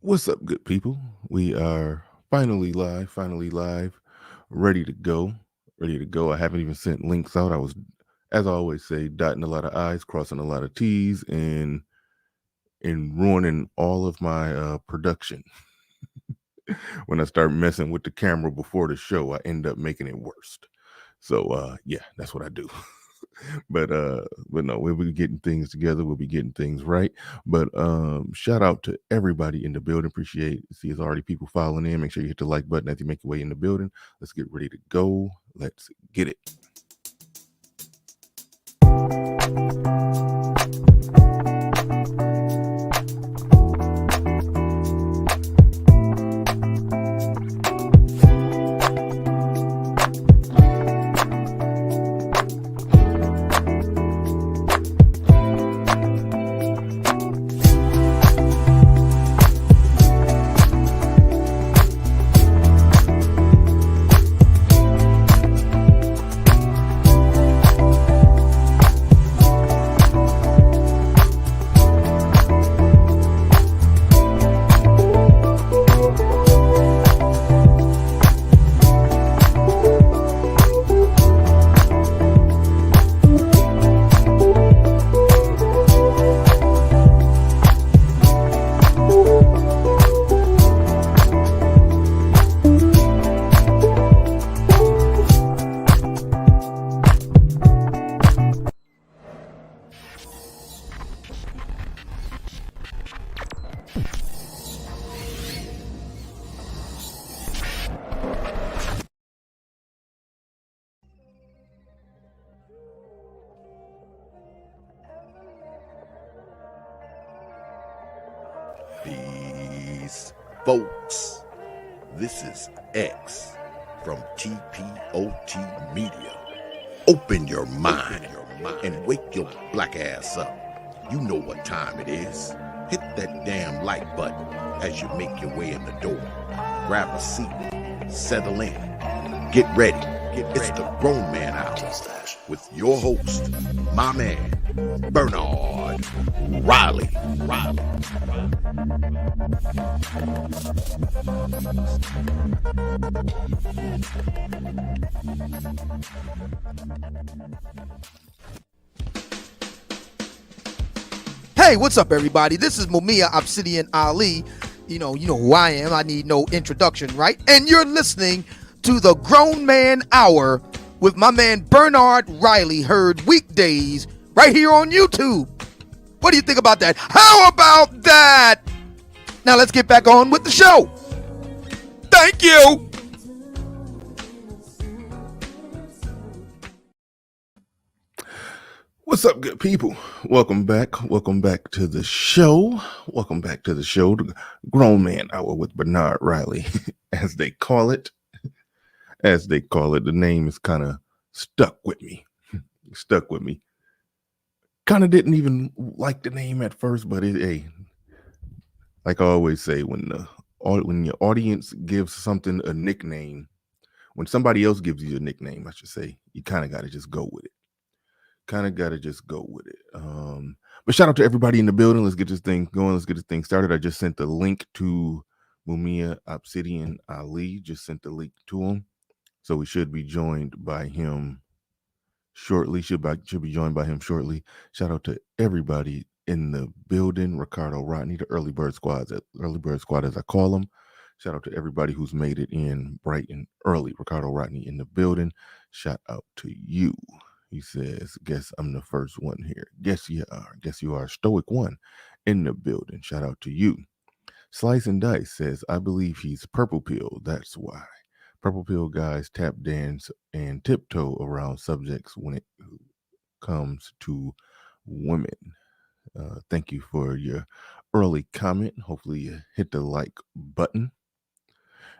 What's up, good people? We are finally live, ready to go. Ready to go. I haven't even sent links out. I was, as I always say, dotting a lot of I's, crossing a lot of T's, and ruining all of my production. When I start messing with the camera before the show, I end up making it worse. So yeah, that's what I do. But no, we'll be getting things together, we'll be getting things right. But shout out to everybody in the building. Appreciate, see there's already people filing in. Make sure you hit the like button as you make your way in the building. Let's get ready to go. Let's get it. Peace, folks. This is X from TPOT Media. Open your mind and wake your black ass up. You know what time it is. Hit that damn like button as you make your way in the door. Grab a seat, settle in, get ready. It's the Grown Man Hour with your host, my man, Bernard Riley. Hey, what's up, everybody? This is Mumia Obsidian Ali. You know who I am. I need no introduction, right? And you're listening to the Grown Man Hour with my man Bernard Riley, heard weekdays right here on YouTube. What do you think about that? How about that? Now let's get back on with the show. Thank you. What's up, good people? Welcome back. Welcome back to the show. Welcome back to the show, the Grown Man Hour with Bernard Riley, as they call it. As they call it, the name is kind of stuck with me. Stuck with me. Kind of didn't even like the name at first, but hey, like I always say, when your audience gives something a nickname, when somebody else gives you a nickname, I should say, you kind of got to just go with it. But shout out to everybody in the building. Let's get this thing going. Let's get this thing started. I just sent the link to Mumia Obsidian Ali. Just sent the link to him, so we should be joined by him shortly. Should be joined by him shortly. Shout out to everybody in the building. Ricardo Rodney, the early bird squad as I call them. Shout out to everybody who's made it in bright and early. Ricardo Rodney in the building. Shout out to you. He says, guess I'm the first one here. Guess you are. Guess you are. Stoic One in the building. Shout out to you. Slice and Dice says, I believe he's purple pill. That's why. Purple pill guys tap dance and tiptoe around subjects when it comes to women. Thank you for your early comment. Hopefully you hit the like button.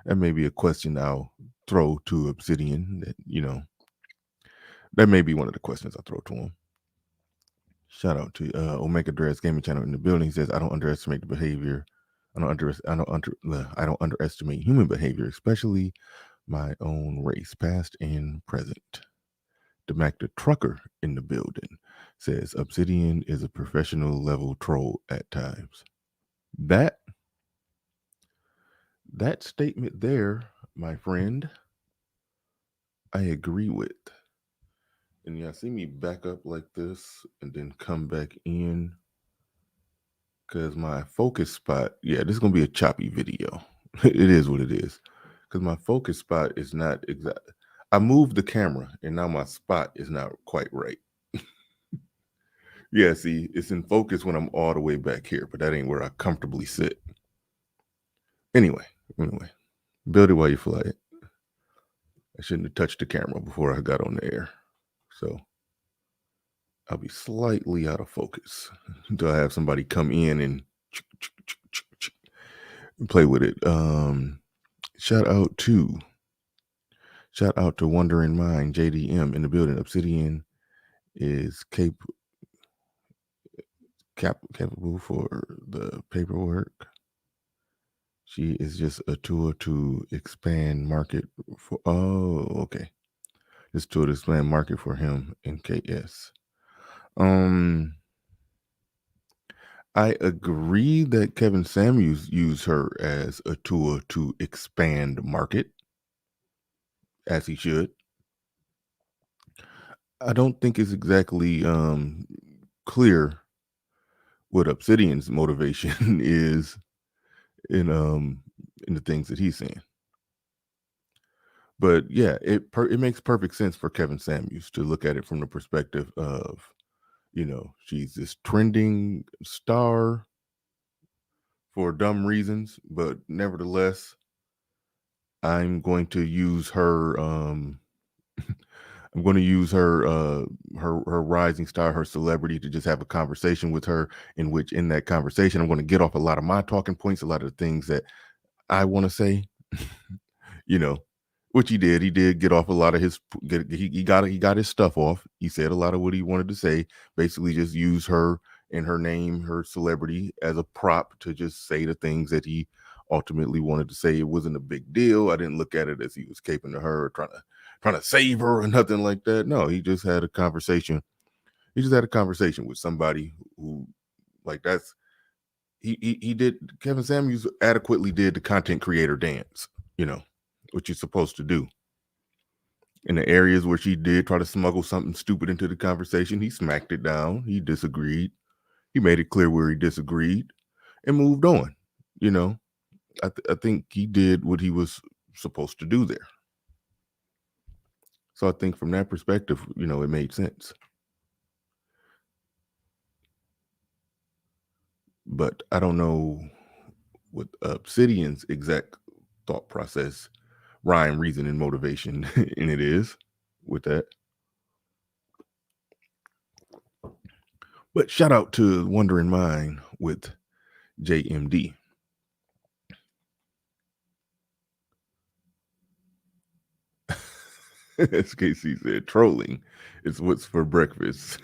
That may be a question I'll throw to Obsidian that may be one of the questions I throw to him. Shout out to Omega Dress Gaming Channel in the building. He says, I don't underestimate the behavior. I don't underestimate human behavior, especially my own race, past and present. DeMac the Trucker in the building says, Obsidian is a professional level troll at times. That That statement there, my friend, I agree with. And yeah, see me back up like this and then come back in because my focus spot, yeah, this is going to be a choppy video. It is what it is. Because my focus spot is not exact. I moved the camera and now my spot is not quite right. Yeah, see, it's in focus when I'm all the way back here, but that ain't where I comfortably sit. Anyway, build it while you fly it. I shouldn't have touched the camera before I got on the air. So I'll be slightly out of focus until I have somebody come in and play with it. Shout out to Wondering Mind, JDM in the building. Obsidian is capable for the paperwork. She is just a tool to expand market for. Oh, okay. This tool to expand market for him in KS. I agree that Kevin Samuels used her as a tool to expand market, as he should. I don't think it's exactly clear what Obsidian's motivation is in the things that he's saying. But yeah, it makes perfect sense for Kevin Samuels to look at it from the perspective of, she's this trending star for dumb reasons, but nevertheless, I'm going to use her. I'm going to use her rising star, her celebrity, to just have a conversation with her. In that conversation, I'm going to get off a lot of my talking points, a lot of the things that I want to say. Which he did. He did get off a lot of his. He got his stuff off. He said a lot of what he wanted to say. Basically, just use her and her name, her celebrity, as a prop to just say the things that he ultimately wanted to say. It wasn't a big deal. I didn't look at it as he was caping to her or trying to save her or nothing like that. No, he just had a conversation. He just had a conversation with somebody who, like, that's he did. Kevin Samuels adequately did the content creator dance. What you're supposed to do. In the areas where she did try to smuggle something stupid into the conversation, he smacked it down. He disagreed. He made it clear where he disagreed and moved on. I think he did what he was supposed to do there. So I think from that perspective, it made sense. But I don't know what Obsidian's exact thought process, rhyme, reason, and motivation in it is with that. But shout out to Wondering Mind with JMD. As Casey said, trolling is what's for breakfast.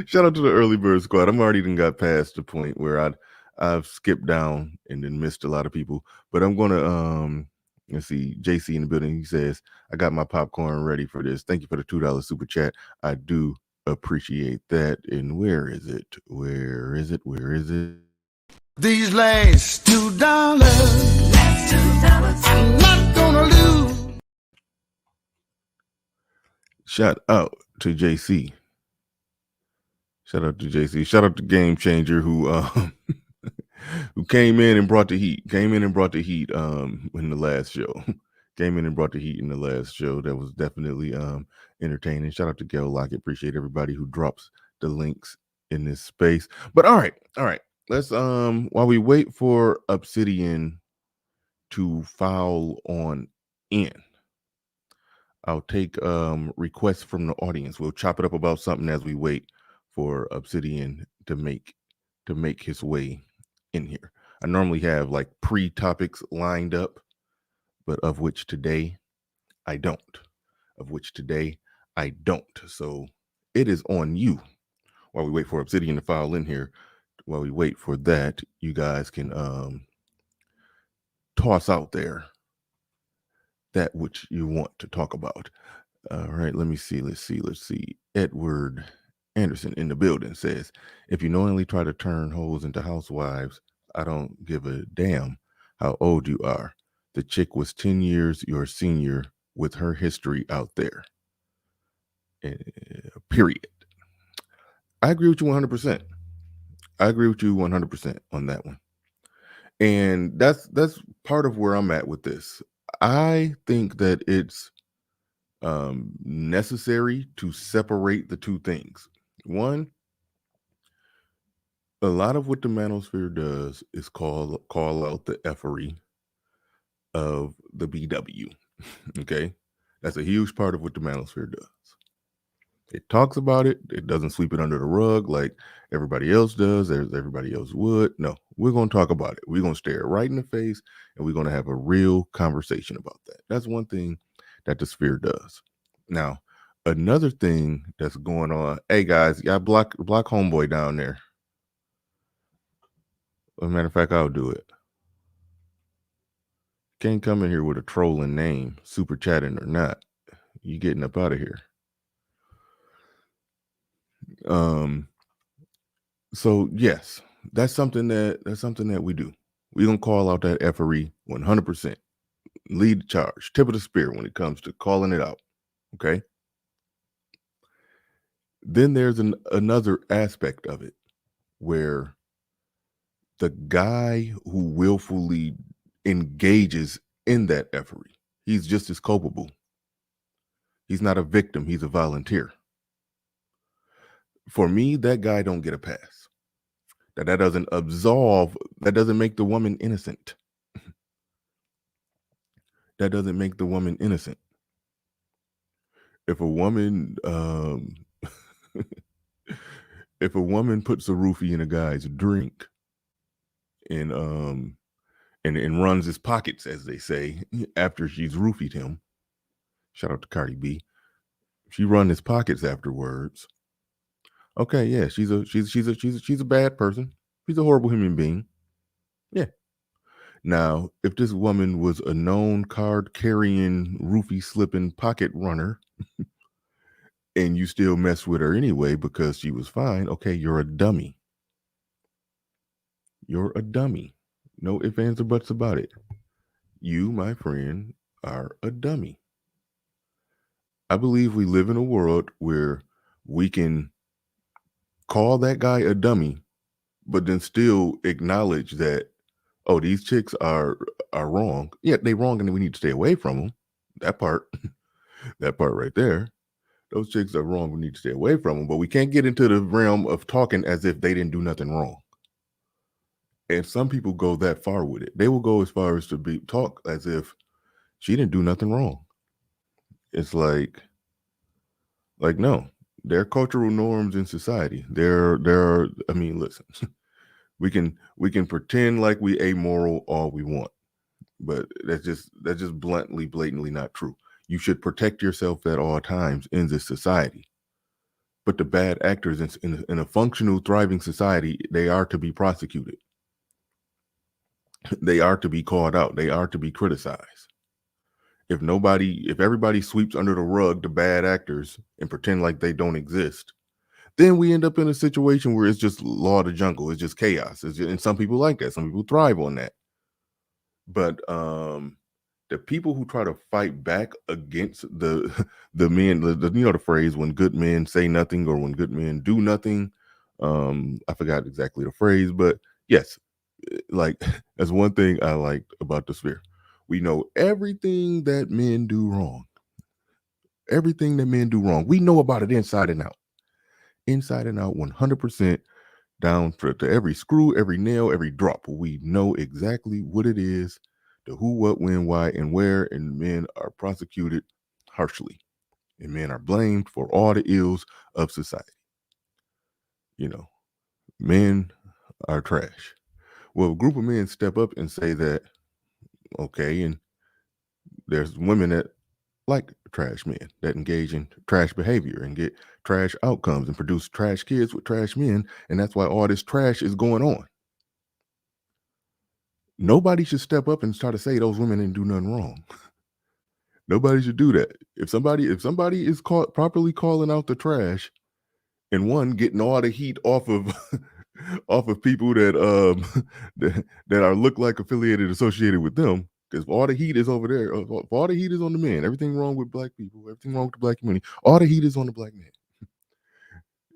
Shout out to the early bird squad. I'm already got past the point where I've skipped down and then missed a lot of people. But I'm gonna let's see, JC in the building. He says, I got my popcorn ready for this. Thank you for the $2 super chat. I do appreciate that. And where is it? Where is it? Where is it? These last $2, I'm not gonna lose. Shout out to JC. Shout out to JC. Shout out to Game Changer who came in and brought the heat. In the last show. Came in and brought the heat in the last show. That was definitely entertaining. Shout out to Gail Lockett. Appreciate everybody who drops the links in this space. But all right. Let's while we wait for Obsidian to file on in, I'll take requests from the audience. We'll chop it up about something as we wait for Obsidian to make his way in here. I normally have like pre-topics lined up, but of which today I don't. So it is on you. While we wait for Obsidian to file in here, while we wait for that, you guys can toss out there that which you want to talk about. All right, let's see. Edward Anderson in the building says, if you knowingly try to turn hoes into housewives, I don't give a damn. how old you are. The chick was 10 years your senior with her history out there. Period. I agree with you 100%. I agree with you 100% on that one. And that's part of where I'm at with this. I think that it's necessary to separate the two things. One, a lot of what the manosphere does is call out the effery of the BW. Okay, that's a huge part of what the manosphere does. It talks about it. It doesn't sweep it under the rug like everybody else does, as everybody else would. No, we're going to talk about it. We're going to stare it right in the face, and we're going to have a real conversation about that. That's one thing that the sphere does. Now, another thing that's going on. Hey guys, y'all block homeboy down there. As a matter of fact, I'll do it. Can't come in here with a trolling name, super chatting or not. You getting up out of here. So yes, that's something that we do. We're gonna call out that effery 100%. Lead the charge, tip of the spear when it comes to calling it out. Okay. Then there's another aspect of it where the guy who willfully engages in that effery, he's just as culpable. He's not a victim, he's a volunteer. For me, that guy don't get a pass. That doesn't absolve, that doesn't make the woman innocent. That doesn't make the woman innocent. If a woman if a woman puts a roofie in a guy's drink and runs his pockets, as they say, after she's roofied him, shout out to Cardi B, she run his pockets afterwards. Okay, yeah, she's a bad person. She's a horrible human being. Yeah. Now, if this woman was a known card carrying, roofie slipping pocket runner, and you still mess with her anyway because she was fine, okay, you're a dummy. You're a dummy. No ifs, ands, or buts about it. You, my friend, are a dummy. I believe we live in a world where we can call that guy a dummy, but then still acknowledge that, oh, these chicks are wrong. Yeah, they wrong, and we need to stay away from them. That part, that part right there. Those chicks are wrong. We need to stay away from them. But we can't get into the realm of talking as if they didn't do nothing wrong. And some people go that far with it. They will go as far as to talk as if she didn't do nothing wrong. It's like no, there are cultural norms in society. There are. I mean, listen, we can pretend like we amoral all we want, but that's just blatantly not true. You should protect yourself at all times in this society. But the bad actors in a functional, thriving society, they are to be prosecuted. They are to be called out. They are to be criticized. If everybody sweeps under the rug the bad actors and pretend like they don't exist, then we end up in a situation where it's just law of the jungle. It's just chaos. And some people like that. Some people thrive on that. But the people who try to fight back against the men, the phrase, when good men say nothing or when good men do nothing. I forgot exactly the phrase, but yes, like that's one thing I liked about the sphere. We know everything that men do wrong. Everything that men do wrong. We know about it inside and out. Inside and out, 100%, down to every screw, every nail, every drop. We know exactly what it is, the who, what, when, why, and where, and men are prosecuted harshly. And men are blamed for all the ills of society. Men are trash. Well, a group of men step up and say that, okay, and there's women that like trash men, that engage in trash behavior and get trash outcomes and produce trash kids with trash men, and that's why all this trash is going on. Nobody should step up and try to say those women didn't do nothing wrong. Nobody should do that. If somebody is caught properly calling out the trash, and one getting all the heat off of off of people that that are look like affiliated, associated with them. Because all the heat is over there. All the heat is on the men. Everything wrong with black people. Everything wrong with the black community. All the heat is on the black man.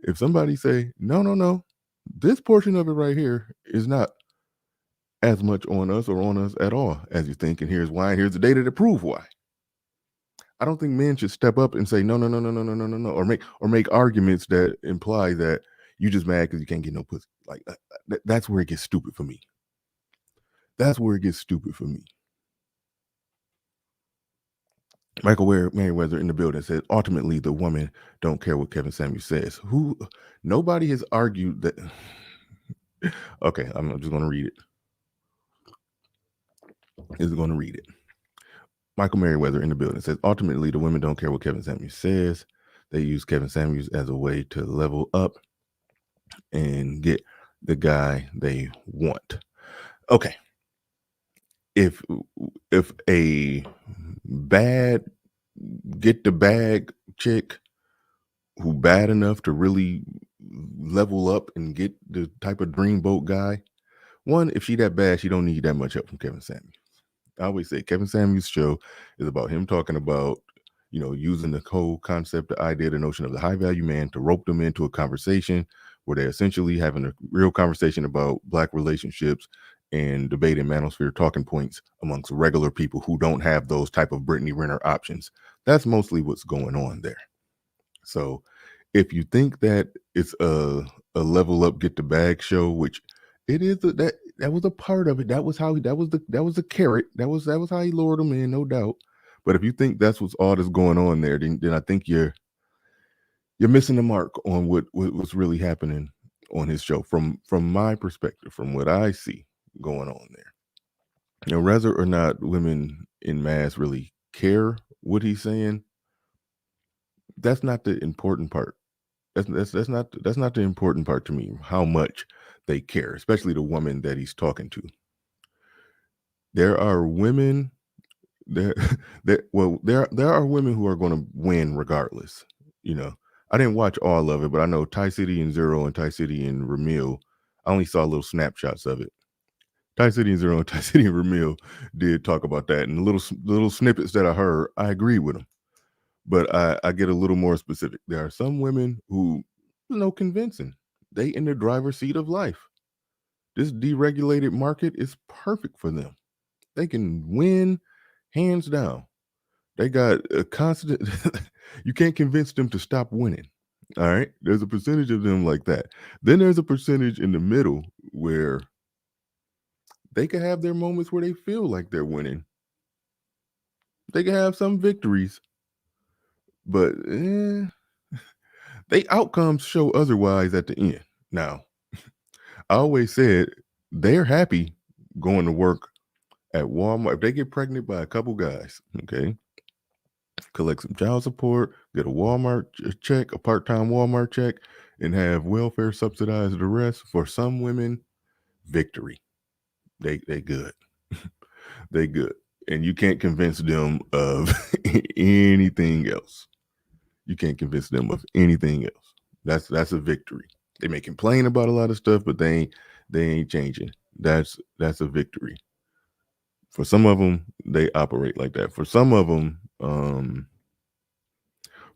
If somebody say no, this portion of it right here is not as much on us or on us at all as you think, and here's why. And here's the data to prove why. I don't think men should step up and say no, or make arguments that imply that you just mad because you can't get no pussy. Like that's where it gets stupid for me. That's where it gets stupid for me. Michael Merriweather in the building said, ultimately, the woman don't care what Kevin Samuels says. Nobody has argued that. Okay, I'm just going to read it. Is going to read it. Michael Merriweather in the building says, ultimately, the women don't care what Kevin Samuels says. They use Kevin Samuels as a way to level up and get the guy they want. Okay. If a bad get the bag chick who bad enough to really level up and get the type of dreamboat guy, one, if she that bad, she don't need that much help from Kevin Samuels. I always say Kevin Samuels' show is about him talking about, using the whole concept, the idea, the notion of the high value man to rope them into a conversation where they're essentially having a real conversation about black relationships and debating manosphere talking points amongst regular people who don't have those type of Brittaney Renner options. That's mostly what's going on there. So if you think that it's a level up, get the bag show, which it is, that was a part of it. That was the carrot. That was how he lured them in, no doubt. But if you think that's what's all that's going on there, then I think you're missing the mark on what's really happening on his show from my perspective, from what I see going on there. Whether or not women in mass really care what he's saying, that's not the important part. That's not the important part to me. How much they care, especially the woman that he's talking to. There are women there are women who are going to win regardless. I didn't watch all of it, but I know Ty City and Zero and Ty City and Ramil. I only saw little snapshots of it. Ty City and Zero and Ty City and Ramil did talk about that, and little snippets that I heard, I agree with them. But I get a little more specific. There are some women who, convincing. They in the driver's seat of life. This deregulated market is perfect for them. They can win hands down. They got a constant. You can't convince them to stop winning. All right. There's a percentage of them like that. Then there's a percentage in the middle where they can have their moments where they feel like they're winning. They can have some victories, but they outcomes show otherwise at the end. Now, I always said they're happy going to work at Walmart. If they get pregnant by a couple guys, okay, collect some child support, get a Walmart check, a part-time Walmart check, and have welfare subsidize the rest. For some women, victory. They good. They good. And you can't convince them of anything else. You can't convince them of anything else. That's a victory. They may complain about a lot of stuff, but they ain't changing. That's a victory. For some of them, they operate like that. For some of them,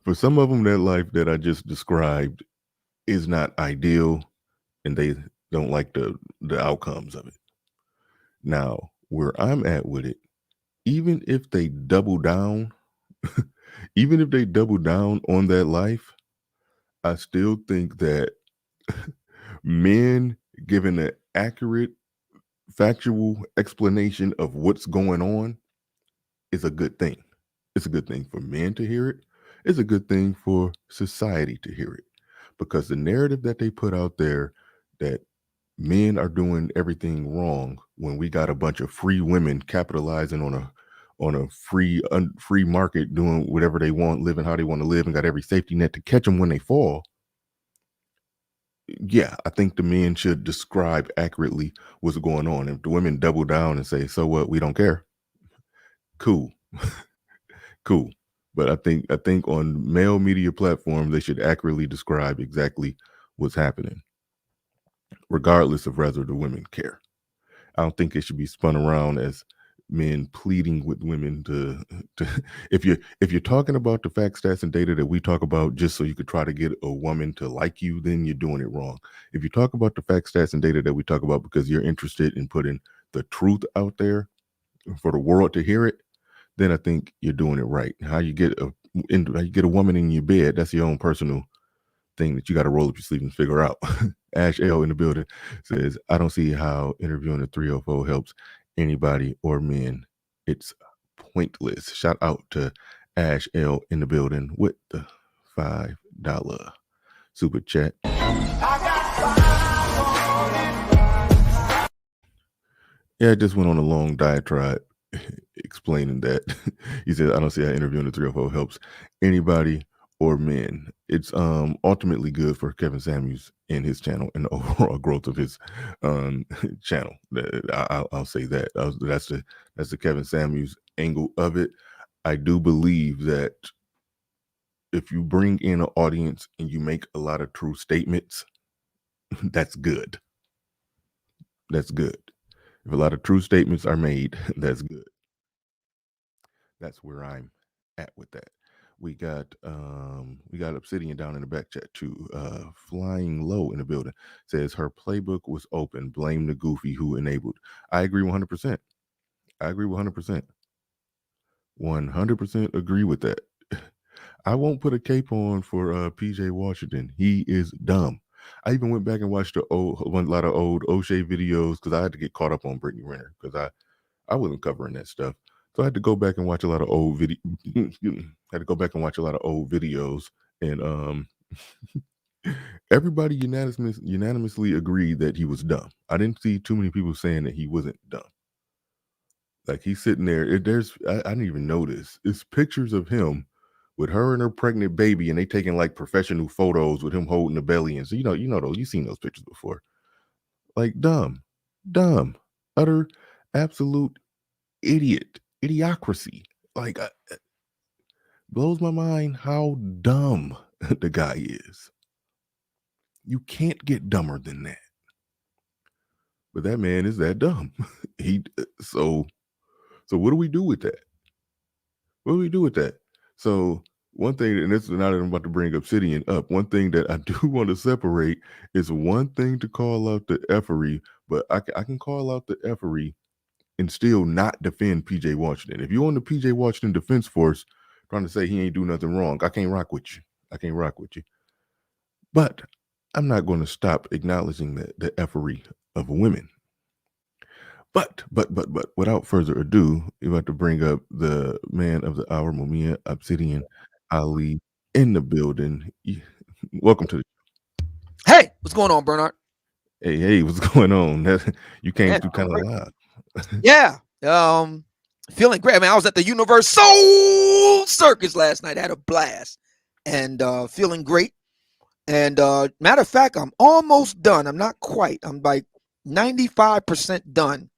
that life that I just described is not ideal, and they don't like the outcomes of it. Now, where I'm at with it, even if they double down, even if they double down on that life, I still think that men giving an accurate, factual explanation of what's going on is a good thing. It's a good thing for men to hear it. It's a good thing for society to hear it, because the narrative that they put out there that men are doing everything wrong when we got a bunch of free women capitalizing on a free market, doing whatever they want, living how they want to live, and got every safety net to catch them when they fall. Yeah, I think the men should describe accurately what's going on. If the women double down and say, so what, we don't care, cool. Cool. But I think on male media platforms, they should accurately describe exactly what's happening. regardless of whether the women care. I don't think it should be spun around as men pleading with women to if you're talking about the facts, stats, and data that we talk about just so you could try to get a woman to like you, then you're doing it wrong. If you talk about the facts, stats, and data that we talk about because you're interested in putting the truth out there for the world to hear it, then I think you're doing it right. How you get a woman in your bed, that's your own personal thing that you got to roll up your sleeve and figure out. Ash L in the building says, I don't see how interviewing a 304 helps anybody or men. It's pointless. Shout out to Ash L in the building with the $5 super chat. Yeah, I just went on a long diatribe explaining that. He said, I don't see how interviewing the 304 helps anybody or men. It's ultimately good for Kevin Samuels and his channel and the overall growth of his channel. I'll say that. That's the Kevin Samuels angle of it. I do believe that if you bring in an audience and you make a lot of true statements, that's good. That's good. If a lot of true statements are made, that's good. That's where I'm at with that. We got Obsidian down in the back chat too. Flying Low in the building says her playbook was open. Blame the goofy who enabled. I agree 100%. I agree 100%. 100% agree with that. I won't put a cape on for PJ Washington. He is dumb. I even went back and watched a lot of old O'Shea videos because I had to get caught up on Brittaney Renner because I wasn't covering that stuff. So I had to go back and watch a lot of old videos, and everybody unanimously agreed that he was dumb. I didn't see too many people saying that he wasn't dumb. Like he's sitting there. I didn't even notice. It's pictures of him with her and her pregnant baby, and they taking like professional photos with him holding the belly. And so you've seen those pictures before. Like dumb, utter, absolute idiocracy. Like blows my mind how dumb the guy is. You can't get dumber than that. But that man is that dumb. So what do we do with that? What do we do with that? So one thing, and this is now that I'm about to bring Obsidian up, one thing that I do want to separate is one thing to call out the effery, but I can call out the effery and still not defend PJ Washington. If you're on the PJ Washington Defense Force trying to say he ain't do nothing wrong, I can't rock with you. But I'm not going to stop acknowledging the effery of women. But without further ado, we're about to bring up the man of the hour, Mumia Obsidian Ali in the building. Welcome to the Hey, what's going on, Bernard? Hey, what's going on? You came through kind of loud. Yeah. Feeling great. I mean, I was at the Universal Circus last night. I had a blast and feeling great. And matter of fact, I'm almost done. I'm not quite. I'm like 95% done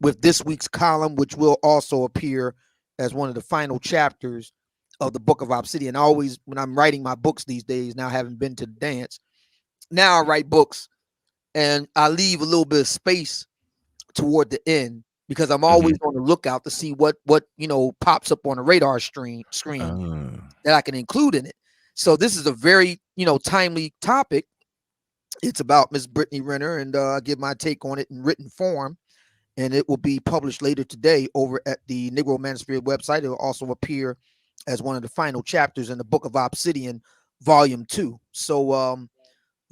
with this week's column, which will also appear as one of the final chapters of the Book of Obsidian. Always, when I'm writing my books these days, now having been to the dance, now I write books and I leave a little bit of space toward the end because I'm always on the lookout to see what pops up on a radar screen that I can include in it. So this is a very timely topic. It's about Miss Brittaney Renner, and I give my take on it in written form, and it will be published later today over at the Negro Manosphere website. It will also appear as one of the final chapters in the Book of Obsidian, Volume 2. So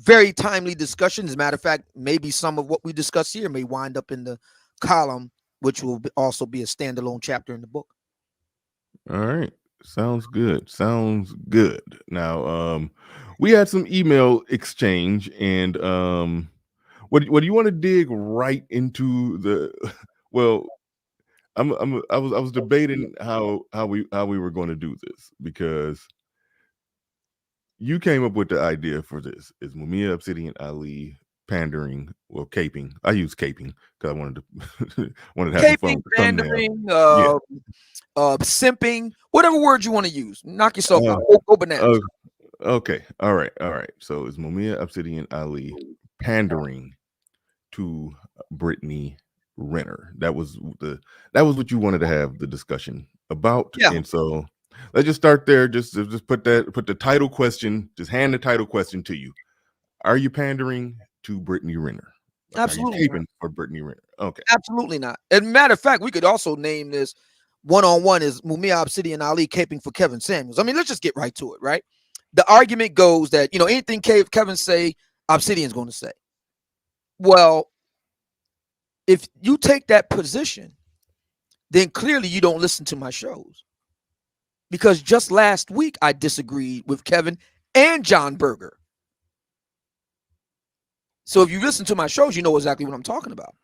very timely discussion. As a matter of fact, maybe some of what we discuss here may wind up in the column, which will also be a standalone chapter in the book. All right. Sounds good. Now, we had some email exchange, and what do you want to dig right into the? Well, I was debating how we were going to do this because you came up with the idea for this. Is Mumia Obsidian Ali pandering, well, caping? I use caping because I wanted to have some fun with the thumbnail. Simping, whatever word you want to use. Knock yourself out. Go bananas. Okay. All right. So is Mumia Obsidian Ali pandering, to Brittaney Renner. That was what you wanted to have the discussion about. Yeah. And so let's just start there. Just put the title question, just hand the title question to you. Are you pandering to Brittaney Renner? Like, Absolutely are you not. caping for Brittaney Renner? Okay. Absolutely not. As a matter of fact, we could also name this one-on-one is Mumia Obsidian Ali caping for Kevin Samuels. I mean, let's just get right to it, right? The argument goes that, anything Kevin say, Obsidian's going to say. Well, if you take that position, then clearly you don't listen to my shows. Because just last week, I disagreed with Kevin and John Berger. So if you listen to my shows, you know exactly what I'm talking about.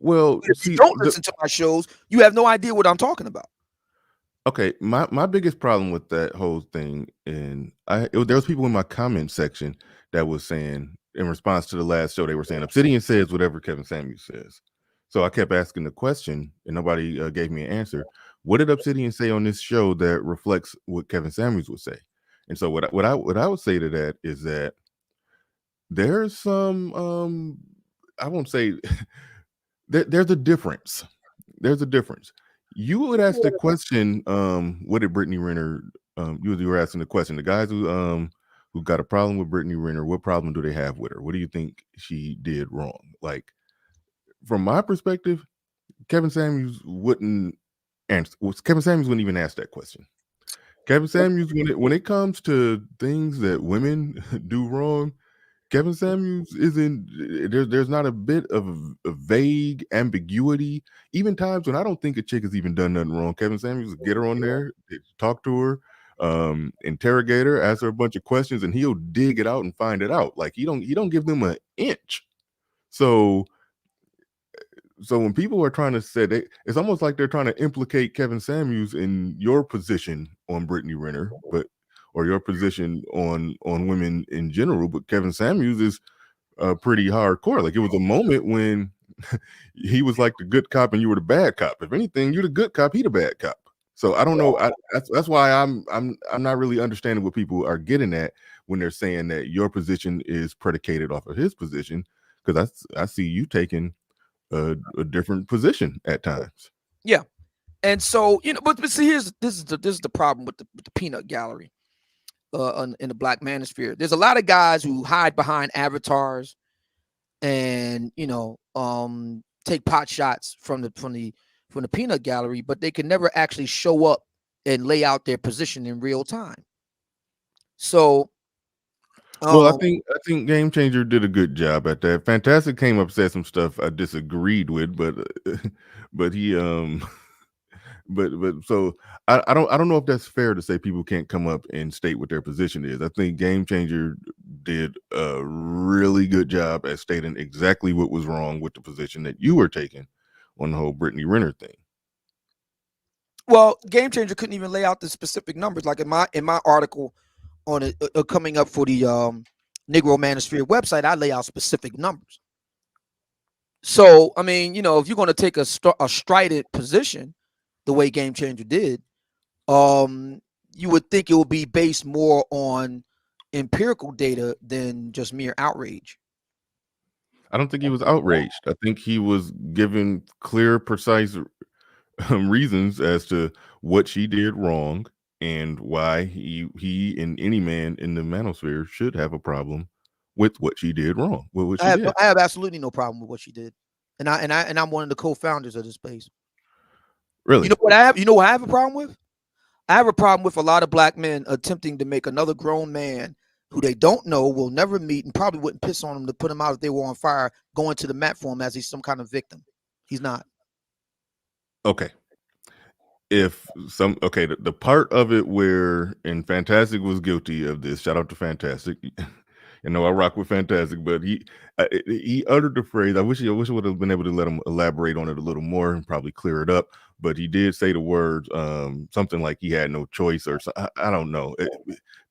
Well, If you don't listen to my shows, you have no idea what I'm talking about. Okay, my biggest problem with that whole thing, and there was people in my comment section that was saying, in response to the last show, they were saying Obsidian says whatever Kevin Samuels says. So I kept asking the question, and nobody gave me an answer. What did Obsidian say on this show that reflects what Kevin Samuels would say? And so what I would say to that is that there's some I won't say there's a difference. There's a difference. You would ask the question, what did Brittaney Renner, you were asking the question, the guys who got a problem with Brittaney Renner, what problem do they have with her? What do you think she did wrong? Like, from my perspective, Kevin Samuels wouldn't answer. Kevin Samuels wouldn't even ask that question. Kevin Samuels, when it comes to things that women do wrong, Kevin Samuels isn't there's not a bit of a vague ambiguity. Even times when I don't think a chick has even done nothing wrong, Kevin Samuels will get her on there, talk to her, interrogate her, ask her a bunch of questions, and he'll dig it out and find it out. Like he don't give them an inch. So when people are trying to say it's almost like they're trying to implicate Kevin Samuels in your position on Brittaney Renner, or your position on women in general. But Kevin Samuels is pretty hardcore. Like, it was a moment when he was like the good cop and you were the bad cop. If anything, you're the good cop, he the bad cop. So I don't know. That's why I'm not really understanding what people are getting at when they're saying that your position is predicated off of his position, because I see you taking a different position at times. Yeah. And so, but see, this is the problem with the peanut gallery in the Black manosphere. There's a lot of guys who hide behind avatars and take pot shots from the peanut gallery, but they can never actually show up and lay out their position in real time. So well, I think Game Changer did a good job at that. Fantastic came up, said some stuff I disagreed with, but he but so I don't know if that's fair to say people can't come up and state what their position is. I think Game Changer did a really good job at stating exactly what was wrong with the position that you were taking on the whole Brittaney Renner thing. Well, Game Changer couldn't even lay out the specific numbers. Like in my article on it coming up for the Negro Manosphere website, I lay out specific numbers. So I mean, if you're going to take a strident position, the way Game Changer did, you would think it would be based more on empirical data than just mere outrage. I don't think he was outraged. I think he was given clear, precise reasons as to what she did wrong and why he and any man in the manosphere should have a problem with what she did wrong. With what she did. I have absolutely no problem with what she did, and I'm one of the co-founders of this space. Really? You know what I have? You know what I have a problem with? I have a problem with a lot of Black men attempting to make another grown man who they don't know, will never meet, and probably wouldn't piss on him to put him out if they were on fire, going to the mat for him as he's some kind of victim. He's not. Okay. The part of it where, and Fantastic was guilty of this. Shout out to Fantastic. I rock with Fantastic, but he uttered the phrase. I wish I would have been able to let him elaborate on it a little more and probably clear it up. But he did say the words, something like he had no choice, or I don't know.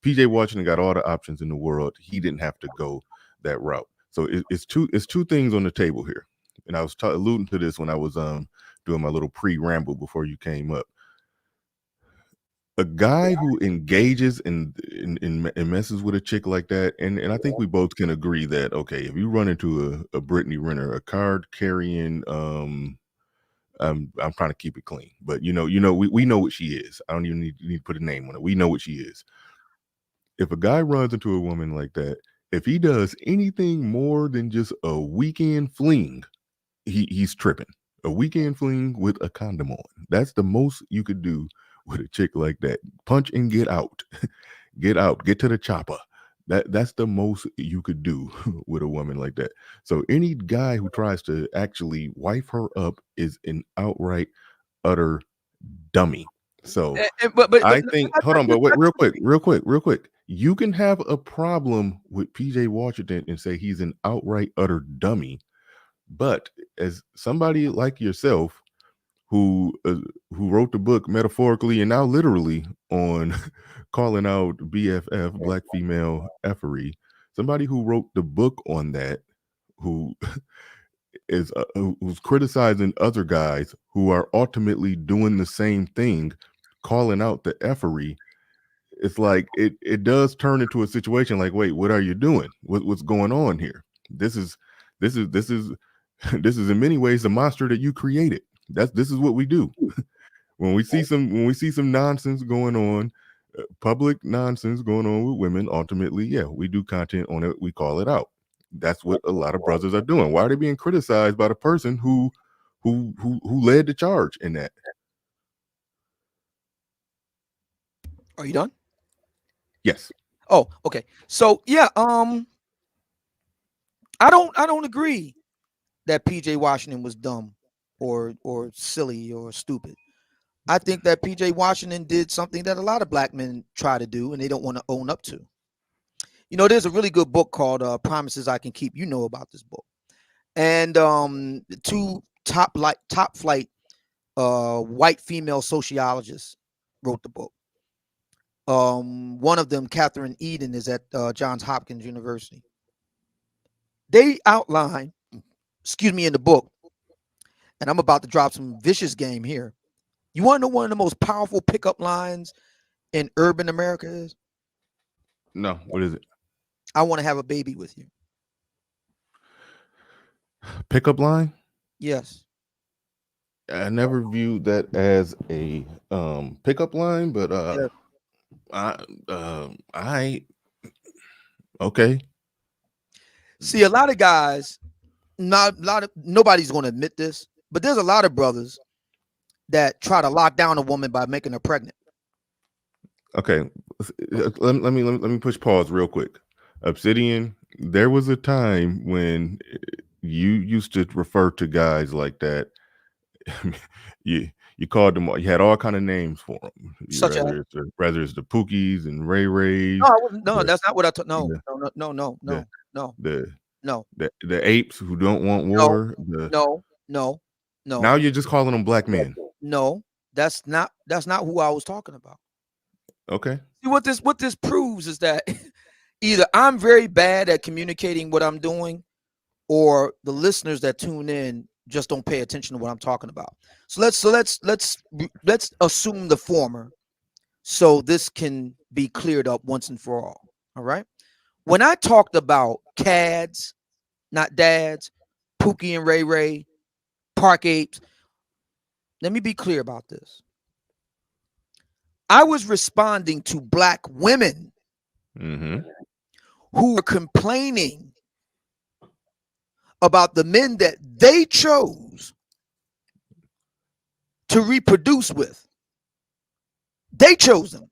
PJ Washington got all the options in the world. He didn't have to go that route. So it's two things on the table here, and I was alluding to this when I was doing my little pre-ramble before you came up. a guy who engages and messes with a chick like that, and I think we both can agree that, okay, if you run into a Brittaney Renner, a card carrying, I'm trying to keep it clean, but we know what she is. I don't even need to put a name on it. We know what she is. If a guy runs into a woman like that, if he does anything more than just a weekend fling, he's tripping. A weekend fling with a condom on. That's the most you could do with a chick like that. Punch and get out. Get out. Get to the chopper. That's the most you could do with a woman like that. So any guy who tries to actually wife her up is an outright utter dummy. So But I think, hold on, but wait, real quick. You can have a problem with PJ Washington and say he's an outright utter dummy, but as somebody like yourself who wrote the book metaphorically and now literally on calling out BFF, black female effery, somebody who wrote the book on that, who is who's criticizing other guys who are ultimately doing the same thing, calling out the effery. It's like it does turn into a situation like, wait, what are you doing? What's going on here? This is this is in many ways the monster that you created. This is what we do. when we see some nonsense going on, public nonsense going on with women, ultimately, yeah, we do content on it. We call it out. That's what a lot of brothers are doing. Why are they being criticized by the person who led the charge in that? Are you done? Yes. Oh, okay. So yeah, I don't agree that PJ Washington was dumb or silly or stupid. I think that PJ Washington did something that a lot of black men try to do and they don't want to own up to. There's a really good book called Promises I Can Keep. You know about this book. And two top flight white female sociologists wrote the book. One of them, Catherine Eden, is at Johns Hopkins University. They outline, in the book, and I'm about to drop some vicious game here. You want to know one of the most powerful pickup lines in urban America is? No, what is it? I want to have a baby with you. Pickup line? Yes. I never viewed that as a pickup line, but I okay. See, a lot of guys, nobody's going to admit this, but there's a lot of brothers that try to lock down a woman by making her pregnant. Okay, let me push pause real quick. Obsidian, there was a time when you used to refer to guys like that. you called them. You had all kind of names for them. Whether it's the Pookies and Ray Rays. No, that's not what I told. No. The apes who don't want war. No. Now you're just calling them black men. No, that's not who I was talking about. Okay. See, what this proves is that either I'm very bad at communicating what I'm doing, or the listeners that tune in just don't pay attention to what I'm talking about. So let's assume the former, so this can be cleared up once and for all. All right. When I talked about cads, not dads, Pookie and Ray Ray, Park Apes, let me be clear about this. I was responding to black women who were complaining about the men that they chose to reproduce with. They chose them.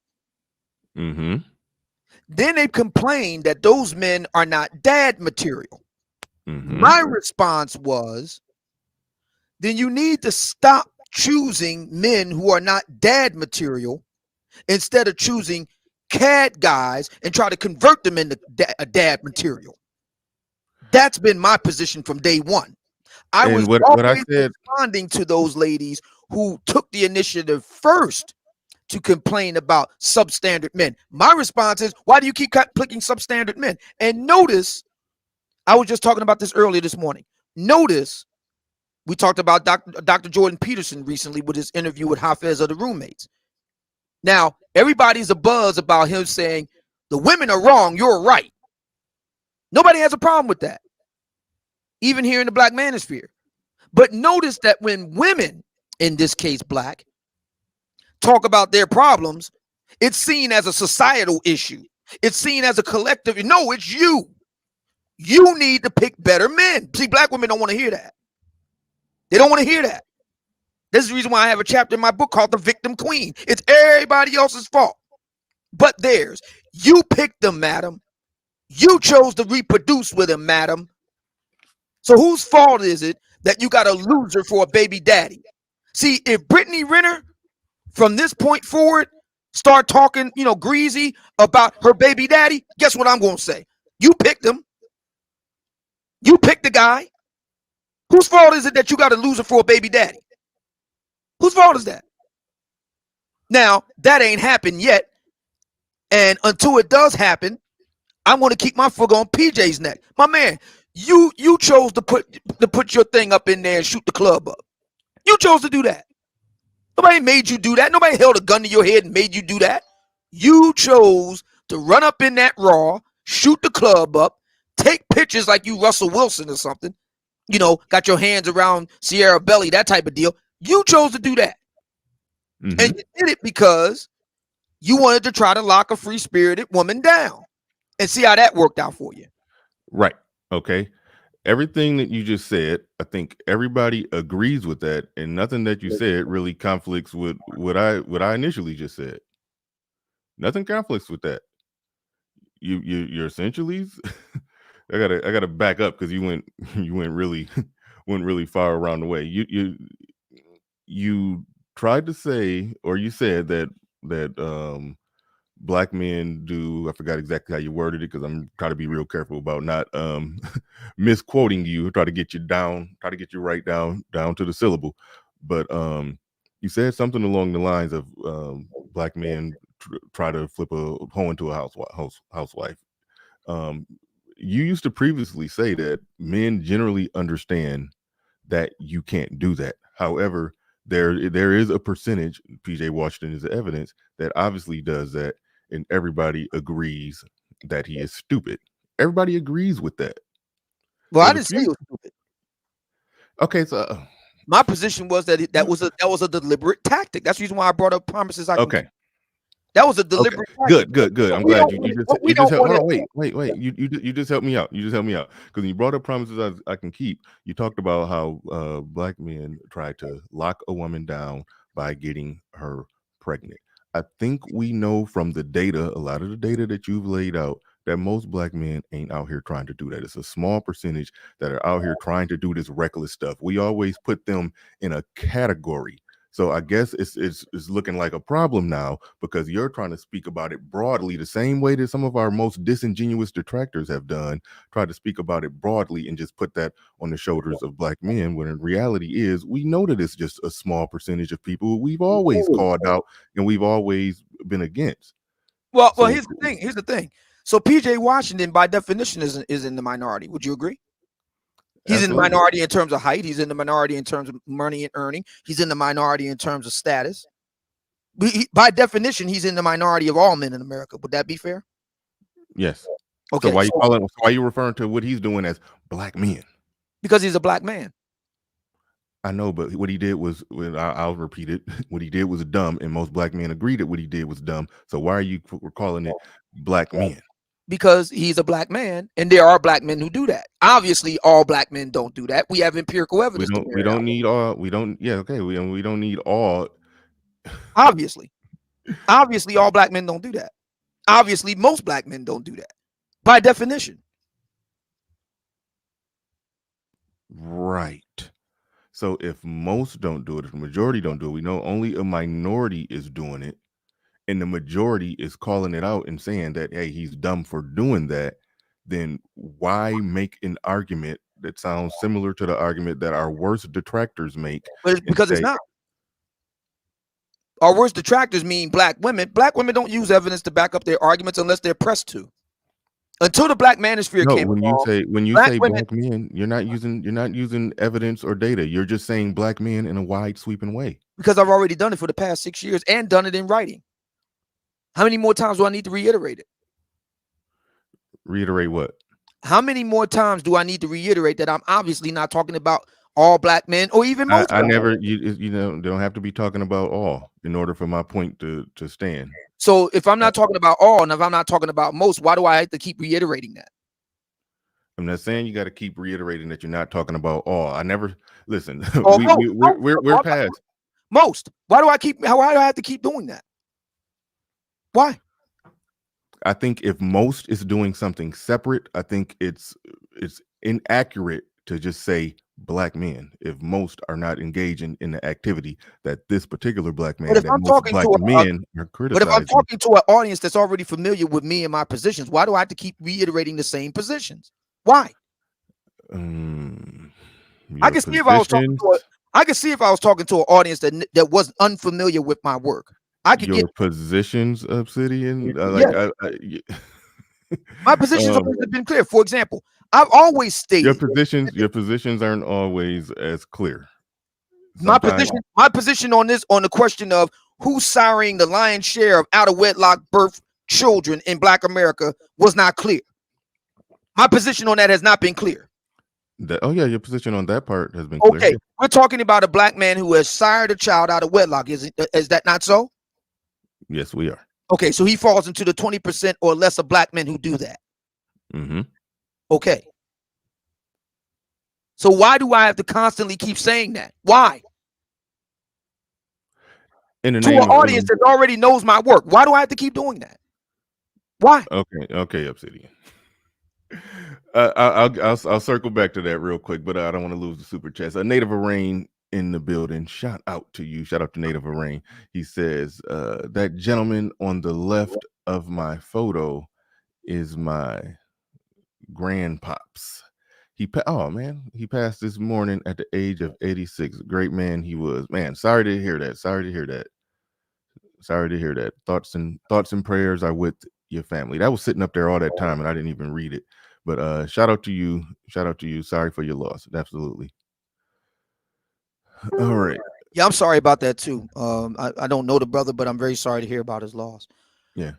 Then they complained that those men are not dad material. My response was, then you need to stop choosing men who are not dad material instead of choosing CAD guys and try to convert them into a dad material. That's been my position from day one. I was always responding to those ladies who took the initiative first to complain about substandard men. My response is, why do you keep clicking substandard men? And notice, I was just talking about this earlier this morning. Notice, we talked about Dr. Jordan Peterson recently with his interview with Hafez of the Roommates. Now, everybody's a buzz about him saying the women are wrong, you're right. Nobody has a problem with that, even here in the black manosphere. But notice that when women, in this case black, talk about their problems, it's seen as a societal issue. It's seen as a collective. No, it's you. You need to pick better men. See, black women don't want to hear that. They don't want to hear that. This is the reason why I have a chapter in my book called The Victim Queen. It's everybody else's fault but theirs. You picked them, madam. You chose to reproduce with him, madam. So whose fault is it that you got a loser for a baby daddy? See, if Brittaney Renner, from this point forward, start talking, greasy about her baby daddy, guess what I'm going to say? You picked him. You picked the guy. Whose fault is it that you got a loser for a baby daddy? Whose fault is that? Now, that ain't happened yet. And until it does happen, I'm going to keep my foot on PJ's neck. My man, you chose to put your thing up in there and shoot the club up. You chose to do that. Nobody made you do that. Nobody held a gun to your head and made you do that. You chose to run up in that Raw, shoot the club up, take pictures like you Russell Wilson or something. Got your hands around Sierra belly, that type of deal. You chose to do that. Mm-hmm. And you did it because you wanted to try to lock a free-spirited woman down and see how that worked out for you. Right. Okay. Everything that you just said, I think everybody agrees with that, and nothing that you said really conflicts with what I initially just said. Nothing conflicts with that. You're essentially I gotta back up because you went really far around the way. You tried to say, or you said that black men do, I forgot exactly how you worded it because I'm trying to be real careful about not misquoting you, try to get you right down to the syllable. But you said something along the lines of black men try to flip a hoe into a housewife. You used to previously say that men generally understand that you can't do that. However, there is a percentage, PJ Washington is the evidence, that obviously does that, and everybody agrees that he is stupid. Everybody agrees with that. Well, I didn't say he was stupid. Okay, so my position was that that was a deliberate tactic. That's the reason why I brought up promises I can keep. That was a deliberate. Okay. Good. I'm glad you just helped. Hold on, wait. You just helped me out. Because when you brought up promises I can keep, you talked about how black men try to lock a woman down by getting her pregnant. I think we know from the data, a lot of the data that you've laid out, that most black men ain't out here trying to do that. It's a small percentage that are out here trying to do this reckless stuff. We always put them in a category. So I guess it's looking like a problem now because you're trying to speak about it broadly, the same way that some of our most disingenuous detractors have done, try to speak about it broadly and just put that on the shoulders of black men, when in reality is we know that it's just a small percentage of people we've always called out and we've always been against. Well, here's the thing. So PJ Washington, by definition, is in the minority. Would you agree? He's in the minority in terms of height. He's in the minority in terms of money and earning. He's in the minority in terms of status. By definition, he's in the minority of all men in America. Would that be fair? Yes. Okay. So why are you referring to what he's doing as black men? Because he's a black man. I know, but what he did was, I'll repeat it, what he did was dumb, and most black men agreed that what he did was dumb. So why are you calling it black men? Because he's a black man, and there are black men who do that. Obviously, all black men don't do that. We have empirical evidence. We don't need all. We don't need all. Obviously, all black men don't do that. Obviously, most black men don't do that by definition. Right. So if most don't do it, if the majority don't do it, we know only a minority is doing it. And the majority is calling it out and saying that, hey, he's dumb for doing that, then why make an argument that sounds similar to the argument that our worst detractors make? Because it's not. Our worst detractors mean black women. Black women don't use evidence to back up their arguments unless they're pressed to. Until the black manosphere came along. When you say black men, you're not using evidence or data. You're just saying black men in a wide sweeping way. Because I've already done it for the past 6 years and done it in writing. How many more times do I need to reiterate it? Reiterate what? How many more times do I need to reiterate that I'm obviously not talking about all black men or even most? I never, you know, don't have to be talking about all in order for my point to stand. So if I'm not talking about all, and if I'm not talking about most, why do I have to keep reiterating that? I'm not saying you got to keep reiterating that you're not talking about all. I never listen. Oh, We're past most. Why do I have to keep doing that? Why? I think if most is doing something separate, I think it's inaccurate to just say black men if most are not engaging in the activity that this particular black man, But if that I'm most talking black to men are but if I'm criticizing. talking to an audience that's already familiar with me and my positions, why do I have to keep reiterating the same positions? Why? I can see if I was talking to an audience that wasn't unfamiliar with my work. I could your get positions, Obsidian. Yeah. My positions always have been clear. For example, I've always stated your positions aren't always as clear. my position on the question of who's siring the lion's share of out of wedlock birth children in Black America was not clear. My position on that has not been clear. Your position on that part has been clear. Okay, we're talking about a black man who has sired a child out of wedlock. Is that not so? Yes, we are. Okay, so he falls into the 20% or less of black men who do that. Mm-hmm. Okay. So why do I have to constantly keep saying that? Why? In the to name an of audience that already knows my work. Why do I have to keep doing that? Why? Okay, Obsidian. I'll circle back to that real quick, but I don't want to lose the super chats. A Native Arraign in the building. Shout out to you. Shout out to Native Arraign. He says that gentleman on the left of my photo is my grandpops. He passed this morning at the age of 86. Great man he was. Man, sorry to hear that. Thoughts and prayers are with your family. That was sitting up there all that time and I didn't even read it. But shout out to you. Sorry for your loss. Absolutely. All right. Yeah, I'm sorry about that too. I don't know the brother, but I'm very sorry to hear about his loss. Yeah.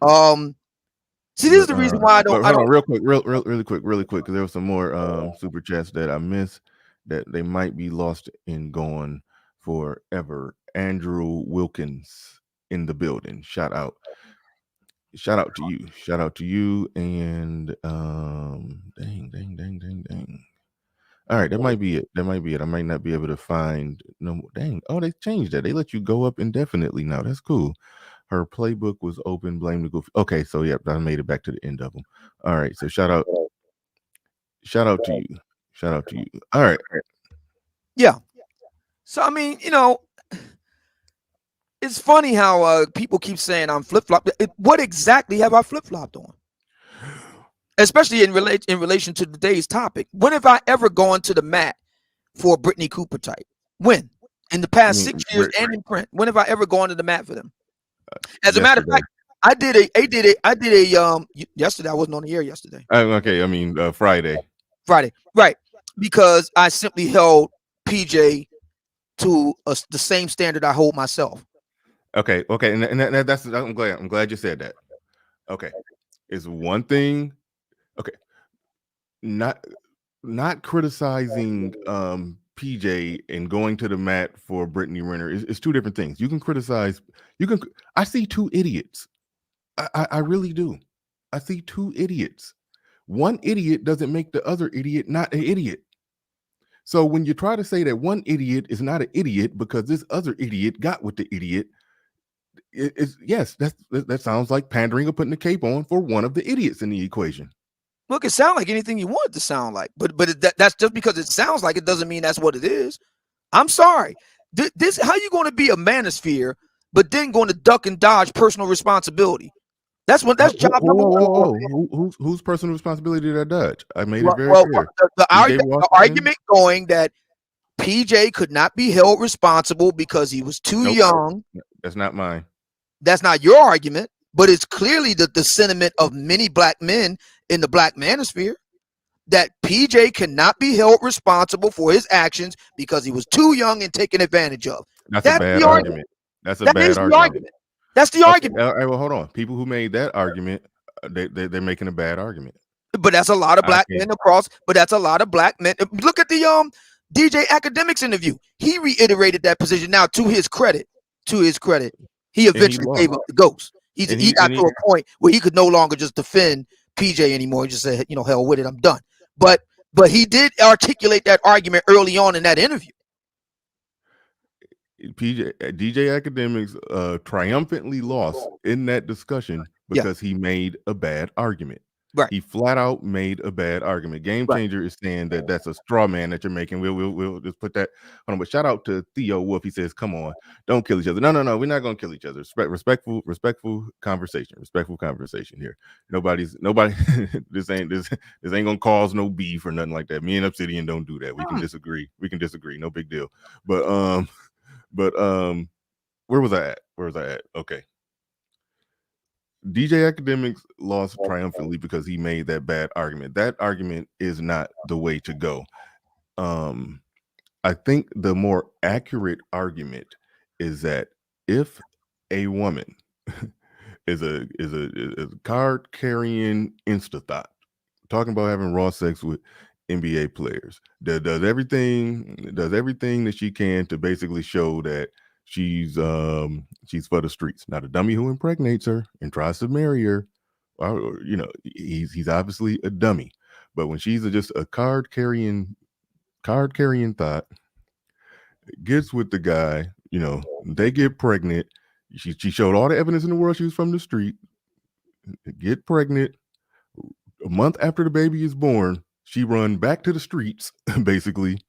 See, this is the reason why I don't. Real quick, because there was some more super chats that I missed that they might be lost and gone forever. Andrew Wilkins in the building. Shout out to you. And dang. All right, that might be it. I might not be able to find no more. Dang. Oh, they changed that. They let you go up indefinitely now. That's cool. Her playbook was open. Blame the goofy. Okay, so yeah, I made it back to the end of them. All right, so shout out to you. All right. Yeah. So I mean, it's funny how people keep saying I'm flip-flopped. What exactly have I flip-flopped on? Especially in relation to today's topic. When have I ever gone to the mat for a Brittaney Cooper type? When? In the past 6 years and in print. When have I ever gone to the mat for them? As a matter of fact, I did a yesterday. I wasn't on the air yesterday. Okay, I mean Friday, right? Because I simply held PJ to the same standard I hold myself. Okay, and that's I'm glad you said that. Okay, it's one thing. Okay, not criticizing PJ and going to the mat for Brittaney Renner is two different things. You can criticize. I see two idiots. I really do. I see two idiots. One idiot doesn't make the other idiot not an idiot. So when you try to say that one idiot is not an idiot because this other idiot got with the idiot, that sounds like pandering or putting the cape on for one of the idiots in the equation. Look, it sounds like anything you want it to sound like, but that's just because it sounds like it doesn't mean that's what it is. I'm sorry. This how you going to be a manosphere, but then going to duck and dodge personal responsibility? That's job number one. Whose personal responsibility did I dodge? I made it very clear. The argument going that PJ could not be held responsible because he was too young. That's not mine. That's not your argument, but it's clearly the sentiment of many black men in the black manosphere that PJ cannot be held responsible for his actions because he was too young and taken advantage of. That's a bad argument. That's a bad argument. That's the argument. All right, well, hold on. People who made that argument, they're making a bad argument. But that's a lot of black men across. But that's a lot of black men. Look at the DJ Academics interview. He reiterated that position. Now, to his credit, he eventually gave up the ghost. He got to a point where he could no longer just defend PJ anymore. He just said, you know, hell with it, I'm done. But he did articulate that argument early on in that interview. DJ Academics triumphantly lost in that discussion because he made a bad argument. Right. He flat out made a bad argument. Game Changer is saying that that's a straw man that you're making. We'll just put that on. But shout out to Theo Wolf. He says, "Come on, don't kill each other." No, we're not gonna kill each other. Respectful conversation. Respectful conversation here. Nobody. this ain't gonna cause no beef or nothing like that. Me and Obsidian don't do that. We can disagree. No big deal. But where was I at? Okay. DJ Academics lost triumphantly because he made that bad argument. That argument is not the way to go. I think the more accurate argument is that if a woman is a card carrying insta-thought, talking about having raw sex with NBA players, that does everything that she can to basically show that she's for the streets, not a dummy who impregnates her and tries to marry her. Or, you know, he's obviously a dummy. But when she's just a card carrying thought, gets with the guy, you know, they get pregnant. She showed all the evidence in the world she was from the street. Get pregnant. A month after the baby is born, she run back to the streets, basically.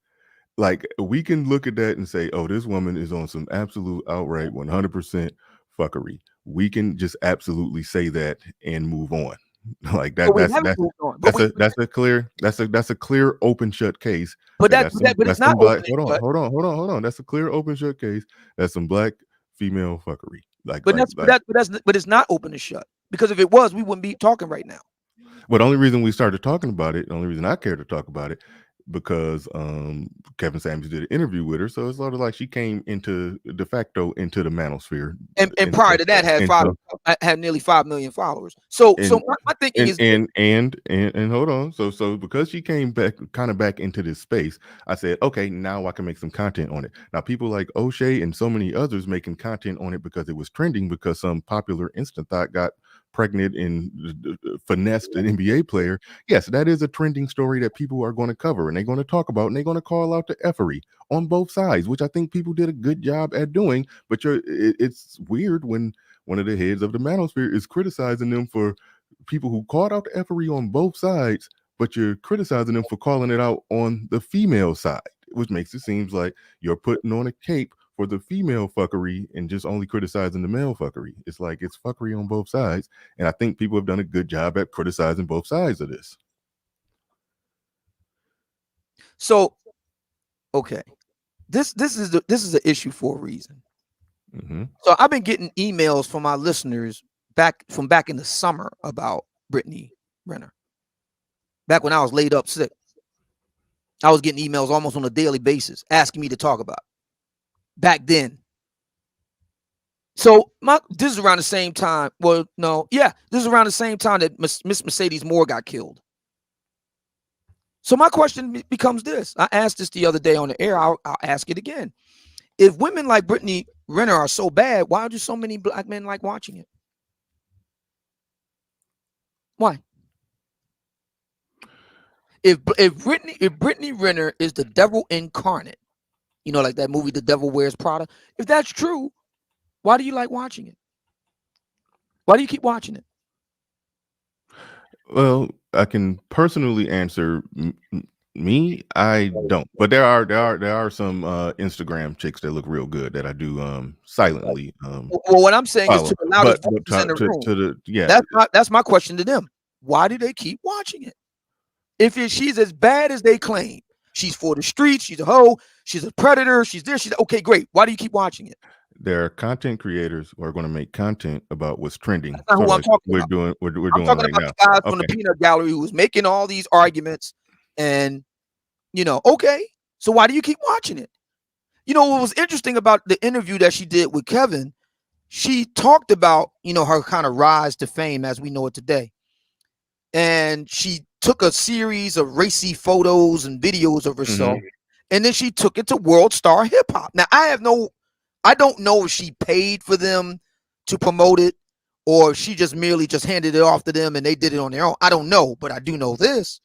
Like, we can look at that and say, oh, this woman is on some absolute outright 100% fuckery. We can just absolutely say that and move on. Like that. That's a clear open shut case. But it's not. Hold on. That's a clear open shut case. That's some black female fuckery. But it's not open and shut, because if it was, we wouldn't be talking right now. Well, the only reason we started talking about it, the only reason I care to talk about it, because Kevin Samuels did an interview with her, so it's sort of like she came into de facto into the manosphere, and prior to that had nearly 5 million followers. So my thinking is, and hold on, so because she came back into this space, I said, okay, now I can make some content on it. Now people like O'Shea and so many others making content on it because it was trending, because some popular instant thought got pregnant and finessed an NBA player. Yes, that is a trending story that people are going to cover and they're going to talk about, and they're going to call out the effery on both sides, which I think people did a good job at doing. But it's weird when one of the heads of the manosphere is criticizing them for people who called out the effery on both sides, but you're criticizing them for calling it out on the female side, which makes it seem like you're putting on a cape for the female fuckery and just only criticizing the male fuckery. It's like it's fuckery on both sides, and I think people have done a good job at criticizing both sides of this. So, okay, this is an issue for a reason. Mm-hmm. So I've been getting emails from my listeners back in the summer about Brittaney Renner. Back when I was laid up sick, I was getting emails almost on a daily basis asking me to talk about it. Back then. So this is around the same time. Well, no, yeah, this is around the same time that Miss Mercedes Moore got killed. So my question becomes this. I asked this the other day on the air. I'll ask it again. If women like Brittaney Renner are so bad, why do so many black men like watching it? Why? If Brittaney Renner is the devil incarnate, you know, like that movie, The Devil Wears Prada. If that's true, why do you like watching it? Why do you keep watching it? Well, I can personally answer me. I don't, but there are some Instagram chicks that look real good that I do silently. Well, what I'm saying is, to the loudest voices in the room, that's my question to them. Why do they keep watching it? If she's as bad as they claim, she's for the streets, she's a hoe, she's a predator, she's okay, great. Why do you keep watching it? There are content creators who are going to make content about what's trending. That's not who I'm talking about. We're doing I'm talking right about now. The guys from the peanut gallery who was making all these arguments, and okay, so why do you keep watching it? You know what was interesting about the interview that she did with Kevin? she talked about, her kind of rise to fame as we know it today. And she took a series of racy photos and videos of herself, and then she took it to World Star Hip Hop. Now, I don't know if she paid for them to promote it, or she just merely just handed it off to them and they did it on their own. I don't know, but I do know this.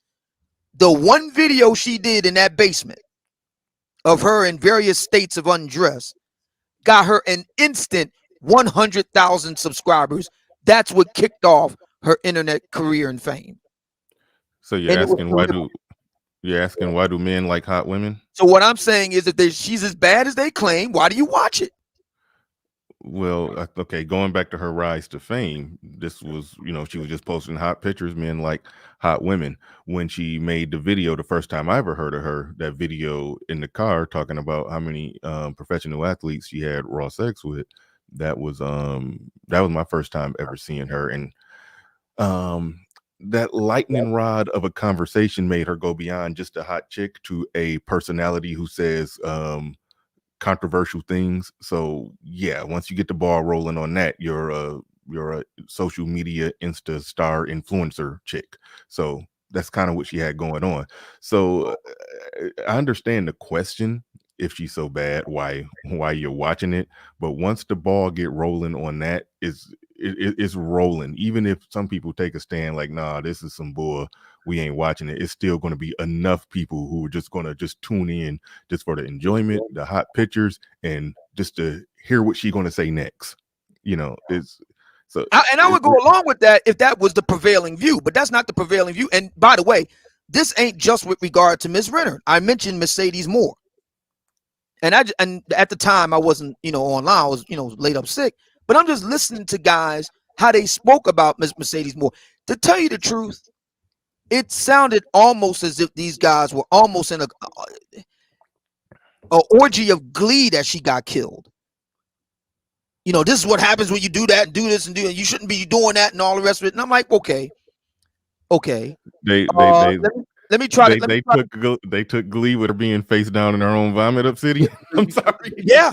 The one video she did in that basement of her in various states of undress got her an instant 100,000 subscribers. That's what kicked off her internet career and fame. So you're asking why do men like hot women? So what I'm saying is, if she's as bad as they claim, why do you watch it? Well, okay, going back to her rise to fame, this was, she was just posting hot pictures, men like hot women. When she made the video, the first time I ever heard of her, that video in the car talking about how many professional athletes she had raw sex with, that was my first time ever seeing her. And that lightning rod of a conversation made her go beyond just a hot chick to a personality who says controversial things. So yeah, once you get the ball rolling on that, you're a social media Insta star influencer chick. So that's kind of what she had going on. So I understand the question, if she's so bad, why you're watching it. But once the ball get rolling on that, it's rolling. Even if some people take a stand like, nah, this is some bull, we ain't watching it, it's still going to be enough people who are just going to just tune in just for the enjoyment, the hot pictures, and just to hear what she's going to say next. It's so. I would go along with that if that was the prevailing view, but that's not the prevailing view. And by the way, this ain't just with regard to Ms. Renner. I mentioned Mercedes Moore, and at the time I wasn't online. I was laid up sick, but I'm just listening to guys how they spoke about Mercedes Moore. To tell you the truth, it sounded almost as if these guys were almost in a orgy of glee that she got killed. This is what happens when you do that and do this and do it. You shouldn't be doing that and all the rest of it. And I'm like, okay. They let me try. They took glee with her being face down in her own vomit, Obsidian. I'm sorry. Yeah.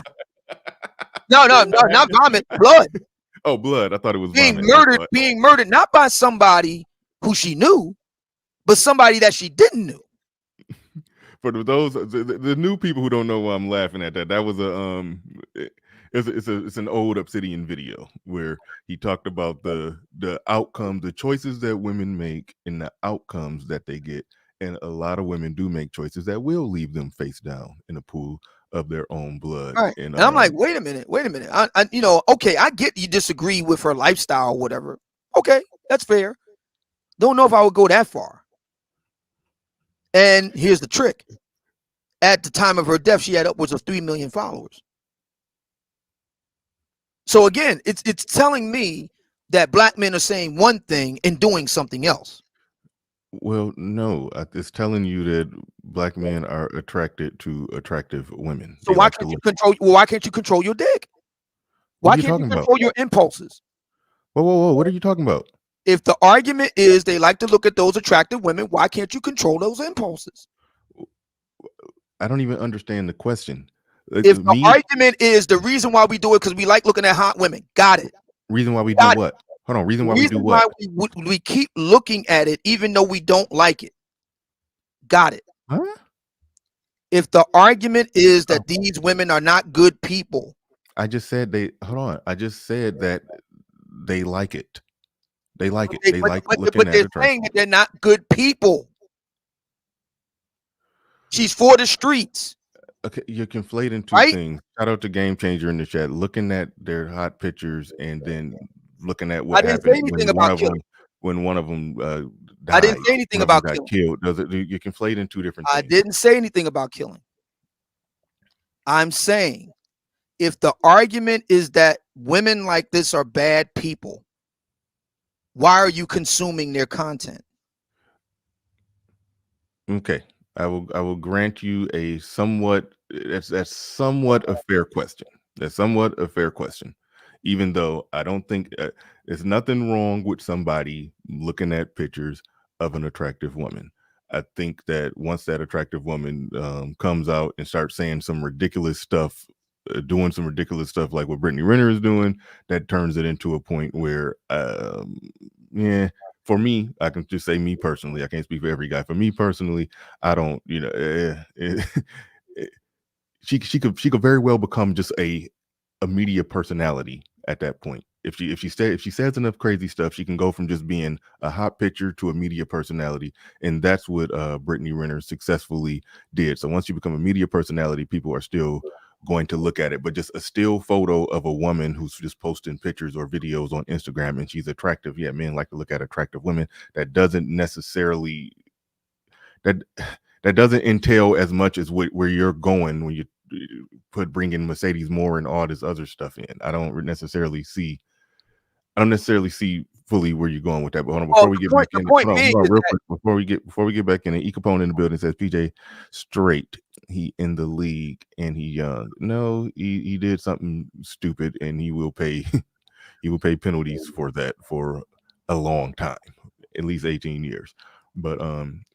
No, not vomit. Blood. Oh, blood. I thought it was being vomit. being murdered not by somebody who she knew, but somebody that she didn't know. For those the new people who don't know why I'm laughing at that was it's an old Obsidian video where he talked about the outcomes, the choices that women make, and the outcomes that they get. And a lot of women do make choices that will leave them face down in a pool of their own blood. Right. And I'm like, wait a minute. Okay, I get you disagree with her lifestyle or whatever. Okay, that's fair. Don't know if I would go that far. And here's the trick. At the time of her death, she had upwards of 3 million followers. So again, it's telling me that black men are saying one thing and doing something else. Well, no, it's telling you that black men are attracted to attractive women. So why can't you control your dick? Why can't you control your impulses? Whoa, what are you talking about? If the argument is they like to look at those attractive women, why can't you control those impulses? I don't even understand the question. If the argument is the reason why we do it because we like looking at hot women, got it. Reason why we do what? Hold on. Reason why we do what? We keep looking at it even though we don't like it. Got it. Huh? If the argument is that these women are not good people. I just said I just said that they like it. They like it. They like looking at it. But they're saying that they're not good people. She's for the streets. Okay, you're conflating two things. Shout out to Game Changer in the chat, looking at their hot pictures and then looking at what happened when one of them died. I didn't say anything about got killed. You're conflating two different things. I didn't say anything about killing. I'm saying if the argument is that women like this are bad people, why are you consuming their content? Okay. I will grant you a somewhat that's somewhat a fair question. That's somewhat a fair question. Even though I don't think there's nothing wrong with somebody looking at pictures of an attractive woman. I think that once that attractive woman comes out and starts saying some ridiculous stuff doing some ridiculous stuff like what Brittaney Renner is doing, that turns it into a point where, yeah, for me, I can just say me personally. I can't speak for every guy. For me personally, I don't, she could very well become just a media personality at that point. If she says enough crazy stuff, she can go from just being a hot picture to a media personality, and that's what Brittaney Renner successfully did. So once you become a media personality, people are still going to look at it. But just a still photo of a woman who's just posting pictures or videos on Instagram and she's attractive. Yeah, men like to look at attractive women. That doesn't necessarily that doesn't entail as much as where you're going when you bringing Mercedes Moore and all this other stuff in. I don't necessarily see fully where you're going with that. But hold on, before we get back in, hold on, real quick, before we get back in, E Capone in the building says PJ straight. He in the league and he young. No, he did something stupid and he will pay penalties for that for a long time, at least 18 years. But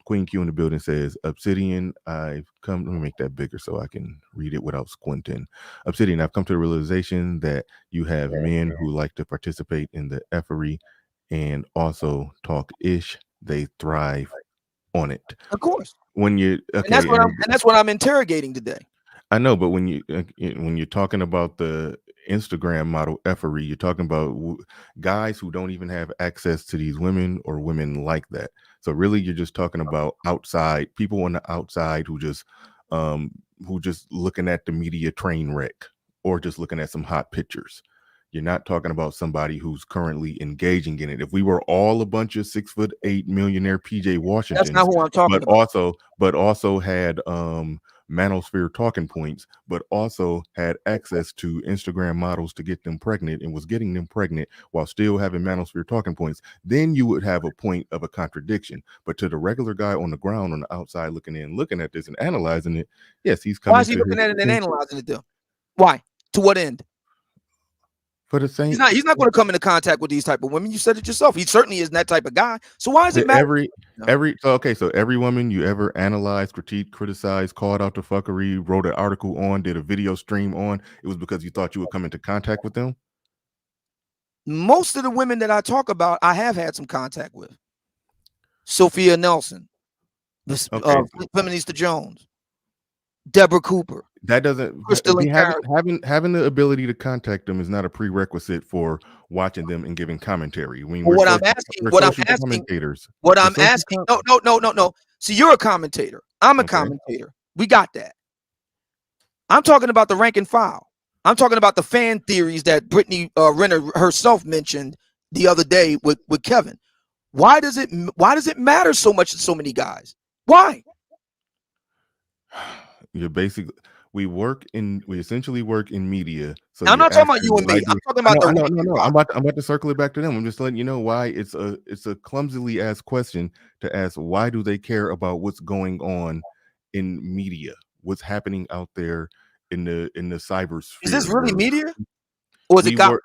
Queen Q in the building says, Obsidian, I've come, let me make that bigger so I can read it without squinting. Obsidian, I've come to the realization that you have men who like to participate in the effery and also talk ish. They thrive on it. Of course. When you okay, and that's what I'm interrogating today. I know, but when you're talking about the Instagram model effery, you're talking about guys who don't even have access to these women or women like that. So really, you're just talking about outside people on the outside who just looking at the media train wreck or just looking at some hot pictures. You're not talking about somebody who's currently engaging in it. If we were all a bunch of 6'8" millionaire PJ Washington, that's not who I'm talking about. But also had manosphere talking points, but also had access to Instagram models to get them pregnant and was getting them pregnant while still having manosphere talking points, then you would have a point of a contradiction. But to the regular guy on the ground on the outside looking at this and analyzing it, yes, he's coming. Why is he looking at it and analyzing it though? Why? To what end? For the same, he's not going to come into contact with these type of women. You said it yourself. He certainly isn't that type of guy. So why does it matter? So every woman you ever analyzed, critiqued, criticized, called out to fuckery, wrote an article on, did a video stream on, it was because you thought you would come into contact with them? Most of the women that I talk about, I have had some contact with. Sophia Nelson, Feminista Jones, Deborah Cooper. That doesn't having the ability to contact them is not a prerequisite for watching them and giving commentary. What I'm asking. No. See, you're a commentator. I'm a commentator. We got that. I'm talking about the rank and file. I'm talking about the fan theories that Brittaney Renner herself mentioned the other day with Kevin. Why does it matter so much to so many guys? Why? You're basically we essentially work in media. So I'm not talking about you and me. I'm talking about no. I'm about to circle it back to them. I'm just letting you know why it's a clumsily asked question to ask. Why do they care about what's going on in media? What's happening out there in the cybersphere? Is this really media, or is it got?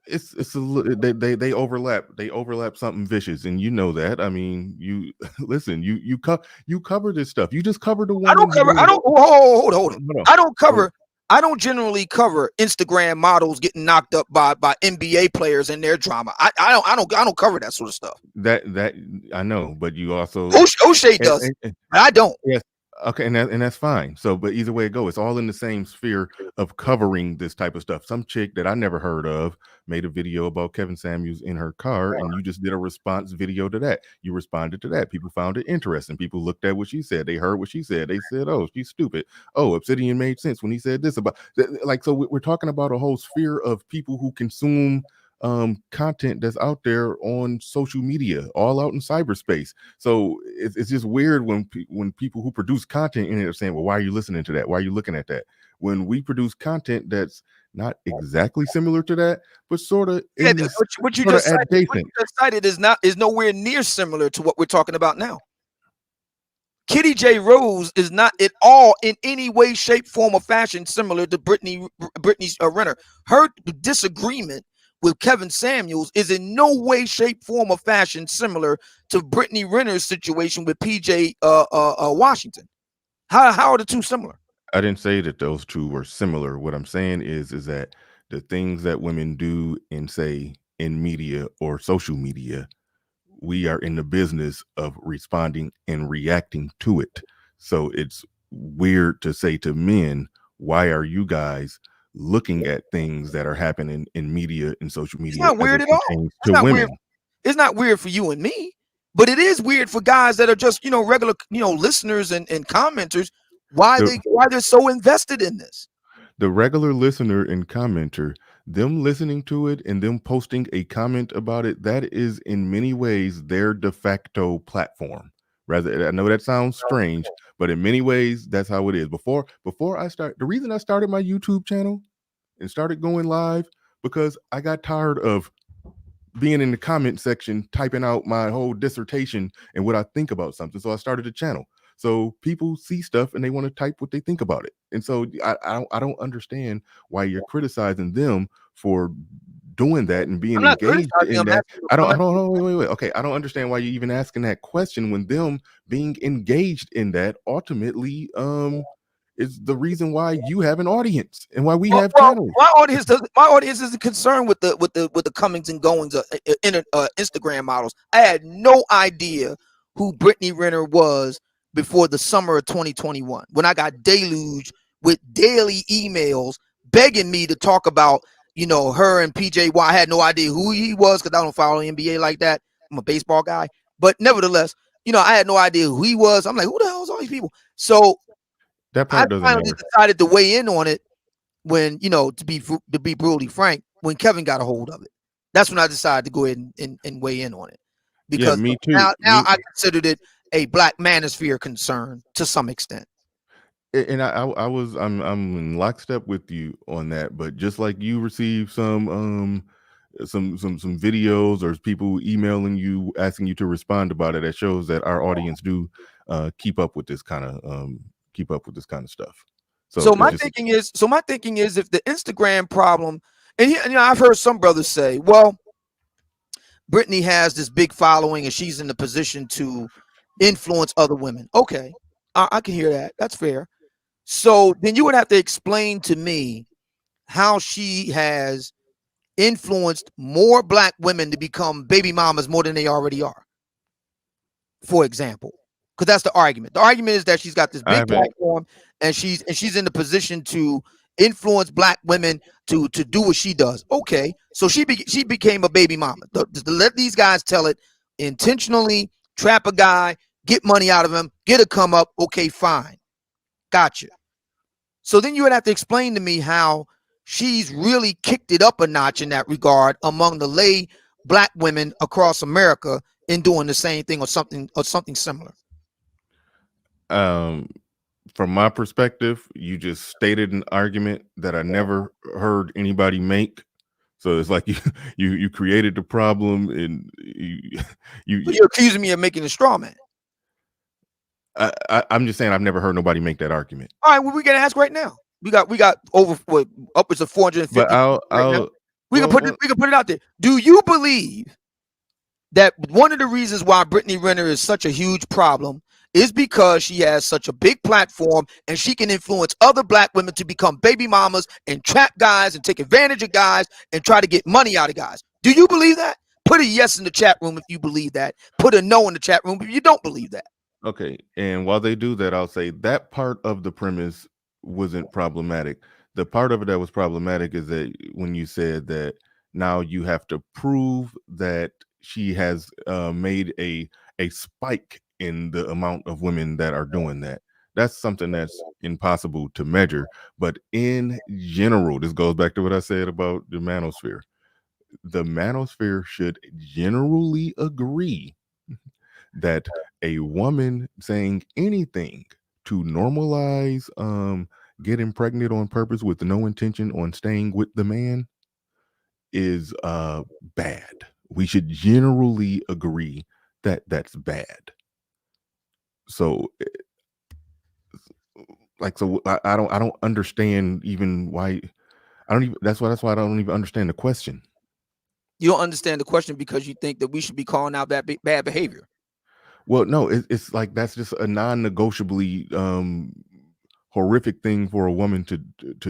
They overlap. They overlap something vicious, and you know that. I mean, you listen. You cover this stuff. You just cover the one. I don't cover. I don't. Hold on. I don't cover. I don't generally cover Instagram models getting knocked up by NBA players and their drama. I don't cover that sort of stuff. That I know, but you also O'Shea does. I don't. Yes. Okay, and that's fine. So, but either way it goes, it's all in the same sphere of covering this type of stuff. Some chick that I never heard of made a video about Kevin Samuels in her car, and you just did a response video to that. You responded to that. People found it interesting. People looked at what she said. They heard what she said. They said, "Oh, she's stupid." Oh, Obsidian made sense when he said this about like. So we're talking about a whole sphere of people who consume content that's out there on social media, all out in cyberspace. So it's just weird when people who produce content in it are saying, well, why are you listening to that? Why are you looking at that? When we produce content that's not exactly similar to that, but sort of what you just cited is nowhere near similar to what we're talking about now. Kitty J. Rose is not at all in any way, shape, form, or fashion similar to Brittaney Renner. Her disagreement with Kevin Samuels is in no way, shape, form, or fashion similar to Brittaney Renner's situation with PJ Washington. How are the two similar? I didn't say that those two were similar. What I'm saying is that the things that women do and say in media or social media, we are in the business of responding and reacting to it. So it's weird to say to men, why are you guys looking at things that are happening in media and social It's media not as weird it at all. pertains It's to not weird. women? It's not weird for you and me, but it is weird for guys that are just, regular, listeners and commenters. Why The they're so invested in this? the regular listener and commenter, them listening to it and them posting a comment about it, that is in many ways their de facto platform. Rather, I know that sounds strange, but in many ways that's how it is. Before I start, the reason I started my YouTube channel and started going live, because I got tired of being in the comment section typing out my whole dissertation and what I think about something. So I started a channel. So people see stuff and they want to type what they think about it. And so I don't understand why you're criticizing them for doing that and being I'm not engaged criticizing. in I'm that. asking you. I don't know. Wait. Okay. I don't understand why you're even asking that question when them being engaged in that ultimately is the reason why you have an audience and why we have Well, channels. my audience doesn't. My audience isn't concerned with the comings and goings of Instagram models. I had no idea who Brittaney Renner was before the summer of 2021, when I got deluged with daily emails begging me to talk about her and PJ. I had no idea who he was because I don't follow NBA like that. I'm a baseball guy, but nevertheless, I had no idea who he was. I'm like, who the hell is all these people? So That I part doesn't finally matter. decided to weigh in on it when, to be brutally frank, when Kevin got a hold of it. That's when I decided to go ahead and weigh in on it, Yeah, because me too. now I considered it a black manosphere concern to some extent. And I'm in lockstep with you on that. But just like you receive some videos or people emailing you asking you to respond about it, that shows that our audience do keep up with this kind of stuff. So So it's my just thinking is if the Instagram problem, and I've heard some brothers say, well, Brittany has this big following and she's in the position to influence other women. Okay, I can hear that. That's fair. So then you would have to explain to me how she has influenced more black women to become baby mamas more than they already are, for example. Because that's the argument. The argument is that she's got this I big haven't. platform and she's in the position to influence black women to do what she does. Okay, so she became a baby mama. To let these guys tell it intentionally, trap a guy, get money out of him, get a come up. Okay, fine, gotcha. So then you would have to explain to me how she's really kicked it up a notch in that regard among the lay black women across America in doing the same thing or something similar. Um, from my perspective, you just stated an argument that I never heard anybody make. So it's like you created the problem and So you're accusing me of making a straw man. I'm just saying I've never heard nobody make that argument. All right, well, we're gonna ask right now. We got over upwards of 450. But Right now. We can well, put it out there. Do you believe that one of the reasons why Brittaney Renner is such a huge problem is because she has such a big platform and she can influence other black women to become baby mamas and trap guys and take advantage of guys and try to get money out of guys? Do you believe that? Put a yes in the chat room if you believe that. Put a no in the chat room if you don't believe that. okay, and while they do that, I'll say that part of the premise wasn't problematic. The part of it that was problematic is that when you said that now you have to prove that she has made a spike in the amount of women that are doing that. That's something that's impossible to measure. But in general, this goes back to what I said about the manosphere. The manosphere should generally agree that a woman saying anything to normalize getting pregnant on purpose with no intention on staying with the man is bad. We should generally agree that that's bad. So I don't understand even why I don't even that's why I don't even understand the question. You don't understand the question because you think that we should be calling out that bad behavior. Well, no, it's like that's just a non-negotiably horrific thing for a woman to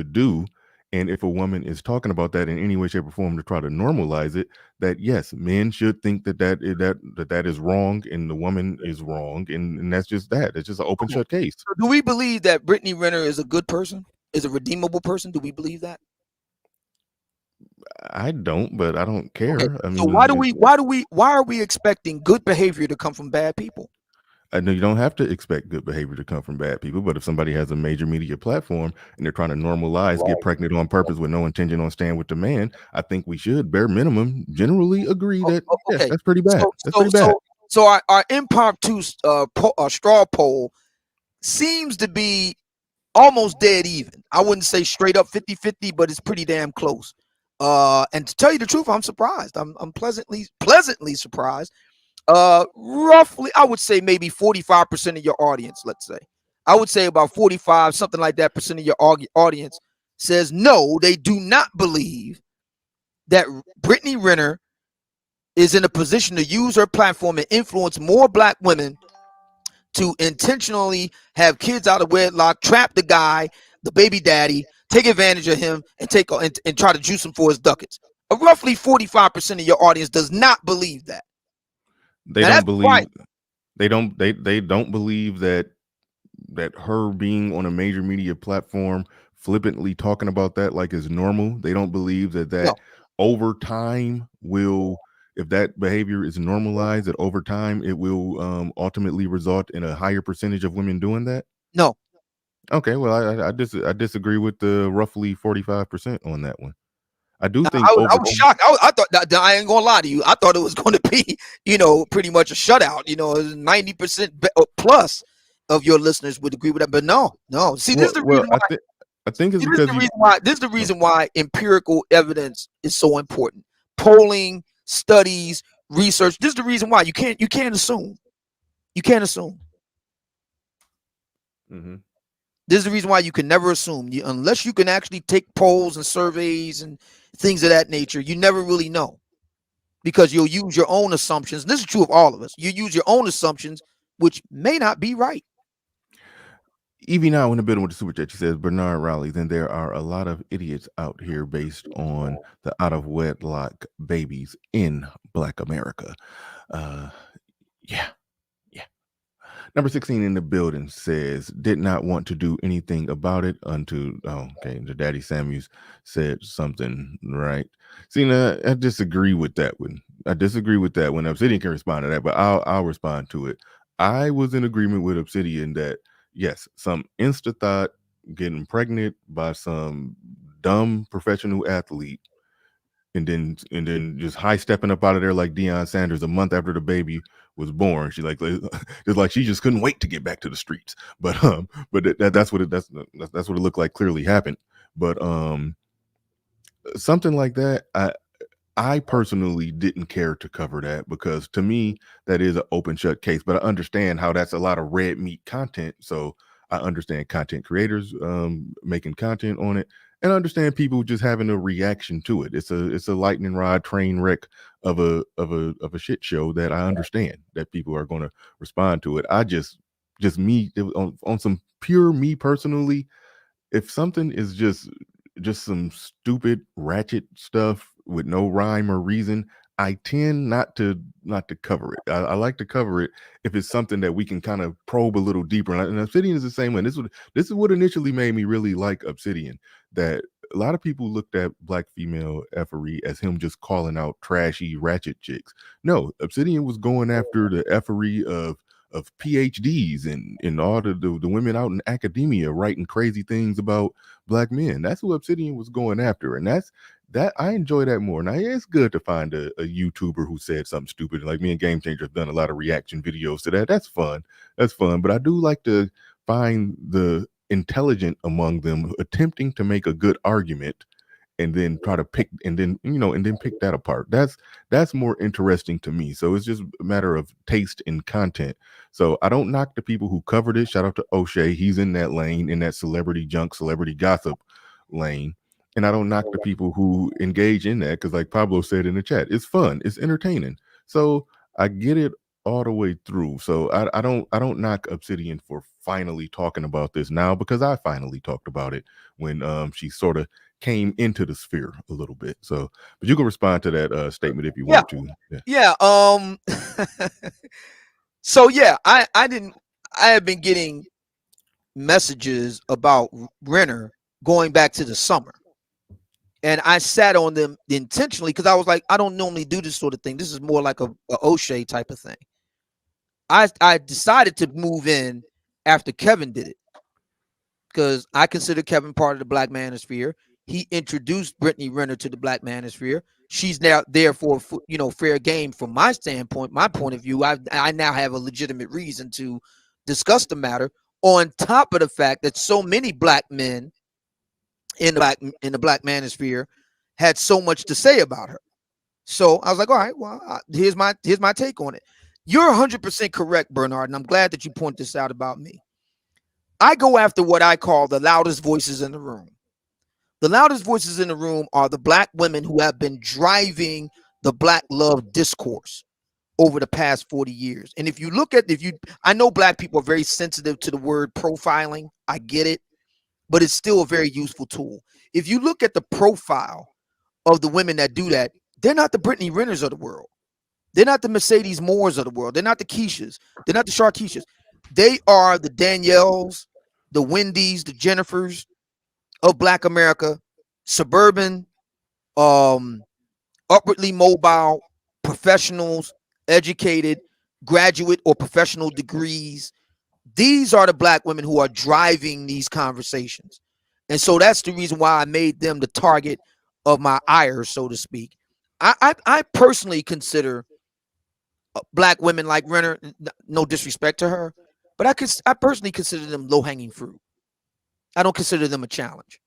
do. And if a woman is talking about that in any way, shape, or form to try to normalize it, that yes, men should think that is wrong, and the woman is wrong, and that's just that. It's just an open shut case. So do we believe that Brittaney Renner is a good person? Is a redeemable person? Do we believe that? I don't, but I don't care. Okay. I So mean, why are we expecting good behavior to come from bad people? I know you don't have to expect good behavior to come from bad people, but if somebody has a major media platform and they're trying to normalize get pregnant on purpose with no intention on staying with the man, I think we should, bare minimum, generally agree that yes, Okay. that's pretty bad. So That's pretty bad. our impromptu straw poll seems to be almost dead even. I wouldn't say straight up 50-50, but it's pretty damn close. And to tell you the truth, I'm surprised. I'm pleasantly surprised. Roughly, I would say maybe 45% of your audience, let's say. I would say about 45, something like that, percent of your audience says no, they do not believe that Brittaney Renner is in a position to use her platform and influence more black women to intentionally have kids out of wedlock, trap the guy, the baby daddy, take advantage of him, and and try to juice him for his ducats. Roughly 45% of your audience does not believe that. They Now, don't believe they don't believe that her being on a major media platform flippantly talking about that like is normal. They don't believe that No. over time will, if that behavior is normalized, that over time it will ultimately result in a higher percentage of women doing that. No. Okay, well, I disagree with the roughly 45% on that one. I do think I was shocked. I thought that, I ain't gonna lie to you. I thought it was going to be, pretty much a shutout. 90% plus of your listeners would agree with that. But no. See, this is the reason why. I think it's this because is the reason why empirical evidence is so important. Polling, studies, research. This is the reason why you can't assume. You can't assume. Mm-hmm. This is the reason why you can never assume. Unless you can actually take polls and surveys and things of that nature, you never really know, because you'll use your own assumptions. And this is true of all of us. You use your own assumptions, which may not be right. Evie now in the building with the super chat. She says, Bernard Rowley, then there are a lot of idiots out here based on the out of wedlock babies in Black America. Yeah. Number 16 in the building says, did not want to do anything about it until, the Daddy Samuels said something, right? See, now, I disagree with that one. Obsidian can respond to that, but I'll respond to it. I was in agreement with Obsidian that, yes, some insta thought getting pregnant by some dumb professional athlete and then just high stepping up out of there like Deion Sanders a month after the baby was born. She it's like she just couldn't wait to get back to the streets. But that's what it looked like clearly happened. But something like that, I personally didn't care to cover that, because to me that is an open shut case. But I understand how that's a lot of red meat content. So I understand content creators making content on it, and I understand people just having a reaction to it. It's a lightning rod train wreck of a shit show that I understand that people are going to respond to it. I just me on some pure me personally, if something is just some stupid ratchet stuff with no rhyme or reason, I tend not to cover it. I like to cover it if it's something that we can kind of probe a little deeper. And Obsidian is the same way. This is what initially made me really like Obsidian. That a lot of people looked at black female effery as him just calling out trashy ratchet chicks. No, Obsidian was going after the effery of PhDs and all the women out in academia writing crazy things about black men. That's what Obsidian was going after, and that I enjoy that more. Now, it's good to find a YouTuber who said something stupid. Like me and Game Changer have done a lot of reaction videos to that. That's fun. But I do like to find the intelligent among them attempting to make a good argument, and then try to pick and then pick that apart. That's more interesting to me. So it's just a matter of taste and content. So I don't knock the people who covered it. Shout out to O'Shea. He's in that lane, in that celebrity junk, celebrity gossip lane. And I don't knock the people who engage in that, because like Pablo said in the chat, it's fun, it's entertaining. So I get it all the way through. So I don't knock Obsidian for finally talking about this now because I finally talked about it when she sort of came into the sphere a little bit. So, but you can respond to that statement if you Yeah. want to. Yeah. Yeah. So yeah, I have been getting messages about Renner going back to the summer. And I sat on them intentionally because I was like, I don't normally do this sort of thing. This is more like a O'Shea type of thing. I decided to move in after Kevin did it because I consider Kevin part of the Black Manosphere. He introduced Brittaney Renner to the Black Manosphere. She's now therefore, fair game from my standpoint, my point of view. I now have a legitimate reason to discuss the matter. On top of the fact that so many black men in the Black Manosphere had so much to say about her. So I was like, all right, well, here's my take on it. You're 100% correct, Bernard, and I'm glad that you point this out about me. I go after what I call the loudest voices in the room. The loudest voices in the room are the black women who have been driving the black love discourse over the past 40 years. And if you look at, I know black people are very sensitive to the word profiling. I get it, but it's still a very useful tool. If you look at the profile of the women that do that, they're not the Brittaney Renners of the world. They're not the Mercedes Moores of the world. They're not the Keishas. They're not the Sharkeishas. They are the Danielles, the Wendy's, the Jennifers of Black America, suburban, upwardly mobile, professionals, educated, graduate or professional degrees. These are the black women who are driving these conversations. And so that's the reason why I made them the target of my ire, so to speak. I personally consider black women like Renner, no disrespect to her, but I personally consider them low-hanging fruit. I don't consider them a challenge,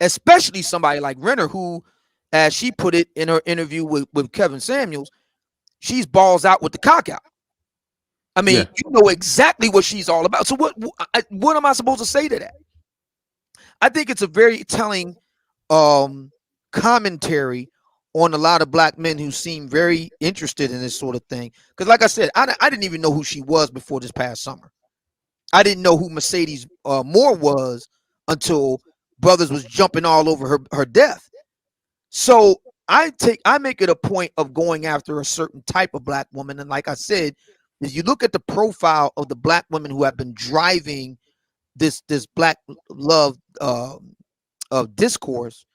especially somebody like Renner, who, as she put it in her interview with Kevin Samuels, she's balls out with the cock out. I mean, you know exactly what she's all about. So what am I supposed to say to that? I think it's a very telling commentary on a lot of black men who seem very interested in this sort of thing. Because like I said, I didn't even know who she was before this past summer. I didn't know who Mercedes Moore was until brothers was jumping all over her death. So I make it a point of going after a certain type of black woman. And like I said, if you look at the profile of the black women who have been driving this black love discourse,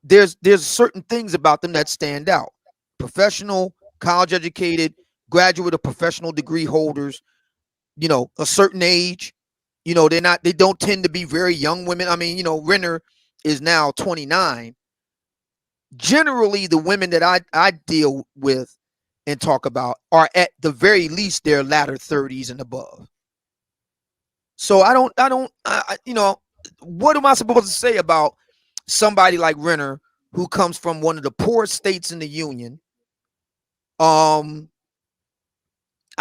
there's certain things about them that stand out. Professional, college educated, graduate or professional degree holders, a certain age. They don't tend to be very young women. I mean, Renner is now 29. Generally, the women that I deal with and talk about are at the very least their latter 30s and above. So what am I supposed to say about somebody like Renner who comes from one of the poorest states in the union? I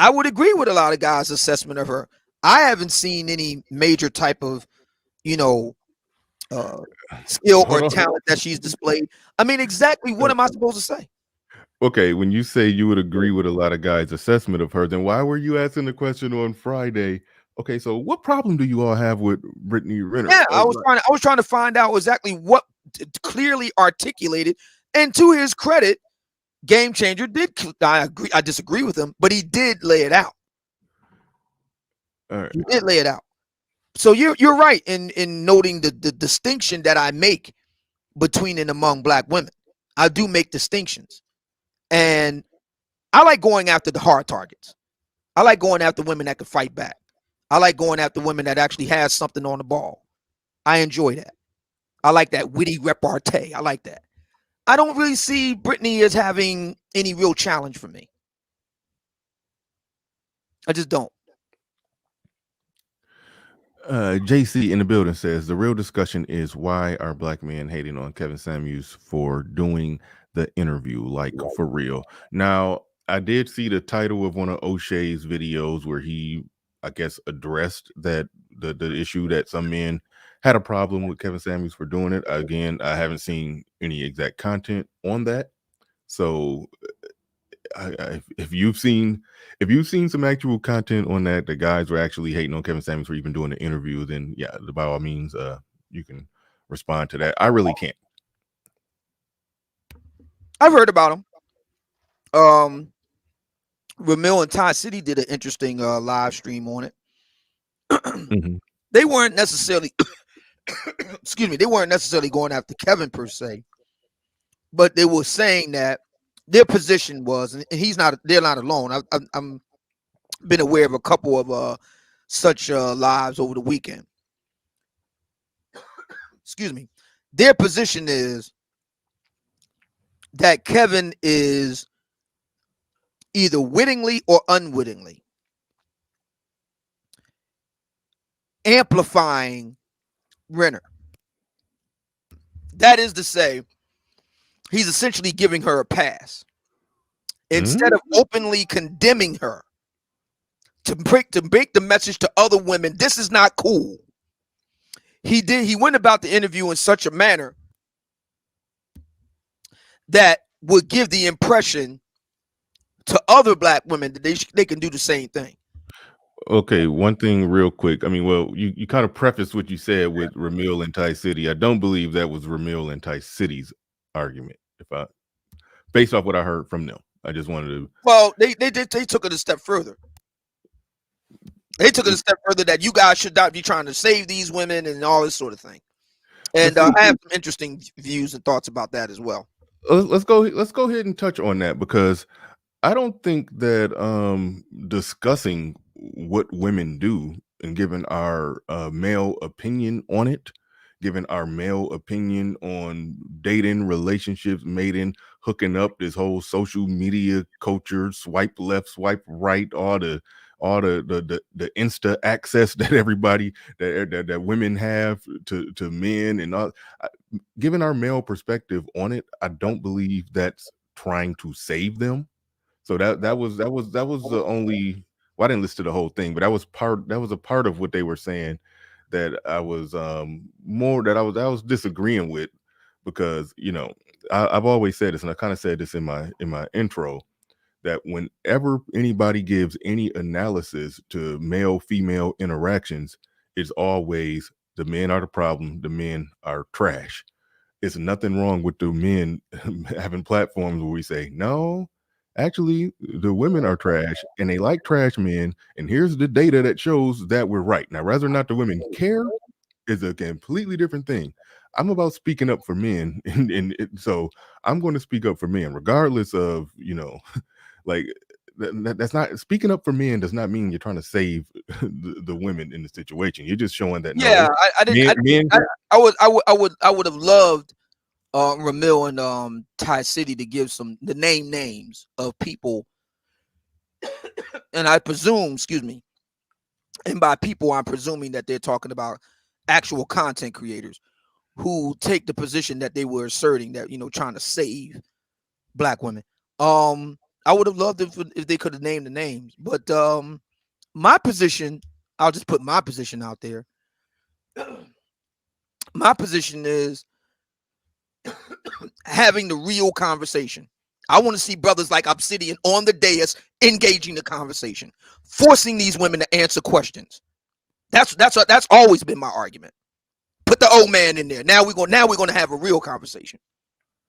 would agree with a lot of guys' assessment of her. I haven't seen any major type of, skill or talent that she's displayed. I mean, exactly what am I supposed to say? Okay, when you say you would agree with a lot of guys' assessment of her, then why were you asking the question on Friday? Okay, so what problem do you all have with Brittaney Renner? Yeah, I was trying to find out exactly what clearly articulated. And to his credit, Game Changer I disagree with him, but he did lay it out. All right. He did lay it out. So you're right in noting the distinction that I make between and among black women. I do make distinctions. And I like going after the hard targets. I like going after women that can fight back. I like going after women that actually has something on the ball. I enjoy that. I like that witty repartee. I like that. I don't really see Brittaney as having any real challenge for me. I just don't. JC in the building says the real discussion is why are black men hating on Kevin Samuels for doing the interview, like for real. Now, I did see the title of one of O'Shea's videos where he, I guess, addressed that the issue that some men had a problem with Kevin Samuels for doing it. Again, I haven't seen any exact content on that, so if you've seen some actual content on that, the guys were actually hating on Kevin Samuels for even doing the interview, then yeah, by all means, you can respond to that. I really can't. I've heard about him. Ramil and Ty City did an interesting live stream on it. Mhm. They weren't necessarily, excuse me, they weren't necessarily going after Kevin per se, but they were saying that their position was, and they're not alone. I'm been aware of a couple of such lives over the weekend. Excuse me. Their position is that Kevin is either wittingly or unwittingly amplifying Renner. That is to say, he's essentially giving her a pass instead of openly condemning her to break the message to other women. This is not cool. He went about the interview in such a manner that would give the impression to other black women that they can do the same thing. Okay, one thing real quick. I mean, well, you kind of prefaced what you said with Ramil and Ty City. I don't believe that was Ramil and Ty City's argument. Based off what I heard from them, I just wanted to. Well, they took it a step further. They took it a step further that you guys should not be trying to save these women and all this sort of thing. And I have some interesting views and thoughts about that as well. Let's go ahead and touch on that, because I don't think that discussing what women do and giving our male opinion on it, giving our male opinion on dating, relationships, mating, hooking up, this whole social media culture, swipe left, swipe right, all the Insta access that everybody that women have to men and all. Given our male perspective on it, I don't believe that's trying to save them. So that was the only. Well, I didn't listen to the whole thing, but that was a part of what they were saying that I was I was disagreeing with, because I've always said this, and I kind of said this in my intro, that whenever anybody gives any analysis to male female interactions, it's always the men are the problem, the men are trash. It's nothing wrong with the men having platforms where we say, no, actually, the women are trash and they like trash men. And here's the data that shows that we're right. Now, whether or not the women care is a completely different thing. I'm about speaking up for men. So I'm going to speak up for men, regardless of, like, that's not speaking up for men does not mean you're trying to save the women in the situation. You're just showing that Yeah, no, I didn't. men, I would have loved Ramil and Ty City to give the names of people, and I presume, excuse me, and by people I'm presuming that they're talking about actual content creators who take the position that they were asserting, that trying to save black women. I would have loved if they could have named the names, but my position, I'll just put my position out there. My position is having the real conversation. I want to see brothers like Obsidian on the dais engaging the conversation, forcing these women to answer questions. That's always been my argument. Put the old man in there. Now we're going to have a real conversation,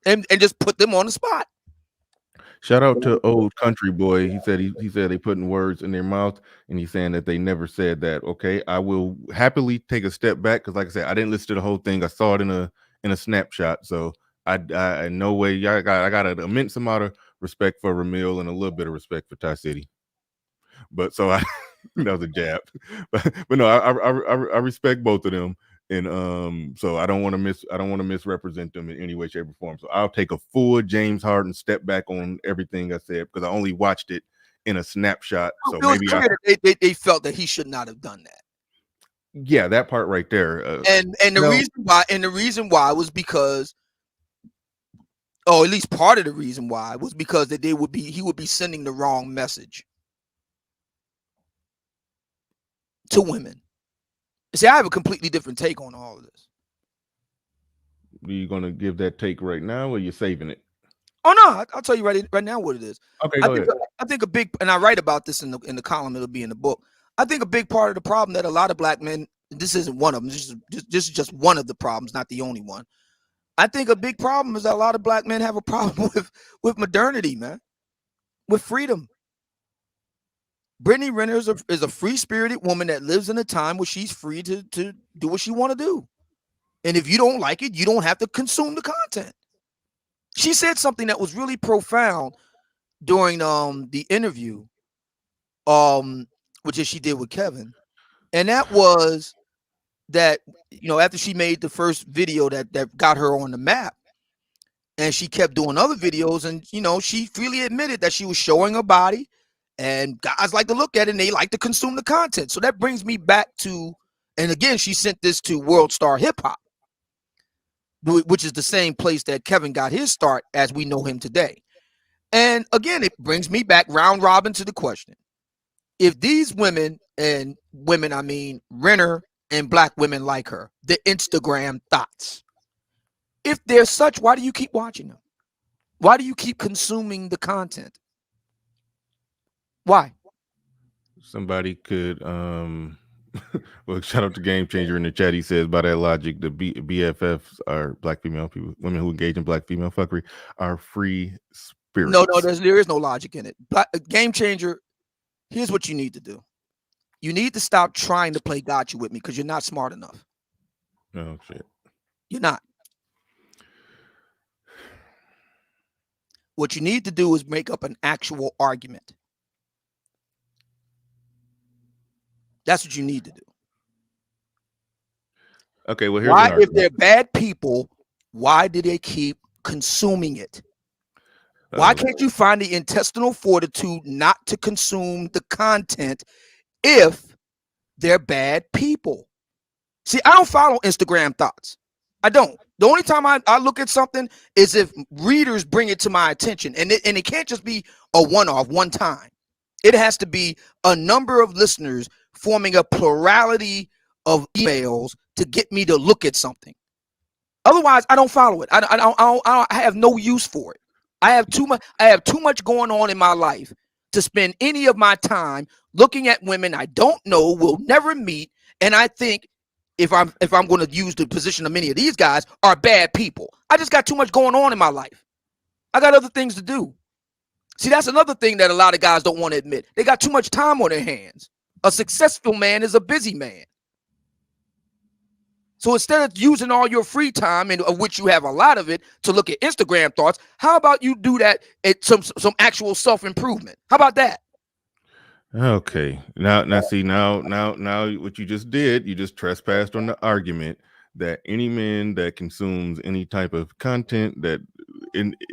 and just put them on the spot. shout out to Old Country Boy. He said they putting words in their mouth, and he's saying that they never said that. Okay, I will happily take a step back, because, like I said, I didn't listen to the whole thing. I saw it in a snapshot. So I no way. I got an immense amount of respect for Ramil and a little bit of respect for Ty City. But so that was a jab. But no, I respect both of them. And so I don't want to misrepresent them in any way, shape, or form. So I'll take a full James Harden step back on everything I said, because I only watched it in a snapshot. So it was maybe clear that they felt that he should not have done that. Yeah, that part right there. And the reason why was because, at least part of the reason why was because that he would be sending the wrong message to women. See, I have a completely different take on all of this. Are you gonna give that take right now, or are you saving it? Oh no, I'll tell you right now what it is. Okay, go ahead. I think a big, and I write about this in the column. It'll be in the book. I think a big part of the problem that a lot of black men. This isn't one of them. This is just one of the problems, not the only one. I think a big problem is that a lot of black men have a problem with modernity, man, with freedom. Brittaney Renner is a free-spirited woman that lives in a time where she's free to do what she want to do. And if you don't like it, you don't have to consume the content. She said something that was really profound during the interview, which is she did with Kevin. And that was that, after she made the first video that got her on the map, and she kept doing other videos, and she freely admitted that she was showing her body, and guys like to look at it and they like to consume the content. So that brings me back to, and again, she sent this to World Star Hip Hop, which is the same place that Kevin got his start as we know him today. And again, it brings me back round robin to the question. If these women, and women, I mean Renner and black women like her, the Instagram thoughts, if they're such, why do you keep watching them? Why do you keep consuming the content? Why? Somebody could well, shout out to Game Changer in the chat. He says, by that logic, the BFFs are black female people, women who engage in black female fuckery are free spirits. No, there is no logic in it. Game Changer, here's what you need to do. You need to stop trying to play gotcha with me because you're not smart enough. Oh shit. You're not. What you need to do is make up an actual argument. That's what you need to do. Okay, well, here's why, if they're bad people, why do they keep consuming it? Why can't you find the intestinal fortitude not to consume the content if they're bad people? See, I don't follow Instagram thoughts. I don't. The only time I look at something is if readers bring it to my attention. And it can't just be a one-off, one time. It has to be a number of listeners forming a plurality of emails to get me to look at something. Otherwise, I don't follow it. I have no use for it. I have too much going on in my life to spend any of my time looking at women I don't know, will never meet, and I think if I'm going to use the position of many of these guys are bad people. I just got too much going on in my life. I got other things to do. See, that's another thing that a lot of guys don't want to admit. They got too much time on their hands. A successful man is a busy man. So instead of using all your free time, and of which you have a lot of it, to look at Instagram thoughts, how about you do that at some actual self-improvement? How about that? Okay. Now see, now what you just did, you just trespassed on the argument that any man that consumes any type of content that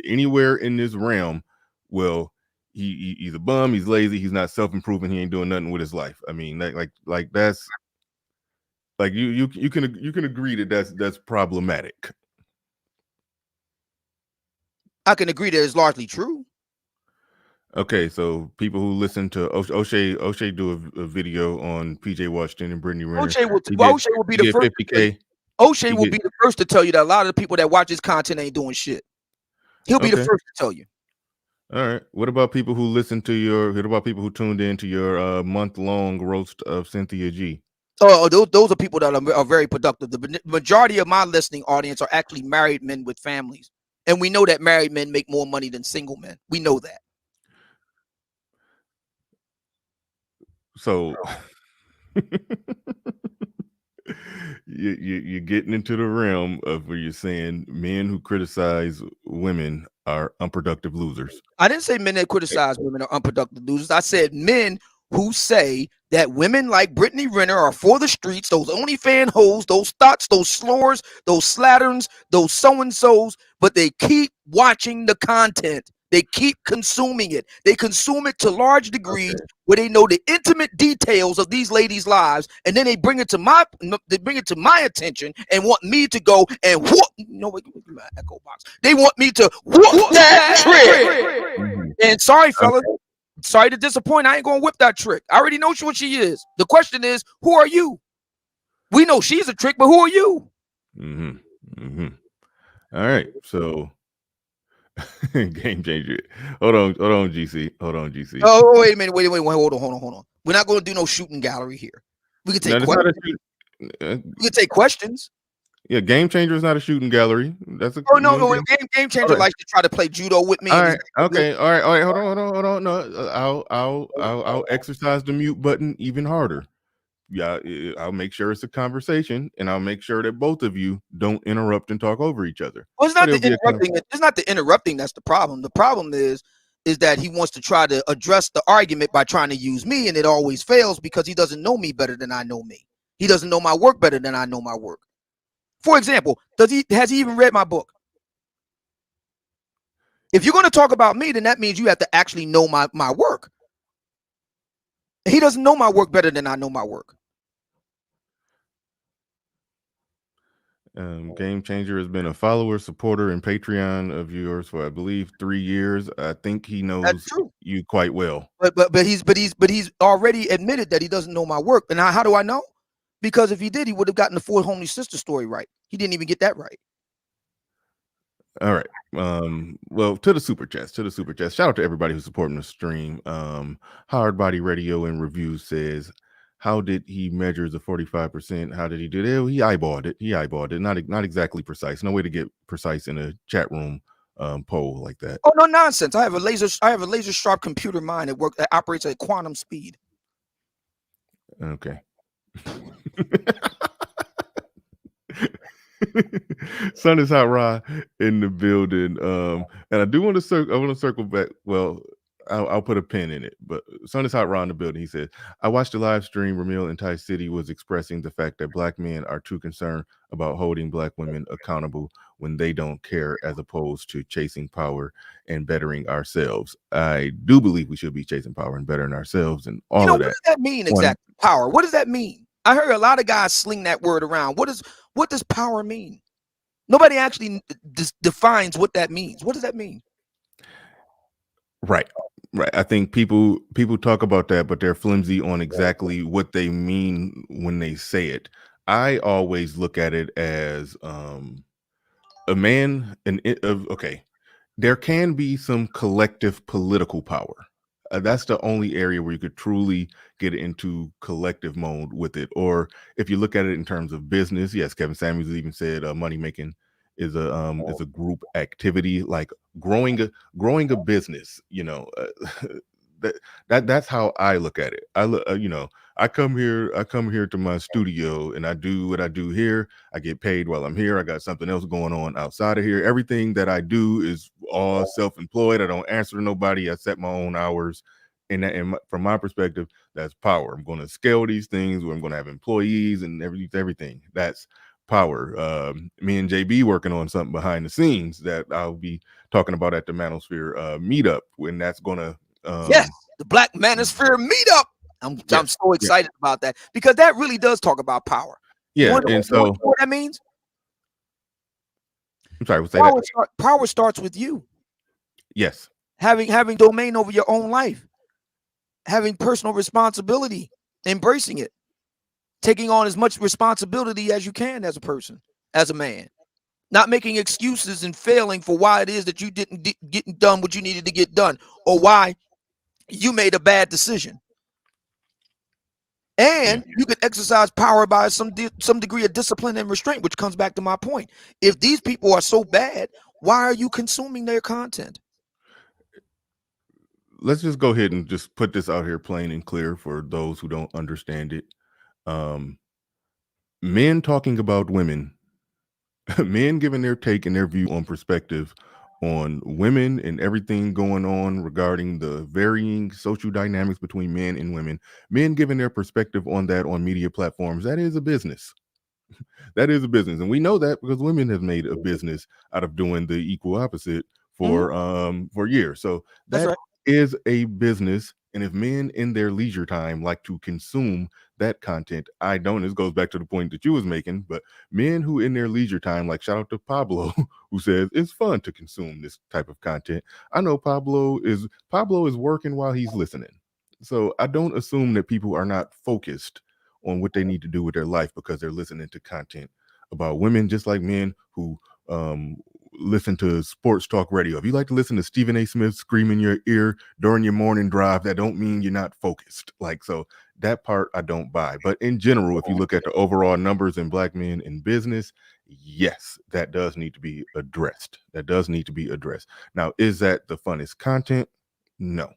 anywhere in this realm, well, he's a bum, he's lazy, he's not self-improving, he ain't doing nothing with his life. I mean, like that's like you can agree that that's problematic. I can agree that it's largely true. Okay, so people who listen to O'Shea do a video on PJ Washington and Brittaney Renner. O'Shea will be the first. 50K. O'Shea will be the first to tell you that a lot of the people that watch his content ain't doing shit. He'll be the first to tell you. All right. What about people who listen to what about people who tuned into your month-long roast of Cynthia G? Oh, those are people that are very productive. The majority of my listening audience are actually married men with families. And we know that married men make more money than single men. We know that. So you're getting into the realm of where you're saying men who criticize women are unproductive losers. I didn't say men that criticize women are unproductive losers. I said men who say that women like Brittaney Renner are for the streets, those OnlyFans hoes, those thoughts, those slurs, those slatterns, those so-and-sos, but they keep watching the content. They keep consuming it. They consume it to large degrees where they know the intimate details of these ladies' lives, and then they bring it to my attention and want me to go and whoop. My echo box. They want me to whoop that trick. And sorry, fellas. Sorry to disappoint. I ain't gonna whip that trick. I already know what she is. The question is, who are you? We know she's a trick, but who are you? All right. So Game changer. Hold on, GC. Hold on, GC. Oh, wait a minute. Wait. Hold on. We're not going to do no shooting gallery here. We can take No, that's not questions. a We can take questions. yeah. Game changer is not a shooting gallery. That's a Oh no, game changer likes to try to play judo with me. All right, okay, all right. Hold on. No, I'll exercise the mute button even harder. Yeah, I'll make sure it's a conversation, and I'll make sure that both of you don't interrupt and talk over each other. Well, it's not the interrupting. It's not the interrupting that's the problem. The problem is that he wants to try to address the argument by trying to use me, and it always fails because he doesn't know me better than I know me. He doesn't know my work better than I know my work. For example, has he even read my book? If you're going to talk about me, then that means you have to actually know my work. He doesn't know my work better than I know my work. Game Changer has been a follower, supporter, and Patreon of yours for, I believe, 3 years. I think he knows you quite well. But he's already admitted that he doesn't know my work. And how do I know? Because if he did, he would have gotten the Four Homely Sister story right. He didn't even get that right. All right. Well, to the super chats. Shout out to everybody who's supporting the stream. Hard Body Radio and Review says, how did he measure the 45%? How did he do it? He eyeballed it. Not exactly precise. No way to get precise in a chat room poll like that. Oh, no nonsense. I have a laser sharp computer mind that operates at quantum speed. Okay. Sun is hot, Ra in the building. And I do want to circle back. Well, I'll put a pin in it, but Sun is hot, Ra in the building. He said, I watched the live stream. Ramil and Ty City was expressing the fact that black men are too concerned about holding black women accountable when they don't care, as opposed to chasing power and bettering ourselves. I do believe we should be chasing power and bettering ourselves and all of that. What does that mean exactly? Power. What does that mean? I heard a lot of guys sling that word around. What does power mean? Nobody actually defines what that means. What does that mean? Right. I think people talk about that, but they're flimsy on exactly what they mean when they say it. I always look at it as a man, okay, there can be some collective political power. That's the only area where you could truly get into collective mode with it. Or if you look at it in terms of business, yes, Kevin Samuels even said money making is a group activity, like growing a business. That's how I look at it. I come here to my studio and I do what I do here. I get paid while I'm here. I got something else going on outside of here. Everything that I do is all self-employed. I don't answer to nobody. I set my own hours. And from my perspective, that's power. I'm going to scale these things where I'm going to have employees and everything. That's power. Me and JB working on something behind the scenes that I'll be talking about at the Manosphere meetup, when that's going to yes, the Black Manosphere meetup. I'm so excited about that, because that really does talk about power. Yeah, and so what that means? I'm sorry, what's that? Power starts with you. Yes. Having domain over your own life, having personal responsibility, embracing it, taking on as much responsibility as you can as a person, as a man, not making excuses and failing for why it is that you didn't get done what you needed to get done, or why you made a bad decision. And you can exercise power by some degree of discipline and restraint, which comes back to my point. If these people are so bad, why are you consuming their content? Let's just go ahead and just put this out here plain and clear for those who don't understand it. Men talking about women, men giving their take and their view on perspective on women and everything going on regarding the varying social dynamics between men and women, men giving their perspective on that on media platforms, that is a business. That is a business. And we know that because women have made a business out of doing the equal opposite for years. So that is a business. And if men in their leisure time like to consume that content, I don't. This goes back to the point that you was making, but men who in their leisure time, like shout out to Pablo, who says it's fun to consume this type of content. I know Pablo is working while he's listening. So I don't assume that people are not focused on what they need to do with their life because they're listening to content about women, just like men who listen to sports talk radio, if you like to listen to Stephen A. Smith scream in your ear during your morning drive, that don't mean you're not focused. Like, so that part I don't buy. But in general, if you look at the overall numbers in black men in business, yes, that does need to be addressed. That does need to be addressed. Now, is that the funnest content? No.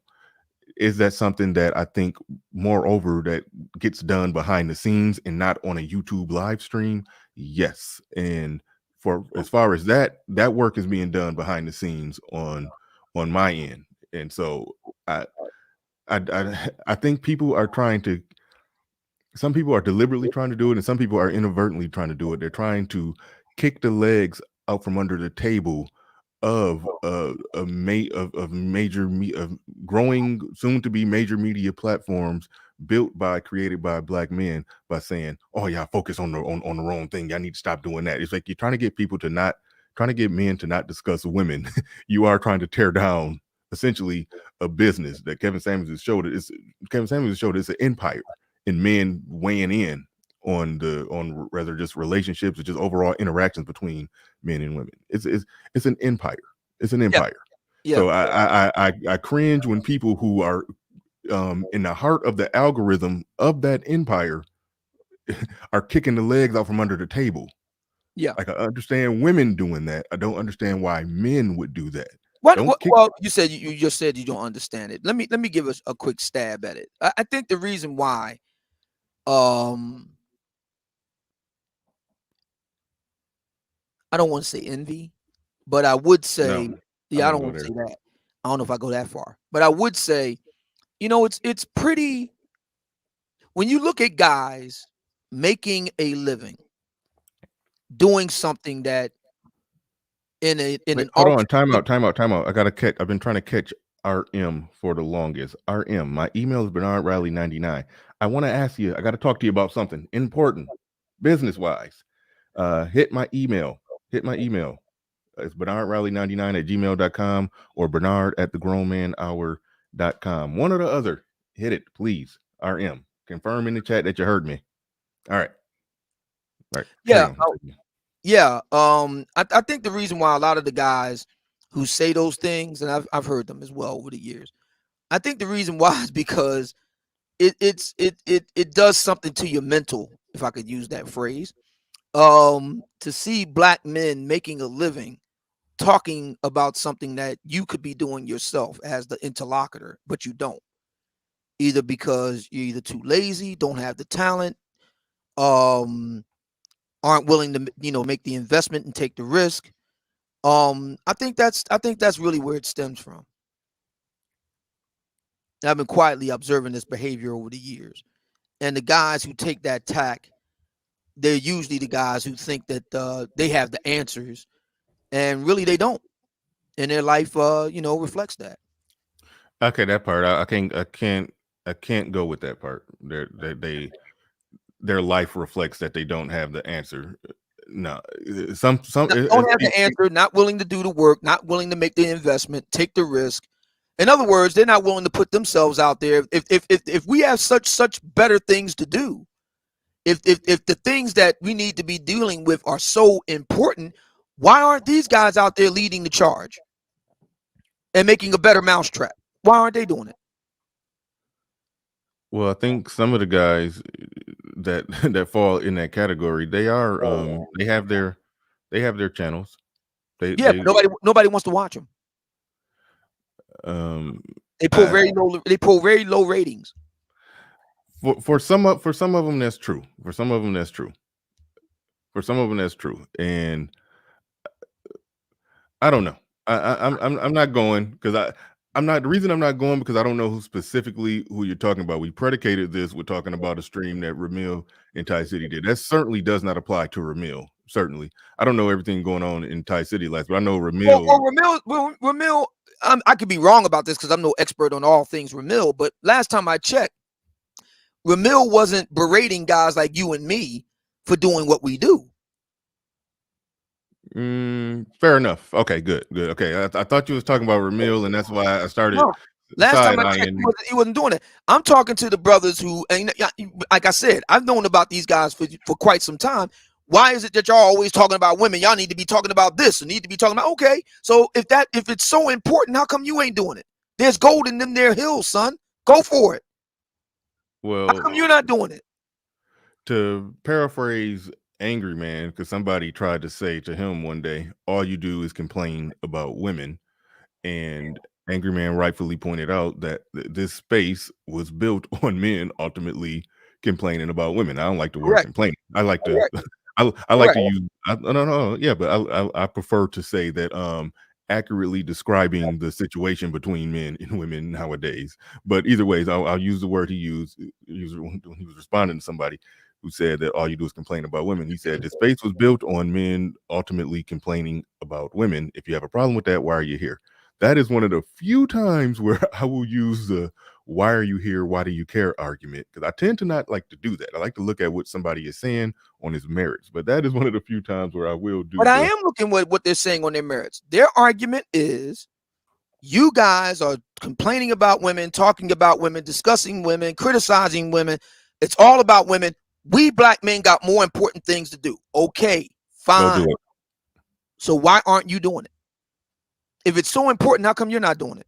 Is that something that I think, moreover, that gets done behind the scenes and not on a YouTube live stream? Yes. And for as far as that work is being done behind the scenes on my end. And so I think people are trying to, some people are deliberately trying to do it, and some people are inadvertently trying to do it. They're trying to kick the legs out from under the table of growing, soon to be major media platforms created by black men, by saying, "Oh, y'all focus on the wrong thing. Y'all need to stop doing that." It's like you're trying to get people to not, trying to get men to not discuss women. You are trying to tear down essentially a business that Kevin Samuels has showed. It's an empire, and men weighing in on rather just relationships or just overall interactions between men and women. It's an empire. It's an empire. Yeah. So I cringe when people who are in the heart of the algorithm of that empire are kicking the legs out from under the table. Yeah. Like, I understand women doing that. I don't understand why men would do that. Well, you said you just said you don't understand it. Let me give us a quick stab at it. I think the reason why, I don't want to say envy, but I would say, I don't want to say that. I don't know if I go that far, but I would say, it's pretty, when you look at guys making a living, doing something that hold on, time out. I've been trying to catch RM for the longest. RM, my email is Bernard Riley 99. I want to ask you, I got to talk to you about something important, business wise. Hit my email. It's BernardRiley99@gmail.com or Bernard@thegrownmanhour.com. One or the other. Hit it, please. RM. Confirm in the chat that you heard me. All right. Yeah. Yeah. I think the reason why a lot of the guys who say those things, and I've heard them as well over the years, I think the reason why is because it does something to your mental, if I could use that phrase. To see black men making a living talking about something that you could be doing yourself as the interlocutor, but you don't. Either because you're either too lazy, don't have the talent, aren't willing to make the investment and take the risk. I think that's really where it stems from. I've been quietly observing this behavior over the years, and the guys who take that tack, they're usually the guys who think that they have the answers, and really they don't. And their life, reflects that. Okay, that part I can't go with that part. Their life reflects that they don't have the answer. No, some don't have the answer, not willing to do the work, not willing to make the investment, take the risk. In other words, they're not willing to put themselves out there. If we have such better things to do, if the things that we need to be dealing with are so important, why aren't these guys out there leading the charge and making a better mousetrap? Why aren't they doing it? Well, I think some of the guys that fall in that category, they are they have their channels. But nobody wants to watch them. They pull very low ratings. For some of them, that's true. For some of them, that's true. And I don't know. I'm not going because I'm not. The reason I'm not going because I don't know who you're talking about. We predicated this with talking about a stream that Ramil and Ty City did. That certainly does not apply to Ramil. Certainly, I don't know everything going on in Ty City life, but I know Ramil. Ramil. I could be wrong about this because I'm no expert on all things Ramil. But last time I checked, Ramil wasn't berating guys like you and me for doing what we do. Fair enough. Okay, good. Okay, I thought you was talking about Ramil, and that's why I started. No, last time I checked, he wasn't doing it. I'm talking to the brothers who, and like I said, I've known about these guys for quite some time. Why is it that y'all always talking about women? Y'all need to be talking about this and need to be talking about, okay. So if it's so important, how come you ain't doing it? There's gold in them there hills, son. Go for it. How Well, come you're not doing it? to paraphrase Angry Man, because somebody tried to say to him one day, all you do is complain about women. And Angry Man rightfully pointed out that this space was built on men ultimately complaining about women. I don't like the word Correct. complaining. I like to Correct. I like to Correct. use no, yeah, but I prefer to say that accurately describing the situation between men and women nowadays. But either ways, I'll use the word he used when he was responding to somebody who said that all you do is complain about women. He said the space was built on men ultimately complaining about women. If you have a problem with that, why are you here? That is one of the few times where I will use the "why are you here? Why do you care?" argument, because I tend to not like to do that. I like to look at what somebody is saying on his merits, but that is one of the few times where I will do But I the am looking at what they're saying on their merits. Their argument is you guys are complaining about women, talking about women, discussing women, criticizing women. It's all about women. We black men got more important things to do. Okay, go do fine. it. So why aren't you doing it? If it's so important, how come you're not doing it?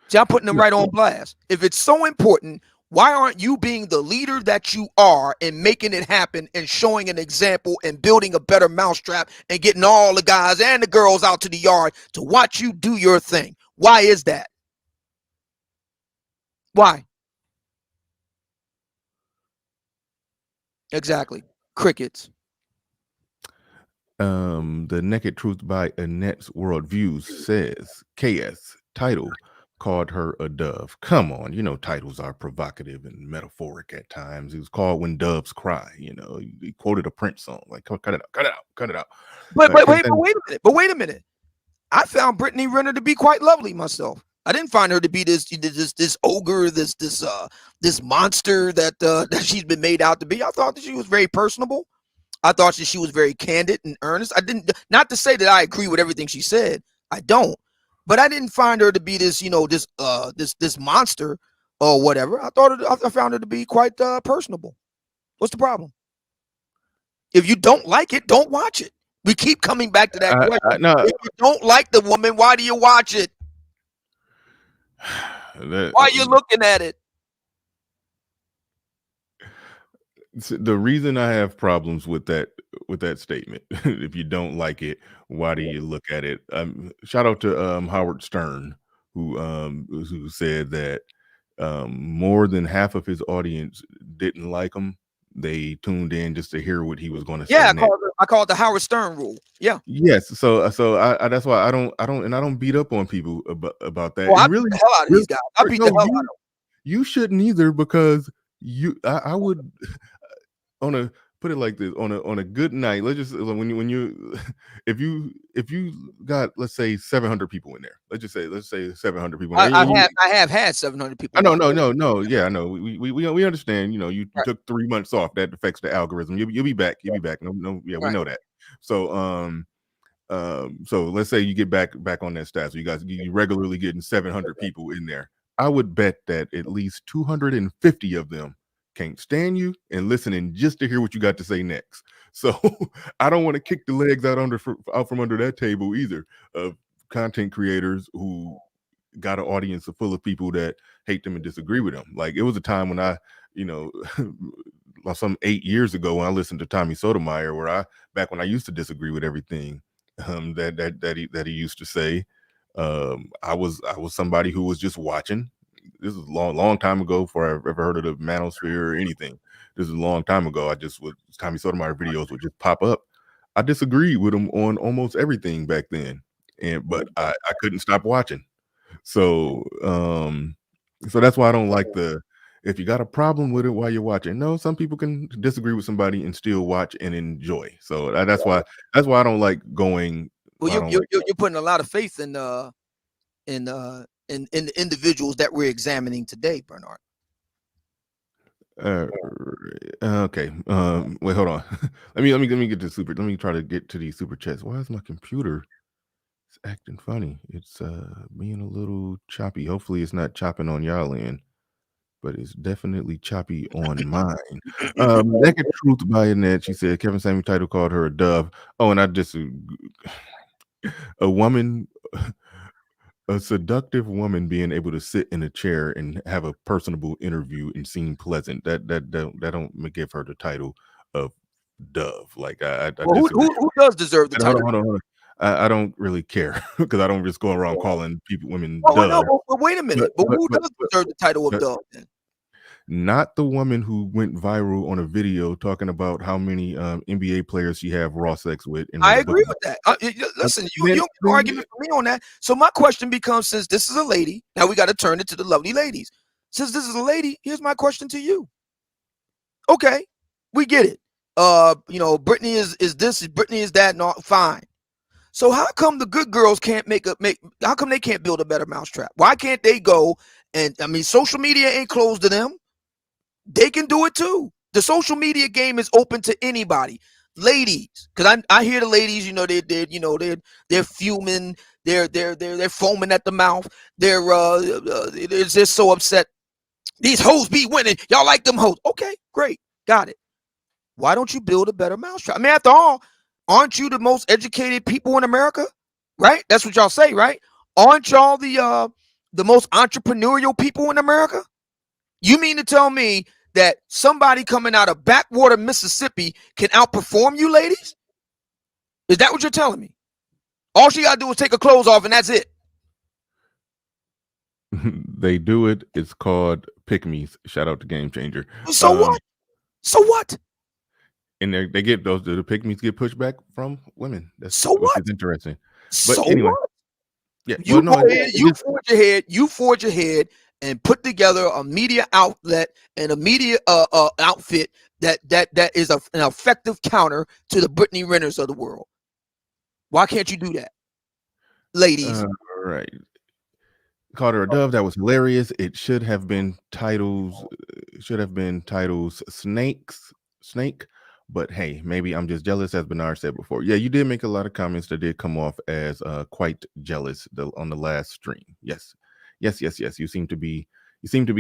See, I'm putting them No, right on blast. If it's so important, why aren't you being the leader that you are and making it happen and showing an example and building a better mousetrap and getting all the guys and the girls out to the yard to watch you do your thing? Why is that? Why? Exactly. Crickets. The Naked Truth by Annette's Worldviews says KS title called her a dove. Come on, you know titles are provocative and metaphoric at times. It was called When Doves Cry. You know, he quoted a Prince song. Like, cut it out, cut it out, cut it out. But Ken Thing- wait a minute. But wait a minute. I found Brittaney Renner to be quite lovely myself. I didn't find her to be this ogre, this monster that that she's been made out to be. I thought that she was very personable. I thought that she was very candid and earnest. I didn't, not to say that I agree with everything she said. I don't, but I didn't find her to be this, this monster or whatever. I found her to be quite personable. What's the problem? If you don't like it, don't watch it. We keep coming back to that question. no, If you don't like the woman, why do you watch it? Why are you looking at it? the reason I have problems with that statement, if you don't like it, why do you look at it? Shout out to Howard Stern, who said that more than half of his audience didn't like him. They tuned in just to hear what he was going to say Yeah, next. I call it the Howard Stern rule. Yeah. Yes, so I that's why I don't beat up on people about that. Well, I And beat really, the hell out of really these guys. I beat the no, hell out of them. you shouldn't either, because I would on a put it like this, on a good night, let's just when you if you got, let's say, 700 people in there, let's say 700 people in there, I have had 700 people I know, watch. no, yeah, I know, we understand, you know, you Right. took 3 months off, that affects the algorithm, you'll be back, no, yeah, we Right. know that. So so let's say you get back on that stat, so you regularly getting 700 people in there. I would bet that at least 250 of them can't stand you and listening just to hear what you got to say next. So I don't want to kick the legs out from under that table either, of content creators who got an audience full of people that hate them and disagree with them. Like, it was a time when I, you know, some 8 years ago, when I listened to Tommy Sotomayor, back when I used to disagree with everything that he used to say. I was somebody who was just watching. This is a long time ago before I ever heard of the manosphere or anything. This is a long time ago. Tommy Sotomayor videos would just pop up. I disagreed with him on almost everything back then, but I couldn't stop watching. So so that's why I don't like if you got a problem with it while you're watching. No, some people can disagree with somebody and still watch and enjoy. So that's why I don't like going. Well, I don't like. you're putting a lot of faith in the individuals that we're examining today, Bernard. Uh, okay. Wait, hold on. Let me get to super. Let me try to get to these super chats. Why is my computer? It's acting funny. It's being a little choppy. Hopefully, it's not chopping on y'all end. but it's definitely choppy on mine. Naked Truth by Annette. She said Kevin Samuel title called her a dove. Oh, and I just a woman, a seductive woman being able to sit in a chair and have a personable interview and seem pleasant. That don't give her the title of dove. Like I Well, disagree. who does deserve the Hold title? on, hold on. I don't really care because I don't just go around calling women Oh, dove. no, but wait a minute. But who does deserve the title of but dove then? not the woman who went viral on a video talking about how many NBA players she have raw sex with. And I agree with that. Listen, you don't get an argument from me on that. So my question becomes, since this is a lady, now we got to turn it to the lovely ladies. Since this is a lady, here's my question to you. Okay, we get it. Brittaney is this, Brittaney is that, not fine. So how come the good girls can't how come they can't build a better mousetrap? Why can't they go and, I mean, social media ain't closed to them. They can do it too. The social media game is open to anybody. Ladies, because I hear the ladies, they're fuming, they're foaming at the mouth, they're just so upset. These hoes be winning. Y'all like them hoes. Okay, great, got it. Why don't you build a better mousetrap? I mean, after all, aren't you the most educated people in America? Right? That's what y'all say, right? Aren't y'all the most entrepreneurial people in America? You mean to tell me that somebody coming out of backwater Mississippi can outperform you, ladies? Is that what you're telling me? All she got to do is take her clothes off and that's it. They do it. It's called pick-me's. Shout out to Game Changer. So what? So what? And they get those, the pick-me's get pushed back from women. That's so what? Which is interesting. But so anyway, what? Yeah, you go ahead, you forge ahead and put together a media outlet and a media outfit that is an effective counter to the Brittaney Renners of the world. Why can't you do that, ladies? All right. Called her a dove. That was hilarious. It should have been titles. Snake. But hey, maybe I'm just jealous, as Bernard said before. Yeah, you did make a lot of comments that did come off as quite jealous on the last stream. Yes. You seem to be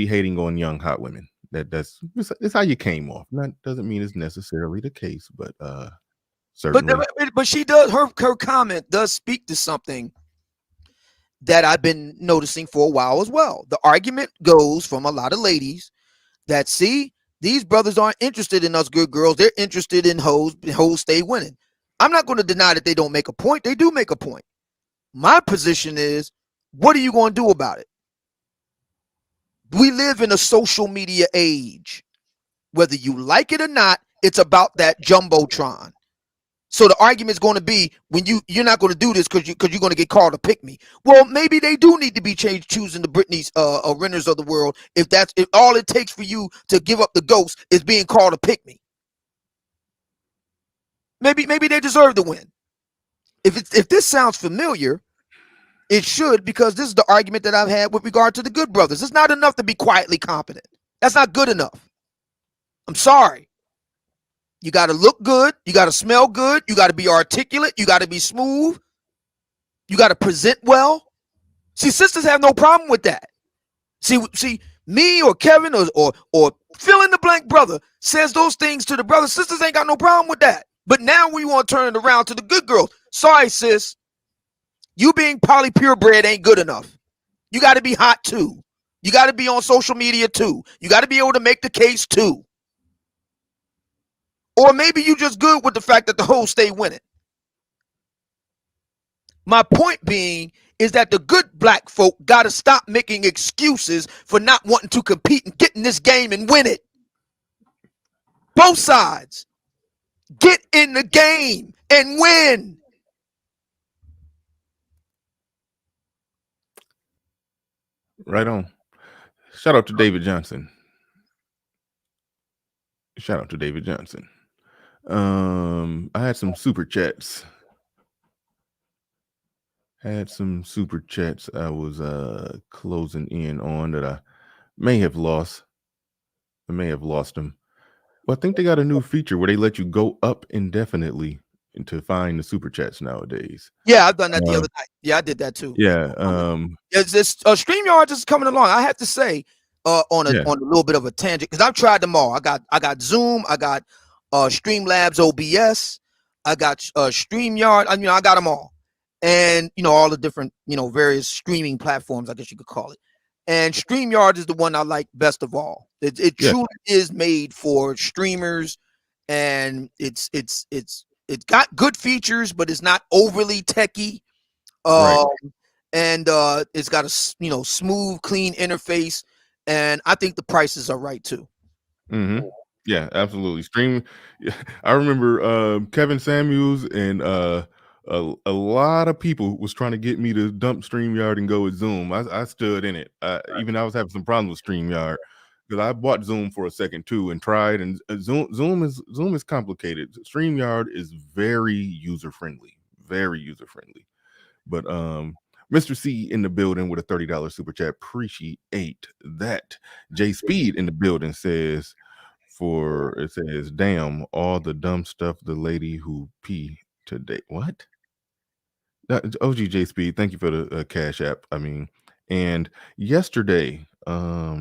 hating on young hot women. That's how you came off. That doesn't mean it's necessarily the case, but certainly. But she does, her comment does speak to something that I've been noticing for a while as well. The argument goes from a lot of ladies that, see, these brothers aren't interested in us good girls. They're interested in hoes. Hoes stay winning. I'm not going to deny that they don't make a point. They do make a point. My position is, what are you going to do about it? We live in a social media age. Whether you like it or not, it's about that jumbotron. So the argument is going to be, when you're not going to do this because you're going to get called a pick me. Well, maybe they do need to be choosing the Brittaney's Renners of the world. If all it takes for you to give up the ghost is being called a pick me. Maybe they deserve to win. If this sounds familiar, it should, because this is the argument that I've had with regard to the good brothers. It's not enough to be quietly competent. That's not good enough. I'm sorry. You got to look good. You got to smell good. You got to be articulate. You got to be smooth. You got to present well. See, sisters have no problem with that. See, me or Kevin or fill in the blank brother says those things to the brothers. Sisters ain't got no problem with that. But now we want to turn it around to the good girls. Sorry, sis. You being poly purebred ain't good enough. You got to be hot too. You got to be on social media too. You got to be able to make the case too. Or maybe you just good with the fact that the hoes stay winning. My point being is that the good black folk got to stop making excuses for not wanting to compete and get in this game and win it. Both sides. Get in the game and win. Right on. Shout out to David Johnson. I had some super chats. I was closing in on that I may have lost. Them. Well, I think they got a new feature where they let you go up indefinitely to find the super chats nowadays. Yeah, I've done that the other night. Yeah, I did that too. Yeah. This StreamYard is coming along. I have to say, on a Yeah. little bit of a tangent, because I've tried them all. I got Zoom, I got Streamlabs OBS, I got StreamYard. I got them all, and all the different various streaming platforms, I guess you could call it. And StreamYard is the one I like best of all. It Yeah. truly is made for streamers, and it's got good features, but it's not overly techy. Right. And it's got a smooth, clean interface, and I think the prices are right too. Mm-hmm. Yeah, absolutely. Stream. Yeah, I remember Kevin Samuels and a lot of people was trying to get me to dump StreamYard and go with Zoom. I stood in it. Even I was having some problems with StreamYard because I bought Zoom for a second too and tried. And Zoom is complicated. StreamYard is very user friendly. Very user friendly. But Mr. C in the building with a $30 super chat. Appreciate that. J Speed in the building says, damn, all the dumb stuff the lady who pee today. What? OGJ Speed, thank you for the Cash App. I mean, and yesterday, Stack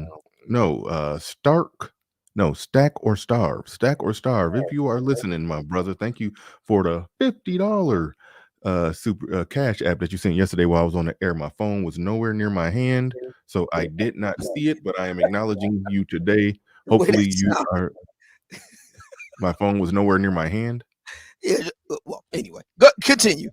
or Starve. Stack or Starve. If you are listening, my brother, thank you for the $50 super Cash App that you sent yesterday while I was on the air. My phone was nowhere near my hand, so I did not see it, but I am acknowledging you today. Hopefully you are. My phone was nowhere near my hand. Yeah. Well, anyway, go continue.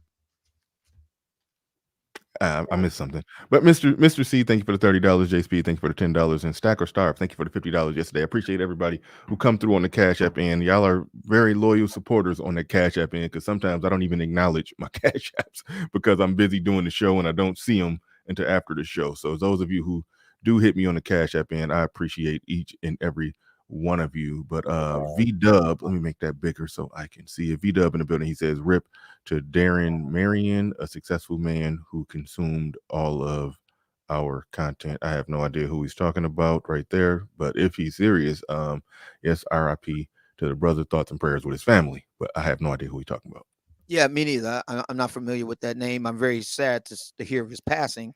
I missed something. But Mr. C, thank you for the $30. J Speed, thank you for the $10. And Stack or Starve, thank you for the $50 yesterday. I appreciate everybody who come through on the Cash App end. Y'all are very loyal supporters on the Cash App end, because sometimes I don't even acknowledge my Cash Apps because I'm busy doing the show and I don't see them until after the show. So those of you who do hit me on the Cash App end, I appreciate each and every one of you. But V Dub, let me make that bigger so I can see it. V Dub in the building. He says, "Rip to Darren Marion, a successful man who consumed all of our content." I have no idea who he's talking about right there, but if he's serious, yes, RIP to the brother. Thoughts and prayers with his family, but I have no idea who he's talking about. Yeah, me neither. I'm not familiar with that name. I'm very sad to hear of his passing,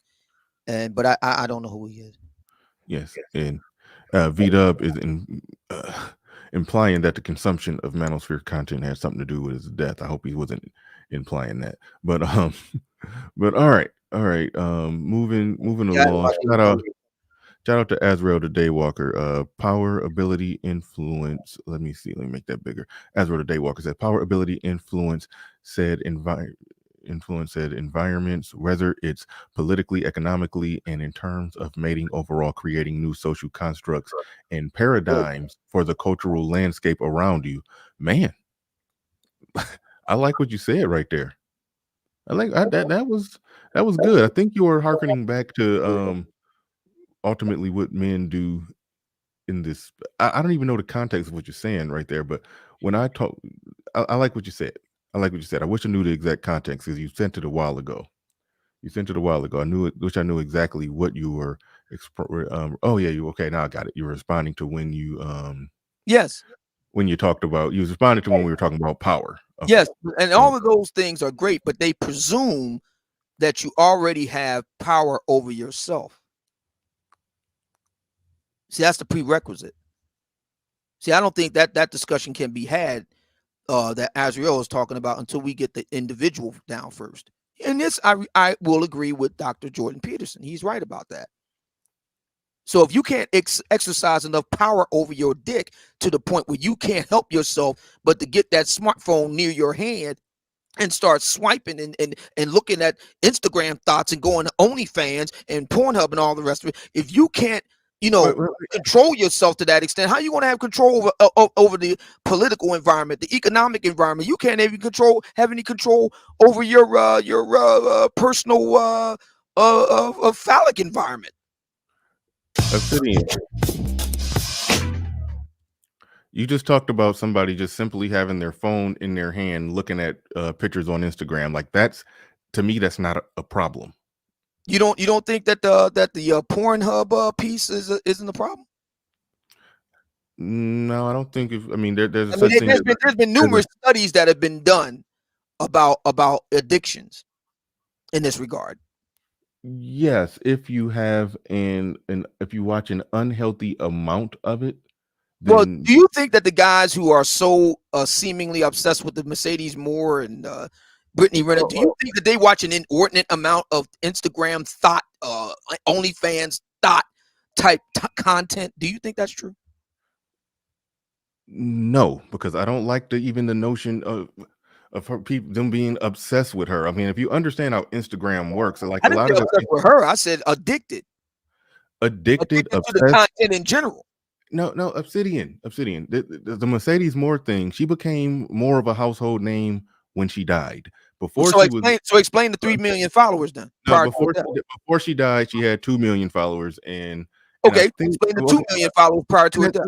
but I don't know who he is. Yes, and V-Dub is implying that the consumption of Manosphere content has something to do with his death. I hope he wasn't implying that. But but all right. Moving along. Shout out to Azrael the Daywalker. Power, ability, influence. Let me make that bigger. Azrael the Daywalker said power, ability, influence said environments, whether it's politically, economically, and in terms of mating overall, creating new social constructs and paradigms for the cultural landscape around you. Man, I like what you said right there. That was good. I think you were hearkening back to ultimately what men do in this. I don't even know the context of what you're saying right there, but when I talk, I like what you said. I wish I knew the exact context because you sent it a while ago. I knew it, which I knew exactly what you were. Oh yeah, okay. Now I got it. You were responding to when you Yes. When you talked about, you responded to when we were talking about power. Okay. Yes, and all of those things are great, but they presume that you already have power over yourself. See, that's the prerequisite. See, I don't think that discussion can be had that Azrael is talking about until we get the individual down first. And this, I will agree with Dr. Jordan Peterson. He's right about that. So if you can't exercise enough power over your dick to the point where you can't help yourself but to get that smartphone near your hand and start swiping and looking at Instagram thoughts and going to OnlyFans and Pornhub and all the rest of it, if you can't control yourself to that extent, how are you going to have control over the political environment, the economic environment? You can't even have any control over your personal phallic environment. Obsidian. You just talked about somebody just simply having their phone in their hand, looking at pictures on Instagram. Like to me, that's not a problem. You don't think that the Pornhub piece isn't a problem? No, I don't think. There's been numerous studies that have been done about addictions in this regard. Yes, if you have and if you watch an unhealthy amount of it, Well, then do you think that the guys who are so seemingly obsessed with the Mercedes Moore and Brittaney Renner, do you think that they watch an inordinate amount of Instagram thought, OnlyFans thought type content? Do you think that's true? no, because I don't like even the notion of her people them being obsessed with her. I mean, if you understand how Instagram works, like I a didn't lot say of obsessed the with her. I said addicted, addicted, addicted to the obsessed. content in general. No, Obsidian. The Mercedes Moore thing. She became more of a household name when she died. Before So she was explain the 3 million followers then no, prior to her death. before she died, she had 2 million followers, and I Okay, think explain the well, 2 million followers prior to and her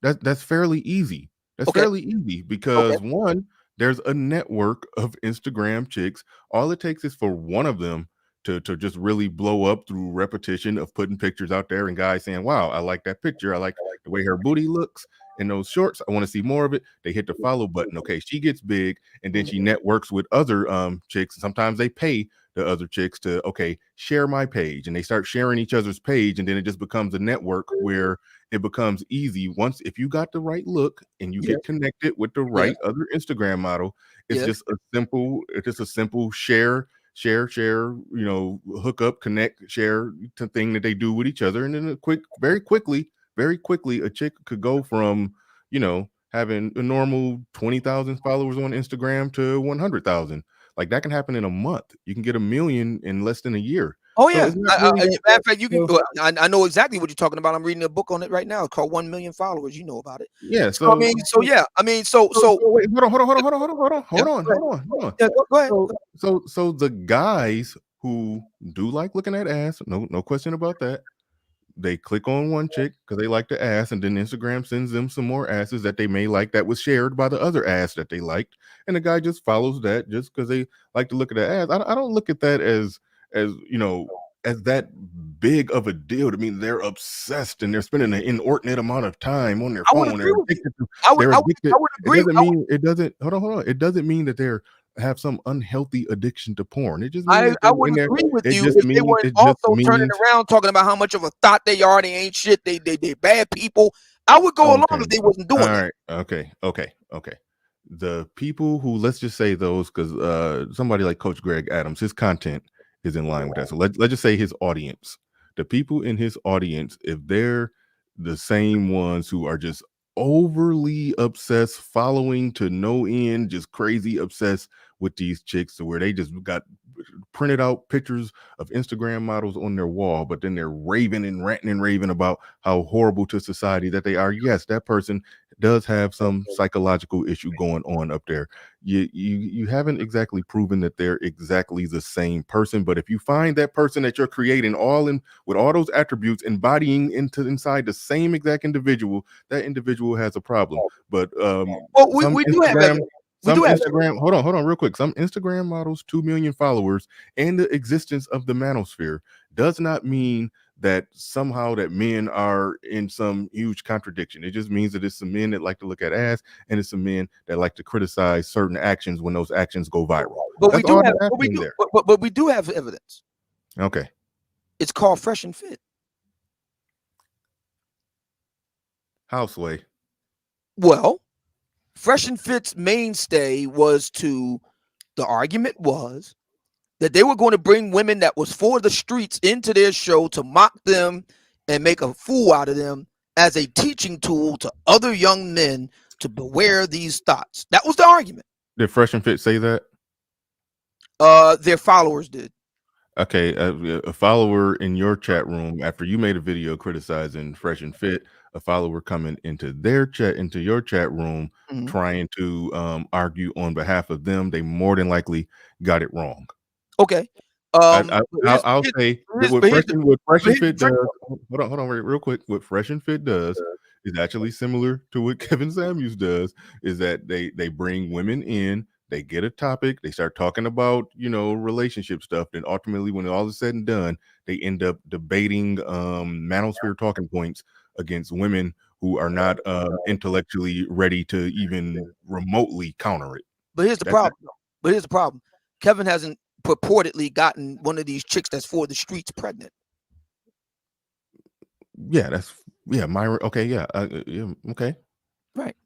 death. that's fairly easy. That's Okay, fairly easy okay, because one, there's a network of Instagram chicks. All it takes is for one of them to just really blow up through repetition of putting pictures out there and guys saying, "Wow, I like that picture. I like the way her booty looks in those shorts. I want to see more of it." They hit the follow button. Okay, she gets big, and then she networks with other chicks. Sometimes they pay the other chicks to share my page, and they start sharing each other's page, and then it just becomes a network where it becomes easy once if you got the right look and you yeah, get connected with the yeah, right other Instagram model. yeah. It's just a simple share, hook up, connect, share thing that they do with each other. And then very quickly, a chick could go from, having a normal 20,000 followers on Instagram to 100,000. Like that can happen in a month. You can get 1 million in less than a year. Oh So yeah. it's not really that. Matter of fact, you can. So, I know exactly what you're talking about. I'm reading a book on it right now. It's called 1 Million Followers. You know about it. yeah. So I mean, so yeah, I mean, so Wait, yeah, go ahead. hold on. Yeah, go ahead. So the guys who do like looking at ass, no question about that. They click on one chick because they like the ass, and then Instagram sends them some more asses that they may like that was shared by the other ass that they liked, and the guy just follows that just because they like to look at the ass. I don't look at that as as that big of a deal. I mean, they're obsessed and they're spending an inordinate amount of time on their I would phone. agree They're with you. addicted to. I would They're I would addicted. I would It agree. doesn't mean it doesn't. Hold on. It doesn't mean that they're have some unhealthy addiction to porn. It just means that I they're would in there. agree with It you just if they means weren't it just also turning means around talking about how much of a thought they are. They ain't shit. They bad people. I would go along okay. if they wasn't doing All that. right. Okay. The people who let's just say those because somebody like Coach Greg Adams, his content is in line with that. So let's just say his audience, the people in his audience, if they're the same ones who are just overly obsessed, following to no end, just crazy obsessed with these chicks, to where they just got printed out pictures of Instagram models on their wall, but then they're raving and ranting and raving about how horrible to society that they are. Yes, that person does have some psychological issue going on up there. You haven't exactly proven that they're exactly the same person, but if you find that person that you're creating all in with all those attributes embodying inside the same exact individual, that individual has a problem. But Well, some we do have Instagram evidence. We some do have evidence. Instagram, hold on, real quick. Some Instagram models, 2 million followers, and the existence of the manosphere does not mean that somehow that men are in some huge contradiction. It just means that it's some men that like to look at ass, and it's some men that like to criticize certain actions when those actions go viral. But we That's do all have. that's But we happening do. there. But we do have evidence. Okay. It's called Fresh and Fit. Houseway. Well, Fresh and Fit's mainstay was the argument was that they were going to bring women that was for the streets into their show to mock them and make a fool out of them as a teaching tool to other young men to beware these thoughts. That was the argument. Did Fresh and Fit say that? Their followers did. Okay, a follower in your chat room after you made a video criticizing Fresh and Fit, a follower coming into your chat room, Mhm. trying to argue on behalf of them. They more than likely got it wrong. Okay. I'll say that what Fresh and Fit does. Hold on, real quick. What Fresh and Fit does is actually similar to what Kevin Samuels does. Is that they bring women in, they get a topic, they start talking about relationship stuff. Then ultimately, when all is said and done, they end up debating manosphere talking points against women who are not intellectually ready to even remotely counter it. But here's the That's problem. Kevin hasn't purportedly gotten one of these chicks that's for the streets pregnant. Yeah, Myra. Okay, yeah, yeah, okay. Right.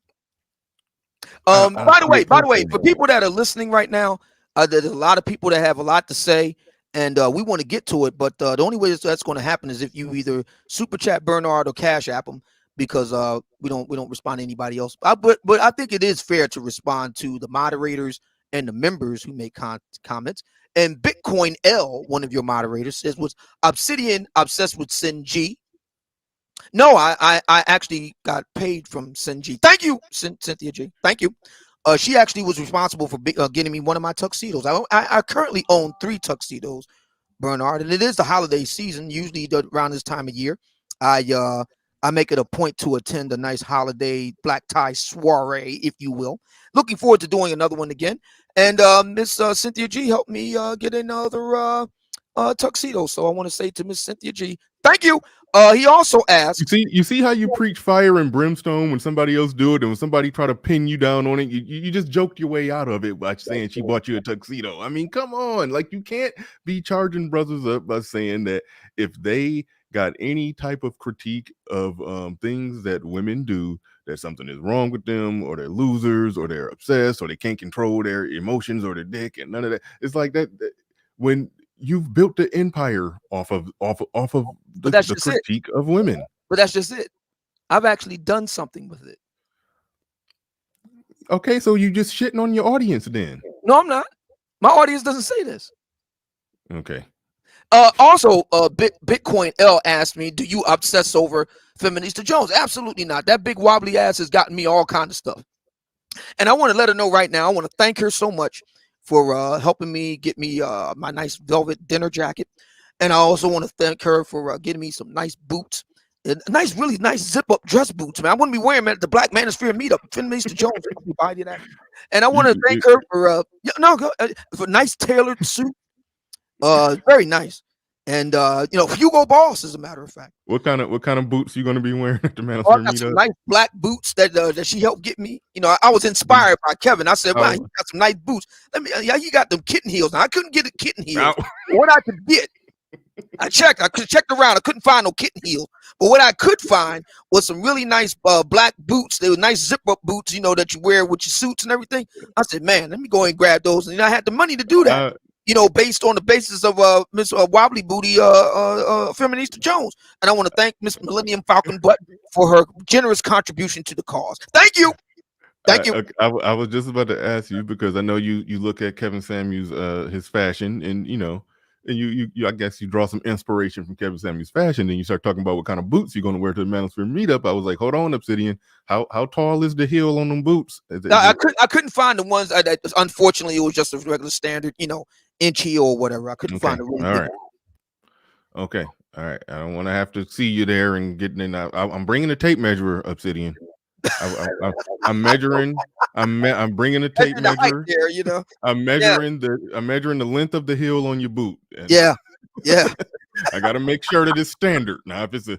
I By the way, okay. for people that are listening right now, there's a lot of people that have a lot to say, and we want to get to it. But the only way that's going to happen is if you either super chat Bernard or Cash App him, because we don't respond to anybody else. But I think it is fair to respond to the moderators and the members who make comments. And Bitcoin L, one of your moderators, says, was Obsidian obsessed with Sin G? No, I actually got paid from Sin G. Thank you, Cynthia G. Thank you. She actually was responsible for getting me one of my tuxedos. I currently own 3 tuxedos, Bernard, and it is the holiday season. Usually around this time of year, I make it a point to attend a nice holiday black tie soiree, if you will. Looking forward to doing another one again. And Miss Cynthia G helped me get another tuxedo. So I want to say to Miss Cynthia G, thank you. He also asked, you see how you preach fire and brimstone when somebody else do it, and when somebody try to pin you down on it, you just joked your way out of it by saying she bought you a tuxedo. I mean, come on, like you can't be charging brothers up by saying that if they got any type of critique of things that women do, that something is wrong with them, or they're losers, or they're obsessed, or they can't control their emotions or their dick, and none of that. It's like that when you've built the empire off of the critique of women. But that's just it. I've actually done something with it. Okay, so you just shitting on your audience then? No, I'm not. My audience doesn't say this. Okay. Also, Bitcoin L asked me, do you obsess over Feminista Jones? Absolutely not. That big wobbly ass has gotten me all kind of stuff. And I want to let her know right now, I want to thank her so much for helping me get me my nice velvet dinner jacket. And I also want to thank her for getting me some nice boots. Nice, really nice zip-up dress boots, man. I wouldn't be wearing them at the Black Manosphere meetup. Feminista Jones, buy you that. And I want to thank her for for a nice tailored suit. Very nice. And Hugo Boss, as a matter of fact. What kind of boots you gonna be wearing at the Manosphere meetup? Some nice black boots that she helped get me. I was inspired by Kevin. I said, "Wow, you got some nice boots. You got them kitten heels." Now I couldn't get a kitten heels. What I could get, I checked around. I couldn't find no kitten heels. But what I could find was some really nice black boots. They were nice zip-up boots, that you wear with your suits and everything. I said, man, let me go and grab those. And I had the money to do that. Based on the basis of Miss Wobbly Booty Feminista Jones. And I want to thank Miss Millennium Falcon Butt for her generous contribution to the cause. Thank you. Thank you. I was just about to ask you, because I know you look at Kevin Samuels his fashion, and and you I guess you draw some inspiration from Kevin Samuels' fashion, and you start talking about what kind of boots you're going to wear to the Manosphere meetup. I was like, hold on, Obsidian, how tall is the heel on them boots? I couldn't find the ones that unfortunately it was just a regular standard, inch heel or whatever. I couldn't find a really all right. Okay, all right. I don't want to have to see you there and getting in. I'm bringing a tape measure, Obsidian. I'm measuring. I'm bringing a tape measure. There, I'm measuring the length of the heel on your boot. Yeah. I got to make sure that it's standard. Now, if it's a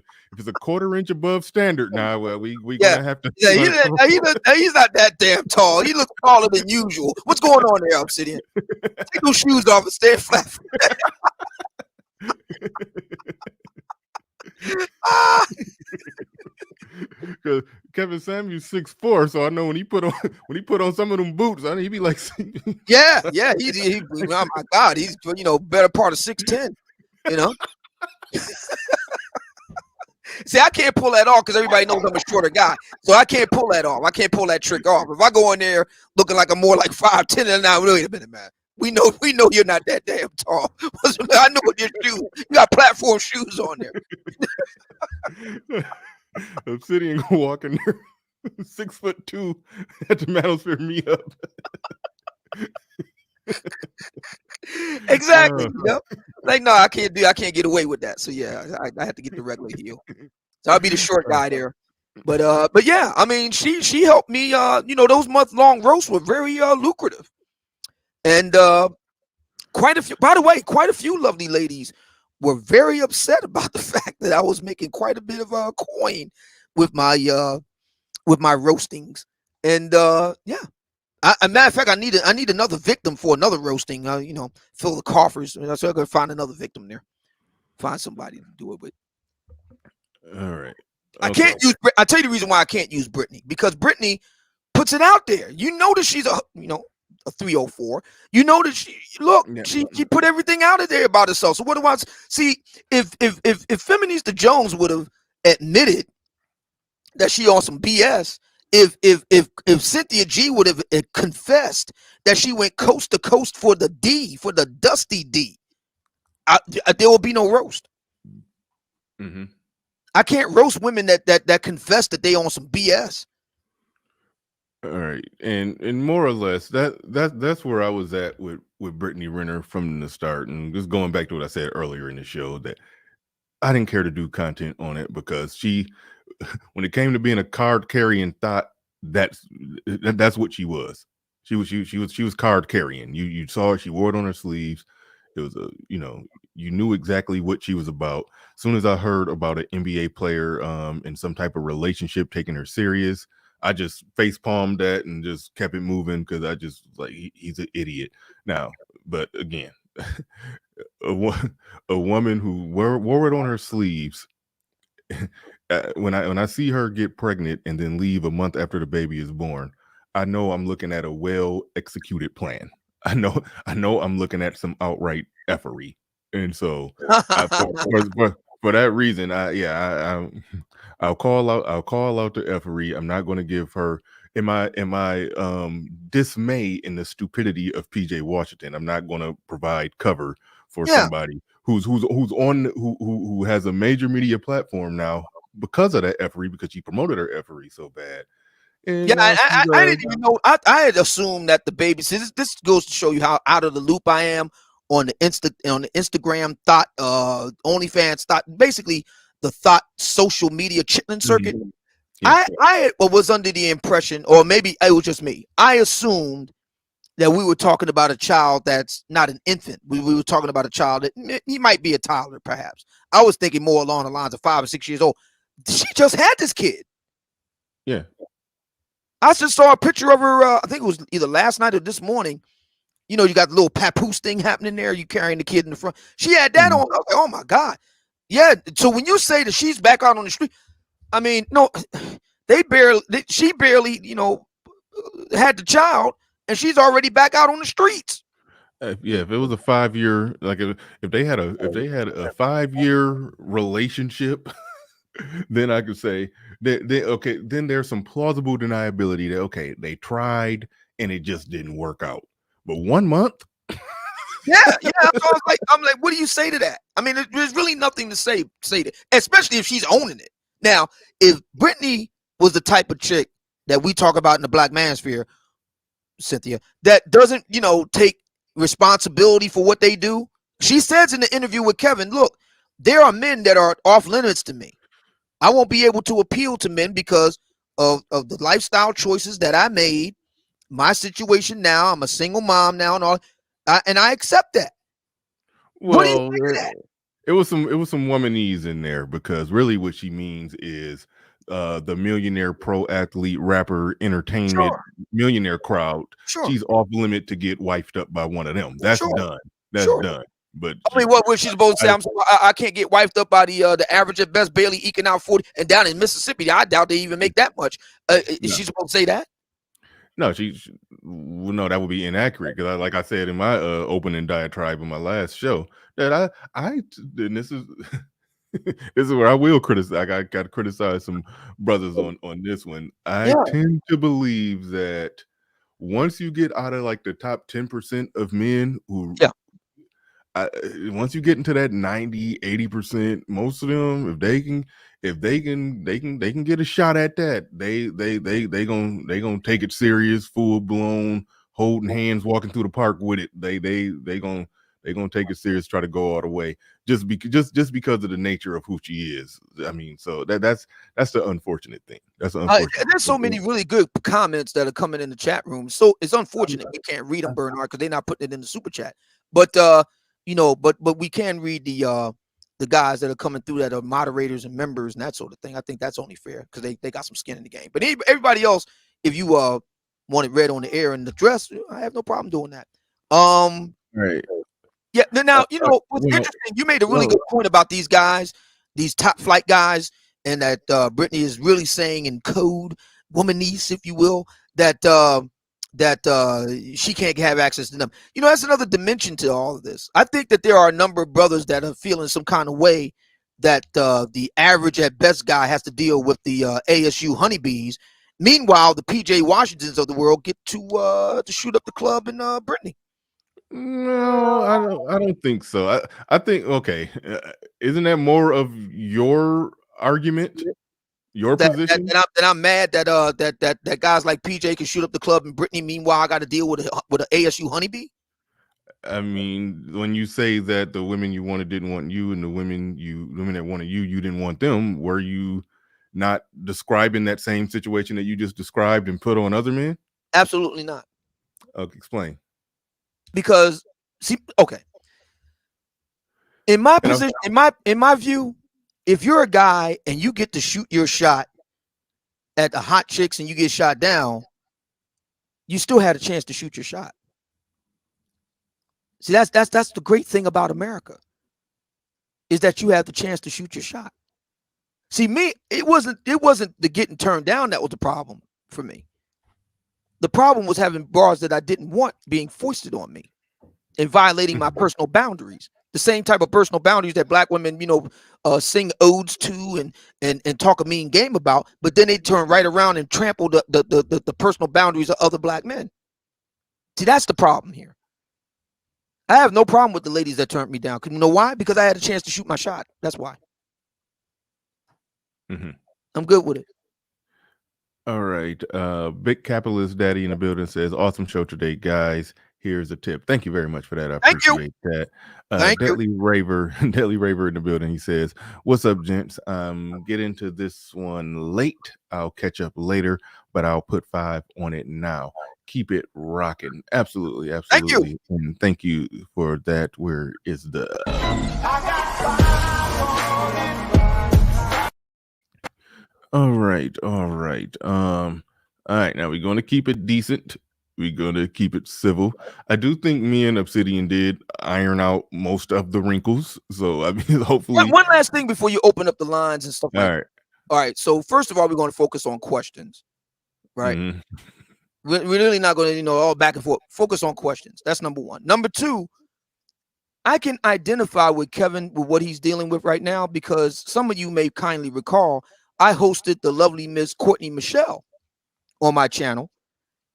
quarter inch above standard, now we gonna have to. Yeah, he's not that damn tall. He looks taller than usual. What's going on there, Obsidian? Take those shoes off and stay flat. Because Kevin Samuels 6'4", so I know when he put on some of them boots, he be like, yeah. He oh my God, he's better part of 6'10". See, I can't pull that off because everybody knows I'm a shorter guy, so I can't pull that off. I can't pull that trick off. If I go in there looking like I'm more like 5'10", and now wait a minute, man. We know you're not that damn tall. I know what your shoes. You got platform shoes on there. Obsidian gonna walk in there 6'2" at the Manosphere meetup. Exactly. Like, no, I can't get away with that. So yeah, I have to get the regular heel. So I'll be the short guy there. But yeah, I mean, she helped me. Those month-long roasts were very lucrative, and quite a few lovely ladies were very upset about the fact that I was making quite a bit of coin with my roastings, and yeah. a matter of fact, I need another victim for another roasting. Fill the coffers. So I gotta find another victim there. Find somebody to do it with. All right. I Okay. can't use. I tell you the reason why I can't use Brittaney, because Brittaney puts it out there. You know that she's a 304. You know that Yeah. she put everything out of there about herself. So what do I see? If Feminista Jones would have admitted that she on some BS, if Cynthia G would have confessed that she went coast to coast for the Dusty D, there will be no roast. Mm-hmm. I can't roast women that confess that they on some BS. All right, and more or less that's where I was at with Brittaney Renner from the start, and just going back to what I said earlier in the show, that I didn't care to do content on it because she, when it came to being a card carrying thought, that's what she was. She was card carrying. You saw her. She wore it on her sleeves. It was you knew exactly what she was about. As soon as I heard about an NBA player in some type of relationship taking her serious, I just face palmed that and just kept it moving because I just like he's an idiot. Now, but again, a woman who wore it on her sleeves. When I see her get pregnant and then leave a month after the baby is born, I know I'm looking at a well executed plan. I know I'm looking at some outright effery, and so for that reason, I'll call out the effery. I'm not going to give her in my dismay in the stupidity of PJ Washington. I'm not going to provide cover for somebody who's on who has a major media platform now because of that effery, because she promoted her effery so bad. And I didn't even know. I had assumed that the baby. See, this goes to show you how out of the loop I am on the Instagram thought, OnlyFans thought, basically the thought social media chitlin circuit. Yeah. I was under the impression, or maybe it was just me, I assumed that we were talking about a child that's not an infant. We were talking about a child that he might be a toddler, perhaps. I was thinking more along the lines of 5 or 6 years old. She just had this kid. Yeah. I just saw a picture of her. I think it was either last night or this morning. You got the little papoose thing happening there. You carrying the kid in the front. She had that on. I was like, oh my God. Yeah. So when you say that she's back out on the street, I mean, no, she barely, had the child, and she's already back out on the streets. Yeah, if it was a 5-year, like if they had a 5-year relationship, then I could say okay, then there's some plausible deniability that okay, they tried and it just didn't work out. But 1 month? Yeah. So I'm like, what do you say to that? I mean, there's really nothing to say to, especially if she's owning it. Now, if Brittaney was the type of chick that we talk about in the black manosphere, Cynthia, that doesn't, take responsibility for what they do. She says in the interview with Kevin, look, there are men that are off limits to me. I won't be able to appeal to men because of the lifestyle choices that I made. My situation now, I'm a single mom now and all, and I accept that. Well, what do you think of that? It was some womanese in there, because really what she means is the millionaire pro athlete rapper entertainment millionaire crowd. She's off limit to get wifed up by one of them. That's done. That's done. But I mean, what was she supposed to say? I can't get wifed up by the average at best, barely eking out 40. And down in Mississippi, I doubt they even make that much. Is she supposed to say that? No, no, that would be inaccurate, because like I said in my opening diatribe in my last show, that and this is this is where I will criticize. I got to criticize some brothers on this one. I tend to believe that once you get out of like the top 10% of men who, once you get into that 90-80%, most of them, if they can get a shot at that, they gonna take it serious, full blown, holding hands, walking through the park with it. They gonna take it serious, try to go all the way, just because of the nature of who she is. I mean, so that's the unfortunate thing. That's unfortunate. There's so many really good comments that are coming in the chat room. So it's unfortunate we can't read them, Bernard, because they're not putting it in the super chat. But but we can read the guys that are coming through that are moderators and members and that sort of thing. I think that's only fair because they got some skin in the game. But everybody else, if you want want it read on the air in the dress, I have no problem doing that. Right. Yeah. Now, what's Well, interesting, you made a really good point about these guys, these top flight guys, and that Brittaney is really saying in code, womanese, if you will, that she can't have access to them. That's another dimension to all of this. I think that there are a number of brothers that are feeling some kind of way that the average at best guy has to deal with the ASU honeybees. Meanwhile, the PJ Washingtons of the world get to shoot up the club in Brittaney. No, I don't think so. I think okay. Isn't that more of your argument, your position? That I'm mad that that guys like PJ can shoot up the club in Brittaney. Meanwhile, I got to deal with an ASU honeybee. I mean, when you say that the women you wanted didn't want you, and the women that wanted you didn't want them, were you not describing that same situation that you just described and put on other men? Absolutely not. Okay, explain. Because okay, in my position, in my view, if you're a guy and you get to shoot your shot at the hot chicks and you get shot down, you still had a chance to shoot your shot. See, that's the great thing about America, is that you have the chance to shoot your shot. See, me, it wasn't the getting turned down that was the problem for me. The problem was having bras that I didn't want being foisted on me and violating my personal boundaries. The same type of personal boundaries that black women, sing odes to and talk a mean game about, but then they turn right around and trample the personal boundaries of other black men. See, that's the problem here. I have no problem with the ladies that turned me down. You know why? Because I had a chance to shoot my shot. That's why. I'm good with it. All right. Big Capitalist Daddy in the building says, awesome show today, guys. Here's a tip. Thank you very much for that. I appreciate that. Deadly Raver in the building. He says, what's up, gents? Get into this one late. I'll catch up later, but I'll put 5 on it now. Keep it rocking. Absolutely. Thank you. And thank you for that. Where is the All right. All right. Now we're going to keep it decent. We're going to keep it civil. I do think me and Obsidian did iron out most of the wrinkles. So, I mean, hopefully. One last thing before you open up the lines and stuff like that. All right. So, first of all, we're going to focus on questions, right? Mm-hmm. We're really not going to, all back and forth. Focus on questions. That's number one. Number two, I can identify with Kevin with what he's dealing with right now, because some of you may kindly recall, I hosted the lovely Miss Courtney Michelle on my channel,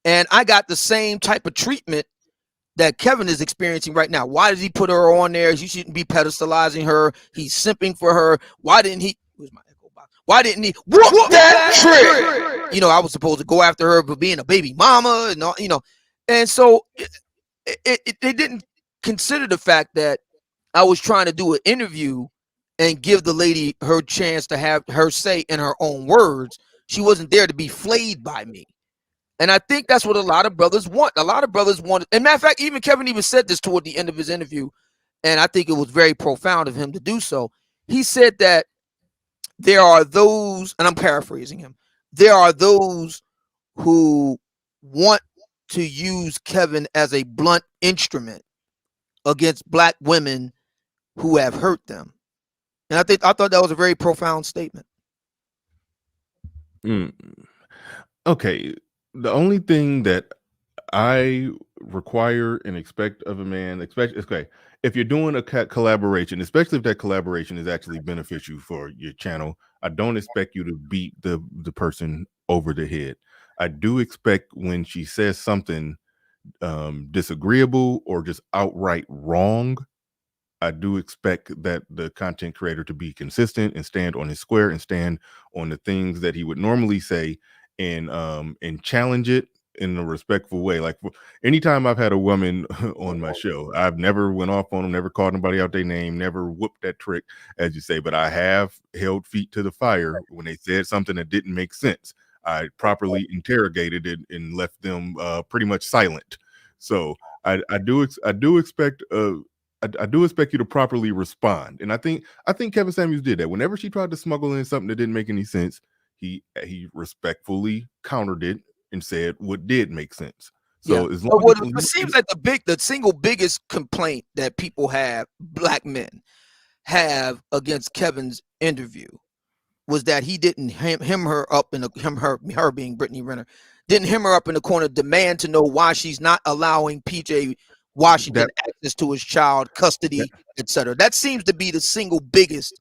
and I got the same type of treatment that Kevin is experiencing right now. Why did he put her on there? You shouldn't be pedestalizing her. He's simping for her. Why didn't he? Where's my echo box? Why didn't he whoop that trick? I was supposed to go after her for being a baby mama and all, and so they didn't consider the fact that I was trying to do an interview and give the lady her chance to have her say in her own words. She wasn't there to be flayed by me. And I think that's what a lot of brothers want. A lot of brothers want, and matter of fact, even Kevin even said this toward the end of his interview, and I think it was very profound of him to do so. He said that there are those, and I'm paraphrasing him, there are those who want to use Kevin as a blunt instrument against black women who have hurt them. And I thought that was a very profound statement. Okay. The only thing that I require and expect of a man, if you're doing a collaboration, especially if that collaboration is actually beneficial for your channel, I don't expect you to beat the person over the head. I do expect when she says something disagreeable or just outright wrong, I do expect that the content creator to be consistent and stand on his square and stand on the things that he would normally say, and challenge it in a respectful way. Like, anytime I've had a woman on my show, I've never went off on them, never called anybody out their name, never whooped that trick, as you say, but I have held feet to the fire when they said something that didn't make sense. I properly interrogated it and left them pretty much silent. So I do expect I do expect you to properly respond. And I think Kevin Samuels did that. Whenever she tried to smuggle in something that didn't make any sense, he respectfully countered it and said what did make sense. Yeah. So as long But what as it seems like the single biggest complaint that people have, black men have against Kevin's interview, was that he didn't hem her up in her being Brittaney Renner, didn't hem her up in the corner, demand to know why she's not allowing PJ Washington access to his child, custody, etc. That seems to be the single biggest.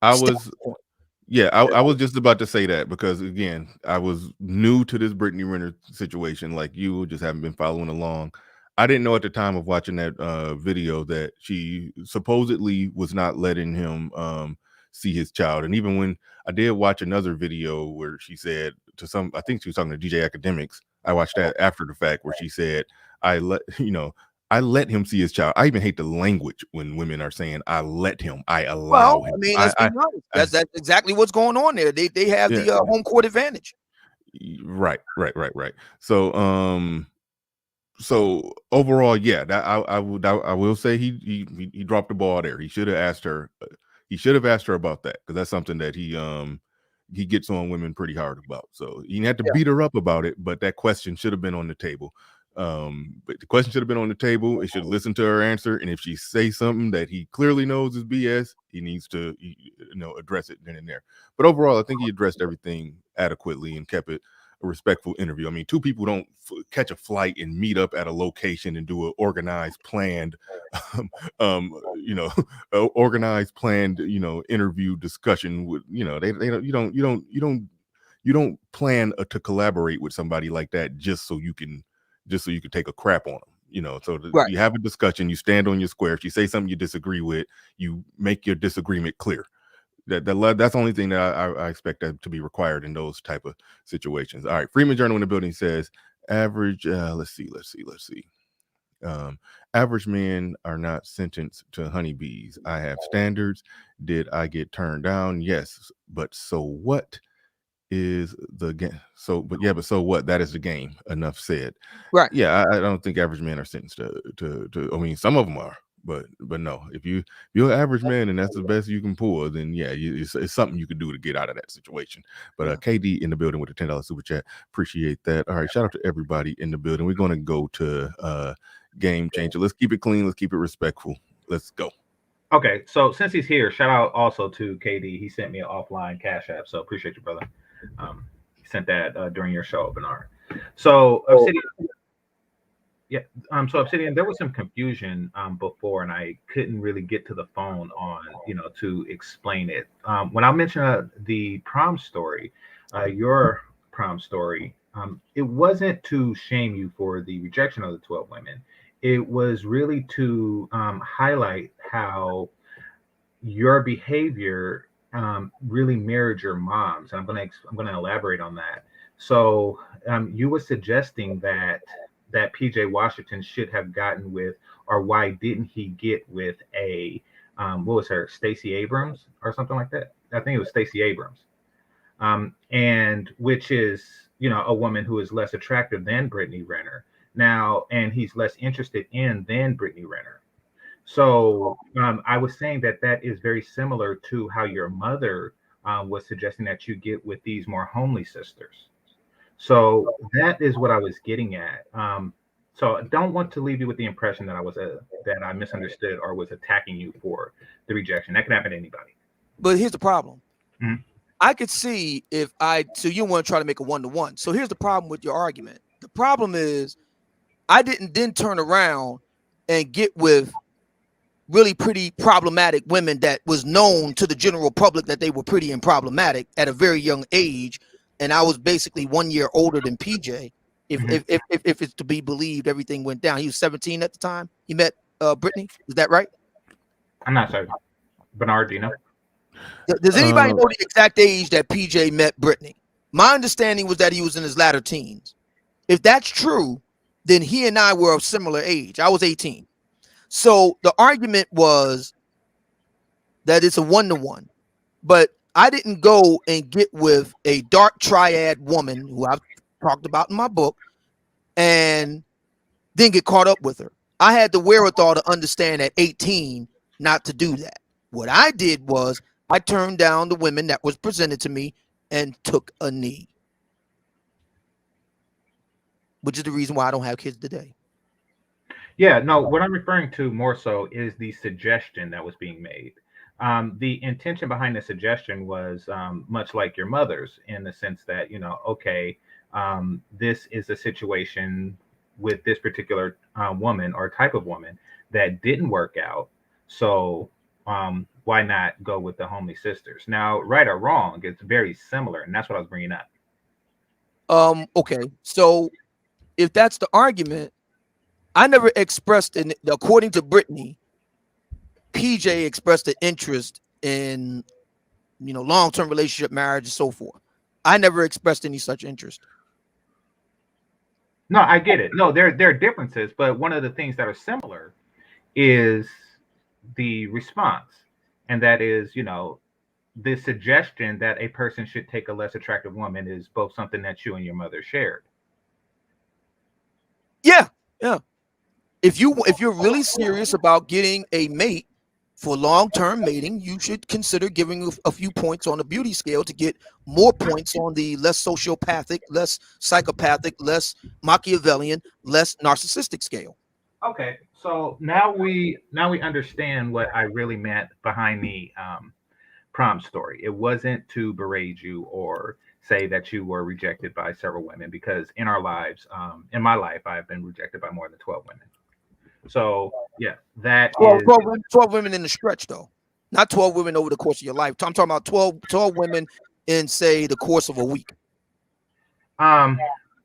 I was just about to say that, because again, I was new to this Brittaney Renner situation, like you, just haven't been following along. I didn't know at the time of watching that video that she supposedly was not letting him see his child. And even when I did watch another video where she said to some, I think she was talking to DJ Academics, I watched that after the fact, where she said, I let him see his child. I even hate the language when women are saying, I let him, I allow him. I mean, let's be honest. That's exactly what's going on there. They have the home court advantage. Right. So overall, yeah, that I will say he dropped the ball there. He should have asked her. He should have asked her about that, because that's something that he gets on women pretty hard about. So he had to beat her up about it, but that question should have been on the table. But the question should have been on the table. He should listen to her answer, and if she say something that he clearly knows is BS, he needs to address it then and there. But overall, I think he addressed everything adequately and kept it a respectful interview. I mean, two people don't catch a flight and meet up at a location and do an organized, planned, organized, planned, interview discussion with, you don't plan to collaborate with somebody like that just so you can take a crap on them. So you have a discussion, you stand on your square. If you say something you disagree with, you make your disagreement clear. That's the only thing that I expect that to be required in those type of situations. All right, Freeman Journal in the building says average. Let's see. Average men are not sentenced to honeybees. I have standards. Did I get turned down? Yes, but so what is the game? So what? That is the game. Enough said. Right. Yeah, I don't think average men are sentenced to. I mean, some of them are. But no, if you're an average man and that's the best you can pull, then yeah, it's something you can do to get out of that situation. But KD in the building with a $10 super chat, appreciate that. All right, shout out to everybody in the building. We're going to go to Game Changer. Let's keep it clean. Let's keep it respectful. Let's go. Okay, so since he's here, shout out also to KD. He sent me an offline Cash App, so appreciate you, brother. He sent that during your show, Bernard. So Obsidian. Yeah, so Obsidian, there was some confusion before, and I couldn't really get to the phone on, to explain it. When I mentioned the prom story, your prom story, it wasn't to shame you for the rejection of the 12 women. It was really to highlight how your behavior really mirrored your mom's. And I'm gonna elaborate on that. So you were suggesting that PJ Washington should have gotten with, or why didn't he get with a what was her, Stacey Abrams or something like that? I think it was Stacey Abrams, and which is a woman who is less attractive than Brittaney Renner now, and he's less interested in than Brittaney Renner. So I was saying that is very similar to how your mother was suggesting that you get with these more homely sisters. So that is what I was getting at. So I don't want to leave you with the impression that I misunderstood or was attacking you for the rejection. That can happen to anybody. But here's the problem. Mm-hmm. I could see so you want to try to make a one-to-one. So here's the problem with your argument. The problem is I didn't then turn around and get with really pretty problematic women that was known to the general public that they were pretty and problematic at a very young age. And I was basically 1 year older than PJ. If it's to be believed, everything went down. He was 17 at the time he met Brittaney. Is that right? I'm not certain. Bernard, do you know? Does anybody know the exact age that PJ met Brittaney? My understanding was that he was in his latter teens. If that's true, then he and I were of similar age. I was 18. So the argument was that it's a one-to-one. But I didn't go and get with a dark triad woman who I've talked about in my book and then get caught up with her. I had the wherewithal to understand at 18 not to do that. What I did was I turned down the women that was presented to me and took a knee. which is the reason why I don't have kids today. Yeah, no, what I'm referring to more so is the suggestion that was being made. The intention behind the suggestion was much like your mother's, in the sense that, okay, this is a situation with this particular woman or type of woman that didn't work out. So why not go with the homely sisters? Now, right or wrong, it's very similar, and that's what I was bringing up. Okay, so if that's the argument, I never expressed, according to Brittaney, PJ expressed an interest in, long-term relationship, marriage, and so forth. I never expressed any such interest. No, I get it. No, there are differences, but one of the things that are similar is the response, and that is, the suggestion that a person should take a less attractive woman is both something that you and your mother shared. Yeah. If you're really serious about getting a mate for long-term mating, you should consider giving a few points on the beauty scale to get more points on the less sociopathic, less psychopathic, less Machiavellian, less narcissistic scale. Okay, so now we understand what I really meant behind the prom story. It wasn't to berate you or say that you were rejected by several women, because in our lives, in my life, I've been rejected by more than 12 women. So yeah, that 12 women in the stretch, though, not 12 women over the course of your life. I'm talking about 12 women in, say, the course of a week.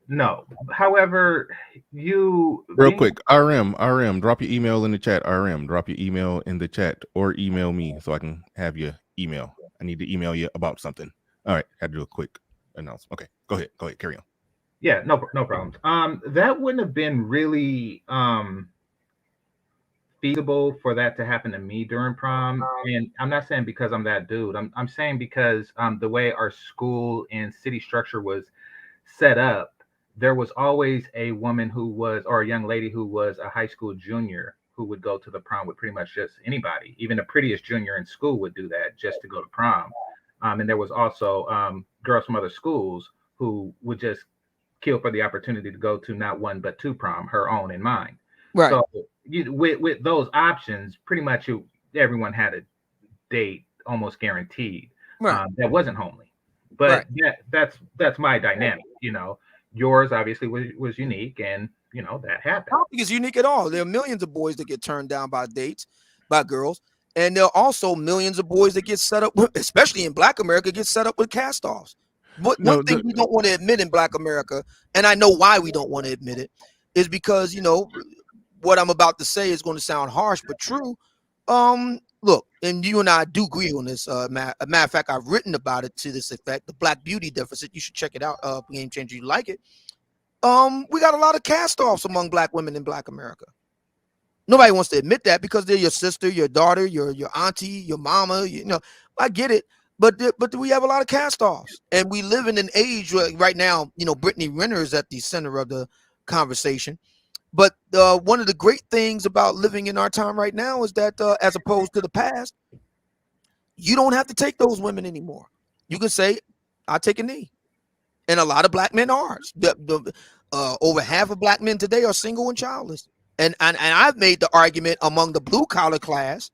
No. However, real quick, RM, drop your email in the chat. RM, drop your email in the chat, or email me so I can have your email. I need to email you about something. All right, had to do a quick announcement. Okay, go ahead, carry on. Yeah, no problems. That wouldn't have been really feasible for that to happen to me during prom. And I'm not saying because I'm that dude. I'm saying because the way our school and city structure was set up, there was always a woman or a young lady who was a high school junior who would go to the prom with pretty much just anybody. Even the prettiest junior in school would do that just to go to prom. And there was also girls from other schools who would just kill for the opportunity to go to not one but two prom, her own and mine. Right. So with those options, pretty much everyone had a date almost guaranteed. Right. That wasn't homely, but right. that's my dynamic. Yours obviously was unique, and that happened. I don't think it's unique at all. There are millions of boys that get turned down by dates, by girls, and there are also millions of boys that get set up, especially in Black America, get set up with cast-offs. But one thing we don't want to admit in Black America, and I know why we don't want to admit it, is because what I'm about to say is going to sound harsh but true. Look, and you and I do agree on this. Matter of fact, I've written about it to this effect: the Black beauty deficit. You should check it out. Game Changer, you like it? We got a lot of cast-offs among Black women in Black America. Nobody wants to admit that because they're your sister, your daughter, your auntie, your mama. I get it, but we have a lot of cast-offs, and we live in an age right now. Brittaney Renner is at the center of the conversation. But one of the great things about living in our time right now is that as opposed to the past, you don't have to take those women anymore. You can say, I'll take a knee. And a lot of Black men are. Over half of Black men today are single and childless. And I've made the argument among the blue collar class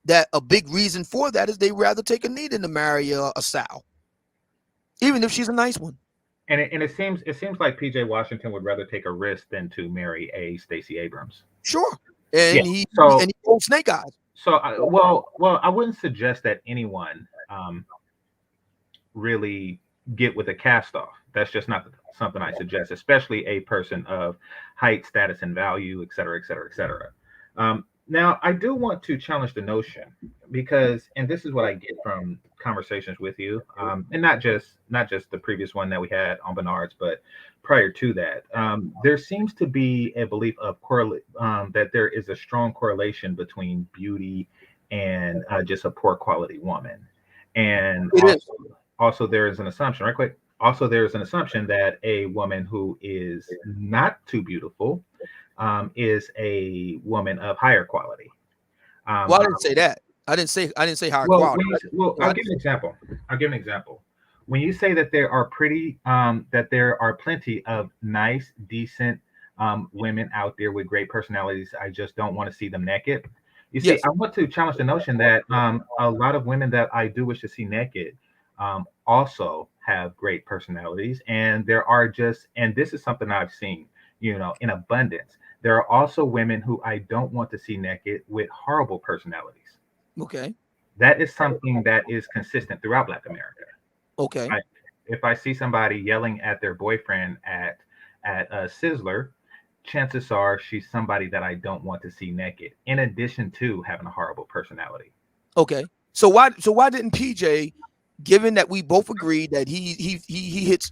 that a big reason for that is they rather take a knee than to marry a sow, even if she's a nice one. And it seems like PJ Washington would rather take a risk than to marry a Stacey Abrams. Sure, and he owns snake eyes. So, I wouldn't suggest that anyone really get with a cast-off. That's just not something I suggest, especially a person of height, status, and value, et cetera, et cetera, et cetera. Now, I do want to challenge the notion because, and this is what I get from conversations with you, and not just the previous one that we had on Bernard's, but prior to that, there seems to be a belief of that there is a strong correlation between beauty and just a poor quality woman, and also there is an assumption, right quick. Also, there is an assumption that a woman who is not too beautiful is a woman of higher quality. Well, I didn't say that. I didn't say higher quality. I'll give an example. when you say that there are that there are plenty of nice, decent women out there with great personalities, I just don't want to see them naked. You see, Yes. I want to challenge the notion that a lot of women that I do wish to see naked also have great personalities, and there are just, and this is something I've seen, in abundance. There are also women who I don't want to see naked with horrible personalities. Okay. That is something that is consistent throughout Black America. Okay. I, if I see somebody yelling at their boyfriend at a Sizzler, chances are she's somebody that I don't want to see naked. In addition to having a horrible personality. Okay. So why didn't PJ, given that we both agreed that he hits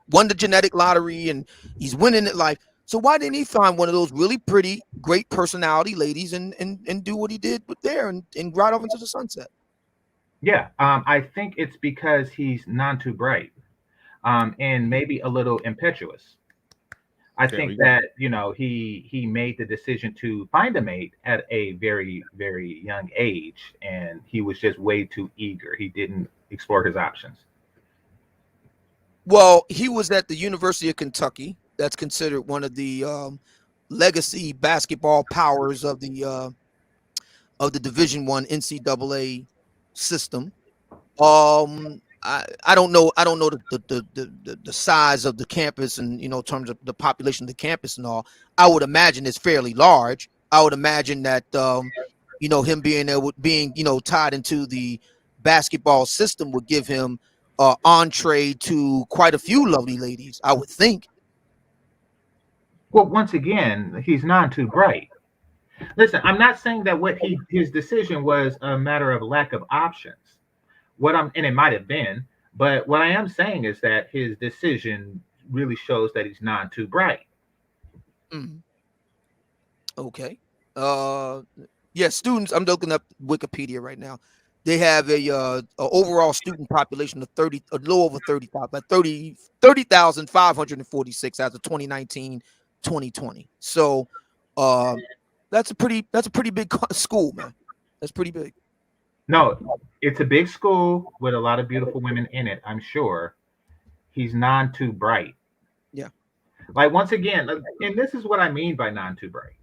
won the genetic lottery and he's winning at life. So why didn't he find one of those really pretty, great personality ladies and do what he did with there and ride off into the sunset? Yeah, I think it's because he's none too bright, and maybe a little impetuous. I There think we go. that he made the decision to find a mate at a very very young age, and he was just way too eager. He didn't explore his options. Well, he was at the University of Kentucky. That's considered one of the legacy basketball powers of the Division I NCAA system. I don't know the size of the campus and in terms of the population of the campus and all. I would imagine it's fairly large. I would imagine that him being there being tied into the basketball system would give him entree to quite a few lovely ladies, I would think. Well, once again, he's none too bright. Listen, I'm not saying that what his decision was a matter of lack of options. What I'm and it might have been, but what I am saying is that his decision really shows that he's not too bright. Mhm. Okay. Uh, yeah, students. I'm looking up Wikipedia right now. They have a overall student population of a little over 30,000, like 30,546 as of 2019, 2020. So, uh, that's a pretty big school, man. That's pretty big. No, it's a big school with a lot of beautiful women in it. I'm sure he's non too bright. Yeah. Like once again, and this is what I mean by non too bright.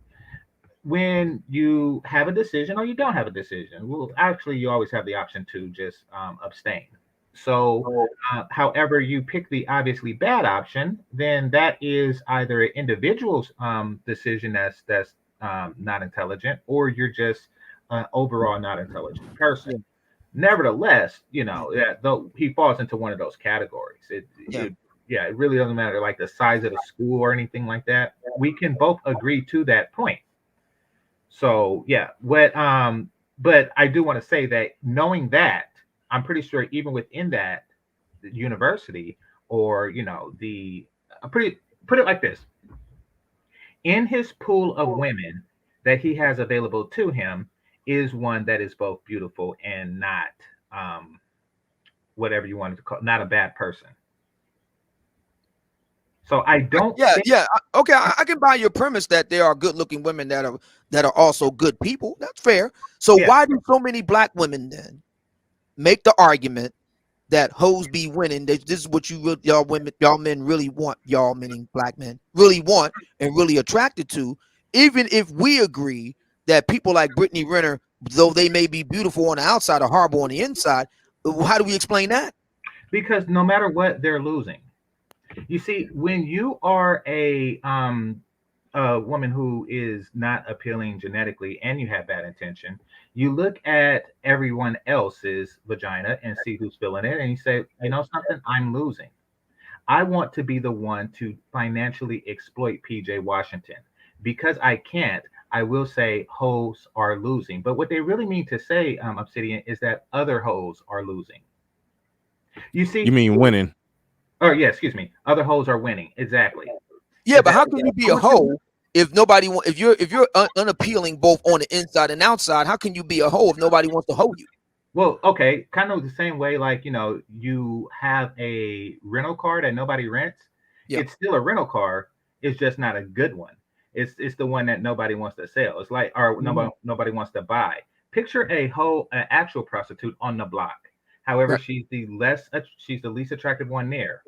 When you have a decision or you don't have a decision, well, actually, you always have the option to just abstain. So, however, you pick the obviously bad option, then that is either an individual's decision that's not intelligent, or you're just overall not intelligent person. Yeah. Nevertheless, Yeah. that though he falls into one of those categories. Yeah. Yeah, it really doesn't matter like the size of the school or anything like that. We can both agree to that point. So yeah, but I do want to say that knowing that, I'm pretty sure even within that university or the pretty put it like this, in his pool of women that he has available to him is one that is both beautiful and not um whatever you wanted to call, not a bad person. So I don't Yeah, think yeah. Okay, I can buy your premise that there are good-looking women that are also good people. That's fair. So yeah. why do so many black women then make the argument that hoes be winning? This is what y'all women, y'all men really want. Y'all meaning black men really want and really attracted to. Even if we agree that people like Brittaney Renner, though they may be beautiful on the outside, are horrible on the inside. How do we explain that? Because no matter what, they're losing. You see, when you are a woman who is not appealing genetically and you have bad intention, you look at everyone else's vagina and see who's filling it, and you say, you know something, I'm losing. I want to be the one to financially exploit PJ Washington. Because I can't, I will say hoes are losing. But what they really mean to say, Obsidian, is that other hoes are losing. You You see, mean winning? or yeah, excuse me, other hoes are winning. Exactly. Yeah, but That, how can you be I a want you hoe if nobody want if you're unappealing both on the inside and outside? How can you be a hoe if nobody wants to hoe you? well, okay, kind of the same way, like, you have a rental car that nobody rents. Yeah. It's still a rental car. It's just not a good one. It's the one that nobody wants to sell. It's like, or nobody wants to buy. Picture a whole an actual prostitute on the block. However, Right. she's the least attractive one there,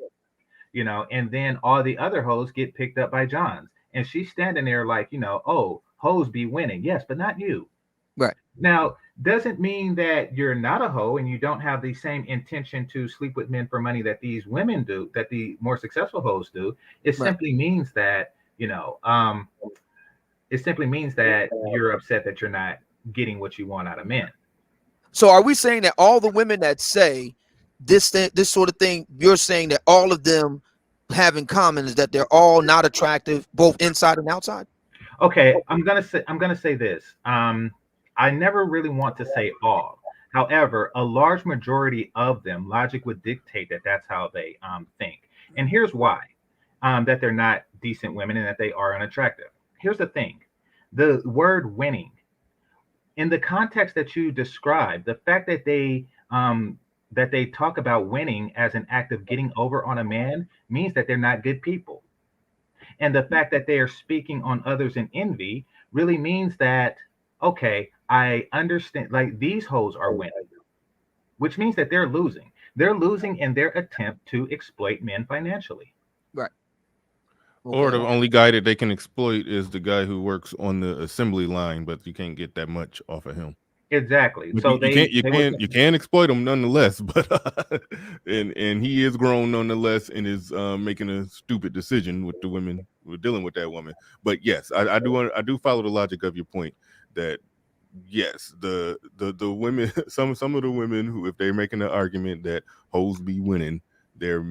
and then all the other hoes get picked up by Johns. And she's standing there like, oh, hoes be winning. Yes, but not you. Right. Now, doesn't mean that you're not a hoe and you don't have the same intention to sleep with men for money that these women do, that the more successful hoes do. It Right. simply means that, it simply means that you're upset that you're not getting what you want out of men. So are we saying that all the women that say this sort of thing, you're saying that all of them have in common is that they're all not attractive, both inside and outside? Okay, I'm gonna say this. I never really want to say all. However, a large majority of them, logic would dictate that that's how they think. And here's why: that they're not decent women and that they are unattractive. Here's the thing: the word winning, in the context that you described, the fact that they talk about winning as an act of getting over on a man means that they're not good people. And the fact that they are speaking on others in envy really means that, okay, I understand, like these hoes are winning, which means that they're losing. They're losing in their attempt to exploit men financially. Right. Or Okay. the only guy that they can exploit is the guy who works on the assembly line, but you can't get that much off of him. Exactly. But So you can exploit him nonetheless, but and he is grown nonetheless and is making a stupid decision with the women who are dealing with that woman. But yes, I do follow the logic of your point that yes, the women, some of the women who, if they're making an argument that hoes be winning, they're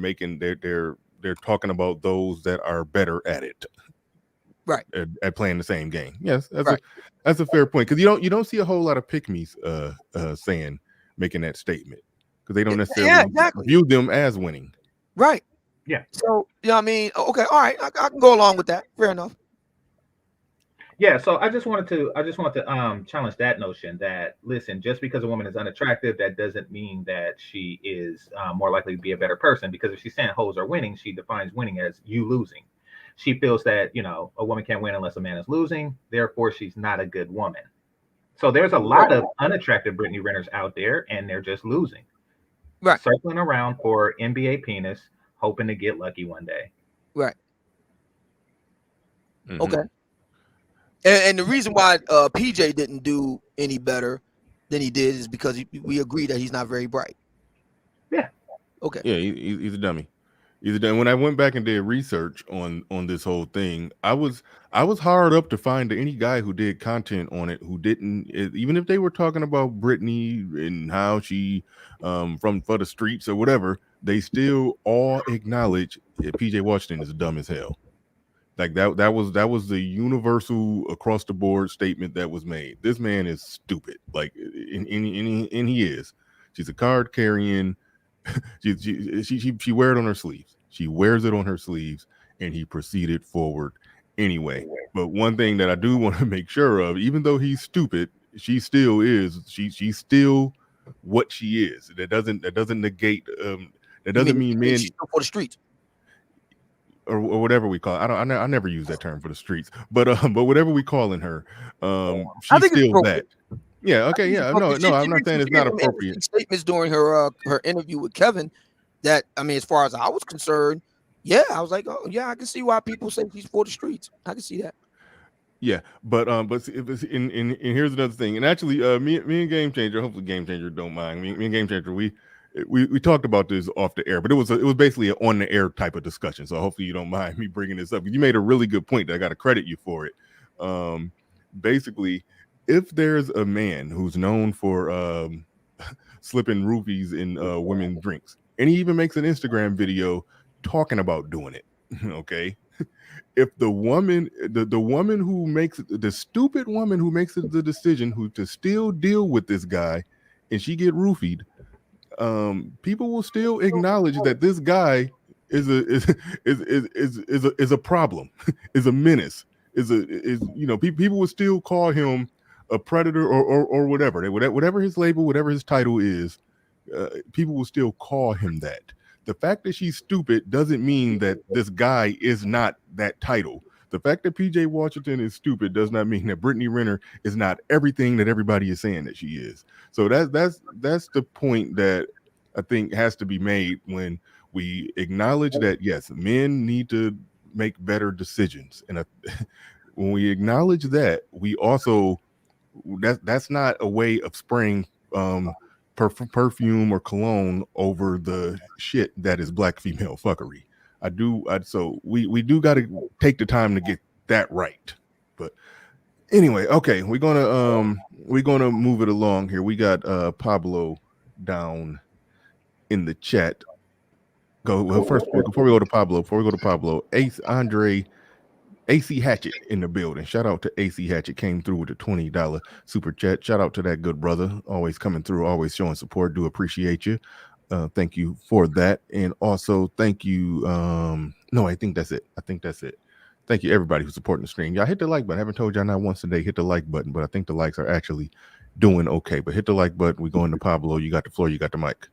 talking about those that are better at it, Right. at playing the same game. Yes, Right. that's a fair point, because you don't see a whole lot of pick-me's making that statement, because they don't necessarily exactly. view them as winning. Right. Yeah. So I mean, okay, all right, I can go along with that. Fair enough. Yeah, so I just wanted to challenge that notion that, listen, just because a woman is unattractive, that doesn't mean that she is more likely to be a better person. Because if she's saying hoes are winning, she defines winning as you losing. She feels that a woman can't win unless a man is losing. Therefore, she's not a good woman. So there's a lot of unattractive Brittaney Renners out there, and they're just losing, Right. circling around for NBA penis, hoping to get lucky one day. Right. Mhm. Okay. And the reason why PJ didn't do any better than he did is because we agree that he's not very bright. Yeah. Okay. Yeah, he's a dummy. He's a dummy. When I went back and did research on this whole thing, I was hard up to find any guy who did content on it who didn't, even if they were talking about Britney and how she for the streets or whatever, they still all acknowledge PJ Washington is dumb as hell. Like that was the universal across the board statement that was made. This man is stupid. Like, and he is. She's a card carrying. She wear it on her sleeves. She wears it on her sleeves, and he proceeded forward anyway. But one thing that I do want to make sure of, even though he's stupid, she still is. She's still what she is. That doesn't negate. That doesn't mean men she's still for the streets. or whatever we call it. I never use that term for the streets, but whatever we calling her, she's still that. Yeah. Okay. Yeah. No. I'm not saying it's not appropriate. Statements during her interview with Kevin. That, I mean, as far as I was concerned, yeah, I was like, oh yeah, I can see why people say she's for the streets. I can see that. Yeah, but and here's another thing. And actually, me and Game Changer, hopefully Game Changer don't mind. Me and Game Changer, we talked about this off the air, but it was basically an on the air type of discussion. So hopefully you don't mind me bringing this up. You made a really good point that I got to credit you for it. Basically, if there's a man who's known for slipping roofies in women's drinks, and he even makes an Instagram video talking about doing it, okay. If the woman, the woman who makes the stupid woman who makes the decision to still deal with this guy, and she get roofied, people will still acknowledge that this guy is a problem, is a menace, people will still call him a predator or whatever. Whatever his label, whatever his title is, people will still call him that. The fact that she's stupid doesn't mean that this guy is not that title. The fact that PJ Washington is stupid does not mean that Brittaney Renner is not everything that everybody is saying that she is. So that's the point that I think has to be made when we acknowledge that yes, men need to make better decisions, and when we acknowledge that, we also that's not a way of spraying perfume or cologne over the shit that is black female fuckery. So we do got to take the time to get that right. But anyway, okay, we're gonna move it along here. We got Pablo down in the chat. First before we go to Pablo, Ace Andre AC Hatchet in the building. Shout out to AC Hatchet, came through with a $20 super chat. Shout out to that good brother, always coming through, always showing support. Do appreciate you. Thank you for that. And also thank you. No, I think that's it. Thank you everybody who's supporting the stream. Y'all hit the like button. I haven't told y'all not once today, hit the like button, but I think the likes are actually doing okay. But hit the like button. We going to Pablo. You got the floor, you got the mic.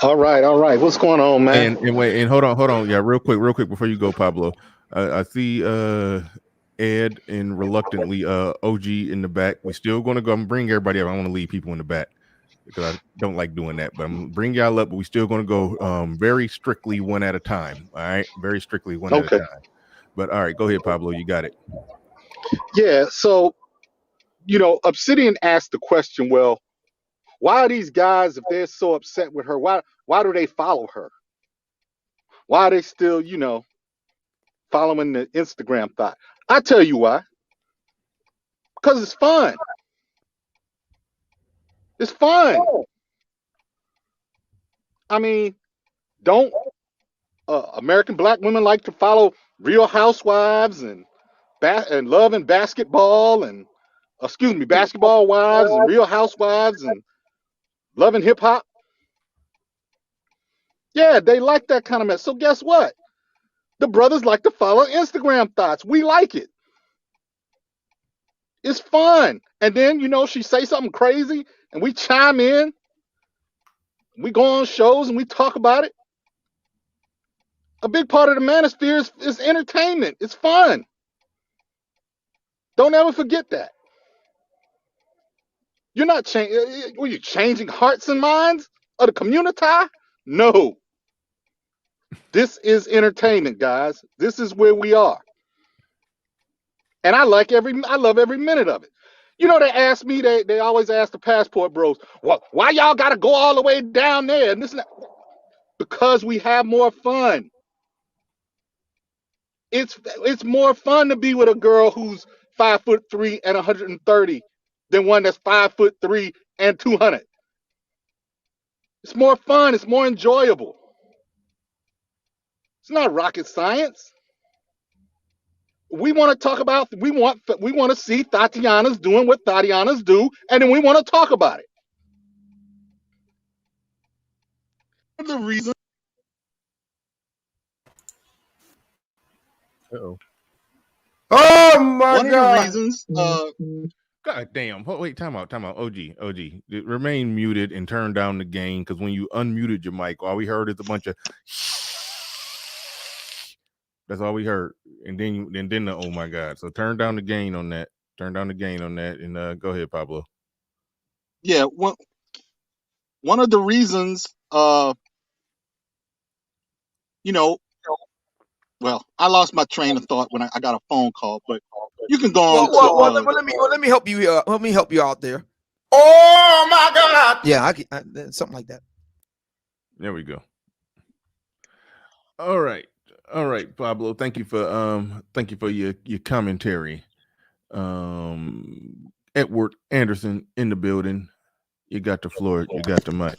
All right. What's going on, man? And wait, and hold on. Yeah, real quick before you go, Pablo. I see Ed and reluctantly OG in the back. We're still going to go and bring everybody up. I want to leave people in the back because I don't like doing that. But I'm going to bring y'all up, but we're still going to go very strictly one at a time. All right, very strictly one at a time. But all right, go ahead, Pablo. You got it. Yeah. So, Obsidian asked the question, well, why are these guys, if they're so upset with her, why do they follow her? Why are they still, following the Instagram thought? I tell you why. Because it's fun. It's fun. I mean, don't American black women like to follow Real Housewives and Love and Basketball and Basketball Wives and Real Housewives and Love and Hip Hop? Yeah, they like that kind of mess. So guess what? The brothers like to follow Instagram thoughts. We like it. It's fun. And then, she say something crazy and we chime in. We go on shows and we talk about it. A big part of the manosphere is entertainment. It's fun. Don't ever forget that. You're not were you changing hearts and minds of the community? No. This is entertainment, guys. This is where we are. And I love every minute of it. They ask me, they always ask the passport bros, well, why y'all gotta go all the way down there? And this and that. Because we have more fun. It's more fun to be with a girl who's 5'3" and 130 than one that's 5'3" and 200. It's more fun. It's more enjoyable. It's not rocket science. We want to talk about. We want to see Tatiana's doing what Tatiana's do, and then we want to talk about it. The reason. Uh-oh. Oh my One God. of the reasons. God damn. Wait, time out. OG. Remain muted and turn down the gain, because when you unmuted your mic, all we heard is a bunch of that's all we heard. And then the oh my God. So turn down the gain on that. And go ahead, Pablo. Yeah, one of the reasons well, I lost my train of thought when I got a phone call, but you can go on. Let me help you. Let me help you out there. Oh my God. Yeah, I something like that. There we go. All right, Pablo. Thank you for your commentary. Edward Anderson in the building. You got the floor. You got the mic.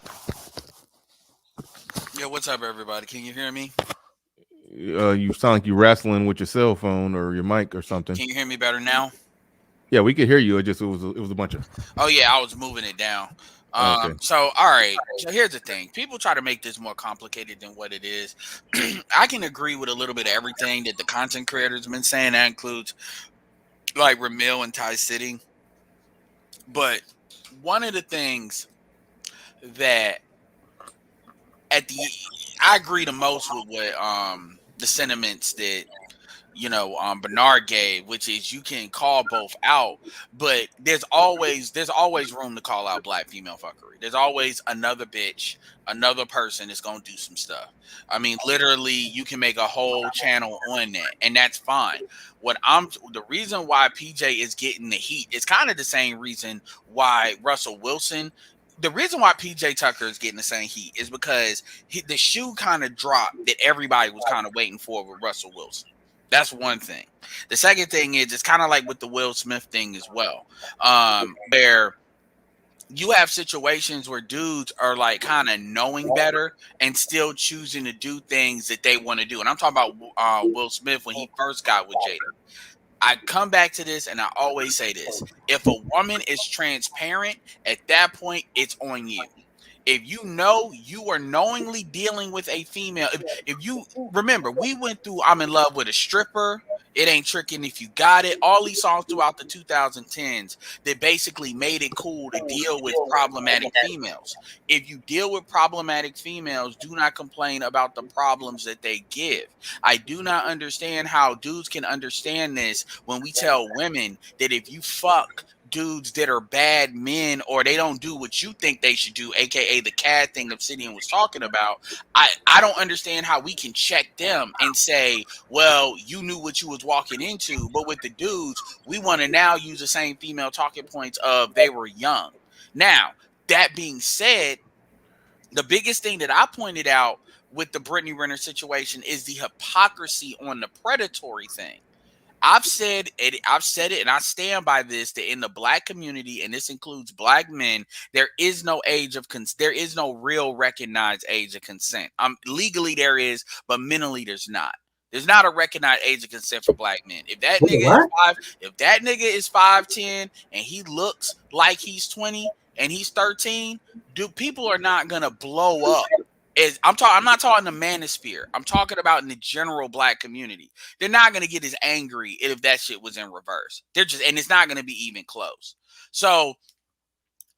Yeah, what's up, everybody? Can you hear me? You sound like you're wrestling with your cell phone or your mic or something. Can you hear me better now? Yeah, we could hear you. It was a bunch of. Oh yeah, I was moving it down. Okay. So all right. So here's the thing: people try to make this more complicated than what it is. I can agree with a little bit of everything that the content creators have been saying. That includes like Ramil and Ty City. But one of the things that I agree the most with what the sentiments that Bernard gave, which is you can call both out, but there's always room to call out black female fuckery. There's always another bitch, another person that's gonna do some stuff. I mean, literally, you can make a whole channel on that, and that's fine. The reason why PJ is getting the heat is kind of the same reason why Russell Wilson. The reason why PJ Tucker is getting the same heat is because the shoe kind of dropped that everybody was kind of waiting for with Russell Wilson. That's one thing. The second thing is it's kind of like with the Will Smith thing as well, where you have situations where dudes are like kind of knowing better and still choosing to do things that they want to do. And I'm talking about Will Smith when he first got with Jada. I come back to this and I always say this. If a woman is transparent, at that point, it's on you. If you know you are knowingly dealing with a female, if you remember, we went through I'm in love with a stripper, it ain't tricking if you got it, all these songs throughout the 2010s that basically made it cool to deal with problematic females. If you deal with problematic females, do not complain about the problems that they give. I do not understand how dudes can understand this when we tell women that if you fuck dudes that are bad men or they don't do what you think they should do, aka the CAD thing Obsidian was talking about, I don't understand how we can check them and say, well, you knew what you was walking into. But with the dudes, we want to now use the same female talking points of they were young. Now, that being said, the biggest thing that I pointed out with the Brittaney Renner situation is the hypocrisy on the predatory thing. I've said it, and I stand by this, that in the black community, and this includes black men, there is no there is no real recognized age of consent. Legally there is, but mentally there's not. There's not a recognized age of consent for black men. If that nigga is 5'10" and he looks like he's 20 and he's 13, people are not gonna blow up. I'm not talking the manosphere. I'm talking about in the general black community. They're not going to get as angry if that shit was in reverse. And it's not going to be even close. So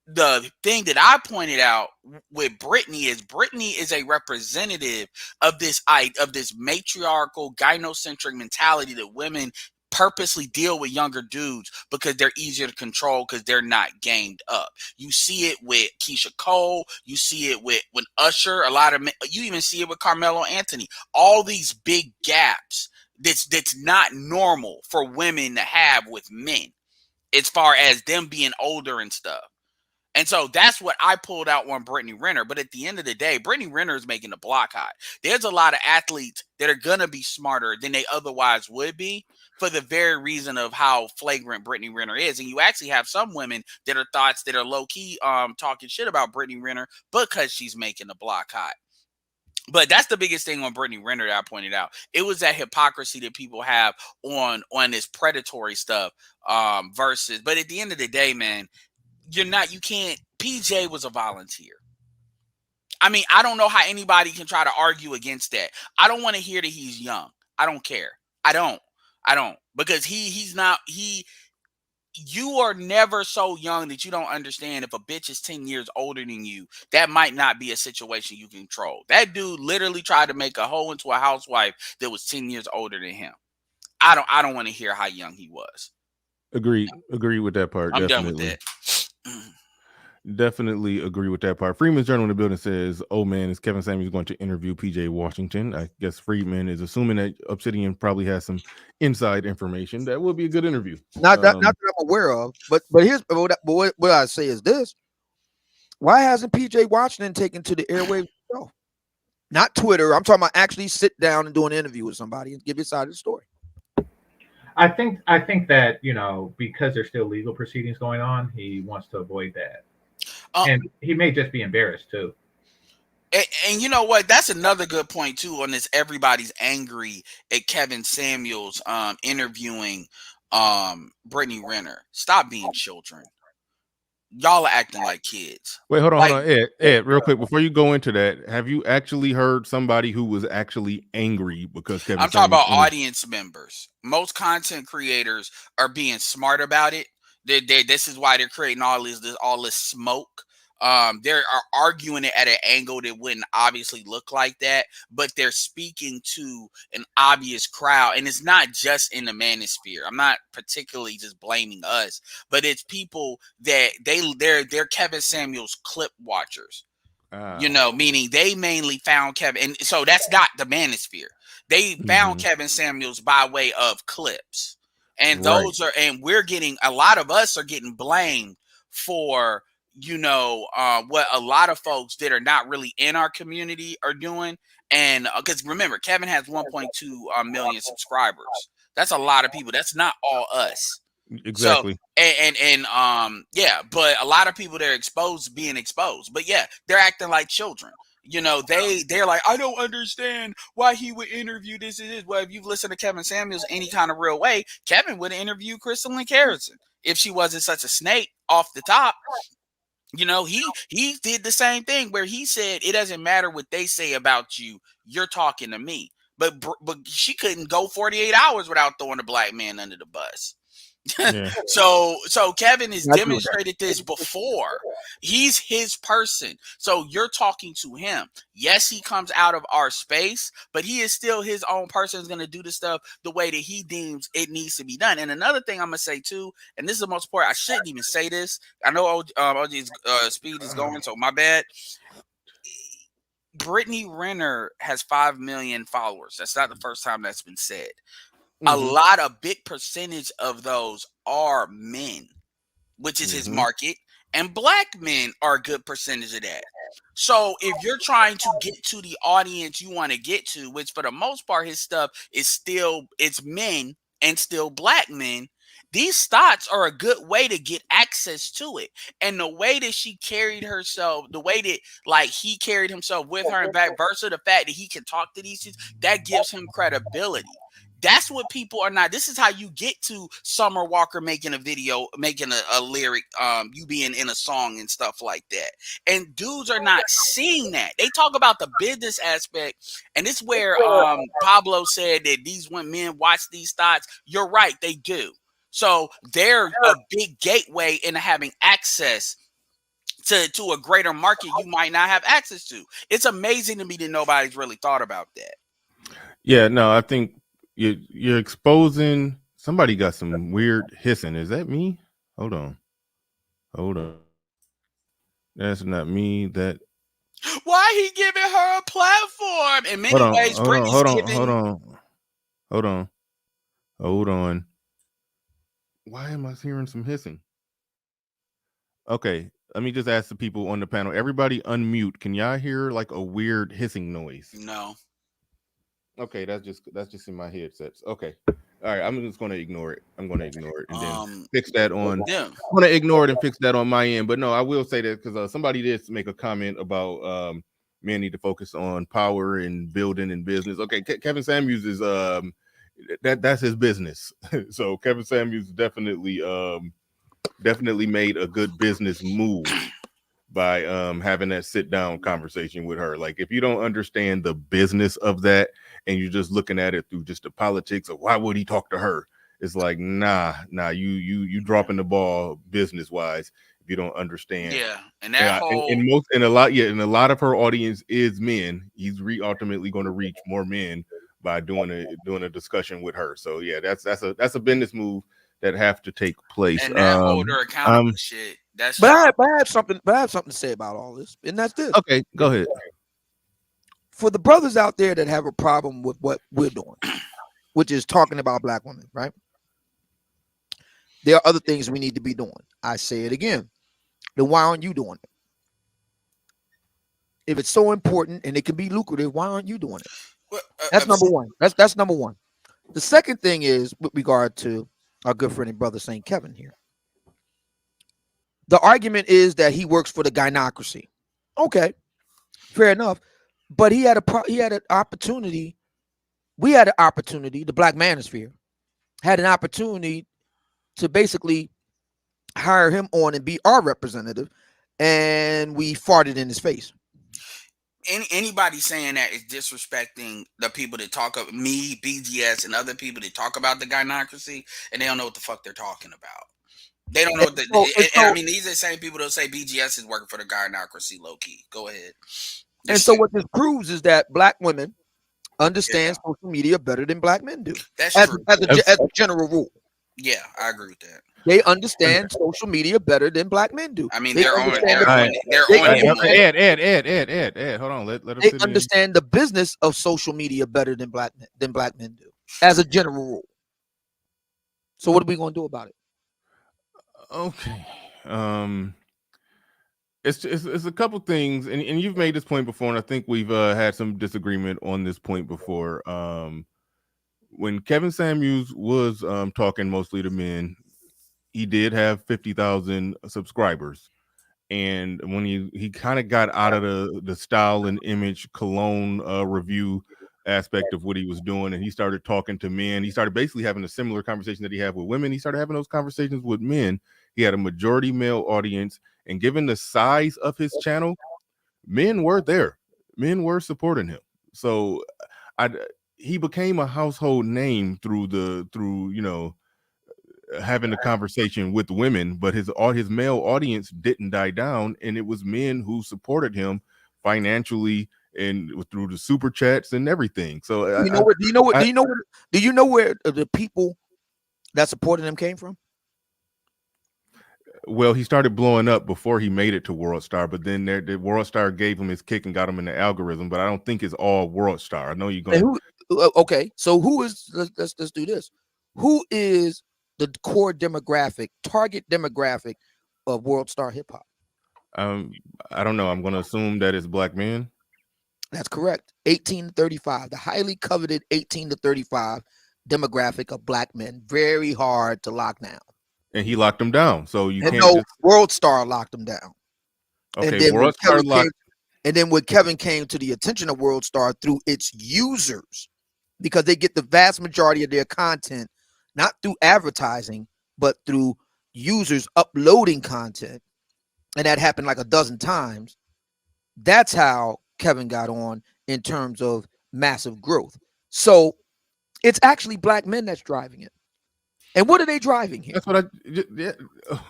the thing that I pointed out with Brittaney is a representative of this matriarchal gynocentric mentality that women purposely deal with younger dudes because they're easier to control because they're not gamed up. You see it with Keisha Cole. You see it with Usher. A lot of men, you even see it with Carmelo Anthony. All these big gaps that's not normal for women to have with men as far as them being older and stuff. And so that's what I pulled out on Brittaney Renner. But at the end of the day, Brittaney Renner is making the block hot. There's a lot of athletes that are going to be smarter than they otherwise would be for the very reason of how flagrant Brittaney Renner is. And you actually have some women that are thoughts that are low-key talking shit about Brittaney Renner because she's making the block hot. But that's the biggest thing on Brittaney Renner that I pointed out. It was that hypocrisy that people have on this predatory stuff versus. But at the end of the day, man, you can't. PJ was a volunteer. I mean, I don't know how anybody can try to argue against that. I don't want to hear that he's young. I don't care. I don't. Because he's not. You are never so young that you don't understand if a bitch is 10 years older than you, that might not be a situation you can control. That dude literally tried to make a hoe into a housewife that was 10 years older than him. I don't want to hear how young he was. Agree with that part. I'm definitely. done with that. Definitely agree with that part. Freeman's Journal in the building says, oh man, is Kevin Samuels going to interview PJ Washington? I guess Freeman is assuming that Obsidian probably has some inside information. That would be a good interview. Not that I'm aware of, but here's what I say is this: why hasn't PJ Washington taken to the airwaves himself? Not Twitter. I'm talking about actually sit down and do an interview with somebody and give your side of the story. I think that, because there's still legal proceedings going on, he wants to avoid that. And he may just be embarrassed too. And you know what? That's another good point too on this. Everybody's angry at Kevin Samuels interviewing Brittaney Renner. Stop being children. Y'all are acting like kids. Wait, hold on. Ed, real quick, before you go into that, have you actually heard somebody who was actually angry because Kevin I'm talking about audience members. Most content creators are being smart about it. This is why they're creating all this smoke. They are arguing it at an angle that wouldn't obviously look like that, but they're speaking to an obvious crowd. And it's not just in the manosphere. I'm not particularly just blaming us, but it's people that they're Kevin Samuels clip watchers. Meaning they mainly found Kevin, and so that's not the manosphere. They found Kevin Samuels by way of clips, and those are, and we're getting, a lot of us are getting blamed for what a lot of folks that are not really in our community are doing. And because remember, Kevin has 1.2 million subscribers. That's a lot of people. That's not all us. Exactly. So yeah, but a lot of people, they're being exposed. But yeah, they're acting like children. They're like, I don't understand why he would interview this and this. Well, if you've listened to Kevin Samuels any kind of real way, Kevin would have interviewed Crystal Lynn Harrison if she wasn't such a snake off the top. He did the same thing where he said, it doesn't matter what they say about you, you're talking to me. But she couldn't go 48 hours without throwing a black man under the bus. Yeah. So Kevin has demonstrated this before. He's his person. So you're talking to him. Yes, he comes out of our space, but he is still his own person. Is going to do the stuff the way that he deems it needs to be done. And another thing I'm going to say too, and this is the most important, I shouldn't even say this. I know OG's speed is going, so my bad. Brittaney Renner has 5 million followers. That's not the first time that's been said. A big percentage of those are men, which is his market, and black men are a good percentage of that. So if you're trying to get to the audience you want to get to, which for the most part his stuff is it's men and still black men, these thoughts are a good way to get access to it. And the way that she carried herself, the way that like he carried himself with her, and vice versa, the fact that he can talk to these things, that gives him credibility. That's what people are not. This is how you get to Summer Walker making a video, making a lyric, you being in a song and stuff like that. And dudes are not seeing that. They talk about the business aspect, and it's where Pablo said that these men watch these thoughts. You're right, they do. So they're a big gateway into having access to a greater market you might not have access to. It's amazing to me that nobody's really thought about that. Yeah, no, I think you're exposing. Somebody got some weird hissing. Is that me? Hold on. That's not me. That. Why he giving her a platform? In many ways, Hold on. Why am I hearing some hissing? Okay, let me just ask the people on the panel. Everybody unmute. Can y'all hear like a weird hissing noise? No. Okay, that's just in my headsets. Okay. All right, I'm just going to ignore it. I'm going to ignore it and then fix that on. Yeah. I'm going to ignore it and fix that on my end. But no, I will say that because somebody did make a comment about men need to focus on power and building and business. Okay, Kevin Samuels is that's his business. So Kevin Samuels definitely made a good business move by having that sit down conversation with her. Like, if you don't understand the business of that and you're just looking at it through just the politics of why would he talk to her, it's like, nah, you dropping the ball business wise if you don't understand. Yeah, and that a lot of her audience is men. He's ultimately going to reach more men by doing a discussion with her. So yeah, that's a business move that have to take place. And that hold her accountable shit. But I have something to say about all this, and that's this. Okay, go ahead. For the brothers out there that have a problem with what we're doing, which is talking about black women, right? There are other things we need to be doing. I say it again. Then why aren't you doing it? If it's so important and it can be lucrative, why aren't you doing it? Well, that's number one. That's number one. The second thing is with regard to our good friend and brother St. Kevin here. The argument is that he works for the gynocracy. Okay, fair enough. But he had an opportunity. We had an opportunity. The Black Manosphere had an opportunity to basically hire him on and be our representative, and we farted in his face. anybody saying that is disrespecting the people that talk of me, BGS, and other people that talk about the gynocracy, and they don't know what the fuck they're talking about. They don't know what and I mean, these are the same people that say BGS is working for the gynocracy low key. Go ahead. And so what this proves is that black women understand social media better than black men do. That's as, true. As a general rule. Yeah, I agree with that. They understand social media better than black men do. I mean, Ed, hold on. Let they understand the business of social media better than black men do, as a general rule. So what are we going to do about it? Okay. It's a couple things, and you've made this point before, and I think we've had some disagreement on this point before. When Kevin Samuels was talking mostly to men, he did have 50,000 subscribers, and when he kind of got out of the style and image cologne review aspect of what he was doing, and he started talking to men, he started basically having a similar conversation that he had with women. He started having those conversations with men. He had a majority male audience, and given the size of his channel, men were there. Men were supporting him. So he became a household name through having a conversation with women, but his male audience didn't die down, and it was men who supported him financially and through the super chats and everything. So do you know where the people that supported him came from? Well, he started blowing up before he made it to World Star, but then the World Star gave him his kick and got him in the algorithm. But I don't think it's all World Star. I know you're going. Okay, so who is? Let's do this. Who is the core target demographic of World Star Hip Hop? I don't know. I'm going to assume that it's black men. That's correct. 18 to 35, the highly coveted 18 to 35 demographic of black men. Very hard to lock down. And he locked them down. So you can't. No, World Star locked them down. Okay, and then World Star locked. And then when Kevin came to the attention of World Star through its users, because they get the vast majority of their content not through advertising, but through users uploading content, and that happened like a dozen times. That's how Kevin got on in terms of massive growth. So it's actually black men that's driving it. And what are they driving here? That's what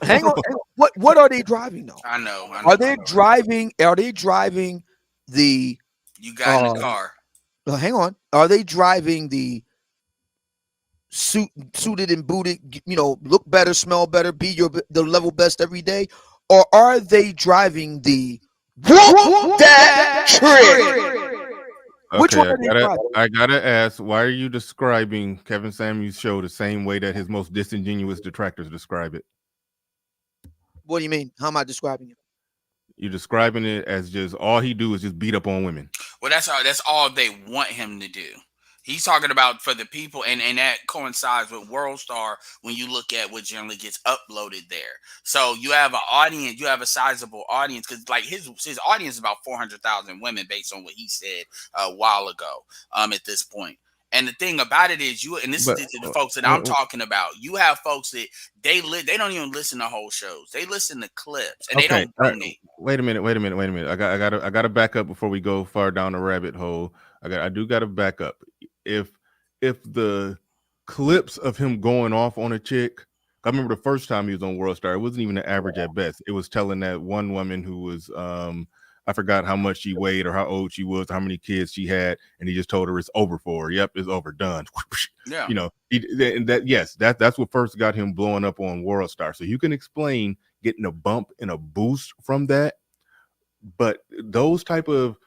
Hang on. What are they driving though? I know. Are they driving the you got in the car? Hang on. Are they driving the suited and booted, look better, smell better, be the level best every day? Or are they driving the that trick? Okay, which one are they driving? I gotta ask, why are you describing Kevin Samuels' show the same way that his most disingenuous detractors describe it? What do you mean? How am I describing it? You're describing it as just all he do is just beat up on women. Well, that's all they want him to do. He's talking about for the people, and that coincides with World Star when you look at what generally gets uploaded there. So you have an audience, you have a sizable audience, because like his audience is about 400,000 women based on what he said a while ago. At this point. And the thing about it is, this is the folks that I'm talking about. You have folks that they don't even listen to whole shows. They listen to clips, and they don't donate. Wait a minute. I gotta back up before we go far down the rabbit hole. I do gotta back up. If the clips of him going off on a chick, I remember the first time he was on World Star, it wasn't even an average at best. It was telling that one woman who was I forgot how much she weighed or how old she was, how many kids she had, and he just told her it's over for her. Yep, it's over, done. Yeah, that's what first got him blowing up on World Star. So you can explain getting a bump and a boost from that, but those type of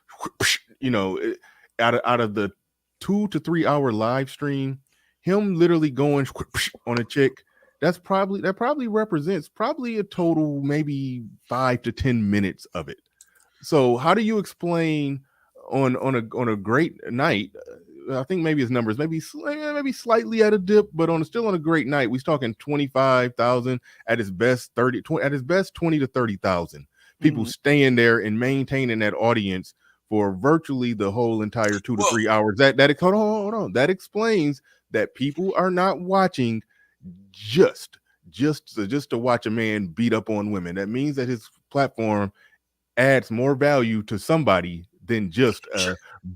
out of the 2 to 3 hour live stream, him literally going on a chick, that probably represents a total maybe 5 to 10 minutes of it. So how do you explain on a great night? I think maybe his numbers maybe slightly at a dip, but still on a great night, we're talking 25,000 at his best, 20 to 30,000 people staying there and maintaining that audience for virtually the whole entire 2 to 3 hours. Hold on. That explains that people are not watching just to watch a man beat up on women. That means that his platform adds more value to somebody than just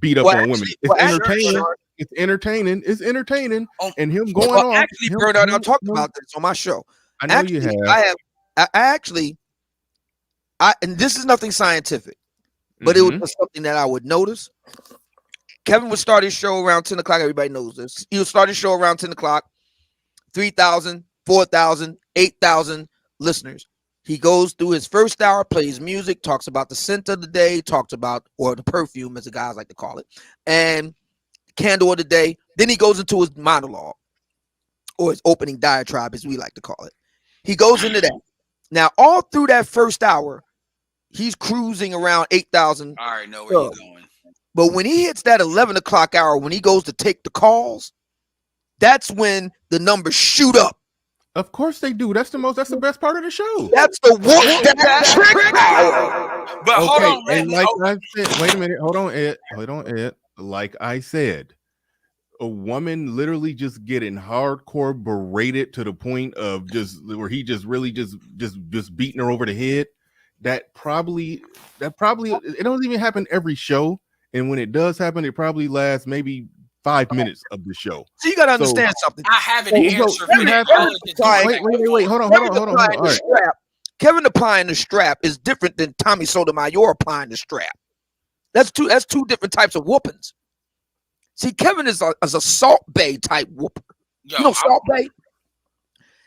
beat up on women. It's entertaining. Bernard, It's entertaining. It's entertaining. And him going well, off. actually, Bernard, I've talked about this on my show. I know Actually, you have. And this is nothing scientific, but it was just something that I would notice. Kevin would start his show around 10 o'clock. Everybody knows this. He would start his show around 10 o'clock, 3,000, 4,000, 8,000 listeners. He goes through his first hour, plays music, talks about the scent of the day, talks about, or the perfume, as the guys like to call it, and candle of the day. Then he goes into his monologue, or his opening diatribe, as we like to call it. He goes into that. Now, all through that first hour, he's cruising around 8,000. I already know where you're going. But when he hits that 11 o'clock hour, when he goes to take the calls, that's when the numbers shoot up. Of course they do. That's the best part of the show. That's the whoop that trick power. But hold on, and like I said, wait a minute. Hold on, Ed. Like I said, a woman literally just getting hardcore berated to the point of just where he just really just beating her over the head. That probably it don't even happen every show. And when it does happen, it probably lasts maybe 5 minutes of the show. So you got to understand something. I have an answer for that. Wait. Hold on. All right. Kevin applying the strap is different than Tommy Sotomayor applying the strap. That's two different types of whoopings. See, Kevin is a Salt Bay type whooper. You know Salt Bay?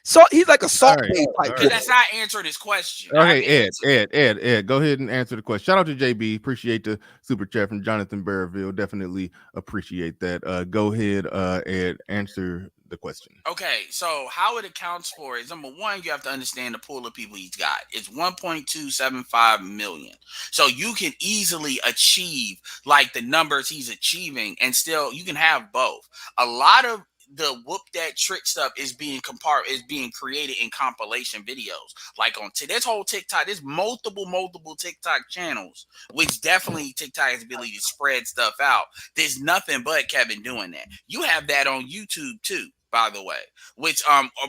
So he's like a Salt Bay type. Because that's not answering his question. Okay, Ed, go ahead and answer the question. Shout out to JB. Appreciate the super chat from Jonathan Barreville. Definitely appreciate that. Go ahead, Ed, answer the question. Okay, so how it accounts for is, number one, you have to understand the pool of people he's got. It's 1.275 million. So you can easily achieve like the numbers he's achieving, and still you can have both. A lot of the whoop that trick stuff is being created in compilation videos. Like on this whole TikTok, there's multiple TikTok channels, which definitely TikTok has the ability to spread stuff out. There's nothing but Kevin doing that. You have that on YouTube too, by the way, which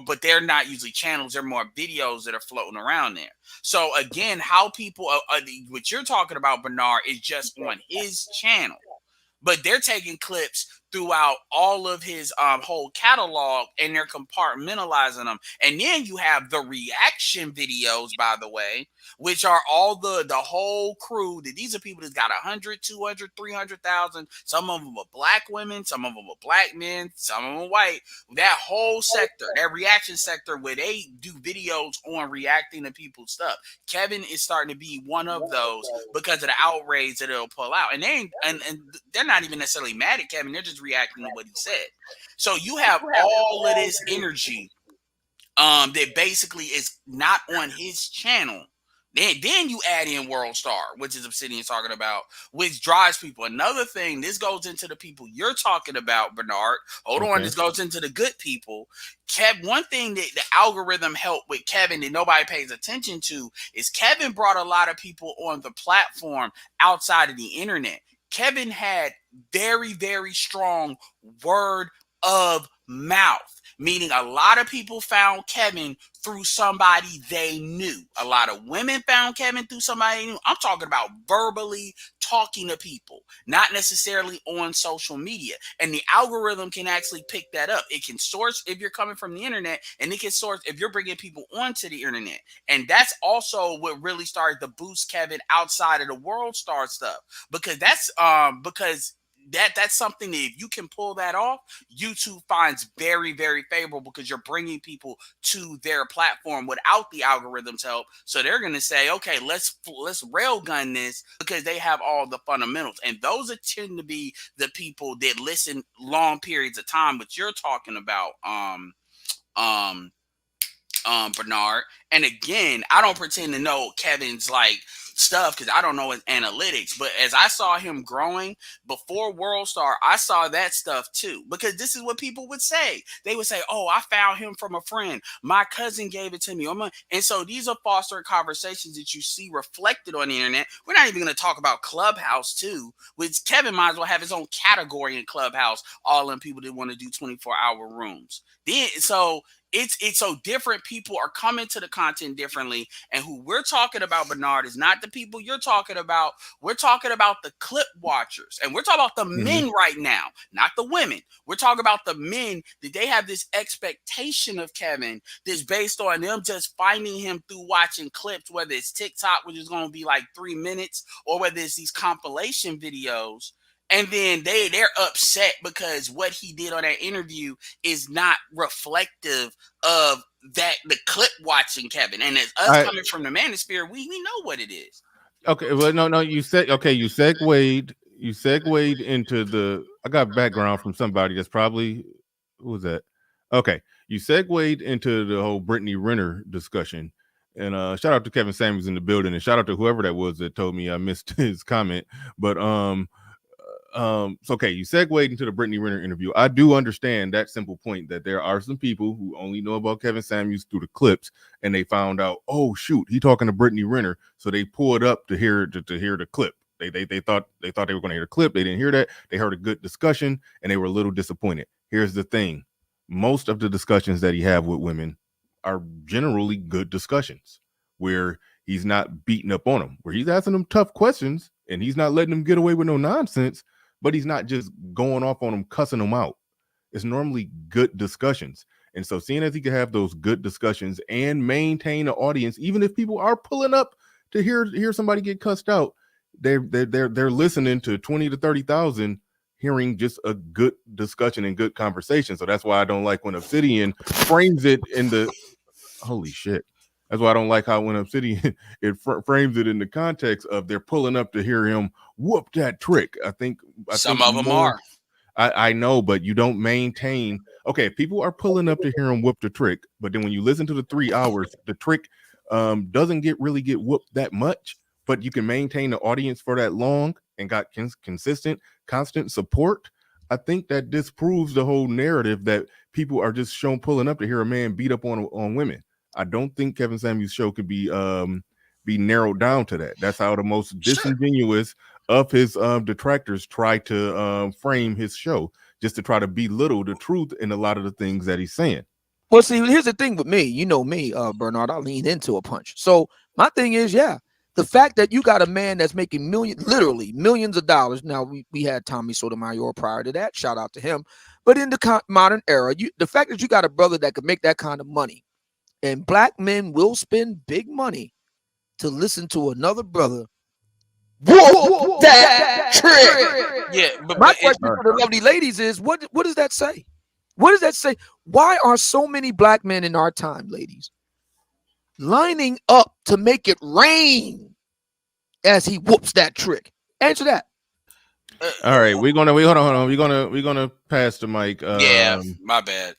but they're not usually channels, they're more videos that are floating around there. So again, how people what you're talking about, Bernard, is just on his channel, but they're taking clips throughout all of his whole catalog, and they're compartmentalizing them. And then you have the reaction videos, by the way, which are all the whole crew. These are people that's got 100, 200, 300,000. Some of them are black women, some of them are black men, some of them are white. That whole sector, that reaction sector, where they do videos on reacting to people's stuff. Kevin is starting to be one of those because of the outrage that it'll pull out. And they're not even necessarily mad at Kevin. They're just reacting to what he said. So you have all of this energy that basically is not on his channel. Then you add in World Star, which is Obsidian talking about, which drives people. Another thing, this goes into the people you're talking about, Bernard. Hold on, this goes into the good people. One thing that the algorithm helped with Kevin that nobody pays attention to is Kevin brought a lot of people on the platform outside of the internet. Kevin had very, very strong word of mouth, meaning a lot of people found Kevin through somebody they knew. A lot of women found Kevin through somebody they knew. I'm talking about verbally talking to people, not necessarily on social media. And the algorithm can actually pick that up. It can source if you're coming from the internet, and it can source if you're bringing people onto the internet. And that's also what really started to boost Kevin outside of the World Star stuff, because that's that's something that if you can pull that off, YouTube finds very, very favorable, because you're bringing people to their platform without the algorithm's help. So they're going to say, okay, let's railgun this, because they have all the fundamentals. And those tend to be the people that listen long periods of time, which you're talking about, Bernard. And again, I don't pretend to know Kevin's like stuff, because I don't know his analytics, but as I saw him growing before World Star, I saw that stuff too, because this is what people would say. They would say, oh, I found him from a friend, my cousin gave it to me, and so these are fostered conversations that you see reflected on the internet. We're not even going to talk about Clubhouse too, which Kevin might as well have his own category in Clubhouse, all in people that want to do 24-hour rooms. Then so it's so different. People are coming to the content differently, and who we're talking about, Bernard, is not the people you're talking about. We're talking about the clip watchers, and we're talking about the men right now, not the women. We're talking about the men that they have this expectation of Kevin that's based on them just finding him through watching clips, whether it's TikTok, which is going to be like 3 minutes, or whether it's these compilation videos. And then they're upset because what he did on that interview is not reflective of that the clip watching Kevin. And as us coming from the manosphere, we know what it is. Okay, well, no, you segued into the. I got background from somebody that's probably who was that? Okay, you segued into the whole Brittaney Renner discussion, and shout out to Kevin Samuels in the building, and shout out to whoever that was that told me I missed his comment, but so okay, you segued into the Brittaney Renner interview. I do understand that simple point that there are some people who only know about Kevin Samuels through the clips, and they found out, oh shoot, he talking to Brittaney Renner, so they pulled up to hear the clip. They thought they were going to hear the clip. They didn't hear that. They heard a good discussion, and they were a little disappointed. Here's the thing: most of the discussions that he have with women are generally good discussions, where he's not beating up on them, where he's asking them tough questions, and he's not letting them get away with no nonsense. But he's not just going off on them, cussing them out. It's normally good discussions. And so seeing as he can have those good discussions and maintain an audience, even if people are pulling up to hear somebody get cussed out, they're listening to 20 to 30,000 hearing just a good discussion and good conversation. So that's why I don't like when Obsidian frames it in the holy shit. That's why I don't like how when Obsidian frames it in the context of they're pulling up to hear him whoop that trick. I think some of them are. I know, but you don't maintain. Okay, people are pulling up to hear him whoop the trick, but then when you listen to the 3 hours, the trick doesn't really get whooped that much. But you can maintain the audience for that long and got consistent, constant support. I think that disproves the whole narrative that people are just pulling up to hear a man beat up on women. I don't think Kevin Samuels' show could be narrowed down to that. That's how the most disingenuous of his detractors try to frame his show, just to try to belittle the truth in a lot of the things that he's saying. Well, see, here's the thing with me. You know me, Bernard, I'll lean into a punch. So my thing is, the fact that you got a man that's making literally millions of dollars. Now, we had Tommy Sotomayor prior to that. Shout out to him. But in the modern era, the fact that you got a brother that could make that kind of money, and black men will spend big money to listen to another brother whoop that trick. Yeah, but my question for the lovely ladies is, what does that say? What does that say? Why are so many black men in our time, ladies, lining up to make it rain as he whoops that trick? Answer that. All right, hold on. We're gonna pass the mic. Yeah, my bad.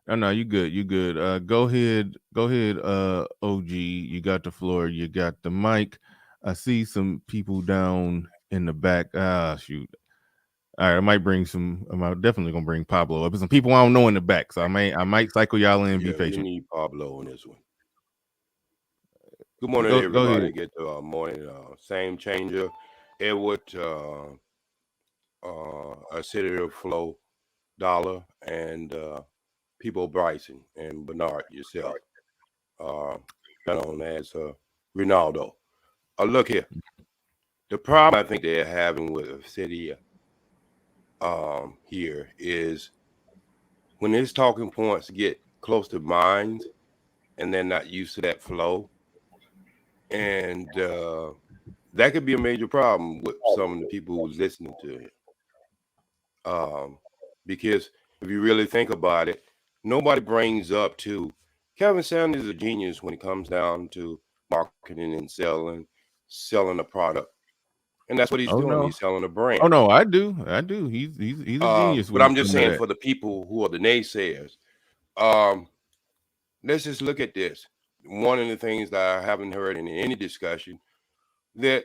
No, you good. Go ahead, OG. You got the floor. You got the mic. I see some people down in the back. Shoot. All right, I'm definitely gonna bring Pablo up. There's some people I don't know in the back, so I might cycle y'all in. Be patient. You need Pablo on this one. Good morning, everybody. Get the morning. Same changer, Edward, Senator Flo, Dollar, and People Bryson and Bernard yourself. Known as Ronaldo. Look here. The problem I think they're having with Obsidian here is when his talking points get close to mine and they're not used to that flow. And that could be a major problem with some of the people who's listening to him. Because if you really think about it, nobody brings up to Kevin Samuels is a genius when it comes down to marketing and selling a product. And that's what he's doing. No. He's selling a brand. Oh no, I do. He's a genius. But I'm just saying for the people who are the naysayers, let's just look at this. One of the things that I haven't heard in any discussion, that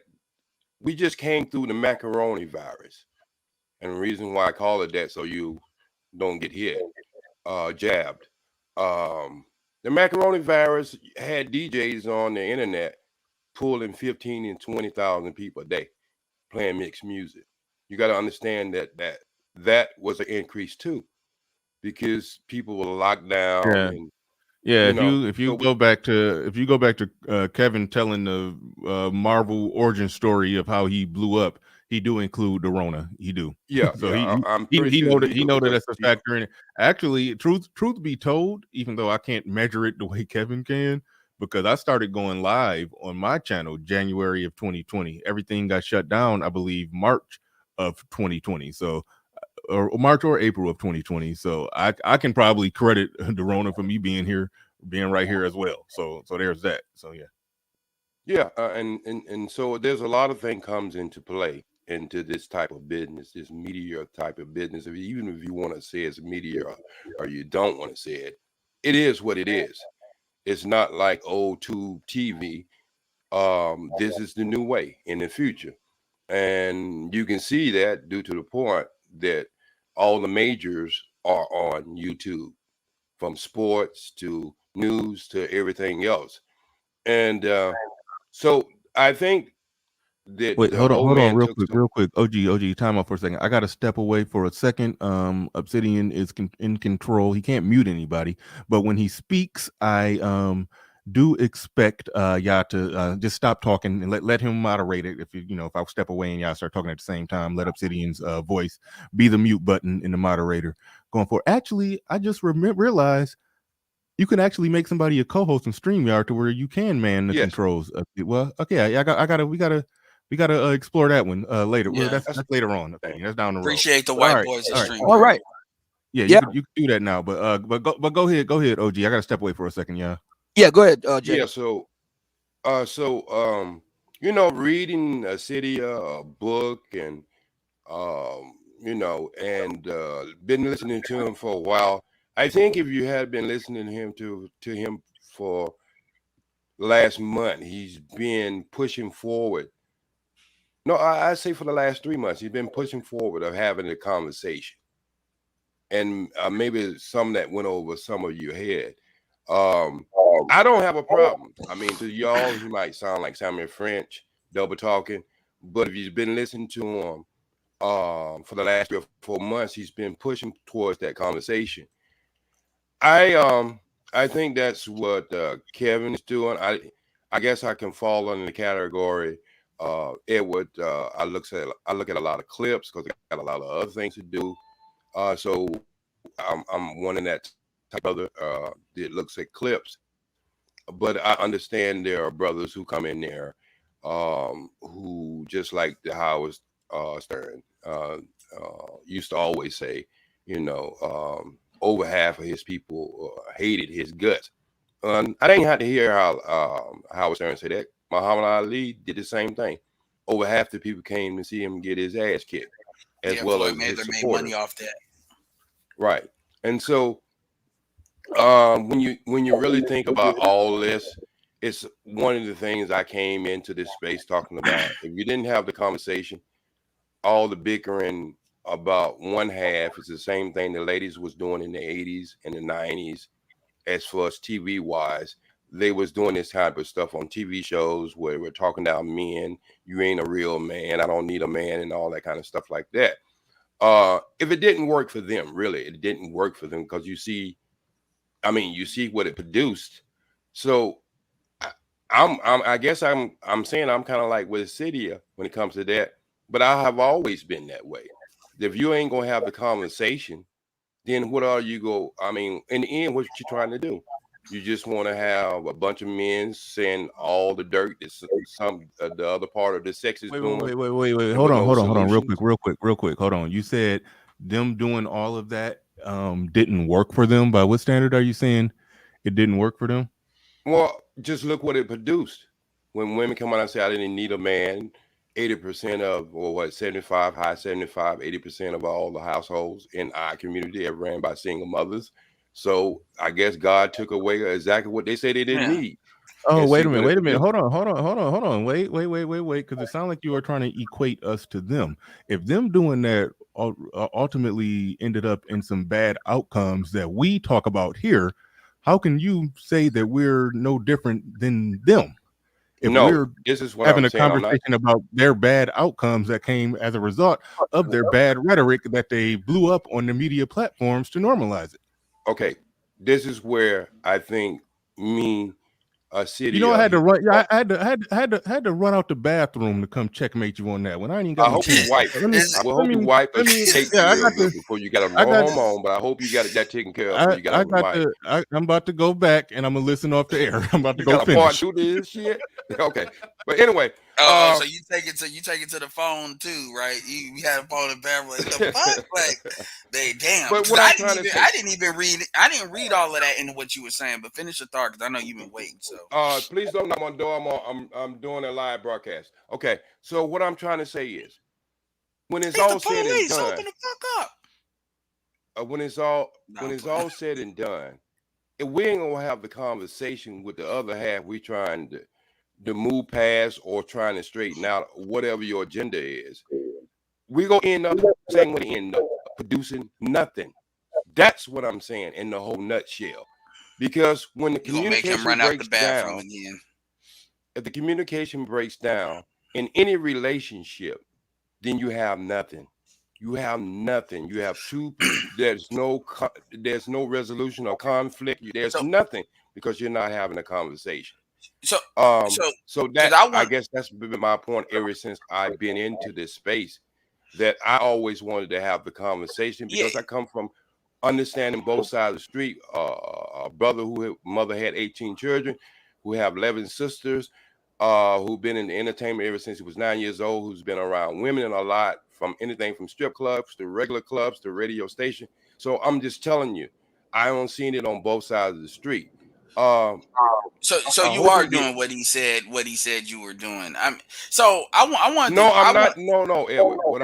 we just came through the macaroni virus. And the reason why I call it that, so you don't get hit, jabbed. The macaroni virus had DJs on the internet pulling 15 and 20,000 people a day playing mixed music. You got to understand that was an increase too, because people were locked down and Yeah, You if you know, go back to Kevin telling the Marvel origin story of how he blew up, he do include the Rona. He do. yeah, So yeah. I'm he pretty he sure know he he do know that because that's a factor in it. Actually, truth be told, even though I can't measure it the way Kevin can, because I started going live on my channel January of 2020. Everything got shut down, I believe, March of 2020. So or March or April of 2020. So I can probably credit the Rona for me being right here as well. So there's that. So yeah. yeah, and so there's a lot of thing comes into play into this type of business, this media type of business. Even if you want to say it's media or you don't want to say it, it is what it is. It's not like old tube TV. This is the new way in the future, and you can see that due to the point that all the majors are on YouTube, from sports to news to everything else. And so I think that Wait, the old hold on, man took some. real quick. OG, time out for a second. I got to step away for a second. Obsidian is in control. He can't mute anybody, but when he speaks, I do expect y'all to just stop talking and let him moderate it. If if I step away and y'all start talking at the same time, let Obsidian's voice be the mute button in the moderator going forward. Actually, I just realized you can actually make somebody a co-host in StreamYard to where you can man the Yes, controls. Well, okay, we gotta explore that one later. Well, Yeah. that's later on. Okay, that's down the road. Appreciate the But all white right, boys at all right. StreamYard. All right. Yeah, Yeah. you could do that now. But go ahead, OG. I gotta step away for a second, yeah. Yeah. Go ahead, Jay. yeah. Reading a city, a book, and been listening to him for a while. I think if you had been listening to him for last month, he's been pushing forward. No, I say for the last 3 months, he's been pushing forward of having a conversation, and maybe some that went over some of your head. I don't have a problem. I mean, to y'all, he might sound like Samuel French, double talking, but if you've been listening to him for the last 3 or 4 months, he's been pushing towards that conversation. I think that's what Kevin is doing. I guess I can fall under the category. Edward, I look at a lot of clips because I got a lot of other things to do. So I'm one in that type of other that looks at clips. But I understand there are brothers who come in there who just like the Howard Stern used to always say, over half of his people hated his guts. I didn't have to hear how Howard Stern said that. Muhammad Ali did the same thing. Over half the people came to see him get his ass kicked, as well Floyd as his Mayweather made supporters. money off that. Right. And so when you really think about all this, it's one of the things I came into this space talking about. If you didn't have the conversation, all the bickering about one half is the same thing the ladies was doing in the 80s and the 90s. As far as TV wise, they was doing this type of stuff on TV shows where we're talking about men. You ain't a real man. I don't need a man, and all that kind of stuff like that. If it didn't work for them, really, it didn't work for them because you see what it produced. So I guess I'm saying I'm kind of like with Cydia when it comes to that, but I have always been that way. If you ain't gonna have the conversation, then what are you go? I mean, in the end, what you trying to do? You just want to have a bunch of men saying all the dirt that the other part of the sex is doing. Wait. and Hold with on, no hold on, solutions. real quick. Hold on. You said them doing all of that didn't work for them. By what standard are you saying it didn't work for them? Well, just look what it produced. When women come out and say, I didn't need a man, 80% of, or what, 75, high 75, 80% of all the households in our community are ran by single mothers. So I guess God took away exactly what they say they didn't Yeah. need. Oh, And wait see a what minute. it produced. Hold on. Wait. Because it sounds like you are trying to equate us to them. If them doing that ultimately ended up in some bad outcomes that we talk about here, how can you say that we're no different than them? If No, we're this is what having I'm a saying. I'm not. conversation about their bad outcomes that came as a result of their bad rhetoric that they blew up on the media platforms to normalize it. Okay. this is where I think me, a city. You know, I had to run. Yeah, I had to run out the bathroom to come checkmate you on that one. I ain't even got I no hope you chance. wipe. I will hope you wipe and take Yeah, real good before you got to I roll got home on. But I hope you got that taken care of before you got I off the got mic. to. I'm about to go back and I'm gonna listen off the air. I'm about to You go got a part finish. two to this shit. Okay, but anyway. So you take it to the phone too, right? You had a phone in Beverly. Like, the fuck, like they damn. But what I'm trying to say, I didn't even read. I didn't read all of that into what you were saying. But finish your thought because I know you've been waiting. So please don't knock on my door. I'm doing a live broadcast. Okay, so what I'm trying to say is, when it's all said and done, open the fuck up. when it's all said and done, if we ain't gonna have the conversation with the other half, we trying to move past or trying to straighten out whatever your agenda is, we gonna end up the same way, end up producing nothing. That's what I'm saying in the whole nutshell. Because when the communication breaks down, if the communication breaks down in any relationship, then you have nothing. You have nothing. You have two. There's no resolution or conflict. There's nothing because you're not having a conversation. So that I guess that's been my point ever since I've been into this space, that I always wanted to have the conversation because I come from understanding both sides of the street. A brother whose mother had 18 children, who have 11 sisters, who've been in the entertainment ever since he was 9 years old, who's been around women a lot, from anything from strip clubs to regular clubs to radio station. So I'm just telling you, I don't seen it on both sides of the street. So you are doing what he said you were doing. I'm not, Edward.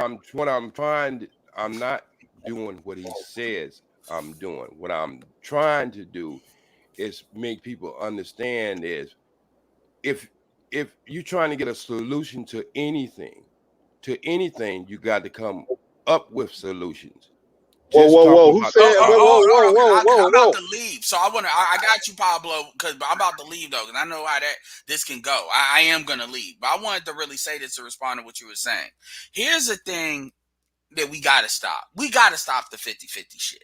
I'm not doing what he says I'm doing. What I'm trying to do is make people understand is if you're trying to get a solution to anything, you got to come up with solutions. Whoa! Who said? Whoa! I'm about to leave, so I got you, Pablo, because I'm about to leave though, because I know how this can go. I am gonna leave, but I wanted to really say this to respond to what you were saying. Here's the thing that we gotta stop. We gotta stop the 50-50 shit.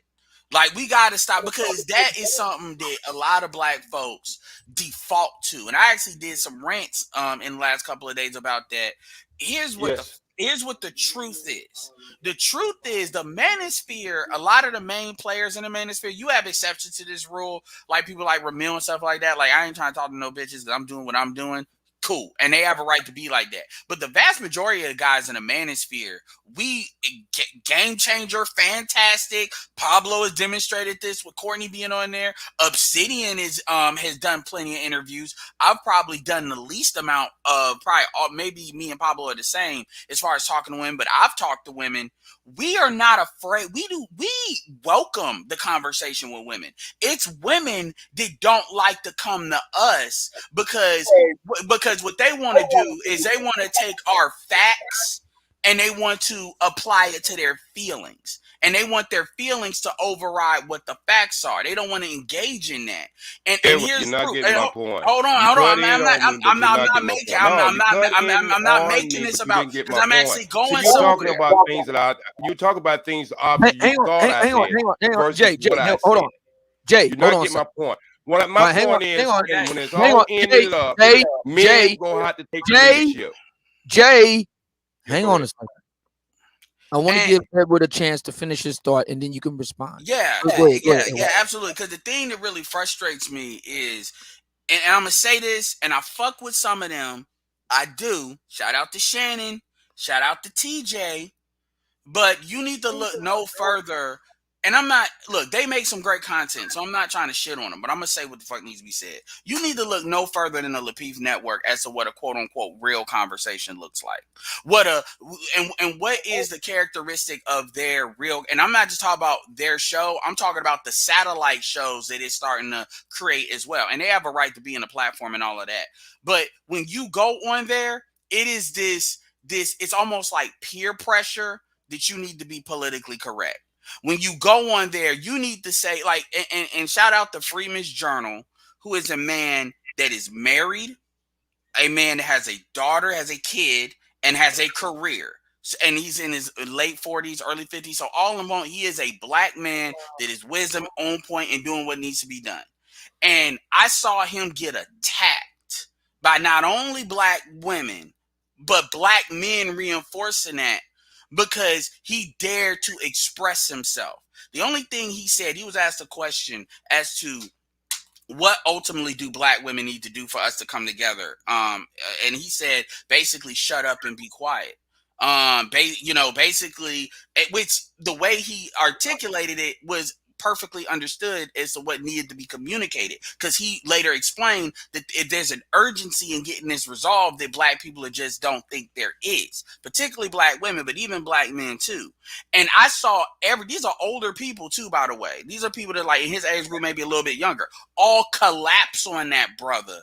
Like, we got to stop, because that is something that a lot of black folks default to. And I actually did some rants in the last couple of days about that. Here's what the truth is. The truth is the manosphere, a lot of the main players in the manosphere, you have exceptions to this rule, like people like Ramil and stuff like that. Like, I ain't trying to talk to no bitches because I'm doing what I'm doing. Cool. And they have a right to be like that. But the vast majority of the guys in the manosphere, game changer, fantastic. Pablo has demonstrated this with Courtney being on there. Obsidian has done plenty of interviews. I've probably done the least amount of, maybe me and Pablo are the same as far as talking to women, but I've talked to women. We are not afraid. We welcome the conversation with women. It's women that don't like to come to us because what they want to do is they want to take our facts and they want to apply it to their feelings. And they want their feelings to override what the facts are. They don't want to engage in that. And here's you're not getting my point. Hold on. I'm not making this about, because I'm actually going somewhere. You talk about things obviously you thought I said versus Jay, hold on. Jay, you're not getting my point. My point is, when it's all ended up, men gonna have to take leadership. Jay, hang on a second. I want to give Edward a chance to finish his thought, and then you can respond. Yeah, absolutely. Because the thing that really frustrates me is, and I'm gonna say this, and I fuck with some of them. I do. Shout out to Shannon. Shout out to TJ. But you need to look no further. And they make some great content, so I'm not trying to shit on them, but I'm going to say what the fuck needs to be said. You need to look no further than the Lapeef Network as to what a quote unquote real conversation looks like. What is the characteristic of their real, and I'm not just talking about their show, I'm talking about the satellite shows that it's starting to create as well. And they have a right to be in the platform and all of that. But when you go on there, it is this, it's almost like peer pressure that you need to be politically correct. When you go on there, you need to say, like, and shout out to Freeman's Journal, who is a man that is married, a man that has a daughter, has a kid, and has a career. And he's in his late 40s, early 50s. So all in all, he is a black man that is wisdom on point and doing what needs to be done. And I saw him get attacked by not only black women, but black men reinforcing that because he dared to express himself. The only thing he said, he was asked a question as to what ultimately do black women need to do for us to come together. And he said, basically, shut up and be quiet. Basically, which the way he articulated it was perfectly understood as to what needed to be communicated, because he later explained that if there's an urgency in getting this resolved that black people just don't think there is, particularly black women, but even black men too. And I saw these are older people too, by the way. These are people that like in his age group, maybe a little bit younger, all collapse on that brother.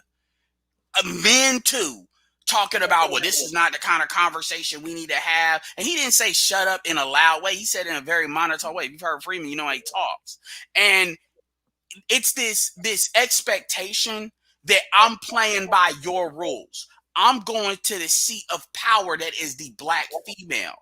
Men too, talking about, well, this is not the kind of conversation we need to have. And he didn't say shut up in a loud way. He said in a very monotone way. If you've heard Freeman, you know how he talks. And it's this expectation that I'm playing by your rules. I'm going to the seat of power that is the black female.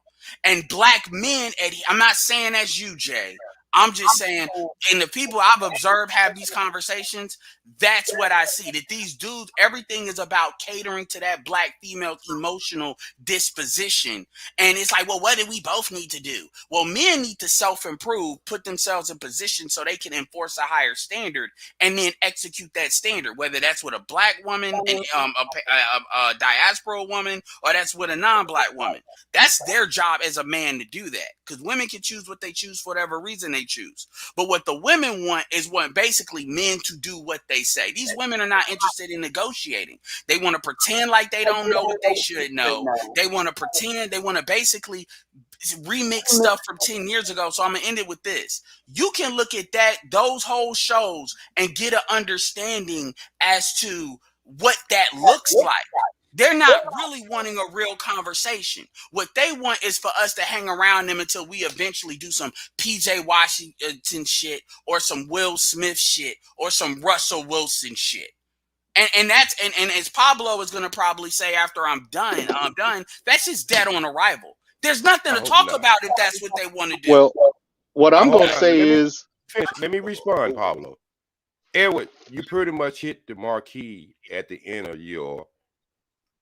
And black men, Eddie, I'm not saying that's you, Jay. I'm just saying, and the people I've observed have these conversations, that's what I see. That these dudes, everything is about catering to that black female emotional disposition. And it's like, well, what do we both need to do? Well, men need to self-improve, put themselves in position so they can enforce a higher standard and then execute that standard, whether that's with a black woman, a diaspora woman, or that's with a non-black woman. That's their job as a man to do that, because women can choose what they choose for whatever reason they choose. But what the women want is want basically men to do what they say. These women are not interested in negotiating. They want to pretend like they don't know what they should know. They want to pretend. They want to basically remix stuff from 10 years ago. So I'm going to end it with this. You can look at those whole shows and get an understanding as to what that looks like. They're not really wanting a real conversation. What they want is for us to hang around them until we eventually do some PJ Washington shit or some Will Smith shit or some Russell Wilson shit. And that's and as Pablo is gonna probably say after I'm done, that's just dead on arrival. There's nothing to talk about if that's what they want to do. Well, what I'm gonna say is, let me respond, Pablo. Edward, you pretty much hit the marquee at the end of your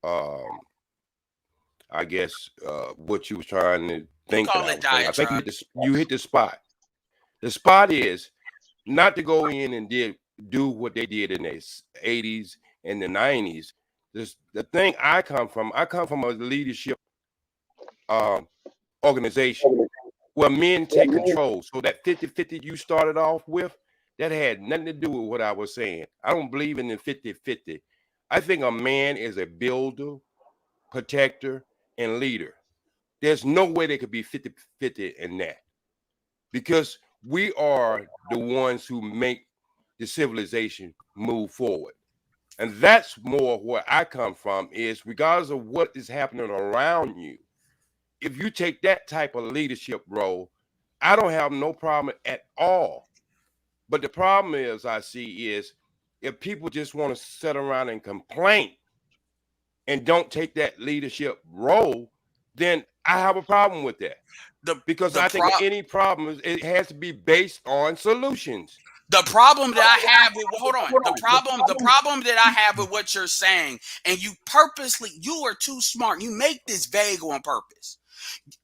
I guess what you was trying to think. I think you hit the spot. The spot is not to go in and do what they did in the 80s and the 90s. The thing I come from a leadership organization where men take control. So that 50-50 you started off with, that had nothing to do with what I was saying. I don't believe in the 50-50. I think a man is a builder, protector, and leader. There's no way they could be 50-50 in that, because we are the ones who make the civilization move forward. And that's more where I come from, is regardless of what is happening around you, if you take that type of leadership role, I don't have no problem at all. But the problem is, I see, is if people just want to sit around and complain and don't take that leadership role, then I have a problem with that. Because I think any problem, it has to be based on solutions. The problem that I have with the problem that I have with what you're saying, and you are too smart. You make this vague on purpose.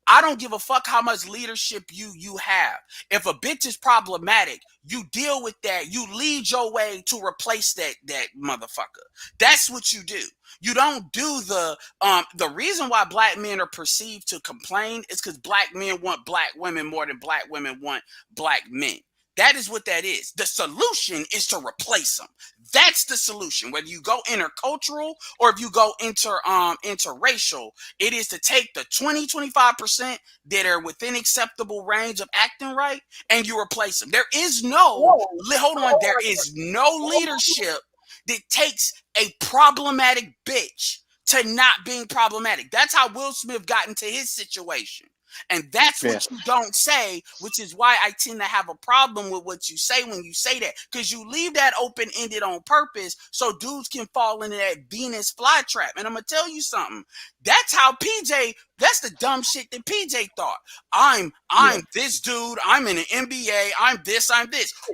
I don't give a fuck how much leadership you have. If a bitch is problematic, you deal with that. You lead your way to replace that motherfucker. That's what you do. You don't do the reason why black men are perceived to complain is because black men want black women more than black women want black men. That is what that is. The solution is to replace them. That's the solution. Whether you go intercultural or if you go interracial, it is to take the 20-25% that are within acceptable range of acting right and you replace them. There is no leadership that takes a problematic bitch to not being problematic. That's how Will Smith got into his situation. And that's what you don't say, which is why I tend to have a problem with what you say when you say that, because you leave that open-ended on purpose so dudes can fall into that Venus flytrap. And I'm gonna tell you something. That's how PJ. That's the dumb shit that PJ thought. I'm this dude. I'm in an NBA. I'm this.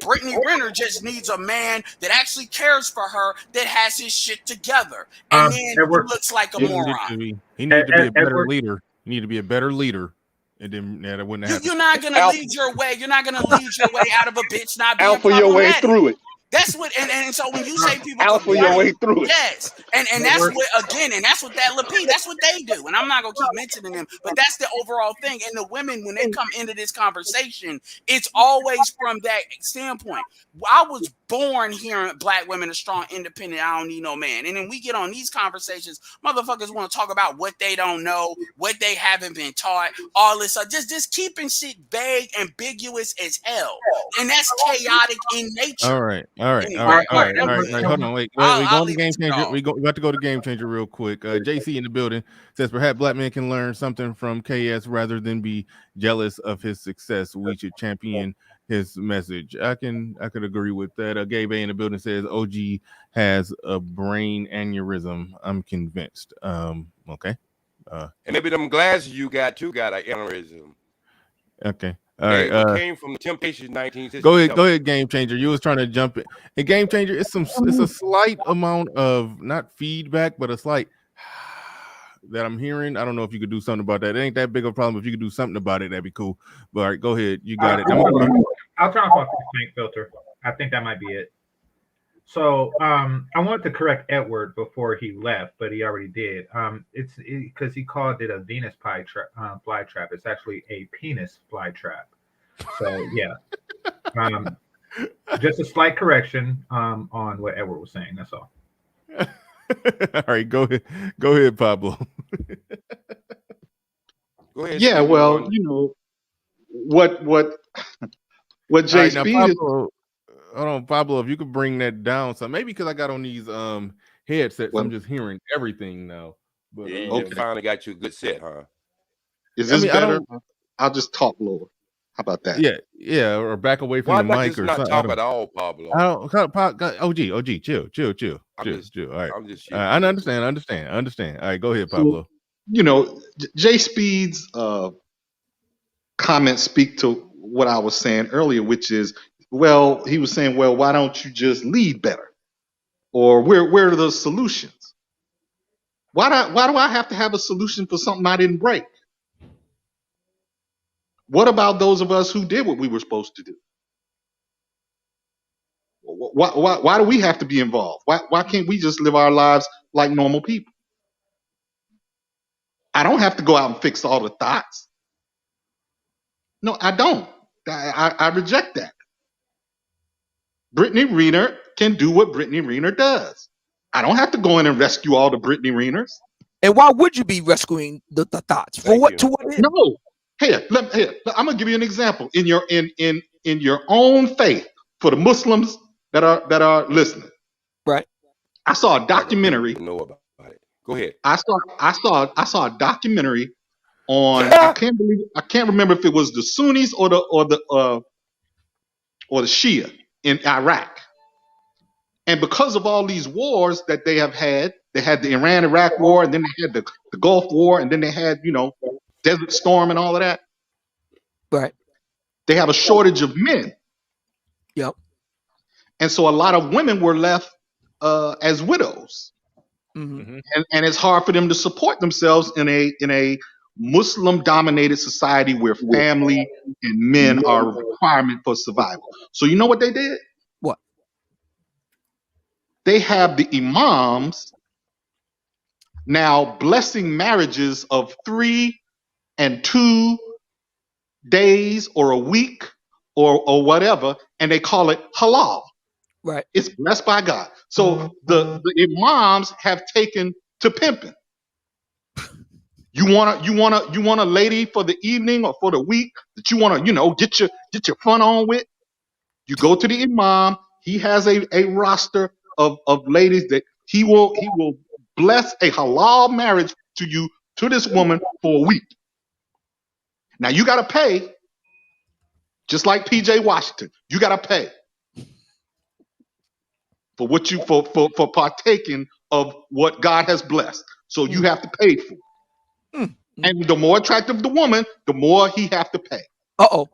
Brittaney Renner just needs a man that actually cares for her, that has his shit together, and then he looks like a moron. He needed to be a better leader. He needed to be a better leader. And then that wouldn't happen. You're not gonna lead your way. You're not gonna lead your way out of a bitch not being alpha your way through it. That's what, and so when you say people alpha your way through it, yes, and that's what, again, and that's what that Lapine, that's what they do, and I'm not gonna keep mentioning them, but that's the overall thing. And the women, when they come into this conversation, it's always from that standpoint. I was born hearing black women are strong, independent. I don't need no man. And then we get on these conversations, motherfuckers want to talk about what they don't know, what they haven't been taught, all this, just keeping shit vague, ambiguous as hell, and that's chaotic in nature. All right. Hold on, wait. We go to game changer. We got to go to game changer real quick. JC in the building says perhaps black men can learn something from KS rather than be jealous of his success. We should champion his message. I could agree with that. Gabe A in the building says OG has a brain aneurysm. I'm convinced. Okay. And maybe them glasses you got too got an aneurysm. Okay. All right. Came from the Temptation 1960. Go ahead, Game Changer. You was trying to jump it. And Game Changer, it's a slight amount of not feedback, but a slight that I'm hearing. I don't know if you could do something about that. It ain't that big of a problem. If you could do something about it, that'd be cool. But all right, go ahead. You got it. I'll turn off my tank filter. I think that might be it. So I wanted to correct Edward before he left, but he already did. It's because he called it a Venus fly trap. It's actually a penis fly trap. So yeah, just a slight correction on what Edward was saying. That's all. All right, go ahead, Pablo. Go ahead. Yeah, well, you know what Jay Speed is. Hold on, Pablo, if you could bring that down. So maybe because I got on these headsets, I'm just hearing everything now. But you finally got you a good set, huh? Is this better? I'll just talk lower. How about that? Yeah, or back away from the mic or something. Not talk at all, Pablo. OG, chill. All right. I'm just I understand. All right, go ahead, Pablo. So, you know, Jay Speed's comments speak to what I was saying earlier, which is, well, he was saying, well, why don't you just lead better? Or where are the solutions? Why do I have to have a solution for something I didn't break? What about those of us who did what we were supposed to do? Why do we have to be involved? Why can't we just live our lives like normal people? I don't have to go out and fix all the thoughts. No, I don't. I reject that. Brittaney Renner can do what Brittaney Renner does. I don't have to go in and rescue all the Brittaney Renners. And why would you be rescuing the thoughts? For what? To what end? No. Here, I'm gonna give you an example. In your own faith, for the Muslims that are listening. Right. I saw a documentary. Know about it. Go ahead. I saw a documentary on I can't remember if it was the Sunnis or the Shia in Iraq. And because of all these wars that they have had, they had the Iran-Iraq war, and then they had the Gulf War, and then they had, Desert Storm and all of that. Right. They have a shortage of men. Yep. And so a lot of women were left as widows. Mm-hmm. And it's hard for them to support themselves in a Muslim-dominated society where family and men are a requirement for survival. So you know what they did? What? They have the imams now blessing marriages of 3 and 2 days or a week or whatever, and they call it halal. Right. It's blessed by God. So the imams have taken to pimping. You want a lady for the evening or for the week that you want to, get your fun on with? You go to the imam. He has a roster of ladies that he will bless a halal marriage to this woman for a week. Now you got to pay, just like PJ Washington. You got to pay for what you for partaking of what God has blessed. So you have to pay for it. And the more attractive the woman, the more he have to pay. Uh-oh.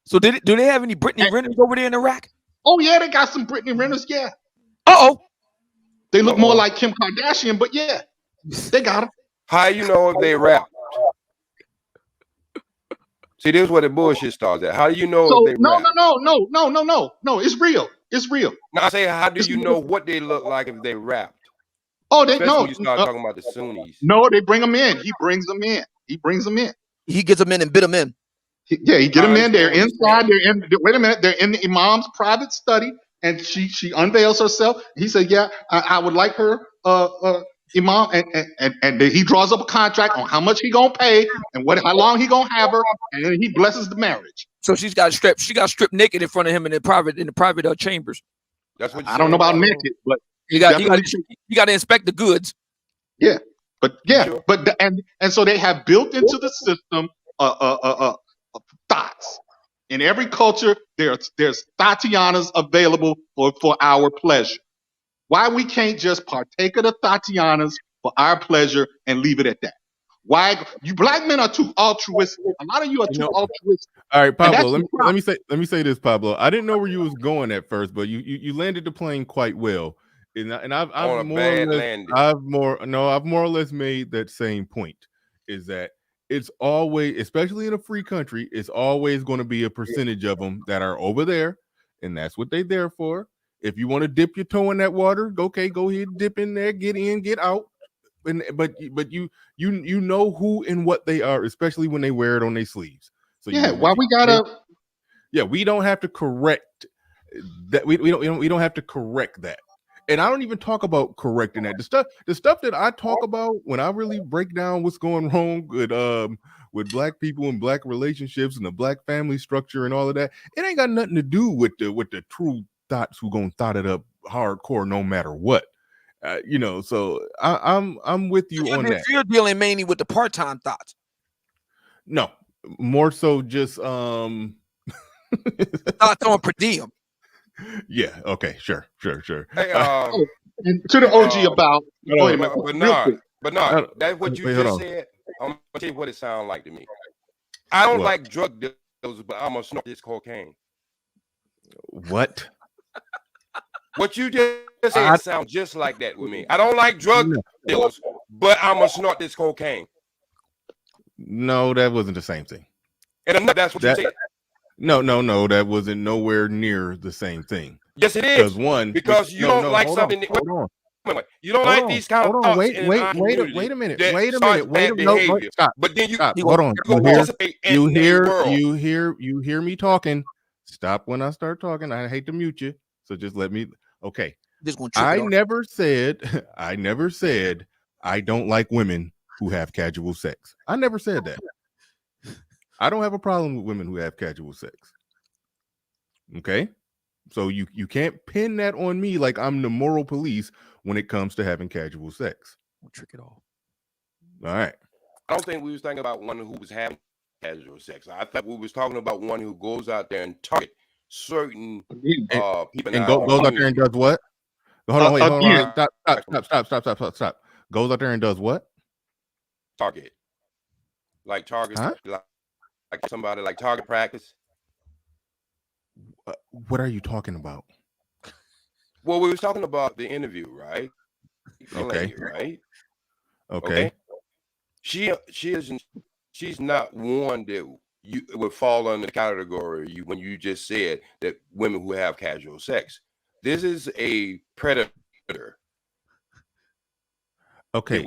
So do they have any Brittaney Renners over there in Iraq? Oh yeah, they got some Brittaney Renners. Yeah. Uh-oh. They look more like Kim Kardashian, but yeah, they got them. How you know if they rap? See, this is where the bullshit starts at. How do you know if they rap? No. It's real. It's real. Now I say, how do you know what they look like if they rapped? Oh, they Especially know. when you start talking about the Sunnis. No, they bring them in. He brings them in. He gets them in and bid them in. He get them in. They're inside. Wait a minute. They're in the imam's private study, and she unveils herself. He said, "Yeah, I would like her, imam," and then he draws up a contract on how much he gonna pay and how long he gonna have her, and then he blesses the marriage. So she got stripped naked in front of him in the private chambers. That's what I don't know about naked, but you got to inspect the goods. Yeah, but so they have built into the system thoughts. In every culture, there's Tatianas available for our pleasure. Why we can't just partake of the Tatianas for our pleasure and leave it at that? Why you black men are too altruistic? A lot of you are too altruistic. All right, Pablo. Let me say this, Pablo. I didn't know where you was going at first, but you landed the plane quite well. And I've more or less made that same point. Is that it's always, especially in a free country, it's always going to be a percentage of them that are over there, and that's what they're there for. If you want to dip your toe in that water, okay, go ahead, dip in there, get in, get out. But you know who and what they are, especially when they wear it on their sleeves. So yeah, why we gotta? Yeah, we don't have to correct that. We don't have to correct that. And I don't even talk about correcting that. The stuff that I talk about when I really break down what's going wrong with black people and black relationships and the black family structure and all of that, it ain't got nothing to do with the true thoughts who gonna thought it up hardcore no matter what. So I'm with you on that. You're dealing mainly with the part-time thoughts. No, more so just thoughts on per diem. Yeah. Okay. Sure. Hey, and to the OG about. But that's what you just said. I'm gonna tell you what it sounds like to me. I don't like drug dealers, but I'm gonna snort this cocaine. What? What you just said sounds just like that with me. I don't like drug dealers, but I'm gonna snort this cocaine. No, that wasn't the same thing. And that's what you said. No, that wasn't nowhere near the same thing. Yes, it is. Because you don't like something. Wait. You don't like these kind of thoughts. Wait a minute. Stop. But then you hold on. You hear me talking. Stop when I start talking. I hate to mute you. So just let me. Okay. I never said I don't like women who have casual sex. I never said that. I don't have a problem with women who have casual sex. Okay. So you can't pin that on me like I'm the moral police when it comes to having casual sex. We'll trick it off. All right. I don't think we was thinking about one who was having casual sex. I thought we was talking about one who goes out there and target certain people and goes out there and does what? Hold on. Stop. Goes out there and does what? Target. Like target, like somebody like target practice. What are you talking about? Well, we was talking about the interview, right? Okay. Right. Okay. She's not one that you would fall under the category when you just said that women who have casual sex. This is a predator. Okay.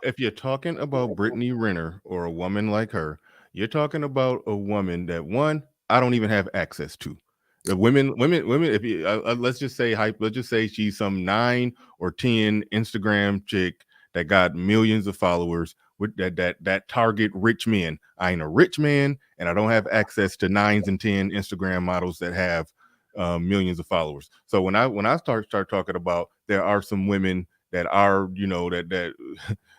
If you're talking about Brittaney Renner or a woman like her, you're talking about a woman that I don't even have access to. The women. If you let's just say she's some 9 or 10 Instagram chick that got millions of followers with that target rich men. I ain't a rich man, and I don't have access to 9s and 10 Instagram models that have millions of followers. So when I start talking about there are some women are, you know, that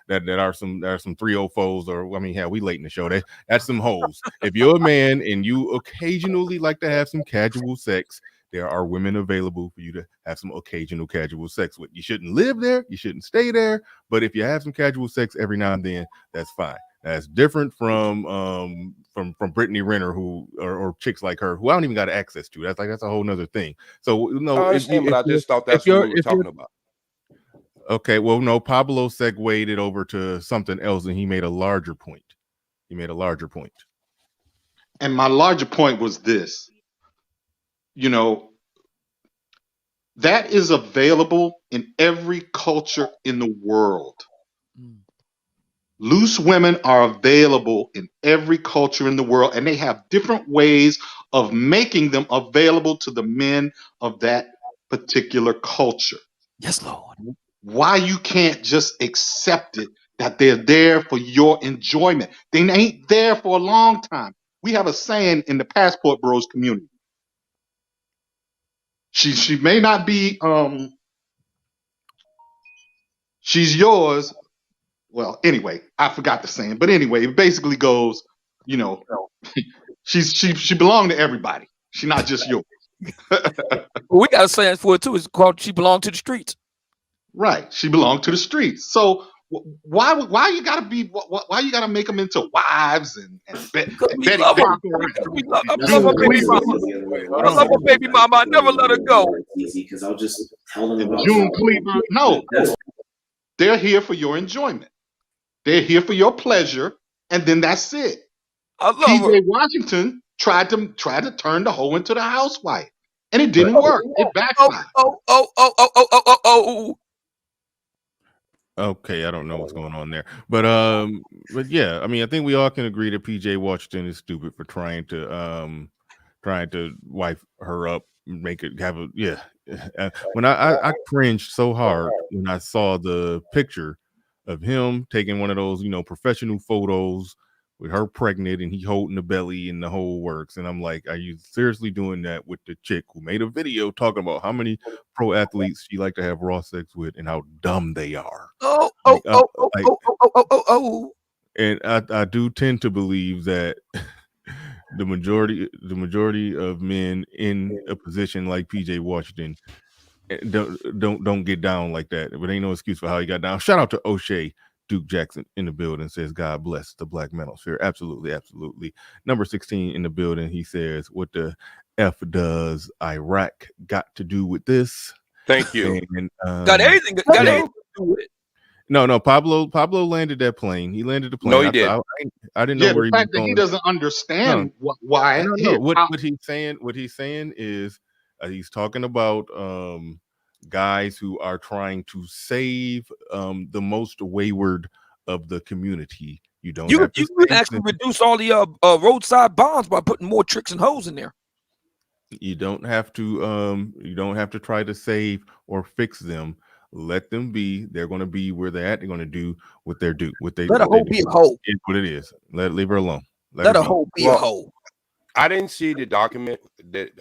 are some 304s, or I mean, hell, we late in the show. That's some hoes. If you're a man and you occasionally like to have some casual sex, there are women available for you to have some occasional casual sex with. You shouldn't live there, you shouldn't stay there, but if you have some casual sex every now and then, that's fine. That's different from Brittaney Renner, who or chicks like her who I don't even got access to. That's a whole nother thing. So no, I understand, but I just thought that's what we were talking about. Okay, well, no, Pablo segued it over to something else, and he made a larger point. And my larger point was this. You know, that is available in every culture in the world. Loose women are available in every culture in the world, and they have different ways of making them available to the men of that particular culture. Yes, Lord. Why you can't just accept it that they're there for your enjoyment? They ain't there for a long time. We have a saying in the Passport Bros community. She may not be she's yours. Well, anyway, I forgot the saying, but anyway, it basically goes, you know, she belonged to everybody. She's not just yours. We got a saying for it too. It's called "She belonged to the streets." Right, she belonged to the streets. So why you gotta be why you gotta make them into wives and Betty Crocker? I love my baby mama. I love my baby mama. I never let her go. Because I'll just tell them about June Cleaver. No, they're here for your enjoyment. They're here for your pleasure, and then that's it. I love PJ her. Washington tried to turn the hoe into the housewife, and it didn't work. It backfired. Oh. Okay, I don't know what's going on there, but yeah, I mean, I think we all can agree that PJ Washington is stupid for trying to wife her up, make it have a when I cringed so hard when I saw the picture of him taking one of those, you know, professional photos with her pregnant and he holding the belly and the whole works. And I'm like, are you seriously doing that with the chick who made a video talking about how many pro athletes she like to have raw sex with and how dumb they are? And I do tend to believe that the majority of men in a position like PJ Washington don't get down like that. But ain't no excuse for how he got down. Shout out to O'Shea Duke Jackson in the building, says God bless the Black Manosphere. Absolutely. Number 16 in the building, he says, what the F does Iraq got to do with this? Thank you. And, got anything to do with it. No, Pablo landed that plane. He landed the plane. No, he didn't. I didn't know where the fact that he doesn't understand why. No. What he's saying is he's talking about guys who are trying to save the most wayward of the community. You can actually reduce all the roadside bombs by putting more tricks and hoes in there. You don't have to try to save or fix them. Let them be. They're going to be where they're at. They're going to do what they do. Let a hoe be a hoe. It's what it is. Leave her alone. Let a hoe be a hoe. I didn't see the document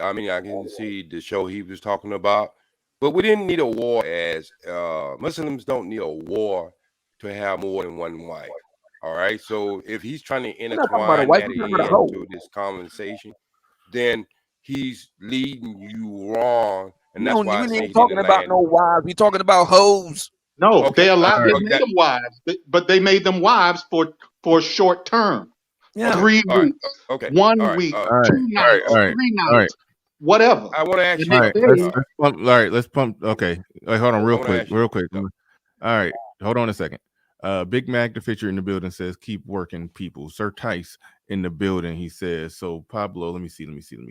I didn't see the show he was talking about, but we didn't need a war as Muslims don't need a war to have more than one wife. All right. So if he's trying to intertwine that into this conversation, then he's leading you wrong. And that's why we ain't talking about no wives. We talking about hoes. No, they made them wives, but they made them wives for short term. Yeah. 3 weeks. Okay. 1 week. 2 nights. 3 nights. Whatever. I want to ask you. All right, let's pump. Okay. Hold on real quick. All right. Hold on a second. Big Mac, the Fisher in the building, says, keep working, people. Sir Tice in the building, he says, so Pablo, let me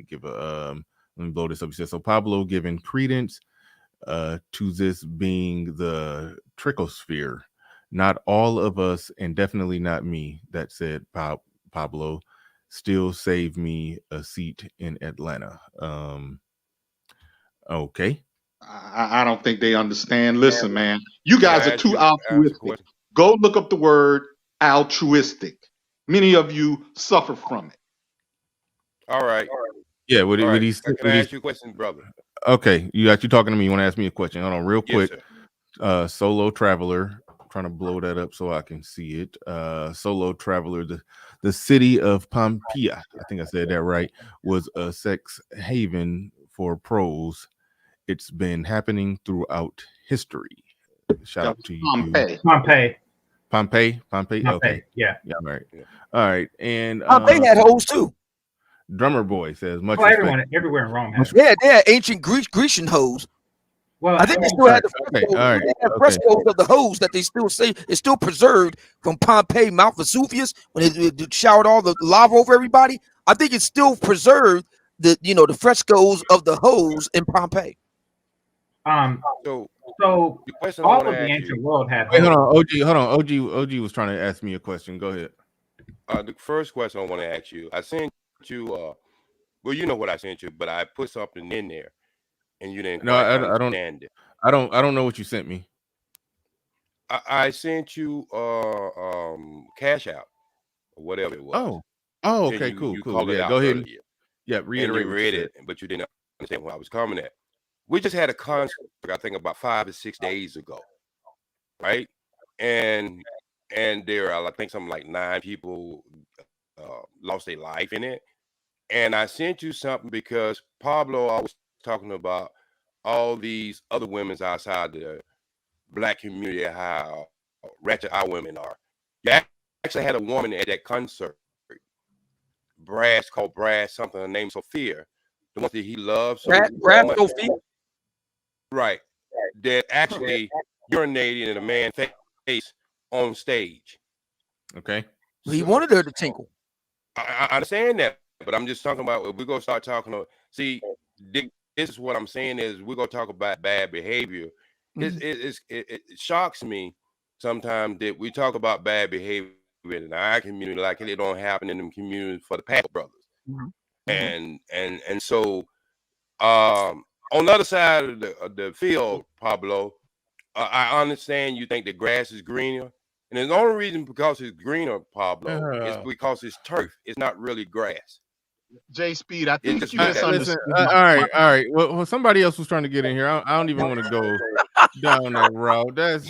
give a let me blow this up. He says, so Pablo giving credence to this being the trichosphere. Not all of us, and definitely not me. That said, Pablo still save me a seat in Atlanta. Okay. I don't think they understand. Listen, man, you guys are too altruistic. Go look up the word altruistic. Many of you suffer from it. All right. Yeah, can I ask you a question, brother? Okay, you talking to me. You want to ask me a question? Hold on, real quick. Yes, Solo Traveler. Trying to blow that up so I can see it. Solo Traveler, the city of Pompeia, I think I said that right, was a sex haven for pros. It's been happening throughout history. Shout out to you. Pompeii. Okay. Yeah. All right. And Pompeii had hoes too. Drummer Boy says much. Well, everywhere in Rome has. Yeah, they had ancient Grecian hoes. Well, I think they still had the frescoes. All right. They had frescoes of the hose that they still say is still preserved from Pompeii, Mount Vesuvius, when they showered all the lava over everybody. I think it's still preserved. The frescoes of the hose in Pompeii. So all of the ancient world had. Wait, hold on. OG was trying to ask me a question. Go ahead. The first question I want to ask you, I sent you. Well, you know what I sent you, but I put something in there, and you didn't. No, I don't. I don't know what you sent me. I sent you Cash Out or whatever it was. Oh, okay, cool. Yeah, go ahead. Reiterate. And you read it, but you didn't understand where I was coming at. We just had a concert, I think, about 5 or 6 days ago, right? And there are, I think, something like 9 people lost their life in it. And I sent you something because Pablo always talking about all these other women's outside the Black community, how ratchet our women are. You actually had a woman at that concert, called Brass, something, her name Sophia, the one that he loves. Brass Sophia? Right. That actually urinated in a man's face on stage. Okay. He wanted her to tinkle. I understand that, but I'm just talking about, if we're going to start talking about, see, this is what I'm saying is we're going to talk about bad behavior. It shocks me sometimes that we talk about bad behavior in our community like it don't happen in them communities for the Pack brothers. And so on the other side of the field, Pablo, I understand you think the grass is greener. And the only reason because it's greener, Pablo, is because it's turf. It's not really grass. J Speed, I think you misunderstood. All right. Well, somebody else was trying to get in here. I don't even want to go down that route. That's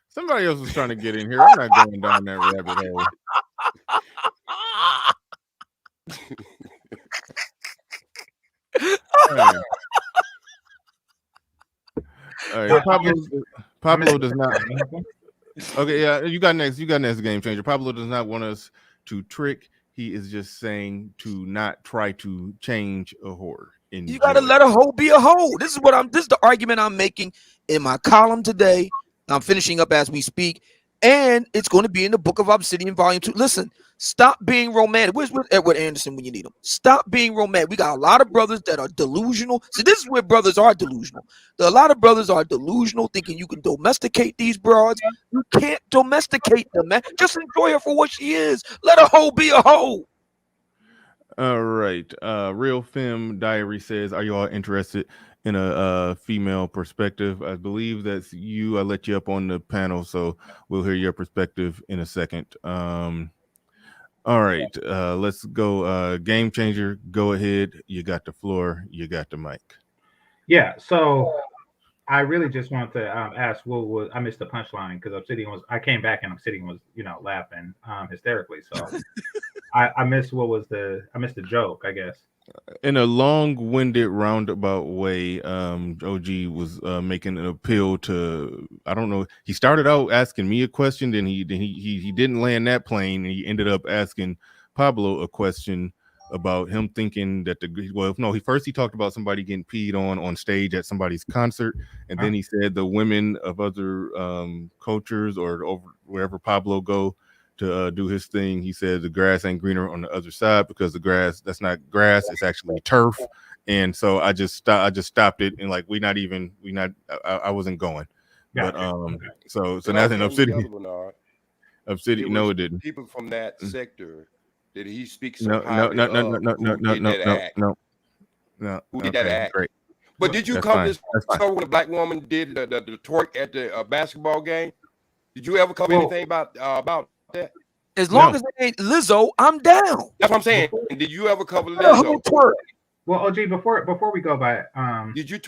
somebody else was trying to get in here. I'm not going down that rabbit hole. All right. Pablo does not. Okay, yeah, you got next, Game Changer. Pablo does not want us to trick. He is just saying to not try to change a whore. You got to let a hoe be a hoe. This is the argument I'm making in my column today. I'm finishing up as we speak, and it's going to be in the Book of Obsidian, Volume 2. Listen, stop being romantic. Where's Edward Anderson when you need him? Stop being romantic. We got a lot of brothers that are delusional. See, this is where brothers are delusional. A lot of brothers are delusional, thinking you can domesticate these broads. You can't domesticate them, man. Just enjoy her for what she is. Let a hoe be a hoe. All right. Real Femme Diary says, are you all interested in a female perspective? I believe that's you. I let you up on the panel, so we'll hear your perspective in a second. All right, let's go. Game Changer, go ahead. You got the floor. You got the mic. Yeah, so I really just want to ask what was, I missed the punchline because I came back and Obsidian was, laughing hysterically. So I missed the joke, I guess. In a long-winded roundabout way, OG was making an appeal to, I don't know, he started out asking me a question, then he didn't land that plane, and he ended up asking Pablo a question about him thinking that he talked about somebody getting peed on stage at somebody's concert, and then he said the women of other cultures or over wherever Pablo go to do his thing, he said the grass ain't greener on the other side because the grass, that's not grass, it's actually turf. And so I just stopped it, and like I wasn't going. Gotcha. But so nothing. Obsidian, no, it didn't. People from that sector that he speaks no. Who did that act? Great. But did you come this far when a black woman did the twerk at the basketball game? Did you ever cover anything about that? As long No. as it ain't Lizzo, I'm down. That's what I'm saying. And did you ever cover Let a hoe Lizzo? twerk. Well, OG, before we go by, Did you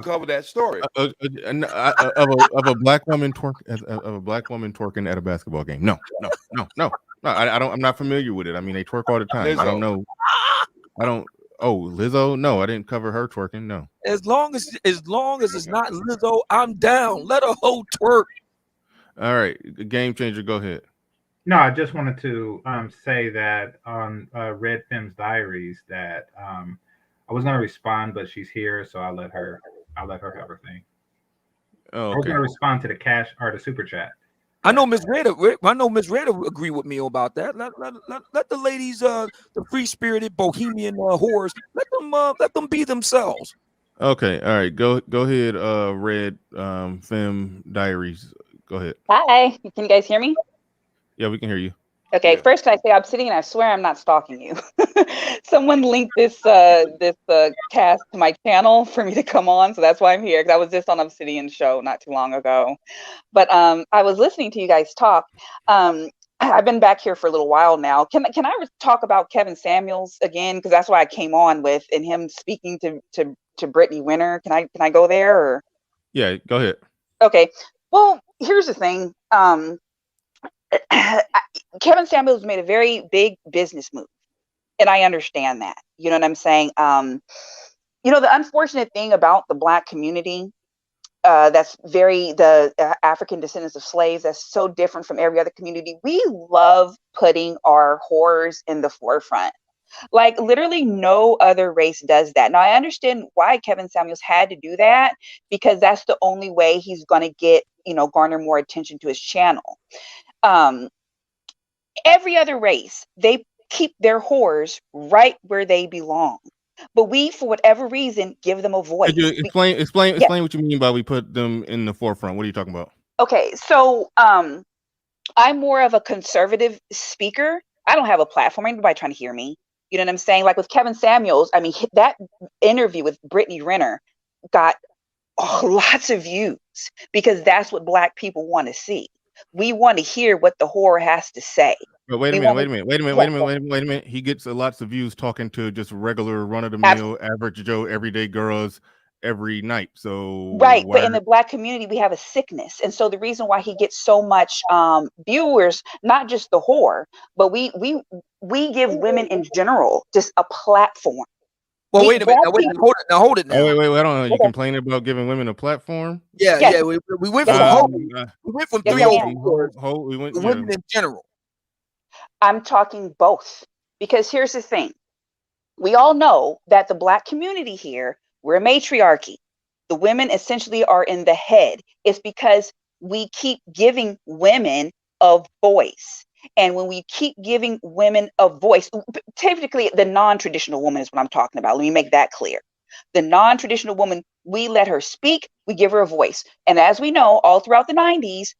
cover that story? Of a black woman twerking at a basketball game. No. I don't. I'm not familiar with it. I mean, they twerk all the time. Lizzo. I don't know. I don't. Oh, Lizzo. No, I didn't cover her twerking. No. As long as it's not Lizzo, I'm down. Let a hoe twerk. All right, game changer. Go ahead. No, I just wanted to say that on Red Fem's Diaries that I was gonna respond, but she's here, so I'll let her have her thing. Oh, I was okay. gonna respond to the cash or the super chat. I know Miss Redder. Agree with me about that. Let the ladies, the free spirited bohemian whores, let them be themselves. Okay. All right. Go ahead. Red Femme Diaries. Go ahead. Hi, can you guys hear me? Yeah, we can hear you. Okay, Yeah. first can I say Obsidian, I swear I'm not stalking you. Someone linked this cast to my channel for me to come on, so that's why I'm here, because I was just on Obsidian's show not too long ago. But I was listening to you guys talk. I've been back here for a little while now. Can I talk about Kevin Samuels again? Because that's why I came on with, and him speaking to Brittaney Renner. Can I go there? Or? Yeah, go ahead. Okay. Well, here's the thing. Kevin Samuels made a very big business move, and I understand that. You know what I'm saying? The unfortunate thing about the Black community, that's the African descendants of slaves, that's so different from every other community. We love putting our horrors in the forefront. Like literally no other race does that. Now I understand why Kevin Samuels had to do that, because that's the only way he's going to get, garner more attention to his channel. Every other race, they keep their whores right where they belong. But we, for whatever reason, give them a voice. Could you explain what you mean by we put them in the forefront? What are you talking about? Okay, so I'm more of a conservative speaker. I don't have a platform. Ain't nobody trying to hear me. You know what I'm saying? Like with Kevin Samuels, I mean, that interview with Brittaney Renner got lots of views because that's what Black people want to see. We want to hear what the whore has to say. But wait a minute. He gets lots of views talking to just regular run-of-the-mill, average Joe, everyday girls every night. So right, but in the Black community, we have a sickness, and so the reason why he gets so much viewers, not just the whore, but we give women in general just a platform. Well, wait a minute. Hold it now. Oh, wait. I don't know. You complaining about giving women a platform? Yeah. We went from we went from 3 women in general. I'm talking both, because here's the thing. We all know that the Black community here, we're a matriarchy. The women essentially are in the head. It's because we keep giving women a voice. And when we keep giving women a voice, typically the non-traditional woman is what I'm talking about. Let me make that clear. The non-traditional woman, we let her speak, we give her a voice. And as we know, all throughout the 90s,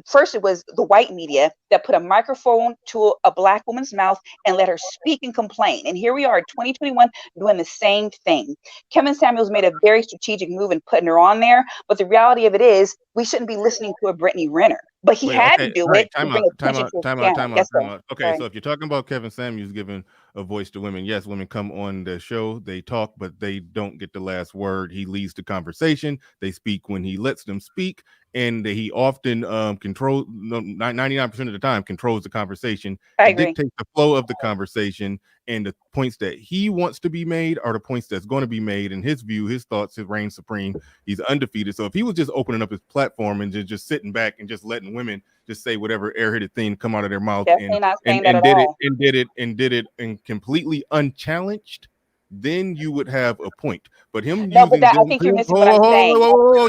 first it was the white media that put a microphone to a Black woman's mouth and let her speak and complain. And here we are, 2021, doing the same thing. Kevin Samuels made a very strategic move in putting her on there, but the reality of it is we shouldn't be listening to a Brittaney Renner. But he had to do it to bring attention to his channel. Okay, so if you're talking about Kevin Samuels giving a voice to women, yes, women come on the show, they talk, but they don't get the last word. He leads the conversation. They speak when he lets them speak, and he often 99% of the time controls the conversation. I agree. Dictates the flow of the conversation, and the points that he wants to be made are the points that's going to be made. In his view, his thoughts, his reign supreme. He's undefeated. So if he was just opening up his platform and just sitting back and just letting women just say whatever airheaded thing come out of their mouth and did it and completely unchallenged, then you would have a point. But him I think you're missing what I'm saying.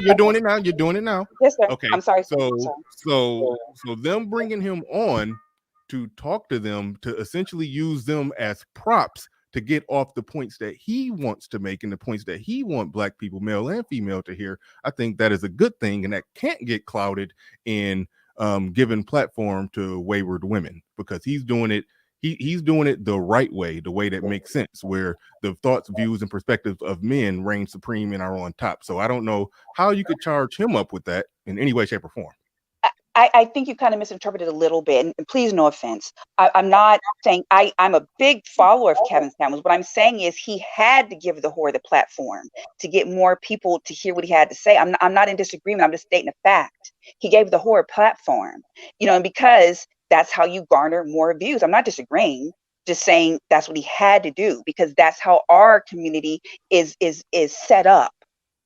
You're doing it now. Yes, sir. Okay. I'm sorry. So them bringing him on to talk to them, to essentially use them as props to get off the points that he wants to make and the points that he wants Black people, male and female, to hear. I think that is a good thing, and that can't get clouded in giving platform to wayward women, because he's doing it. He's doing it the right way, the way that makes sense, where the thoughts, views, and perspectives of men reign supreme and are on top. So I don't know how you could charge him up with that in any way, shape, or form. I think you kind of misinterpreted a little bit, and please, no offense. I'm not saying I'm a big follower of Kevin Samuels. What I'm saying is he had to give the whore the platform to get more people to hear what he had to say. I'm not in disagreement. I'm just stating a fact. He gave the whore a platform, and because that's how you garner more views. I'm not disagreeing, just saying that's what he had to do because that's how our community is set up.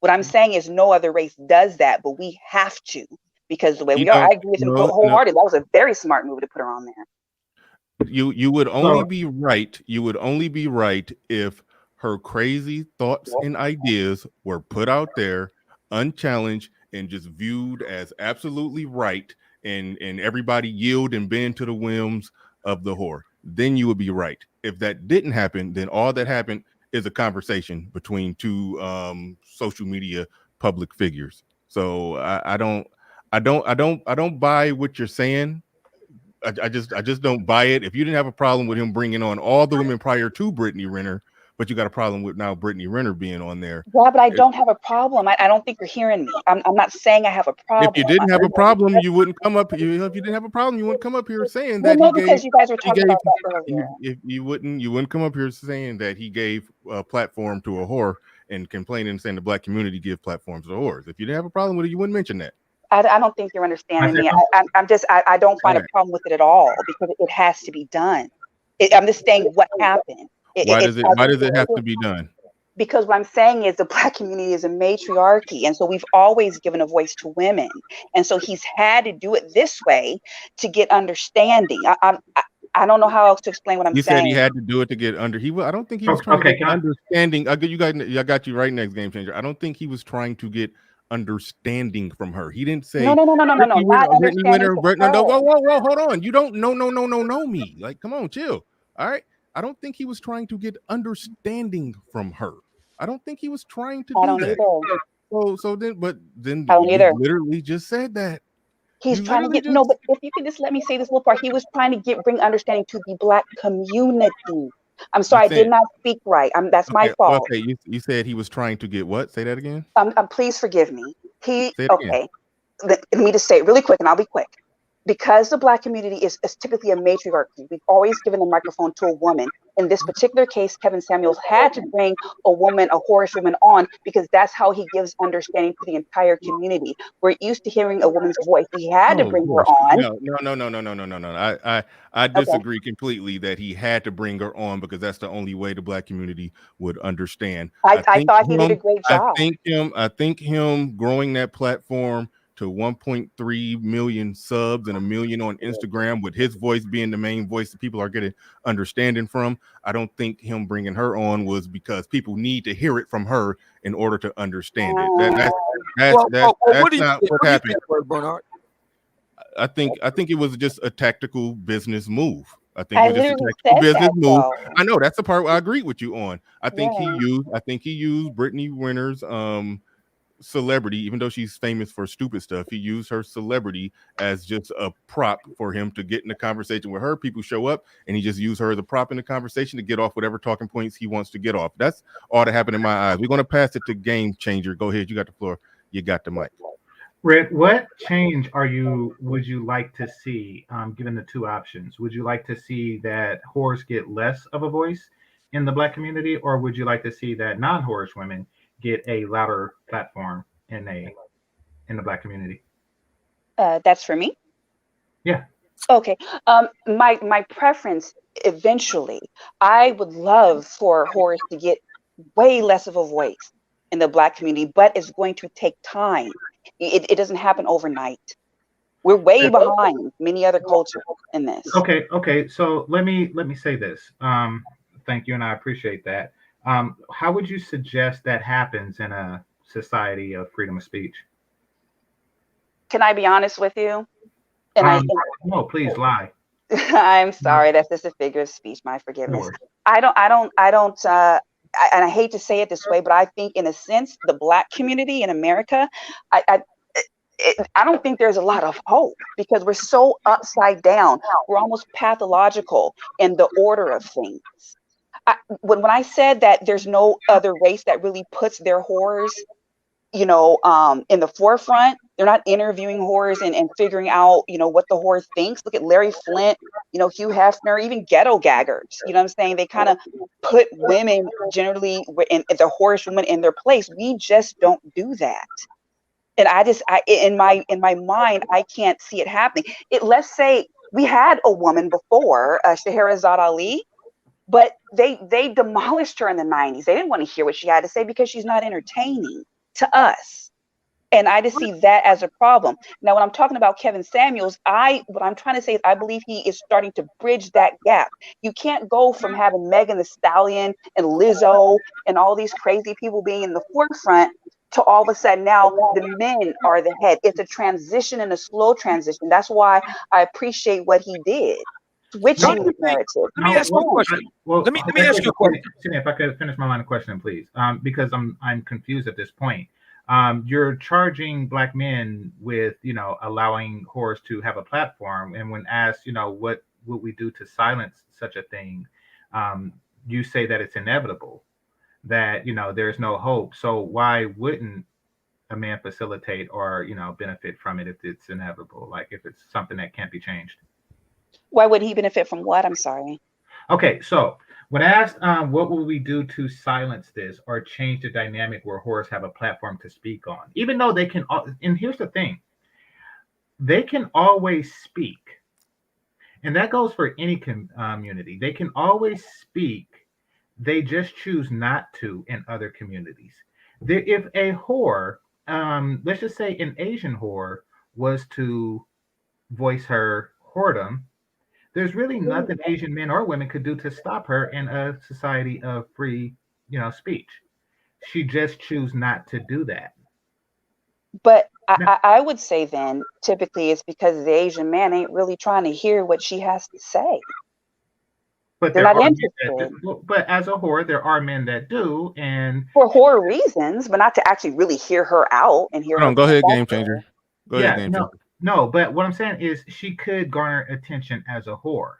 What I'm saying is no other race does that, but we have to. Because the way we are, I agree with him wholeheartedly. That was a very smart move to put her on there. You would only be right. You would only be right if her crazy thoughts and ideas were put out there, unchallenged, and just viewed as absolutely right, and everybody yield and bend to the whims of the whore. Then you would be right. If that didn't happen, then all that happened is a conversation between two social media public figures. So I don't buy what you're saying. I just don't buy it. If you didn't have a problem with him bringing on all the women prior to Brittaney Renner, but you got a problem with now Brittaney Renner being on there. Yeah, but I don't have a problem. I don't think you're hearing me. I'm not saying I have a problem. If you didn't have a problem, you wouldn't come up. If you didn't have a problem, you wouldn't come up here saying that no, because you guys were talking about that earlier. If you wouldn't come up here saying that he gave a platform to a whore and complaining and saying the black community give platforms to whores. If you didn't have a problem with it, you wouldn't mention that. I don't think you're understanding me. I don't find a problem with it at all because it has to be done. I'm just saying what happened. Why does it have to be done? Because what I'm saying is the black community is a matriarchy. And so we've always given a voice to women. And so he's had to do it this way to get understanding. I don't know how else to explain what I'm saying. You said he had to do it to get under. I don't think he was trying to get understanding. I got you right next, Game Changer. I don't think he was trying to get understanding from her. He didn't say no. Brittaney Renner. No, whoa, hold on. You don't know me. Like, come on, chill. All right. I don't think he was trying to get understanding from her. I don't think he was trying to do that. Then you literally just said that. He's trying to get but if you could just let me say this little part, he was trying to bring understanding to the black community. I'm sorry, I did not speak right. That's my fault. Okay, you said he was trying to get what? Say that again. Please forgive me. Let me just say it really quick, and I'll be quick. Because the black community is typically a matriarchy, we've always given the microphone to a woman. In this particular case, Kevin Samuels had to bring a whorish woman on because that's how he gives understanding to the entire community. We're used to hearing a woman's voice. He had to bring her on. No. I disagree completely that he had to bring her on because that's the only way the black community would understand. I thought he did a great job. I think him growing that platform to 1.3 million subs and 1 million on Instagram, with his voice being the main voice that people are getting understanding from. I don't think him bringing her on was because people need to hear it from her in order to understand it. That's not what happened. I think it was just a tactical business move. I think it was just a tactical business move. I know that's the part where I agree with you on. I think he used Brittaney Renner's celebrity, even though she's famous for stupid stuff. He used her celebrity as just a prop for him to get in a conversation with her. People show up and he just used her as a prop in the conversation to get off whatever talking points he wants to get off. That's all that happened in my eyes. We're going to pass it to Game Changer. Go ahead, you got the floor, you got the mic. Rick, what change would you like to see, given the two options? Would you like to see that whores get less of a voice in the black community, or would you like to see that non-whorish women get a louder platform in the black community? That's for me? Yeah. Okay. My preference eventually, I would love for whores to get way less of a voice in the black community, but it's going to take time. It doesn't happen overnight. We're way behind many other cultures in this. Okay. So let me say this. Thank you, and I appreciate that. How would you suggest that happens in a society of freedom of speech? Can I be honest with you? No, please lie. I'm sorry. That's just a figure of speech. My forgiveness. I don't. And I hate to say it this way, but I think, in a sense, the black community in America, I don't think there's a lot of hope because we're so upside down. We're almost pathological in the order of things. When I said that there's no other race that really puts their whores in the forefront. They're not interviewing whores and figuring out, what the whore thinks. Look at Larry Flint, Hugh Hefner, even ghetto gaggers. You know what I'm saying? They kind of put women generally in the whorish women in their place. We just don't do that. And in my mind, I can't see it happening. Let's say we had a woman before, Scheherazade Ali, but they demolished her in the 90s. They didn't want to hear what she had to say because she's not entertaining to us. And I just see that as a problem. Now, when I'm talking about Kevin Samuels, what I'm trying to say is I believe he is starting to bridge that gap. You can't go from having Megan Thee Stallion and Lizzo and all these crazy people being in the forefront to all of a sudden now the men are the head. It's a transition and a slow transition. That's why I appreciate what he did, switching the narrative. Let me ask you a question. Let me ask you a question. If I could finish my line of questioning, please, because I'm confused at this point. You're charging black men with, allowing whores to have a platform. And when asked, what would we do to silence such a thing? You say that it's inevitable, that, there's no hope. So why wouldn't a man facilitate or, benefit from it if it's inevitable? Like if it's something that can't be changed? Why would he benefit from what? I'm sorry. Okay, so when asked, what will we do to silence this or change the dynamic where whores have a platform to speak on? Even though they can, and here's the thing, they can always speak. And that goes for any community. They can always speak. They just choose not to in other communities. If a whore, let's just say an Asian whore, was to voice her whoredom, there's really nothing Asian men or women could do to stop her in a society of free, speech. She just choose not to do that. But I would say then, typically it's because the Asian man ain't really trying to hear what she has to say. But they're not interested. But as a whore, there are men that do, and for whore reasons, but not to actually really hear her out and hear her. Go ahead, Game Changer. Go ahead, Game Changer. No, but what I'm saying is she could garner attention as a whore.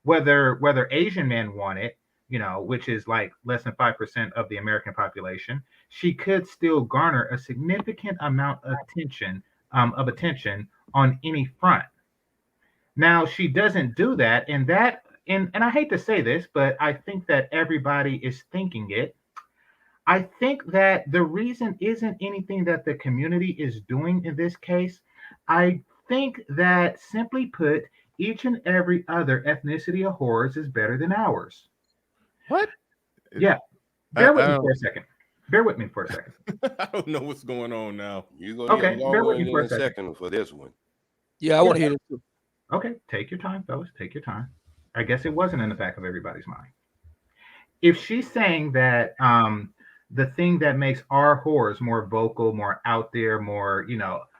Whether Asian men want it, which is like less than 5% of the American population, she could still garner a significant amount of attention on any front. Now, she doesn't do that, and I hate to say this, but I think that everybody is thinking it. I think that the reason isn't anything that the community is doing in this case. I think that, simply put, each and every other ethnicity of whores is better than ours. What? Yeah. Bear with me for a second. I don't know what's going on now. You're going to bear with me for a second for this one. Yeah, I want to hear this too. Okay, take your time, fellas. Take your time. I guess it wasn't in the back of everybody's mind. If she's saying that the thing that makes our whores more vocal, more out there, more,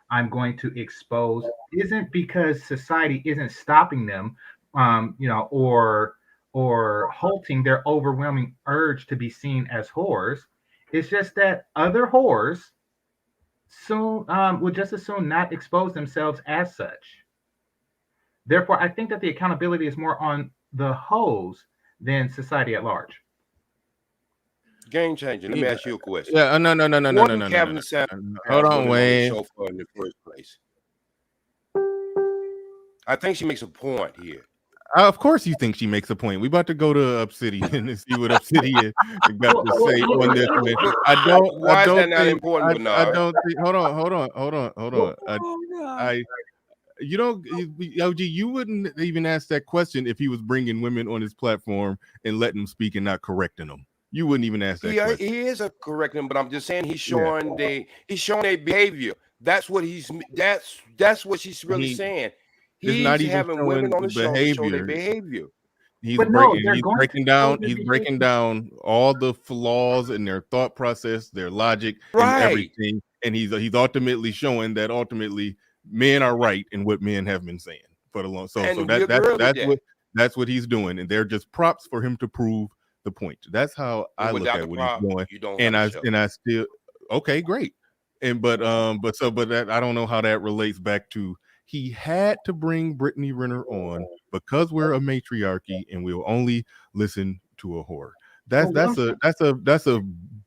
I'm going to expose, isn't because society isn't stopping them, or halting their overwhelming urge to be seen as whores. It's just that other whores soon would just as soon not expose themselves as such. Therefore, I think that the accountability is more on the hoes than society at large. Game Changer. Let me ask you a question. Yeah, no. Hold on, Wayne. In the first place, I think she makes a point here. Of course, you think she makes a point. We about to go to Obsidian and see what Obsidian got to say on this. I don't. Why I don't is that not think, important, Bernard? I don't think. Hold on. You don't, OG. You wouldn't even ask that question if he was bringing women on his platform and letting them speak and not correcting them. You wouldn't even ask that question. He is correcting them, but I'm just saying he's showing their behavior. That's what what she's really saying. He's not even having women on the show to show their behavior. He's breaking down all the flaws in their thought process, their logic, and everything. And he's ultimately showing that men are right in what men have been saying for the long. So that's what he's doing, and they're just props for him to prove the point. That's how I look at what he's doing. And I still okay, great. But that I don't know how that relates back to he had to bring Brittaney Renner on because we're a matriarchy and we'll only listen to a whore. That's a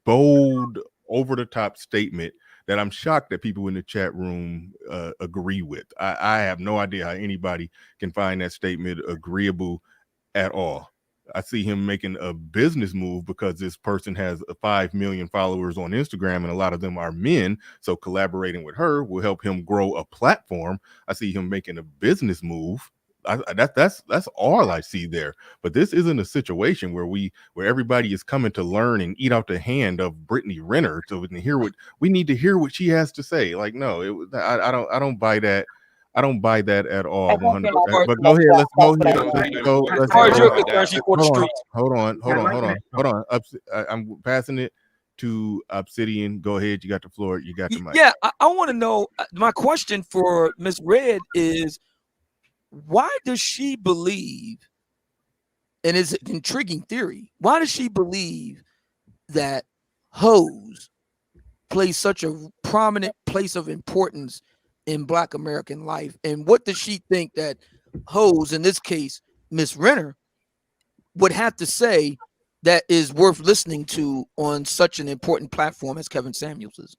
bold over the top statement that I'm shocked that people in the chat room agree with. I have no idea how anybody can find that statement agreeable at all. I see him making a business move because this person has 5 million followers on Instagram and a lot of them are men. So collaborating with her will help him grow a platform. I see him making a business move. That's all I see there. But this isn't a situation where everybody is coming to learn and eat out the hand of Brittaney Renner so we can hear what we need to hear what she has to say. Like, no, I don't buy that. I don't buy that at all. 100%. But go ahead. Let's go ahead. Hold on. I'm passing it to Obsidian. Go ahead. You got the floor. You got the mic. Yeah, I want to know. My question for Miss Red is, why does she believe, and it's an intriguing theory, why does she believe that hoes play such a prominent place of importance in Black American life? And what does she think that hoes, in this case, Miss Renner, would have to say that is worth listening to on such an important platform as Kevin Samuels is?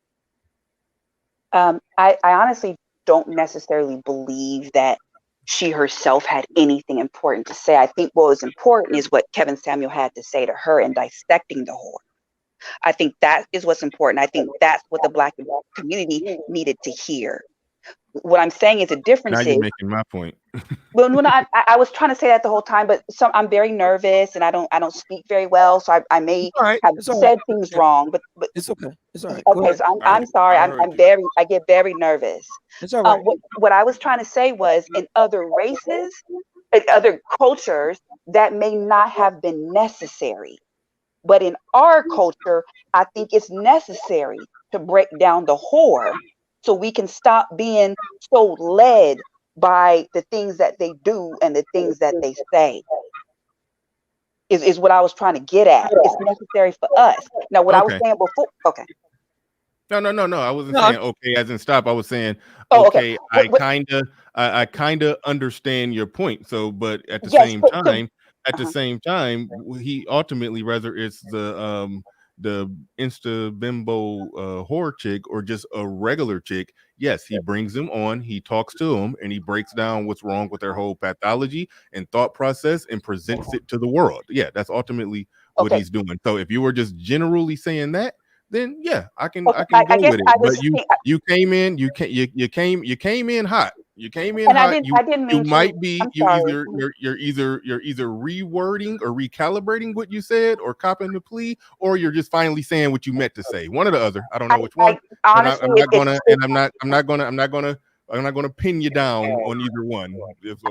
I honestly don't necessarily believe that she herself had anything important to say. I think what was important is what Kevin Samuel had to say to her in dissecting the whore. I think that is what's important. I think that's what the Black community needed to hear. What I'm saying is a difference. Now you're making my point. Well, no, I was trying to say that the whole time, but I'm very nervous and I don't speak very well, so I may have said things wrong. But it's okay. It's all right. Okay, so I'm sorry. I get very nervous. It's all right. What I was trying to say was, in other races, in other cultures, that may not have been necessary, but in our culture, I think it's necessary to break down the whore so we can stop being so led by the things that they do and the things that they say. Is what I was trying to get at. It's necessary for us. Now, what I was saying before, okay. No. I wasn't saying okay as in stop. I was saying okay. I kinda understand your point. So, but at the same time, he ultimately, whether it's the Insta bimbo whore chick or just a regular chick, yes, he brings them on, he talks to them, and he breaks down what's wrong with their whole pathology and thought process and presents it to the world. Yeah, that's ultimately what he's doing. So if you were just generally saying that, then yeah, I can go with it. But you came in hot. You came in hot. I didn't mean you might be you're either rewording or recalibrating what you said or copping the plea, or you're just finally saying what you meant to say. One or the other. I don't know which one. Honestly, I'm not gonna pin you down on either one.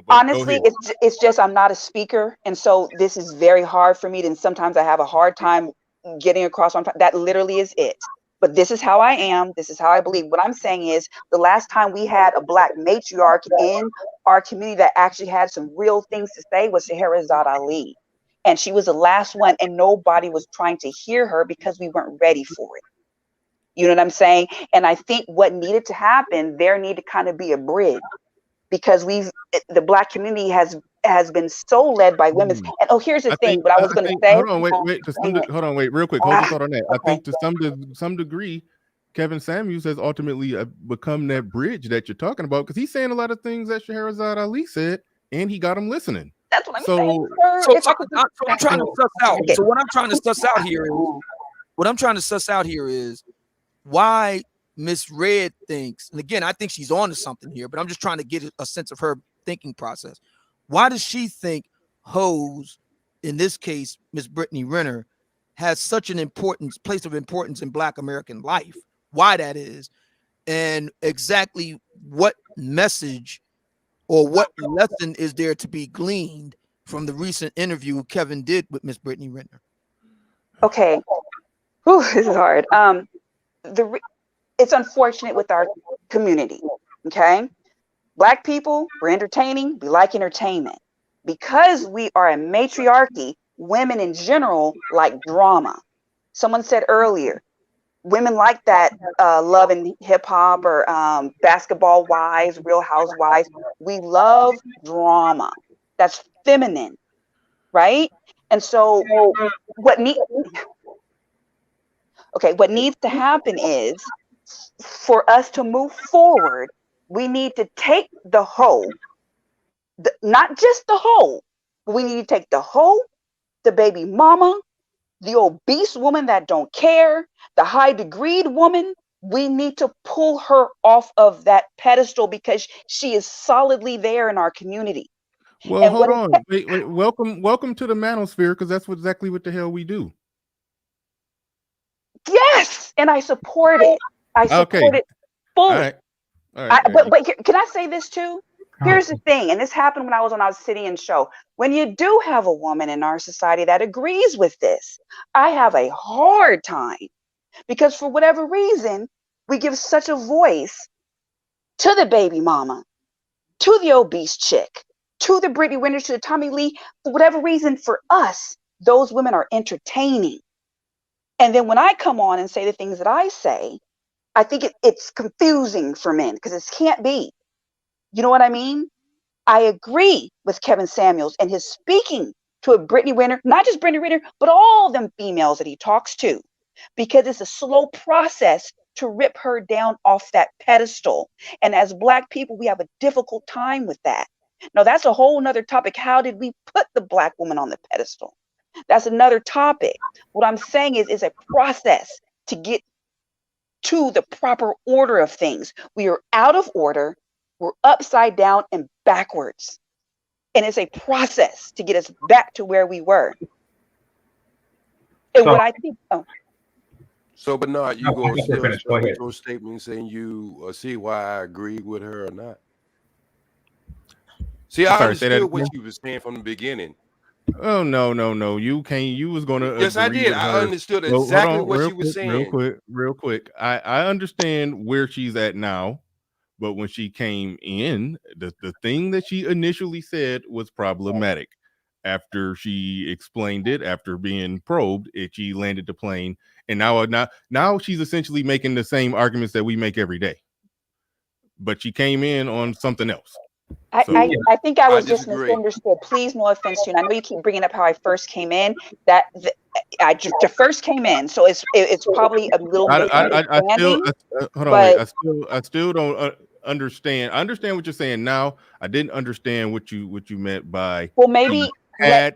Honestly, it's just I'm not a speaker, and so this is very hard for me. And sometimes I have a hard time getting across. That literally is it. But this is how I am. This is how I believe. What I'm saying is, the last time we had a Black matriarch in our community that actually had some real things to say was Scheherazade Ali. And she was the last one, and nobody was trying to hear her because we weren't ready for it. You know what I'm saying? And I think what needed to happen, there needed to kind of be a bridge, because the Black community has been so led by women. And here's the thing. What I was going to say. Hold on, wait, real quick. Hold the thought on that. I think to some degree, Kevin Samuels has ultimately become that bridge that you're talking about, because he's saying a lot of things that Scheherazade Ali said, and he got him listening. That's what I'm saying. So I'm trying to suss out. So what I'm trying to suss out here is why Miss Red thinks, and again, I think she's on to something here, but I'm just trying to get a sense of her thinking process. Why does she think hoes, in this case, Miss Brittaney Renner, has such an place of importance in Black American life? Why that is, and exactly what message or what lesson is there to be gleaned from the recent interview Kevin did with Miss Brittaney Renner? Okay. Whew, this is hard. It's unfortunate with our community, okay? Black people, we're entertaining, we like entertainment. Because we are a matriarchy, women in general like drama. Someone said earlier, women like that Love and Hip Hop or Basketball Wives, Real Housewives. We love drama. That's feminine, right? And so Okay, what needs to happen is for us to move forward, we need to take the hoe, not just the hoe, but we need to take the hoe, the baby mama, the obese woman that don't care, the high degreed woman. We need to pull her off of that pedestal because she is solidly there in our community. Well, And hold what on. Wait. Welcome to the manosphere, because that's exactly what the hell we do. yes, and I support it. I support it fully. All right. But can I say this too? Here's the thing, and this happened when I was on our Obsidian show. When you do have a woman in our society that agrees with this, I have a hard time because for whatever reason, we give such a voice to the baby mama, to the obese chick, to the Brittaney Renner, to the Tommy Lee. For whatever reason, for us, those women are entertaining. And then when I come on and say the things that I say, I think it's confusing for men because it can't be. You know what I mean? I agree with Kevin Samuels and his speaking to a Brittaney Renner, not just Brittaney Renner, but all them females that he talks to, because it's a slow process to rip her down off that pedestal. And as Black people, we have a difficult time with that. Now, that's a whole nother topic. How did we put the Black woman on the pedestal? That's another topic. What I'm saying is it's a process to get to the proper order of things. We are out of order. We're upside down and backwards. And it's a process to get us back to where we were. And what I think, So, Bernard, you go Go still ahead. with your statement saying you see why I agree with her or not? See, I understood what you were saying from the beginning. Oh no! You can't. You was gonna. Yes, I did. I understood exactly what she was saying. Real quick. I understand where she's at now, but when she came in, the thing that she initially said was problematic. After she explained it, after being probed, she landed the plane, and now she's essentially making the same arguments that we make every day. But she came in on something else. I think I was just misunderstood. Please, no offense to you. And I know you keep bringing up how I first came in. I just first came in, so it's probably a little misunderstanding. I still don't understand. I understand what you're saying now. I didn't understand what you meant by. Well, maybe I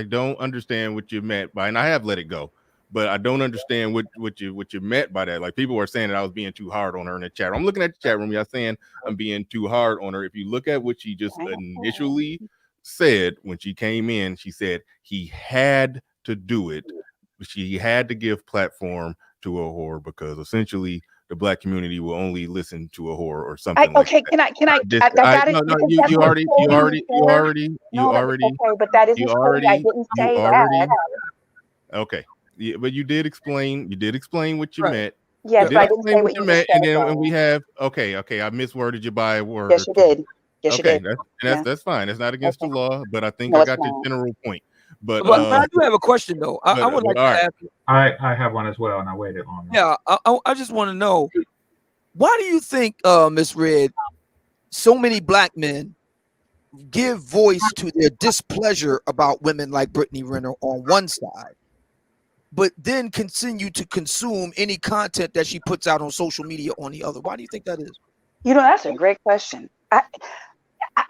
don't understand what you meant by, and I have let it go. But I don't understand what you meant by that. Like, people are saying that I was being too hard on her in the chat room. I'm looking at the chat room. Y'all saying I'm being too hard on her. If you look at what she just initially said when she came in, she said he had to do it. She had to give platform to a whore because essentially the Black community will only listen to a whore or something. Okay, can I? I got it. No, you already. But that isn't totally. I didn't say that. Okay. Yeah, but you did explain what you meant. Yes, but I didn't say what you meant. And then when we have okay, I misworded you by a word. Yes, you did. Yes, okay, you did. That's fine. It's not against the law, but I think I got the general point. But I do have a question though. I would like to ask. I have one as well, and I waited long. Yeah, I just want to know, why do you think, Miss Red, so many Black men give voice to their displeasure about women like Brittaney Renner on one side, but then continue to consume any content that she puts out on social media on the other? Why do you think that is? That's a great question.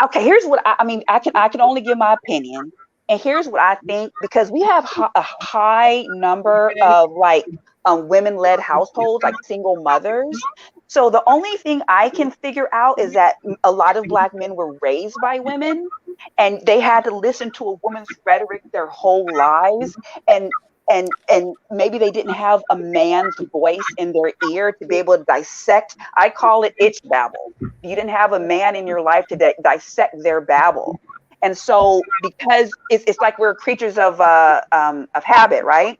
Okay, here's what I mean. I can only give my opinion, and here's what I think, because we have a high number of women-led households, like single mothers. So the only thing I can figure out is that a lot of Black men were raised by women, and they had to listen to a woman's rhetoric their whole lives, and maybe they didn't have a man's voice in their ear to be able to dissect. I call it itch babble. You didn't have a man in your life to dissect their babble. And so, because it's like we're creatures of habit, right?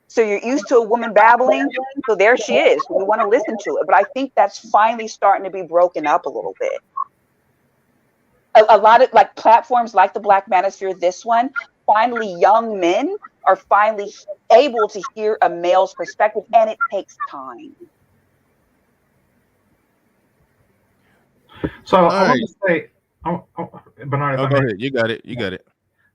So you're used to a woman babbling, so there she is. We want to listen to it. But I think that's finally starting to be broken up a little bit. A lot of platforms like the Black Manosphere, this one, finally young men are finally able to hear a male's perspective, and it takes time. So I want to say, Bernard, go ahead. You got it.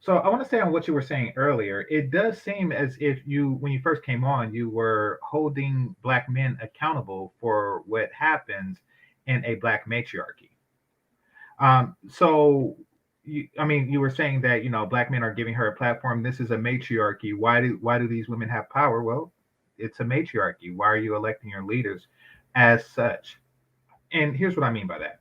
So I want to say on what you were saying earlier, it does seem as if you, when you first came on, you were holding black men accountable for what happens in a black matriarchy. So I mean, you were saying that black men are giving her a platform. This is a matriarchy. Why do these women have power? Well, it's a matriarchy. Why are you electing your leaders as such? And here's what I mean by that.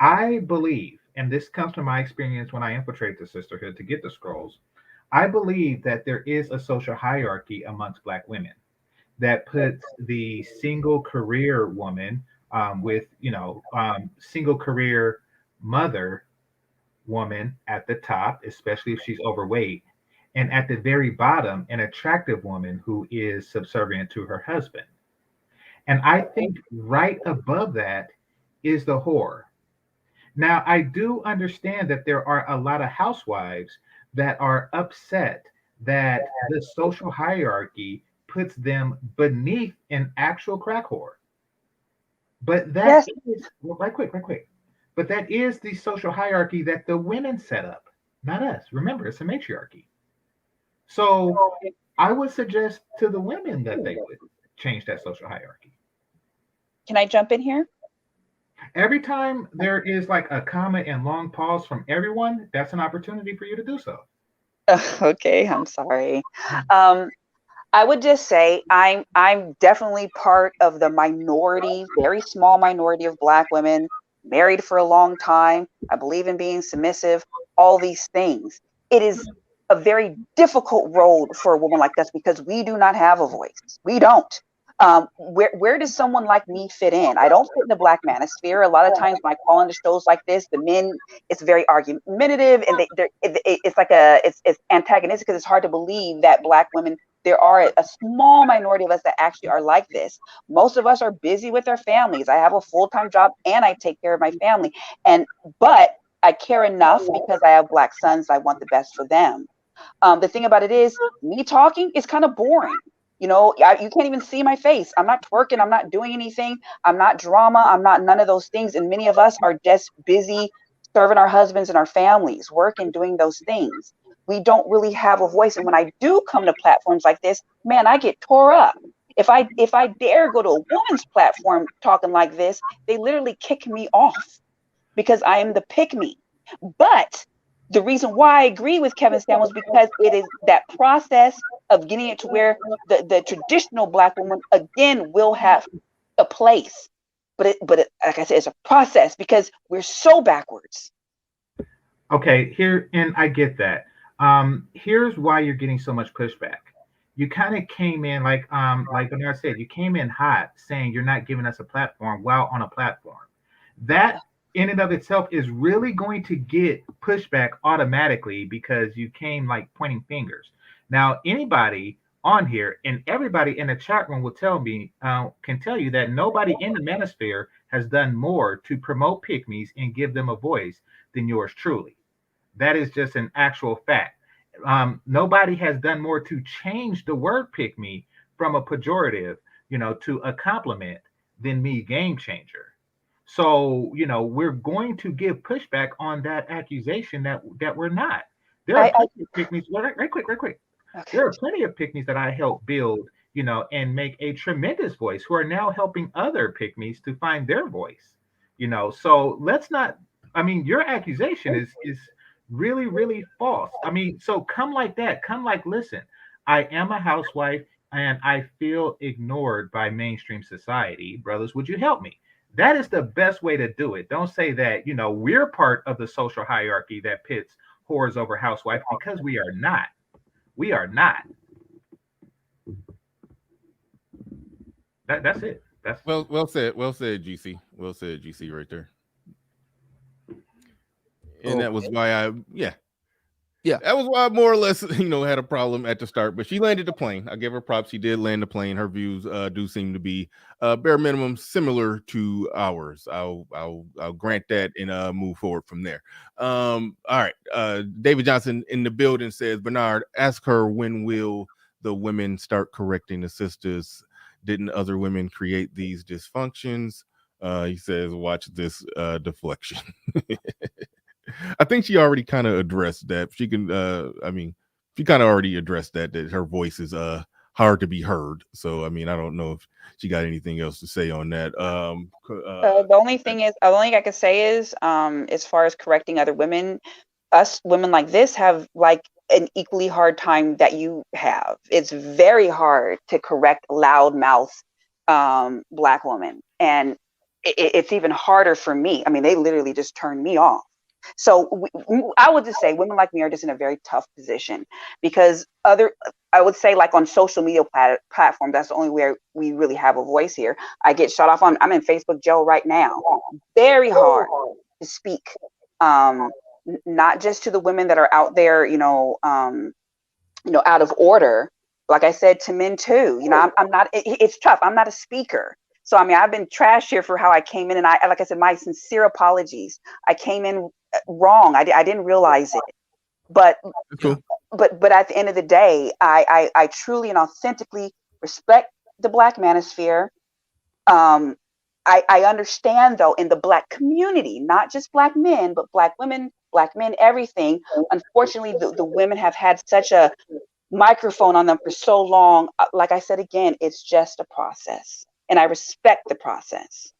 I believe, and this comes from my experience when I infiltrated the sisterhood to get the scrolls. I believe that there is a social hierarchy amongst black women that puts the single career woman with single career mother woman at the top, especially if she's overweight, and at the very bottom, an attractive woman who is subservient to her husband. And I think right above that is the whore. Now, I do understand that there are a lot of housewives that are upset that the social hierarchy puts them beneath an actual crack whore. But that is, well, right quick. But that is the social hierarchy that the women set up, not us. Remember, it's a matriarchy. So I would suggest to the women that they would change that social hierarchy. Can I jump in here? Every time there is like a comment and long pause from everyone, that's an opportunity for you to do so. Okay, I'm sorry. I would just say I'm definitely part of the minority, very small minority of black women, married for a long time. I believe in being submissive, all these things. It is a very difficult road for a woman like us because we do not have a voice. We don't. Where does someone like me fit in? I don't fit in the black manosphere. A lot of times when I call into shows like this, the men, it's very argumentative and it's antagonistic because it's hard to believe that black women, there are a small minority of us that actually are like this. Most of us are busy with our families. I have a full-time job and I take care of my family. But I care enough because I have black sons. I want the best for them. The thing about it is me talking is kind of boring. You can't even see my face. I'm not twerking. I'm not doing anything. I'm not drama. I'm not none of those things. And many of us are just busy serving our husbands and our families, working, doing those things. We don't really have a voice. And when I do come to platforms like this, man, I get tore up. If I dare go to a woman's platform talking like this, they literally kick me off because I am the pick me. But the reason why I agree with Kevin Stan was because it is that process of getting it to where the traditional black woman again will have a place. But like I said, it's a process because we're so backwards. Okay, and I get that. Here's why you're getting so much pushback. You kind of came in like Bernard said, you came in hot saying you're not giving us a platform while on a platform. That in and of itself is really going to get pushback automatically because you came like pointing fingers. Now, anybody on here and everybody in the chat room will can tell you that nobody in the manosphere has done more to promote pygmies and give them a voice than yours truly. That is just an actual fact. Nobody has done more to change the word pygmy from a pejorative, to a compliment than me, Game Changer. So, we're going to give pushback on that accusation that we're not. There are plenty of pygmies. Right quick. Okay. There are plenty of pygmies that I helped build, and make a tremendous voice who are now helping other pygmies to find their voice. So let's not. I mean, your accusation is really, really false. I mean, so come like that. Come like, listen, I am a housewife and I feel ignored by mainstream society. Brothers, would you help me? That is the best way to do it. Don't say that, we're part of the social hierarchy that pits whores over housewives because we are not. We are not. That's it. That's well said. Well said, GC. Well said, GC, right there. And that was why that was why I more or less, had a problem at the start. But she landed the plane. I give her props. She did land the plane. Her views do seem to be bare minimum similar to ours. I'll grant that and move forward from there. All right. David Johnson in the building says, Bernard, ask her when will the women start correcting the sisters? Didn't other women create these dysfunctions? He says, watch this deflection. I think she already kind of addressed that. She can, I mean, she kind of already addressed that her voice is hard to be heard. So, I mean, I don't know if she got anything else to say on that. The only thing is, the only thing I could say is, as far as correcting other women, us women like this have like an equally hard time that you have. It's very hard to correct loudmouth Black women, and it's even harder for me. I mean, they literally just turn me off. So I would just say women like me are just in a very tough position because I would say like on social media platforms, that's the only way we really have a voice here. I get shut off I'm in Facebook jail right now. Very hard to speak, not just to the women that are out there, out of order. Like I said, to men too. I'm not. It's tough. I'm not a speaker. So I mean, I've been trashed here for how I came in, and like I said, my sincere apologies. I came in wrong. I didn't realize it, but cool. but at the end of the day, I truly and authentically respect the Black manosphere. I understand though, in the Black community, not just Black men, but Black women, Black men, everything. Unfortunately, the women have had such a microphone on them for so long. Like I said again, it's just a process, and I respect the process.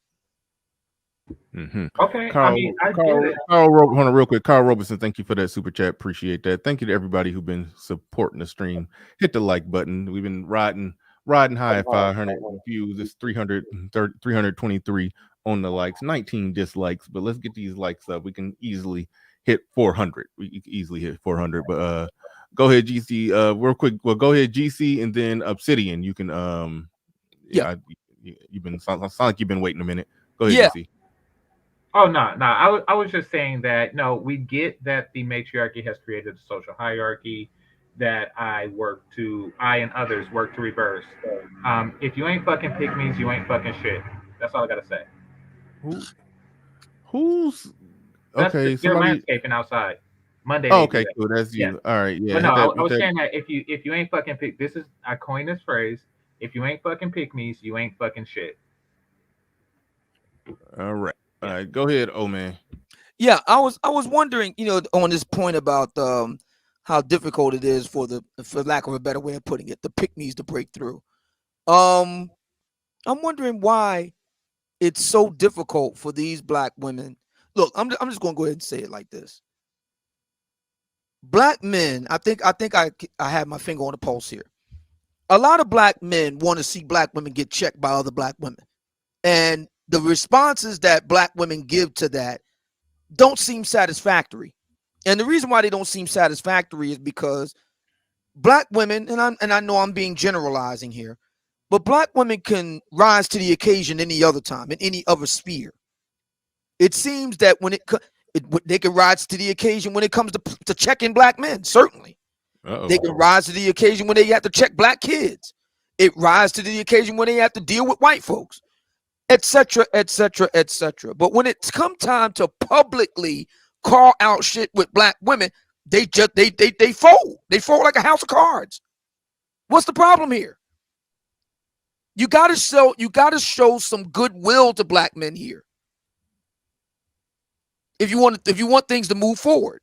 Okay, Carl, I mean, I get it. hold on real quick. Carl Robeson, thank you for that super chat. Appreciate that. Thank you to everybody who's been supporting the stream. Hit the like button. We've been riding high at 500 views. It's 323 on the likes, 19 dislikes, but let's get these likes up. We can easily hit 400. We can easily hit 400, but go ahead, GC, real quick. Well, go ahead, GC, and then Obsidian. You can you've been sound like you've been waiting a minute. Go ahead, GC. Oh no. I was just saying that no, we get that the matriarchy has created a social hierarchy that I and others work to reverse. If you ain't fucking pygmies, you ain't fucking shit. That's all I gotta say. Who's That's okay? your landscaping outside. Monday. Oh, okay, cool. That's you. Yeah. All right, yeah. But no, I was saying that if you ain't fucking I coined this phrase. If you ain't fucking pygmies, you ain't fucking shit. All right. All right, go ahead, oh man. Yeah, I was wondering, on this point about how difficult it is for lack of a better way of putting it, the pygmies to break through. I'm wondering why it's so difficult for these Black women. Look, I'm just going to go ahead and say it like this. Black men, I think I have my finger on the pulse here. A lot of Black men want to see Black women get checked by other Black women, and the responses that Black women give to that don't seem satisfactory. And the reason why they don't seem satisfactory is because Black women, and I know I'm being generalizing here, but Black women can rise to the occasion any other time in any other sphere. It seems that when they can rise to the occasion when it comes to checking Black men, certainly. They can rise to the occasion when they have to check Black kids. It rises to the occasion when they have to deal with white folks, etc., etc., etc. But when it's come time to publicly call out shit with Black women, they fold. They fold like a house of cards. What's the problem here? You gotta show some goodwill to Black men here. If you want things to move forward.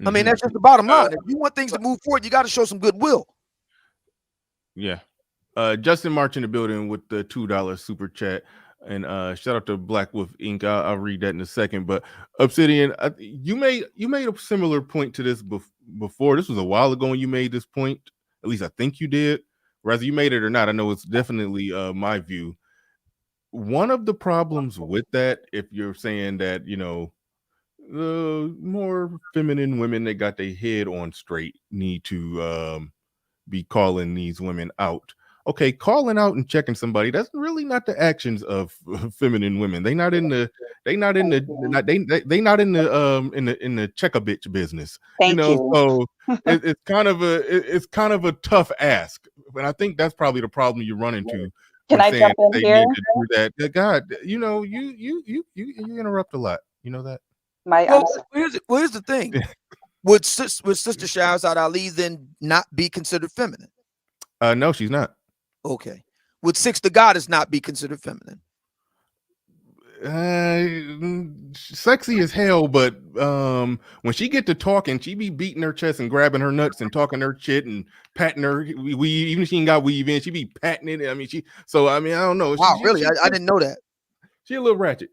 I mean, that's just the bottom line. If you want things to move forward, you got to show some goodwill. Yeah. Justin March in the building with the $2 super chat. And shout out to Black Wolf Inc. I'll read that in a second. But Obsidian, you made a similar point to this before. This was a while ago when you made this point. At least I think you did. Whether you made it or not, I know it's definitely my view. One of the problems with that, if you're saying that, the more feminine women that got their head on straight need to be calling these women out. Okay, calling out and checking somebody, that's really not the actions of feminine women. They not in the check a bitch business. Thank you. So it's kind of a tough ask. But I think that's probably the problem you run into. Can I jump in here? Need to do that. God, you interrupt a lot. You know that. Here's the thing. Would Sister Shahrazad Ali then not be considered feminine? No, she's not. Okay. Would Six the Goddess not be considered feminine? Sexy as hell, but when she get to talking, she be beating her chest and grabbing her nuts and talking her shit and patting her weave. Even if she ain't got weave in, she be patting it. I mean, I don't know. Wow, really? I didn't know that. She a little ratchet.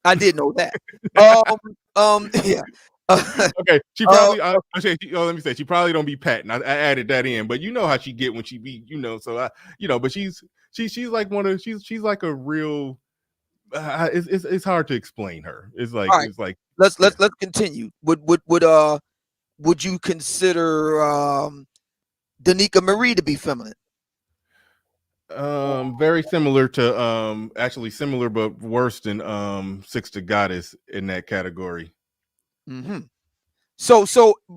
I did know that. Yeah. Okay, she probably. Let me say, she probably don't be patting. I added that in, but you know how she get when she be, So but she's like she's like a real. It's hard to explain her. It's like right. it's like let's continue. Would you consider Danica Marie to be feminine? Very similar to actually similar but worse than Six to Goddess in that category. Mm-hmm. So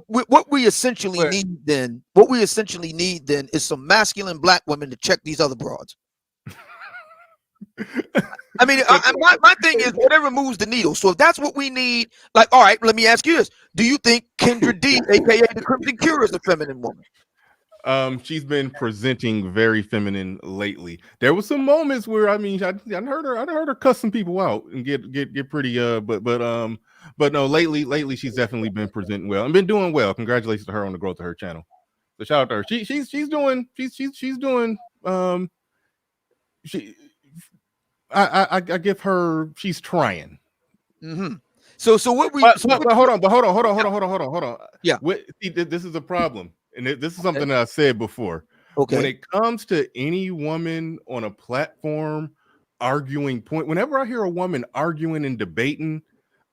what we essentially need then is some masculine black women to check these other broads. I mean, my thing is whatever moves the needle. So if that's what we need, like, all right, let me ask you this: do you think Kendra D, aka the Crimson Cure, is a feminine woman? She's been presenting very feminine lately. There was some moments where I heard her cuss some people out and get pretty but no, lately she's definitely been presenting well and been doing well. Congratulations to her on the growth of her channel. So shout out to her. She's doing I give her, she's trying. Mm-hmm. So what we hold on. Yeah. This is a problem. And this is something that I said before. Okay. When it comes to any woman on a platform arguing whenever I hear a woman arguing and debating,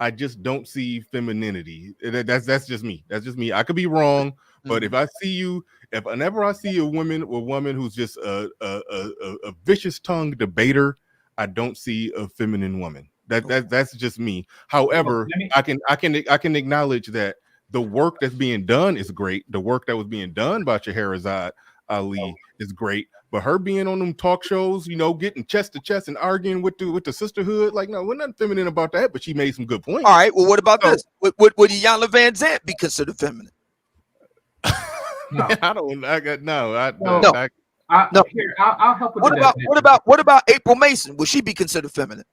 I just don't see femininity. That's just me. I could be wrong, but whenever I see a woman who's just a vicious tongue debater, I don't see a feminine woman. That's just me. However, I can acknowledge that the work that's being done is great. The work that was being done by Scheherazade Ali is great. But her being on them talk shows, getting chest to chest and arguing with the sisterhood, like, no, we're not feminine about that. But she made some good points. All right. Well, what about this? Would Iyanla Vanzant be considered feminine? No. I'll help with what about April Mason? Would she be considered feminine?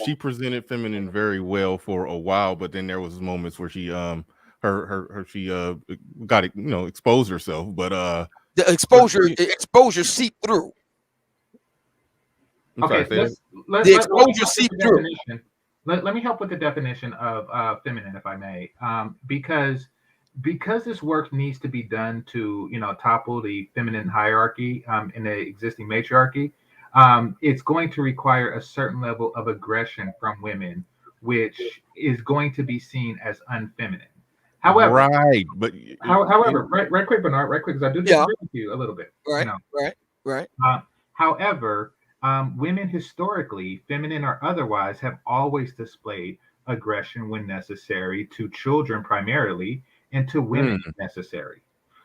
She presented feminine very well for a while, but then there was moments where she got exposed herself, but the exposure seeped through. Okay, the exposure seeped through. Let me help with the definition of feminine, if I may, because this work needs to be done to topple the feminine hierarchy in the existing matriarchy. It's going to require a certain level of aggression from women, which is going to be seen as unfeminine. However, right, right quick, Bernard, right quick, because I do disagree with you a little bit. Right. However, women historically, feminine or otherwise, have always displayed aggression when necessary to children primarily and to women if necessary.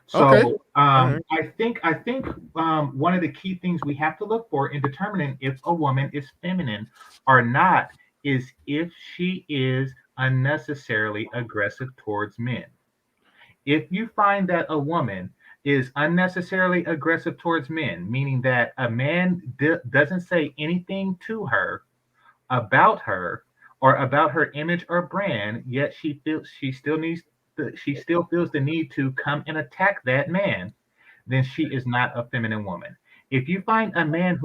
So I think one of the key things we have to look for in determining if a woman is feminine or not is if she is unnecessarily aggressive towards men. If you find that a woman is unnecessarily aggressive towards men, meaning that a man doesn't say anything to her about her or about her image or brand, yet she still feels the need to come and attack that man, then she is not a feminine woman. If you find a woman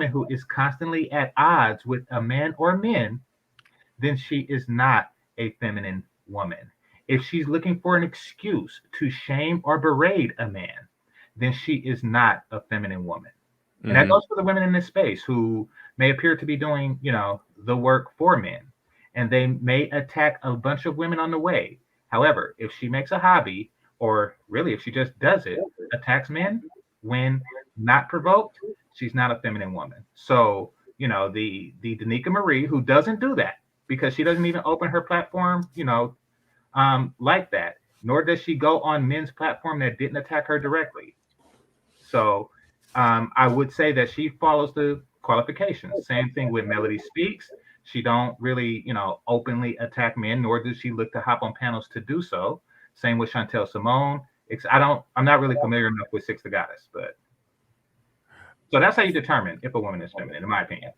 who is constantly at odds with a man or men, then she is not a feminine woman. If she's looking for an excuse to shame or berate a man, then she is not a feminine woman. And that goes for the women in this space who may appear to be doing, the work for men. And they may attack a bunch of women on the way. However, if she makes a hobby, or really if she just does it, attacks men when not provoked, she's not a feminine woman. So, the Danica Marie, who doesn't do that because she doesn't even open her platform, like that, nor does she go on men's platform that didn't attack her directly. So I would say that she follows the qualifications. Same thing with Melody Speaks. She don't really, openly attack men, nor does she look to hop on panels to do so. Same with Chantel Simone. I'm not really familiar enough with Six the Goddess, but So that's how you determine if a woman is feminine, in my opinion.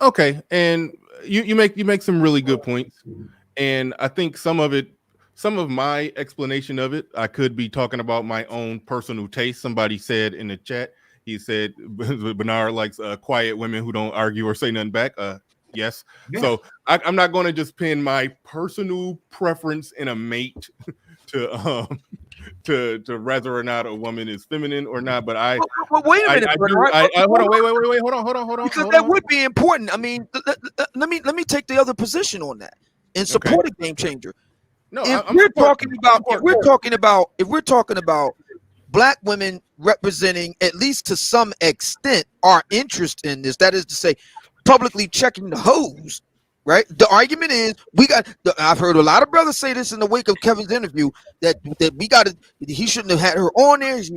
Okay, and you make some really good points, and I think some of my explanation of it, I could be talking about my own personal taste. Somebody said in the chat, he said Bernard likes quiet women who don't argue or say nothing back. Yes. So I'm not going to just pin my personal preference in a mate to whether or not a woman is feminine or not. But well, wait a minute, Bernard. Hold on, wait, hold on. Because that would be important. I mean, let me take the other position on that and support a game changer. No, if we're talking about black women representing, at least to some extent, our interest in this, that is to say, publicly checking the hoes, right? The argument is I've heard a lot of brothers say this in the wake of Kevin's interview that he shouldn't have had her on there. He's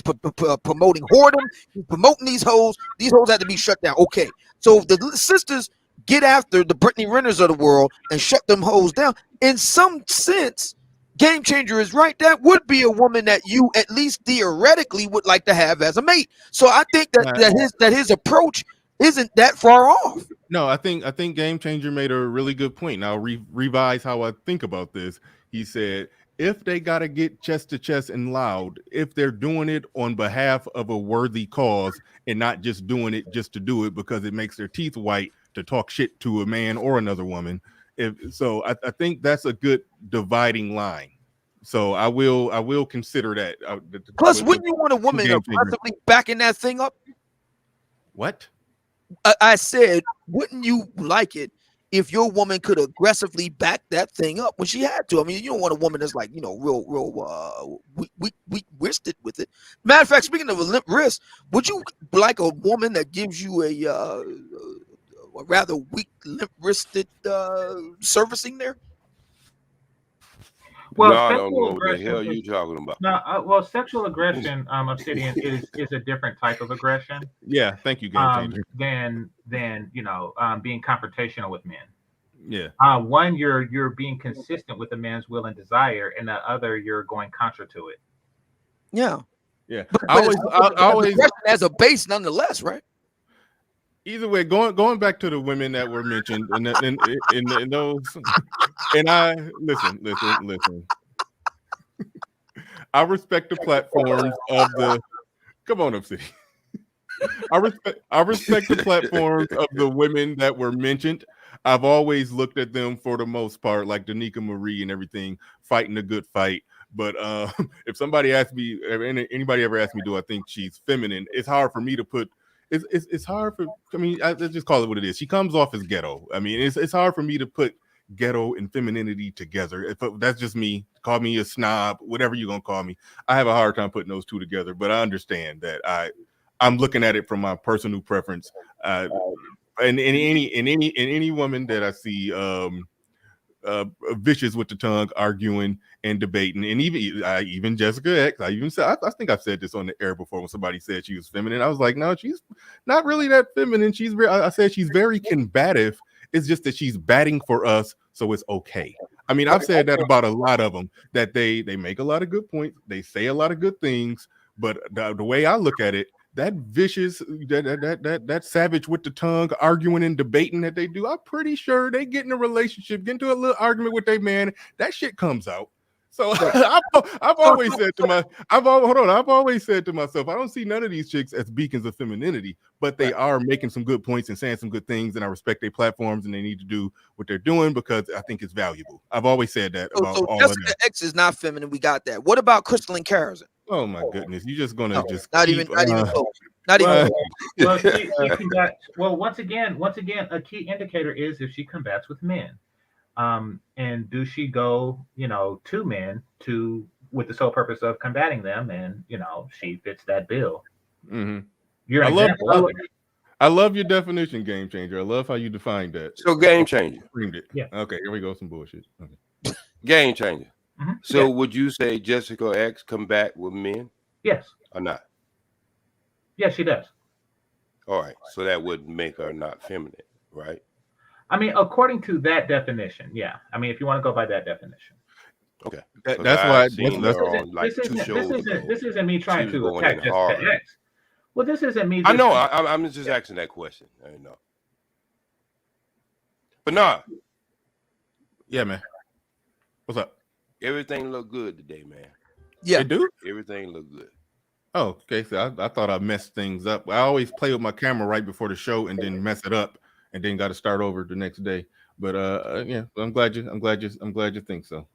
promoting whoredom. He's promoting these hoes. These hoes had to be shut down. Okay, so if the sisters get after the Brittaney Renners of the world and shut them hoes down, in some sense, Game Changer is right. That would be a woman that you at least theoretically would like to have as a mate. So I think that his approach isn't that far off. No, I think Game Changer made a really good point. Now revise how I think about this. He said, if they got to get chest to chest and loud, if they're doing it on behalf of a worthy cause and not just doing it just to do it because it makes their teeth white to talk shit to a man or another woman. I think that's a good dividing line. So I will consider that. Plus, wouldn't you want a woman aggressively backing that thing up? What? I said, wouldn't you like it if your woman could aggressively back that thing up when she had to? I mean, you don't want a woman that's like, real weak-wristed with it. Matter of fact, speaking of a limp wrist, would you like a woman that gives you a rather weak, limp-wristed servicing there? Well, no, I don't know what the hell you talking about. No, sexual aggression, Obsidian, is a different type of aggression. Yeah, thank you, Game Changer. Than being confrontational with men. Yeah. One, you're being consistent with a man's will and desire, and the other, you're going contra to it. Yeah. Yeah. But I always as a base, nonetheless, right? Either way, going back to the women that were mentioned in those, and I listen. I respect the platforms of the. Come on, Obsidian. I respect the platforms of the women that were mentioned. I've always looked at them for the most part, like Danica Marie and everything, fighting a good fight. But if somebody asks me, anybody ever asked me, do I think she's feminine? It's hard for me to put. It's hard for. I mean, let's just call it what it is. She comes off as ghetto. I mean, it's hard for me to put ghetto and femininity together. If that's just me, call me a snob, whatever you're gonna call me. I have a hard time putting those two together. But I understand that I'm looking at it from my personal preference. And any woman that I see vicious with the tongue, arguing and debating, and even Jessica X. I think I've said this on the air before when somebody said she was feminine. I was like, no, she's not really that feminine. I said she's very combative. It's just that she's batting for us, so it's okay. I mean, I've said that about a lot of them, that they make a lot of good points, they say a lot of good things, but the way I look at it, that vicious, that savage with the tongue, arguing and debating that they do, I'm pretty sure they get in a relationship, get into a little argument with their man, that shit comes out. So I've always said to myself, I don't see none of these chicks as beacons of femininity, but they are making some good points and saying some good things, and I respect their platforms, and they need to do what they're doing because I think it's valuable. I've always said that about all of them. X is not feminine. We got that. What about Crystal and Karazin? Oh my goodness, you're just gonna not even close. Well, once again, a key indicator is if she combats with men. And do she go, to men with the sole purpose of combating them, and she fits that bill. Mm-hmm. I love your definition, Game Changer. I love how you defined that. So Game Changer. Yeah. Okay, here we go. Some bullshit. Okay. Game Changer. Mm-hmm. So would you say Jessica X combat with men? Yes. Or not? Yes, she does. All right. So that would make her not feminine, right? I mean, according to that definition, yeah. I mean, if you want to go by that definition. Okay. That's why this isn't me trying to attack Jessica X. Well, this isn't me. I know. I'm just asking that question. I know. But nah. Yeah, man. What's up? Everything look good today, man. Yeah. It do? Everything look good. Oh, okay. So I thought I messed things up. I always play with my camera right before the show and then mess it up and then got to start over the next day. But yeah, I'm glad you think so.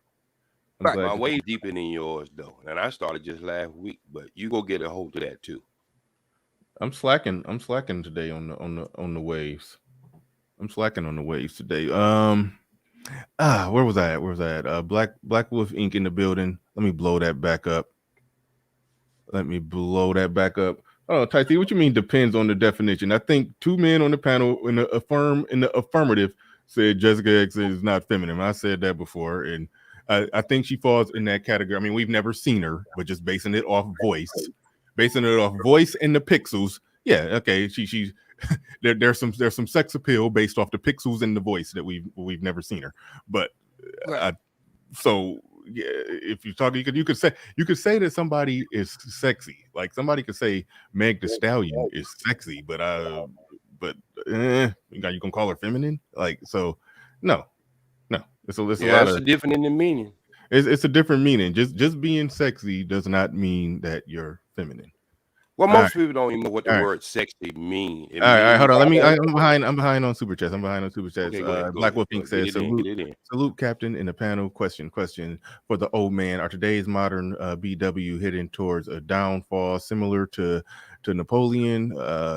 I'm glad My you way deeper than yours though, and I started just last week. But you go get a hold of that too. I'm slacking today on the waves. I'm slacking on the waves today. Where was I at? Black Wolf Inc. in the building. Let me blow that back up. Oh, Tyson, what you mean depends on the definition? I think two men on the panel in the affirmative said Jessica X is not feminine. I said that before, and I think she falls in that category. I mean, we've never seen her, but just basing it off voice and the pixels. Yeah, okay. She's there's some sex appeal based off the pixels and the voice that we've never seen her. But so yeah, if you talk, you could say that somebody is sexy. Like somebody could say Meg Thee Stallion is sexy, but you gonna call her feminine? Like so, no. It's a lot of different in the meaning. It's a different meaning. Just being sexy does not mean that you're feminine. Well, most people don't even know what the word sexy mean. All right, hold on. I'm behind on super chats. Okay, Black Wolf Pink says salute captain in the panel. Question for the old man. Are today's modern BW heading towards a downfall similar to Napoleon,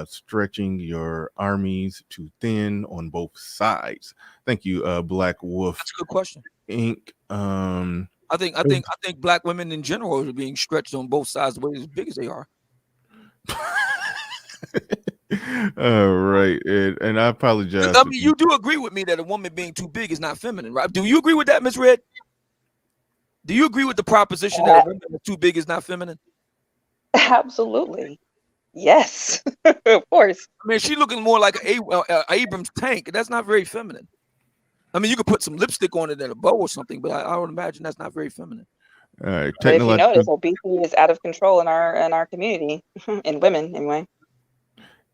stretching your armies too thin on both sides? Thank you, Black Wolf. That's a good question. Inc. I think black women in general are being stretched on both sides, the way as big as they are. All right, and I apologize. I mean, you do agree with me that a woman being too big is not feminine, right? Do you agree with that, Miss Red? Do you agree with the proposition that a woman that's too big is not feminine? Absolutely, yes, of course. I mean, she's looking more like a Abrams tank. That's not very feminine. I mean, you could put some lipstick on it and a bow or something, but I would imagine that's not very feminine. All right, but if you notice, obesity is out of control in our community, in women anyway.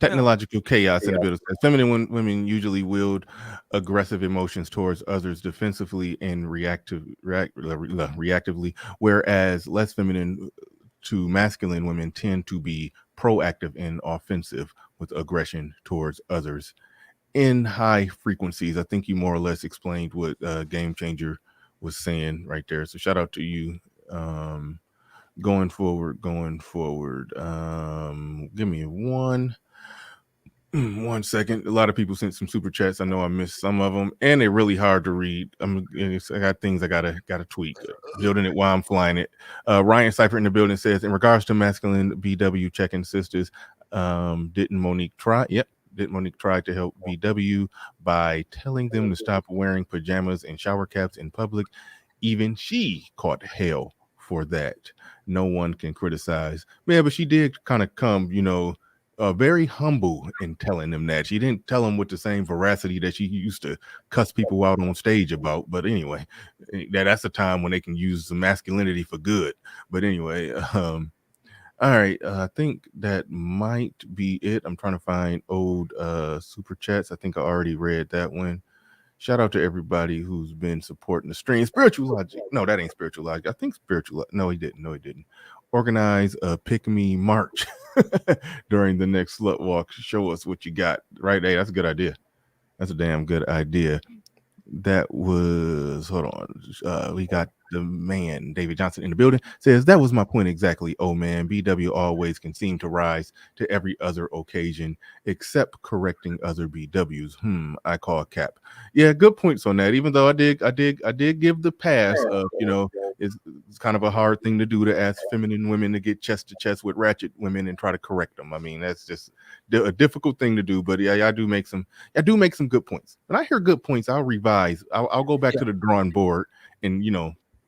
Technological chaos in the building. Feminine women usually wield aggressive emotions towards others defensively and reactively, whereas less feminine to masculine women tend to be proactive and offensive with aggression towards others in high frequencies. I think you more or less explained what Game Changer was saying right there. So shout out to you. Going forward. Give me one second. A lot of people sent some super chats. I know I missed some of them, and they're really hard to read. I got things I gotta tweak. Building it while I'm flying it. Ryan Cypher in the building says, in regards to masculine BW check-in sisters, didn't Monique try? Yep. Did Monique try to help BW by telling them to stop wearing pajamas and shower caps in public? Even she caught hell for that. No one can criticize. Yeah, but she did kind of come, very humble in telling them that. She didn't tell them with the same veracity that she used to cuss people out on stage about. But anyway, that's a time when they can use some masculinity for good. But anyway, all right, I think that might be it. I'm trying to find old super chats. I think I already read that one. Shout out to everybody who's been supporting the stream. Spiritual Logic. No, that ain't Spiritual Logic. I think Spiritual. No, he didn't. Organize a Pick Me March during the next Slut Walk. Show us what you got. Right? Hey, that's a good idea. That's a damn good idea. That was, hold on. We got the man, David Johnson, in the building. Says, that was my point exactly. Oh, man, BW always can seem to rise to every other occasion except correcting other BWs. I call cap. Yeah, good points on that. Even though I did give the pass of, it's kind of a hard thing to do to ask feminine women to get chest to chest with ratchet women and try to correct them. I mean, that's just a difficult thing to do. But yeah, I do make some good points. When I hear good points, I'll revise. I'll go back to the drawing board and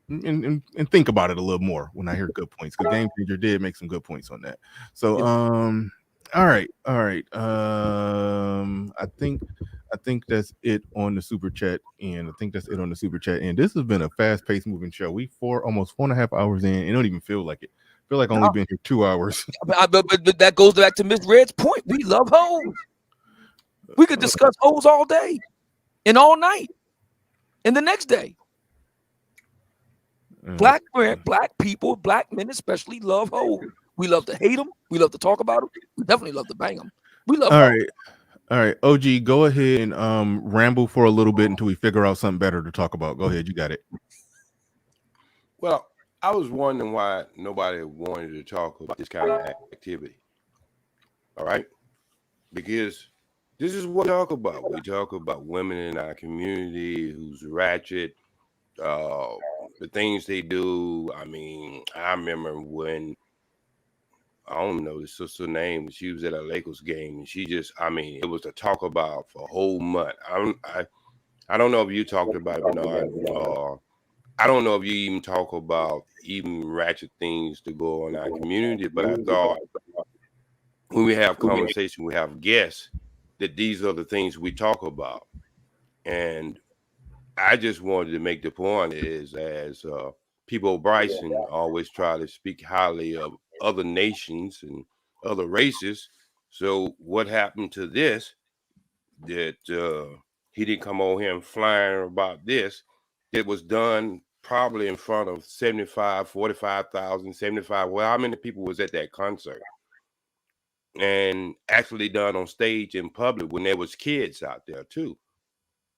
and think about it a little more when I hear good points, because Game Changer did make some good points on that. So all right. I think that's it on the super chat, and This has been a fast-paced moving show. We almost 4.5 hours in. It don't even feel like it. It feel like only been here 2 hours. But that goes back to Miss Red's point. We love hoes. We could discuss hoes all day and all night and the next day. Black people, black men especially, love hoes. We love to hate them. We love to talk about them. We definitely love to bang them. We love hoes. All right. OG, go ahead and ramble for a little bit until we figure out something better to talk about. Go ahead. You got it. Well, I was wondering why nobody wanted to talk about this kind of activity. All right. Because this is what we talk about. We talk about women in our community who's ratchet, the things they do. I mean, I remember when, I don't know the sister name, she was at a Lakers game and she just, I mean, it was to talk about for a whole month. I don't know if you talked about it, Bernard. I don't know if you even talk about even ratchet things to go on our community, but I thought when we have conversation, we have guests, that these are the things we talk about. And I just wanted to make the point is, as People Bryson always try to speak highly of other nations and other races. So what happened to this, that he didn't come on here and flying about this? It was done probably in front of 45,000, 75. Well, how many people was at that concert? And actually done on stage in public when there was kids out there too.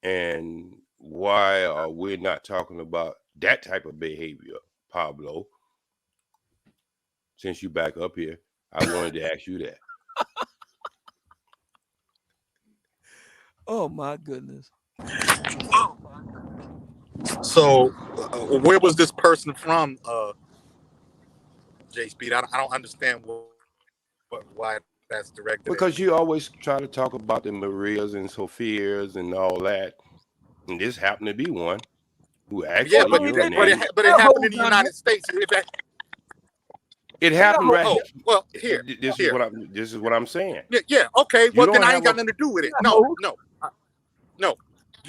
And why are we not talking about that type of behavior, Pablo? Since you back up here, I wanted to ask you that. Oh my goodness. So, where was this person from, J Speed? I don't understand why that's directed. Because you always try to talk about the Marias and Sophias and all that, and this happened to be one who actually urinated. But it happened in the United States. It happened right. Oh, well, here. This is what I'm saying. Yeah. Okay. Well, then I ain't got nothing to do with it. No.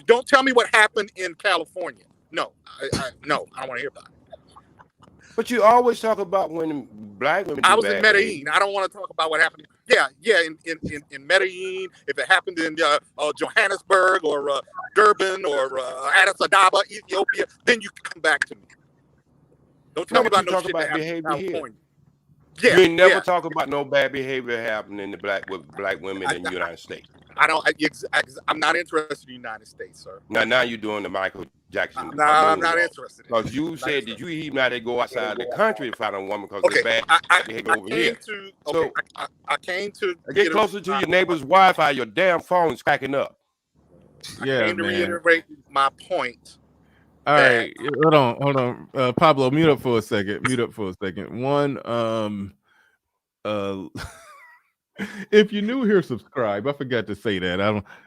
Don't tell me what happened in California. No, I don't want to hear about it. But you always talk about when black women. I was in Medellin. I don't want to talk about what happened. Yeah. In Medellin. If it happened in Johannesburg or Durban or Addis Ababa, Ethiopia, then you can come back to me. Don't tell me about no shit that happened in California. You ain't never talk about no bad behavior happening with black women in the United States. I'm not interested in the United States, sir. Now you're doing the Michael Jackson. No, I'm not interested. Because you said that you even not to go outside the country to find a woman because it's bad behavior over here. I came to get closer to your neighbor's Wi-Fi. Your damn phone's cracking up. I came to reiterate my point. All right, hold on. Pablo, mute up for a second. One, if you're new here, subscribe. I forgot to say that.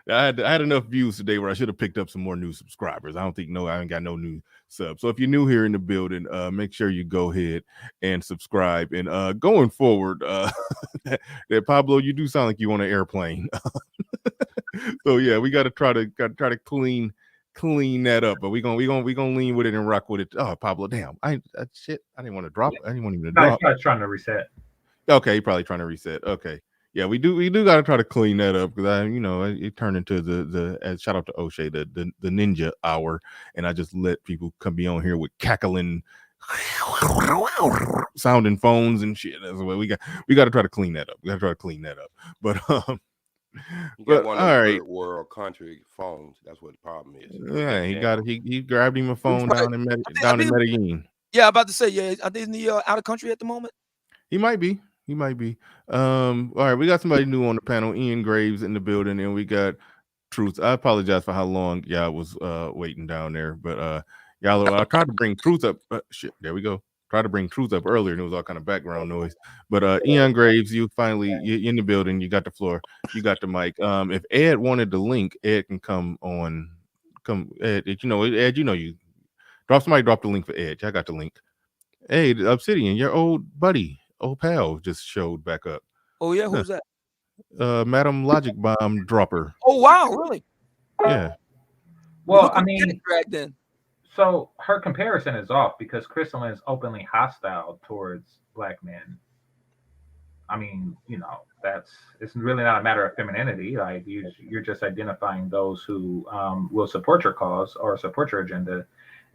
I had enough views today where I should have picked up some more new subscribers. I ain't got no new subs. So if you're new here in the building, make sure you go ahead and subscribe. And going forward, that Pablo, you do sound like you on an airplane. So yeah, we got to try to clean that up, but we gonna lean with it and rock with it. Oh, Pablo, damn! I didn't want to drop. I didn't want even to drop. He's trying to reset. Okay, he probably trying to reset. Okay, yeah, we do got to try to clean that up because it turned into the shout out to O'Shea the ninja hour, and I just let people come be on here with cackling, sounding phones and shit. That's what we got to try to clean that up. But You got one of the third world country phones. That's what the problem is. Yeah, he grabbed him a phone down in Medellin. Yeah, I'm about to say, isn't he out of country at the moment? He might be. All right, we got somebody new on the panel. Ian Graves in the building, and we got Truth. I apologize for how long y'all was waiting down there, but y'all, I tried to bring Truth up. There we go. Tried to bring Truth up earlier, and it was all kind of background noise. But Ian Graves, you're in the building. You got the floor. You got the mic. If Ed wanted the link, Ed can come. Ed, you drop the link for Ed. I got the link. Hey, the Obsidian, your old buddy, old pal, just showed back up. Oh yeah, who's that? Madam Logic Bomb Dropper. Oh wow, really? Yeah. Well, I mean, dragged in. So her comparison is off because Crystalline is openly hostile towards black men. I mean, it's really not a matter of femininity. Like you're just identifying those who will support your cause or support your agenda,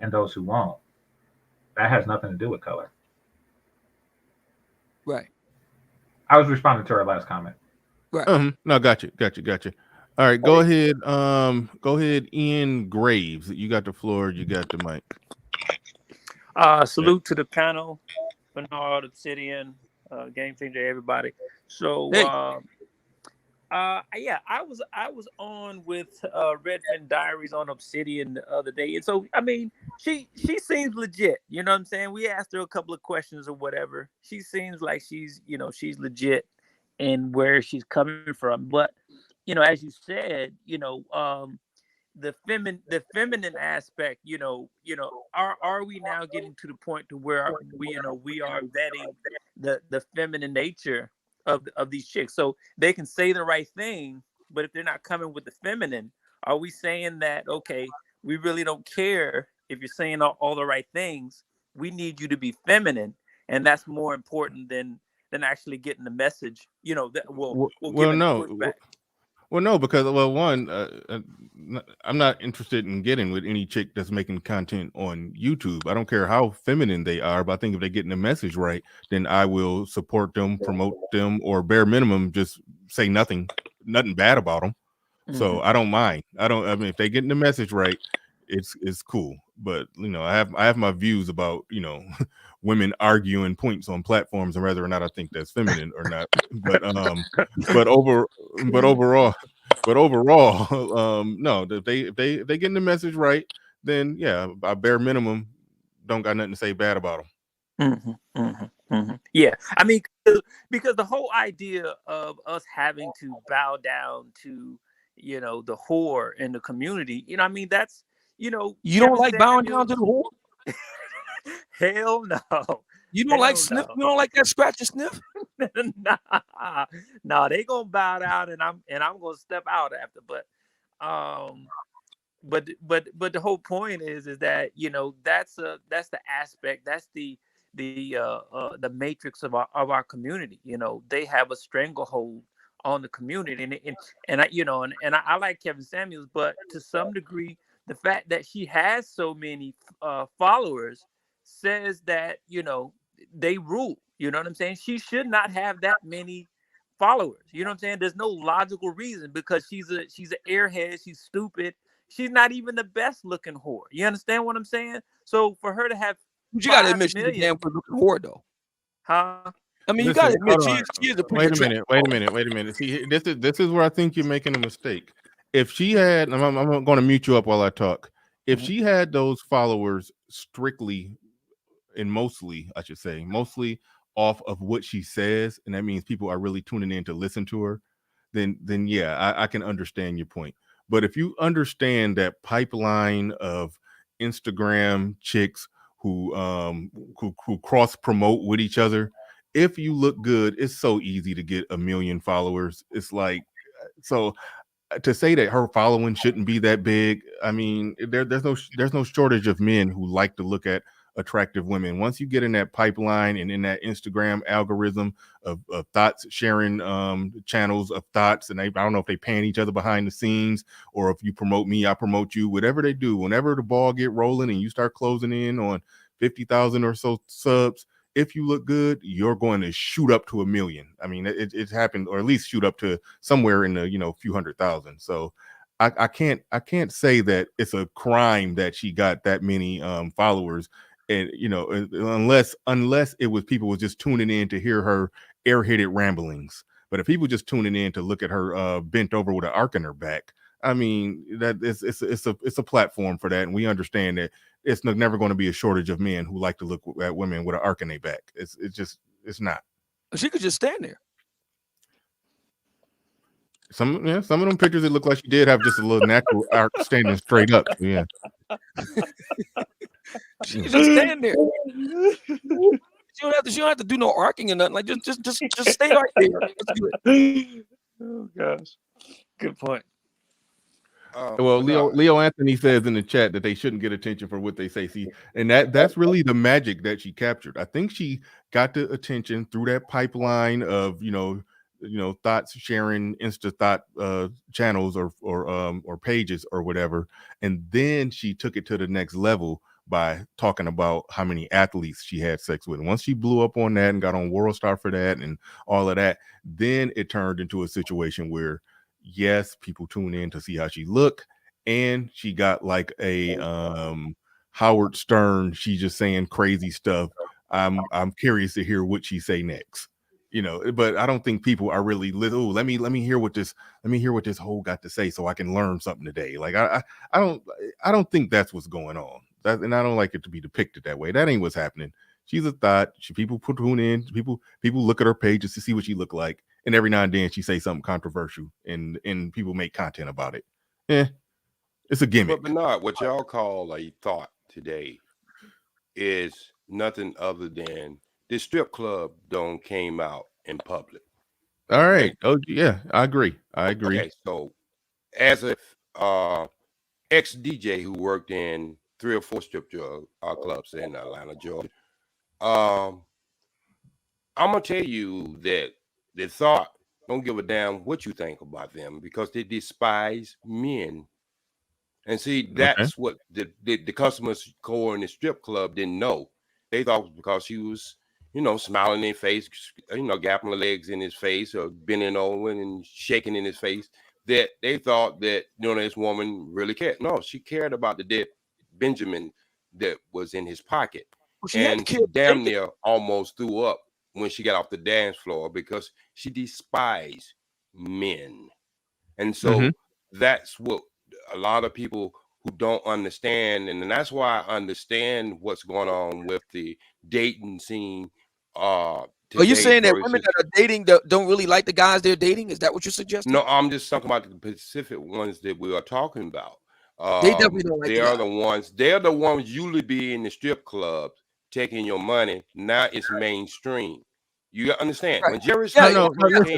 and those who won't. That has nothing to do with color. Right. I was responding to her last comment. Right. No, got you. All right, go ahead. Go ahead, Ian Graves. You got the floor. You got the mic. Salute to the panel, Bernard, Obsidian, Game Changer, everybody. So, Hey. yeah, I was on with Redfin Diaries on Obsidian the other day, and so I mean, she seems legit. You know what I'm saying? We asked her a couple of questions or whatever. She seems like she's legit in where she's coming from. But as you said, the feminine aspect, are we now getting to the point to where we are vetting the feminine nature of these chicks, so they can say the right thing, but if they're not coming with the feminine, are we saying that, okay, we really don't care if you're saying all the right things, we need you to be feminine, and that's more important than actually getting the message, that we'll give no. pushback. Well, no, because one, I'm not interested in getting with any chick that's making content on YouTube. I don't care how feminine they are, but I think if they're getting the message right, then I will support them, promote them, or bare minimum, just say nothing bad about them. So I don't mind. I mean, if they getting the message right, it's cool. But I have my views about women arguing points on platforms and whether or not I think that's feminine or not. But overall, no. If they getting the message right, then yeah, by bare minimum, don't got nothing to say bad about them. Yeah, I mean, because the whole idea of us having to bow down to the whore in the community, I mean, that's you don't like bowing down to the whore. Hell no. You don't like sniff. You don't like that scratch and sniff. Nah, they gonna bow down, and I'm gonna step out after. But the whole point is that that's the aspect, that's the matrix of our community. They have a stranglehold on the community, and I like Kevin Samuels, but to some degree, the fact that she has so many followers says that they rule. You know what I'm saying? She should not have that many followers. You know what I'm saying? There's no logical reason, because she's an airhead. She's stupid. She's not even the best looking whore. You understand what I'm saying? So for her to have, you gotta admit she's a damn good looking whore, though. Huh? I mean, you gotta admit she is a pretty. Wait a minute. See, this is where I think you're making a mistake. If she had, I'm going to mute you up while I talk. If she had those followers strictly and mostly off of what she says, and that means people are really tuning in to listen to her, then yeah, I can understand your point. But if you understand that pipeline of Instagram chicks who cross promote with each other, if you look good, it's so easy to get 1 million followers. It's like, so to say that her following shouldn't be that big, I mean, there's no shortage of men who like to look at attractive women. Once you get in that pipeline and in that Instagram algorithm of thoughts sharing channels of thoughts, and I don't know if they paying each other behind the scenes, or if you promote me, I promote you, whatever they do, whenever the ball get rolling and you start closing in on 50,000 or so subs, if you look good, you're going to shoot up to 1 million. I mean, it's happened, or at least shoot up to somewhere in the few 100,000. So I can't say that it's a crime that she got that many followers, and unless it was people was just tuning in to hear her airheaded ramblings. But if people just tuning in to look at her bent over with an arc in her back, I mean, that it's a platform for that, and we understand that it's never going to be a shortage of men who like to look at women with an arc in their back. It's not. She could just stand there. Some of them pictures, it looked like she did have just a little natural arc standing straight up. Yeah. She could just stand there. She don't have to do no arcing or nothing. Like just stay right there. Oh gosh, good point. Well, but Leo Anthony says in the chat that they shouldn't get attention for what they say. See, and that's really the magic that she captured. I think she got the attention through that pipeline of thoughts sharing, Insta thought channels or pages or whatever, and then she took it to the next level by talking about how many athletes she had sex with. And once she blew up on that and got on World Star for that and all of that, then it turned into a situation where, yes, people tune in to see how she look, and she got like a Howard Stern, she just saying crazy stuff. I'm curious to hear what she say next. But I don't think people are really let me hear what this whole got to say so I can learn something today. Like I don't think that's what's going on. And I don't like it to be depicted that way. That ain't what's happening. She's a thought. People tune in. People look at her pages to see what she look like, and every now and then she say something controversial, and people make content about it. It's a gimmick. But Bernard, what y'all call a thought today is nothing other than the strip club don't came out in public. All right. Oh yeah, I agree. Okay, so as a ex DJ who worked in 3 or 4 strip clubs in Atlanta, Georgia, I'm gonna tell you that the thought don't give a damn what you think about them because they despise men. And see, that's what the customers core in the strip club didn't know. They thought it was because she was, smiling in his face, gapping her legs in his face or bending over and shaking in his face, that they thought that, this woman really cared. No, she cared about the dead Benjamin that was in his pocket. And she damn near almost threw up when she got off the dance floor because she despised men. And so that's what a lot of people who don't understand, and that's why I understand what's going on with the dating scene. Are you saying that women that are dating don't really like the guys they're dating? Is that what you're suggesting? No, I'm just talking about the specific ones that we are talking about. They definitely don't like They're the ones usually be in the strip clubs taking your money. Now it's mainstream. You understand? Right. When Jerry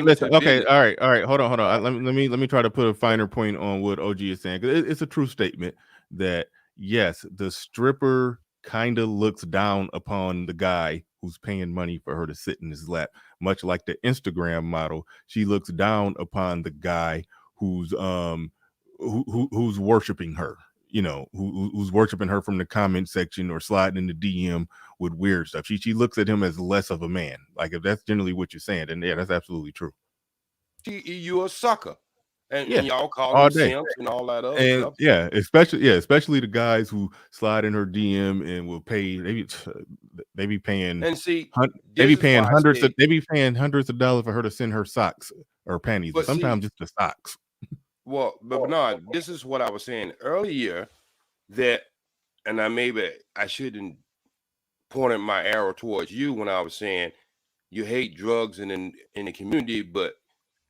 listen. Okay, all right. Hold on. Let me try to put a finer point on what OG is saying, because it's a true statement that yes, the stripper kind of looks down upon the guy who's paying money for her to sit in his lap, much like the Instagram model. She looks down upon the guy who's who's worshiping her. Who's worshiping her from the comment section or sliding in the DM with weird stuff. She looks at him as less of a man. Like, if that's generally what you're saying, then yeah, that's absolutely true. You a sucker, and y'all call all them day. simps and all that other stuff. Yeah, especially the guys who slide in her DM and will pay. They be paying. And see, they be paying hundreds of dollars for her to send her socks or panties. But sometimes it's the socks. Well, but Bernard, this is what I was saying earlier, and I shouldn't point my arrow towards you when I was saying you hate drugs in the community, but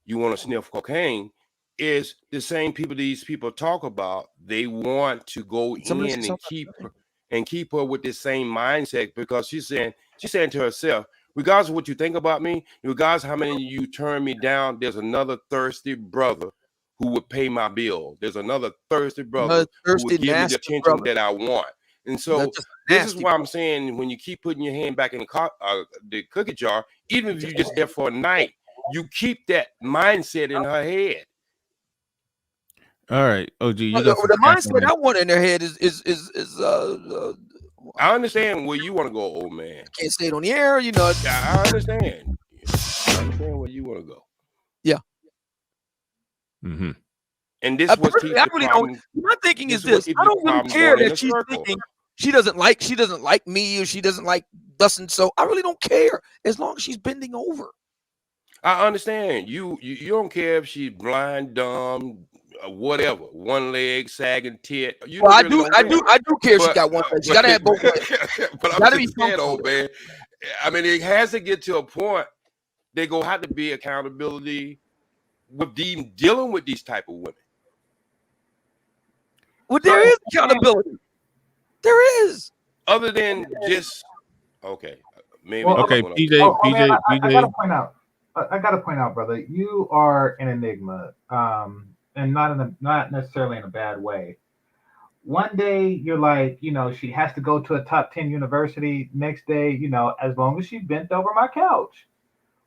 you want to sniff cocaine. Is the same people these people talk about. They want to go in and keep her with the same mindset, because she's saying to herself, regardless of what you think about me, regardless of how many you turn me down, there's another thirsty brother who would pay my bill. There's another thirsty brother who would give me the attention that I want. And so this is why I'm saying, when you keep putting your hand back in the cookie jar, even if you're just there for a night, you keep that mindset in her head. All right, OG. The mindset I want in their head is I understand where you want to go, old man. Can't say it on the air, I understand. I understand where you want to go. Yeah. Mm-hmm. And this was my thinking is this: I don't really care that she's thinking she doesn't like me, or she doesn't like thus and so. I really don't care as long as she's bending over. I understand you don't care if she's blind, dumb, whatever, one leg, sagging tit. I do care if she got one leg. She gotta have both legs. But I'm just saying, old man. I mean, it has to get to a point. There gonna have to be accountability with dealing with these type of women. Well, there is accountability. There is. Other than just maybe. PJ. I gotta point out, brother, you are an enigma. and not necessarily in a bad way. One day you're like, she has to go to a top 10 university. Next day, as long as she bent over my couch.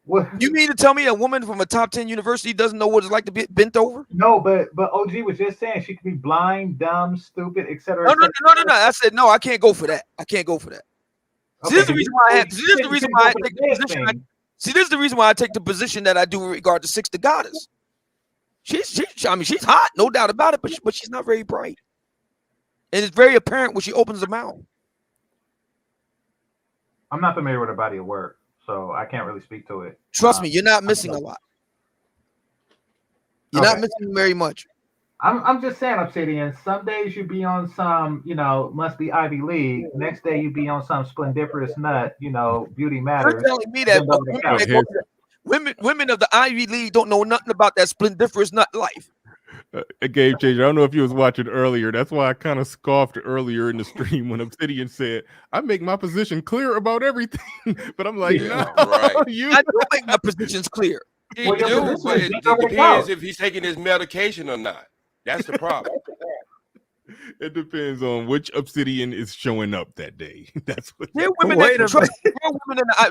What? You mean to tell me a woman from a top 10 university doesn't know what it's like to be bent over? No, but OG was just saying she could be blind, dumb, stupid, etc. No. I said no. I can't go for that. I can't go for that. See, this is the reason why I this is the reason why I take the position. See, this is the reason why I take the position that I do in regard to Six the Goddess. She's hot, no doubt about it, but she's not very bright, and it's very apparent when she opens her mouth. I'm not familiar with her body of work, so I can't really speak to it. Trust me, you're not missing a lot. You're not missing very much. I'm just saying, Obsidian, some days you be on some, must be Ivy League. Next day you be on some splendiferous nut, Beauty Matters. You're telling me that women of the Ivy League don't know nothing about that splendiferous nut life. A game changer. I don't know if you was watching earlier. That's why I kind of scoffed earlier in the stream when Obsidian said, I make my position clear about everything. But I'm like, no, right. I do make my positions clear. He do, but it depends if he's taking his medication or not. That's the problem. It depends on which Obsidian is showing up that day. That's what. There are women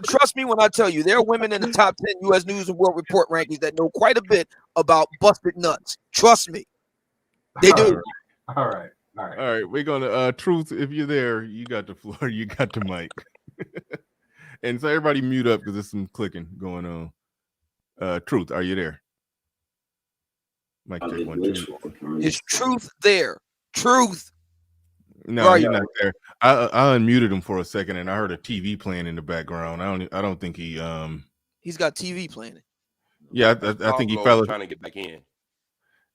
trust me when I tell you, there are women in the top 10 U.S. News and World Report rankings that know quite a bit about busted nuts. Trust me, they do. All right. We're gonna Truth. If you're there, you got the floor. You got the mic. And so everybody mute up because there's some clicking going on. Truth, are you there? Mic check 1 2. Is Truth there? Truth. No, you're not there. I unmuted him for a second, and I heard a TV playing in the background. I don't think he he's got TV playing. Yeah, I think he fell trying to get back in.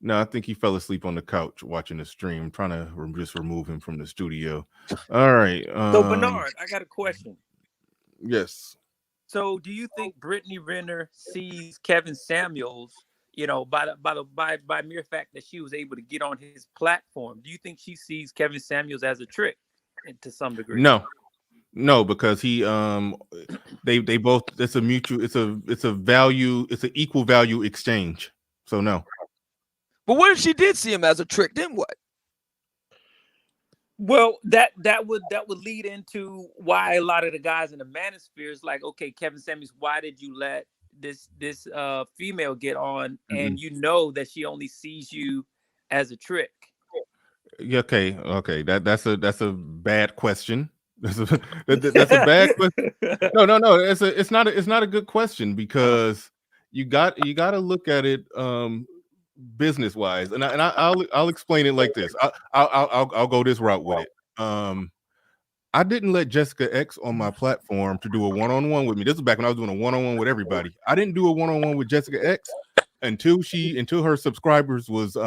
No, I think he fell asleep on the couch watching the stream. I'm trying to just remove him from the studio. All right. So Bernard, I got a question. Yes. So, do you think Brittaney Renner sees Kevin Samuels? By mere fact that she was able to get on his platform, do you think she sees Kevin Samuels as a trick to some degree? No, because he they both, it's a mutual, it's a value, it's an equal value exchange. So no. But what if she did see him as a trick? Then what? Well, that would lead into why a lot of the guys in the manosphere is like, okay, Kevin Samuels, why did you let this female get on, and you know that she only sees you as a trick? Okay. That's a bad question. That's a bad question. No. It's not a good question, because you got to look at it business wise, and I'll explain it like this. I'll go this route with it. I didn't let Jessica X on my platform to do a one-on-one with me. This is back when I was doing a one-on-one with everybody. I didn't do a one-on-one with Jessica X until her subscribers was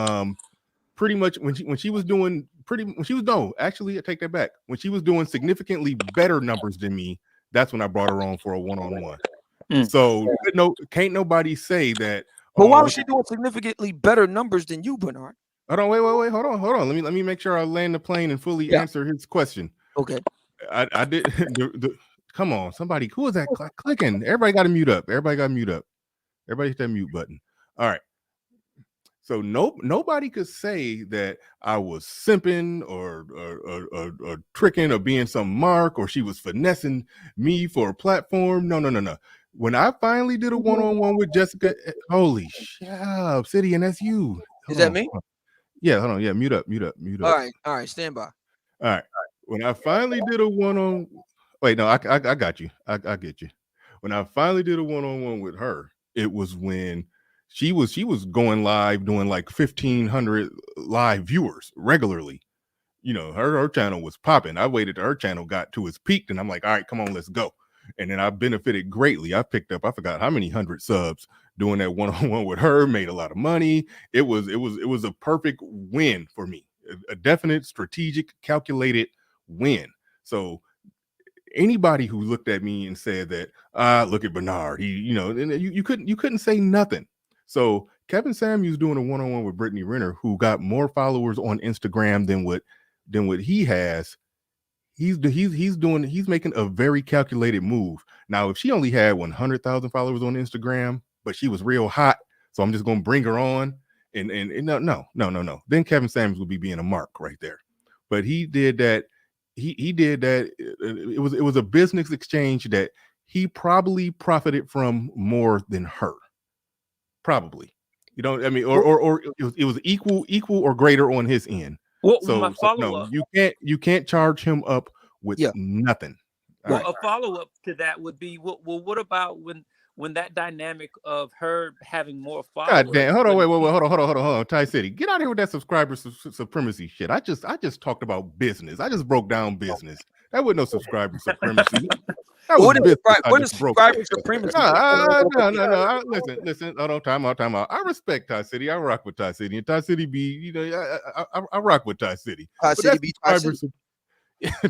pretty much when she was doing actually I take that back. When she was doing significantly better numbers than me, that's when I brought her on for a one-on-one. So can't nobody say that. But why was she doing significantly better numbers than you, Bernard? Hold on, wait, hold on. Let me make sure I land the plane and fully answer his question. Okay. I did. Come on, somebody. Who is that clicking? Everybody got to mute up. Everybody hit that mute button. All right. So nobody could say that I was simping or tricking or being some mark, or she was finessing me for a platform. No. When I finally did a one-on-one with Jessica, holy shit, Obsidian, that's you. Is that me? Yeah, hold on. Yeah, mute up. All right, stand by. All right. When I finally did a one-on, wait, no, I got you. I get you. When I finally did a one-on-one with her, it was when she was going live, doing like 1,500 live viewers regularly. Her channel was popping. I waited till her channel got to its peak, and I'm like, all right, come on, let's go. And then I benefited greatly. I picked up, I forgot how many 100 subs doing that one-on-one with her, made a lot of money. It was a perfect win for me. A definite, strategic, calculated win. So anybody who looked at me and said that, look at Bernard, you couldn't say nothing. So Kevin Samuels doing a one-on-one with Brittaney Renner, who got more followers on Instagram than what he has. He's making a very calculated move. Now, if she only had 100,000 followers on Instagram, but she was real hot, so I'm just gonna bring her on And no. Then Kevin Samuels would be being a mark right there. But he did that. He did that. It was a business exchange that he probably profited from more than her. Probably. You know, I mean, or it was equal or greater on his end. Well, So, my so no, follow-up. you can't charge him up with nothing. Well, a follow-up to that would be, well, what about when that dynamic of her having more followers? God damn! Hold on, wait, hold on, Ty City, get out of here with that subscriber supremacy shit. I just talked about business. I just broke down business. That wasn't no subscriber supremacy. That was business. What is subscriber supremacy? No. Listen. Hold on, time out. I respect Ty City. I rock with Ty City, and Ty City be, you know, I rock with Ty City. Ty City be Ty City.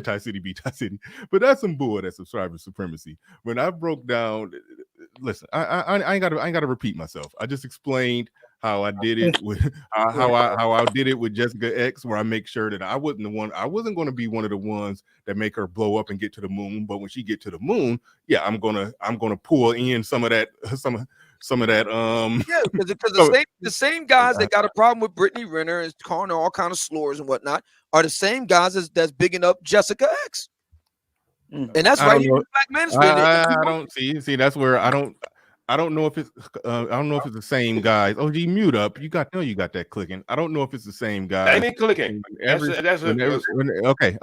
Ty City be Ty City, but that's some bull. That subscriber supremacy. When I broke down, listen, I ain't got to repeat myself. I just explained how I did it with how I did it with Jessica X, where I make sure that I wasn't going to be one of the ones that make her blow up and get to the moon. But when she get to the moon, yeah, I'm gonna pull in some of that. Yeah, because the same guys that got a problem with Brittaney Renner and calling her all kind of slurs and whatnot are the same guys that's bigging up Jessica X. And that's right here in Black Manosphere. I don't see. That's where I don't know if it's the same guys. OG, mute up. You got that clicking. I don't know if it's the same guy. I ain't clicking. Okay.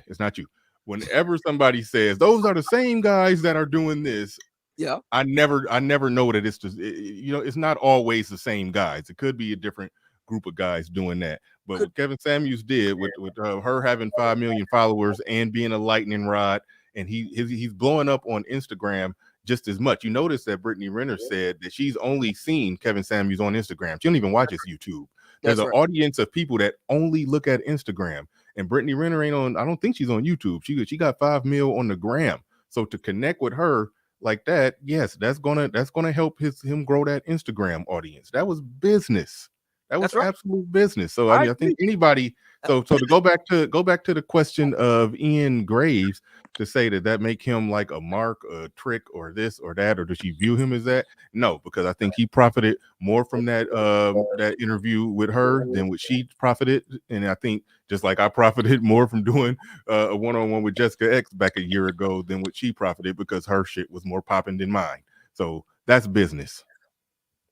It's not you. Whenever somebody says those are the same guys that are doing this, yeah, I never know that it's just, it's not always the same guys. It could be a different group of guys doing that. But what Kevin Samuels did with her having 5 million followers and being a lightning rod, and he's blowing up on Instagram just as much. You notice that Brittaney Renner said that she's only seen Kevin Samuels on Instagram. She don't even watch his YouTube. There's an audience of people that only look at Instagram, and Brittaney Renner ain't on. I don't think she's on YouTube. She got 5 mil on the gram. So to connect with her like that, yes, that's gonna help him grow that Instagram audience. That was business. That was absolute business. So I think anybody. So to go back to the question of Ian Graves, to say that make him like a mark, a trick, or this or that, or does she view him as that? No, because I think he profited more from that interview with her than what she profited, and I think just like I profited more from doing a one-on-one with Jessica X back a year ago than what she profited, because her shit was more popping than mine. So that's business.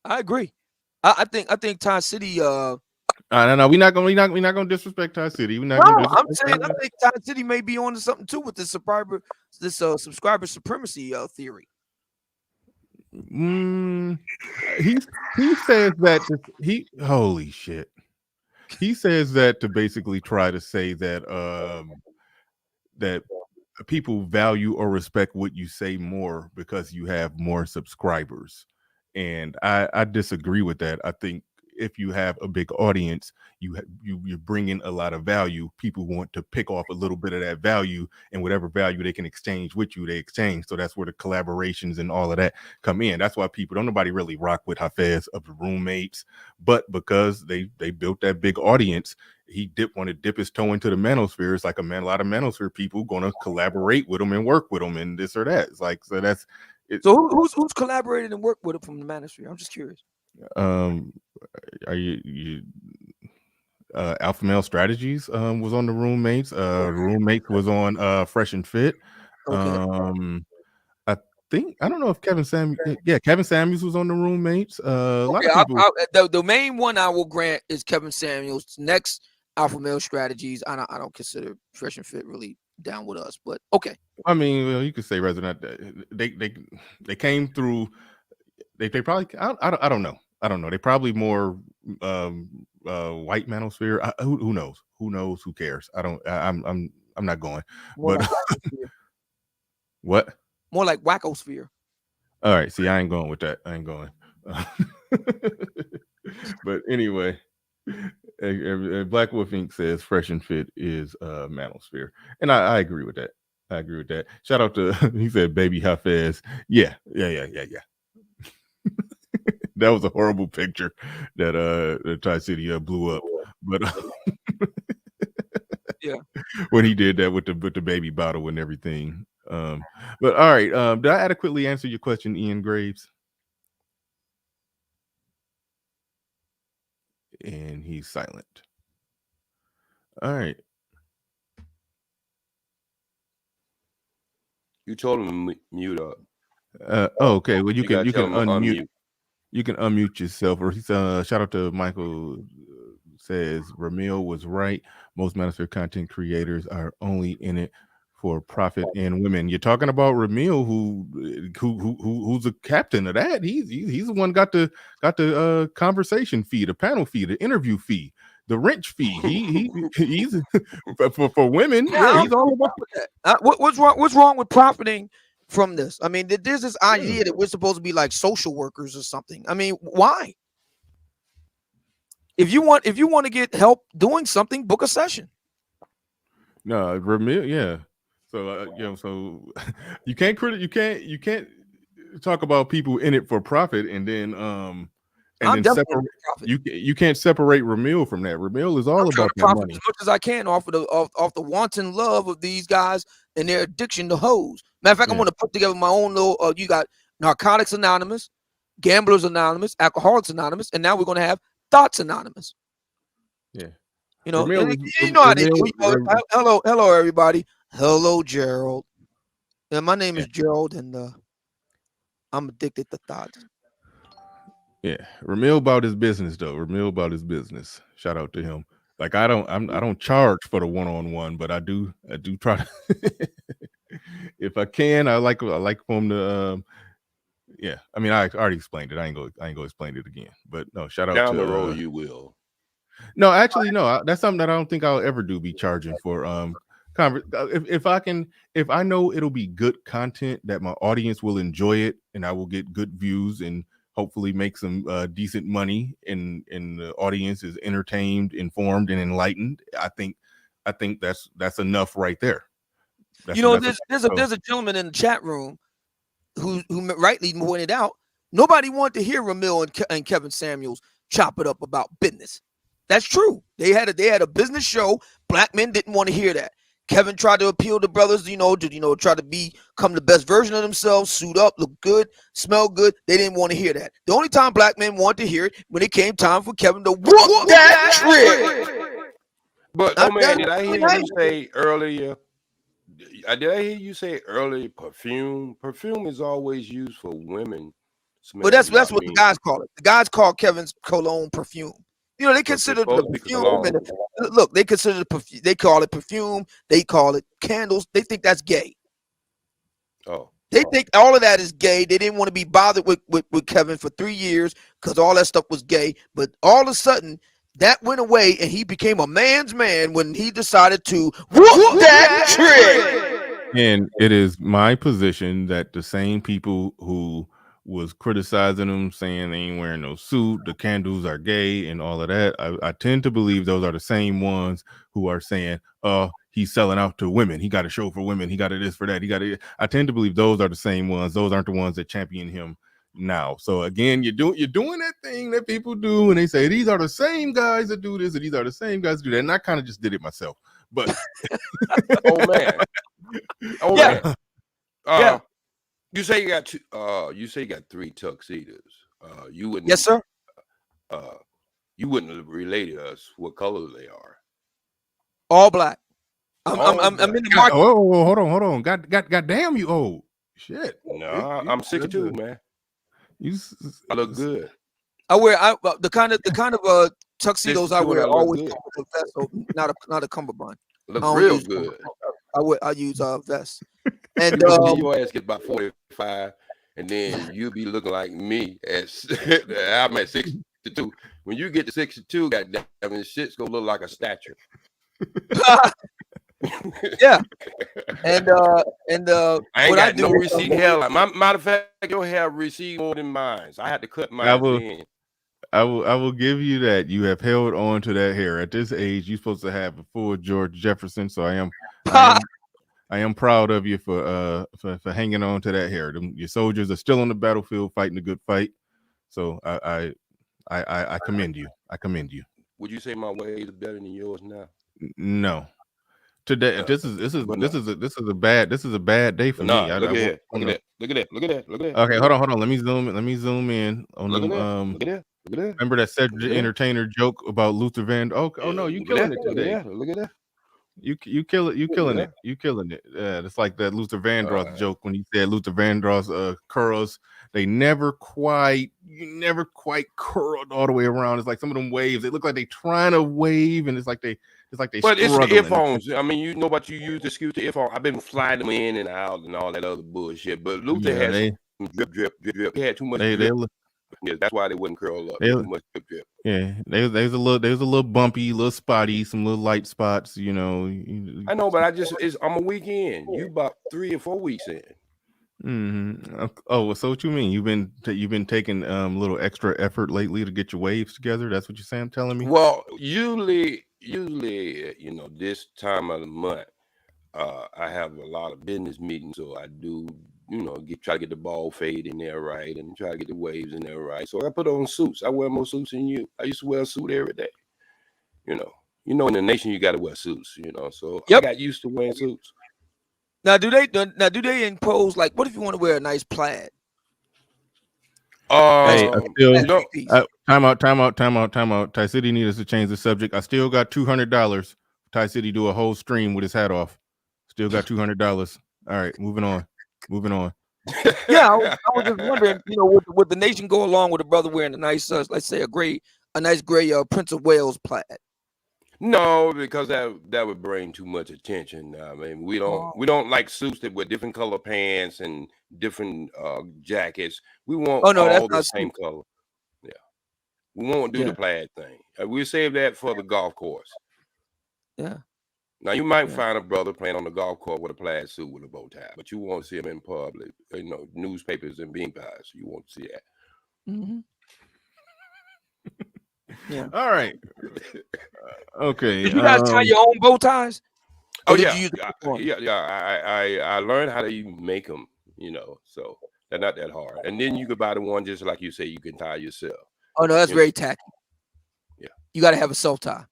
I agree. I think Ty City. No, we're not gonna disrespect Ty City. I'm saying I think Ty City may be on to something too with this subscriber supremacy theory. He says that holy shit. He says that to basically try to say that that people value or respect what you say more because you have more subscribers. And I disagree with that. I think if you have a big audience, you're bringing a lot of value. People want to pick off a little bit of that value, and whatever value they can exchange with you, they exchange. So that's where the collaborations and all of that come in. That's why nobody really rock with Hafez of the roommates, but because they built that big audience, he want to dip his toe into the manosphere. It's like a lot of manosphere people going to collaborate with him and work with him and this or that. It's like, so that's it. So who's collaborated and worked with him from the manosphere? I'm just curious. Are you Alpha Male Strategies was on the roommates. Roommates was on Fresh and Fit. Okay. I don't know if Kevin Samuels was on the roommates. A lot of people. The main one I will grant is Kevin Samuels. Next, Alpha Male Strategies. I don't consider Fresh and Fit really down with us, but okay. I mean, you could say Resident. They came through. They probably. I don't know. They probably more white manosphere. Who knows? Who cares? I'm not going. More but like what? More like Wackosphere. All right. See, I ain't going with that. I ain't going. But anyway, Black Wolf Inc. says Fresh and Fit is manosphere, and I agree with that. Shout out to he said Baby Hafez. Yeah. That was a horrible picture that Ty City blew up, but yeah, when he did that with the baby bottle and everything. But all right, did I adequately answer your question, Ian Graves? And he's silent. All right. You told him to mute up. Okay. Well, you gotta can tell him to unmute. You can unmute yourself. Or he's shout out to Michael. Says Ramil was right. Most manosphere content creators are only in it for profit and women. You're talking about Ramil, who's a captain of that. He's the one got the conversation fee, the panel fee, the interview fee, the wrench fee. He's for women. Yeah, he's all about that. What's wrong with profiting from this? I mean, there's this idea that we're supposed to be like social workers or something. I mean, why? If you want to get help doing something, book a session. No, Ramil, yeah. So so you can't talk about people in it for profit and then separate. You can't separate Ramil from that. Ramil is all about that money as much as I can off the wanton love of these guys and their addiction to hoes. Matter of fact, I'm going to put together my own little. You got Narcotics Anonymous, Gamblers Anonymous, Alcoholics Anonymous, and now we're going to have Thoughts Anonymous. Yeah. You know, how they do. Hello, everybody. Hello, Gerald. Yeah, my name is Gerald, and I'm addicted to thoughts. Yeah, Ramil about his business though. Ramil about his business. Shout out to him. Like I don't charge for the one-on-one, but I do try to. If I can, I like for him to. Yeah, I mean, I already explained it. I ain't gonna explain it again. But no, shout out down to the road. You will. No, actually, no. That's something that I don't think I'll ever do. Be charging for if I know it'll be good content that my audience will enjoy it and I will get good views and hopefully make some decent money and the audience is entertained, informed, and enlightened. I think that's enough right there. There's a gentleman in the chat room who rightly pointed out nobody wanted to hear Ramil and Kevin Samuels chop it up about business. That's true. They had a business show. Black men didn't want to hear that. Kevin tried to appeal to brothers, try to become the best version of themselves, suit up, look good, smell good. They didn't want to hear that. The only time black men wanted to hear it when it came time for Kevin to whoop that trick. But man, did I hear you say earlier? Did I hear you say earlier? Perfume is always used for women. But that's what the guys call it. The guys call Kevin's cologne perfume. They consider the perfume. Look, they consider the perfume. They call it perfume. They call it candles. They think that's gay. Oh. They think all of that is gay. They didn't want to be bothered with Kevin for 3 years because all that stuff was gay. But all of a sudden, that went away, and he became a man's man when he decided to whoop that trick. And it is my position that the same people who was criticizing him, saying they ain't wearing no suit, the candles are gay, and all of that. I tend to believe those are the same ones who are saying, he's selling out to women. He got a show for women. He got a this for that. I tend to believe those are the same ones. Those aren't the ones that champion him now. So again, you're doing that thing that people do, and they say these are the same guys that do this, and these are the same guys that do that. And I kind of just did it myself. But man. You say you got two. You say you got 3 tuxedos. You wouldn't. Yes, sir. You wouldn't have related us what color they are. All black. I'm in the market. Oh, hold on. God damn you! Oh shit. No, I'm 6'2", man. I look good. I wear the kind of tuxedos I wear always come with a vest, so not a cummerbund. Look real good. I use vest. And your ass get about 45, and then you'll be looking like me I'm at 62. When you get to 62, goddamn, shit's gonna look like a statue. Yeah. And I ain't got no receding hairline. Matter of fact, your hair recede more than mine. So I had to cut mine in. I will give you that. You have held on to that hair. At this age, you're supposed to have a full George Jefferson. So I am proud of you for hanging on to that hair. Your soldiers are still on the battlefield fighting a good fight. So I commend you. I commend you. Would you say my way is better than yours now? No. Today, this is a bad day for me. Look at that. Okay, hold on. Let me zoom in on them. Look at that. Remember that Cedric the Entertainer joke about Luther Van? Oh no, you killing it today. Look at that. You kill it. You killing it. You killing it. Yeah, it's like that Luther Vandross joke when he said Luther Vandross curls. You never quite curled all the way around. It's like some of them waves. They look like they trying to wave, and it's like they. But it's the earphones. I mean, you know what you use to excuse the earphone. I've been flying them in and out and all that other bullshit. But Luther has drip. He had too much drip. Yeah, that's why they wouldn't curl up. Too much drip. Yeah, there's a little bumpy, little spotty, some little light spots. You know. I know, but I'm a week in. You about 3 or 4 weeks in. Mm-hmm. Oh, so what you mean? You've been taking little extra effort lately to get your waves together? That's what you're saying? Telling me? Well, usually, you know, this time of the month, I have a lot of business meetings, so I do, you know, try to get the ball fade in there right, and try to get the waves in there right. So I put on suits. I wear more suits than you. I used to wear a suit every day. You know, in the nation you got to wear suits. You know, so I got used to wearing suits. Now, do they impose, like, what if you want to wear a nice plaid? Hey, time out. Ty City needs us to change the subject. I still got $200. Ty City do a whole stream with his hat off. Still got $200. All right, moving on. Yeah, I was just wondering, you know, would the nation go along with a brother wearing a nice, let's say a nice gray Prince of Wales plaid? No, because that would bring too much attention. I mean, we don't like suits that with different color pants and different jackets. We want all the same color. Yeah, we won't do the plaid thing. We'll save that for the golf course. Yeah. Now you might find a brother playing on the golf course with a plaid suit with a bow tie, but you won't see him in public. You know, newspapers and bean pies. You won't see that. Mm-hmm. Yeah. All right. Okay. Did you guys tie your own bow ties? Oh yeah. I learned how to make them. You know, so they're not that hard. And then you could buy the one just like you say you can tie yourself. Oh no, that's very tacky. Yeah. You got to have a self tie.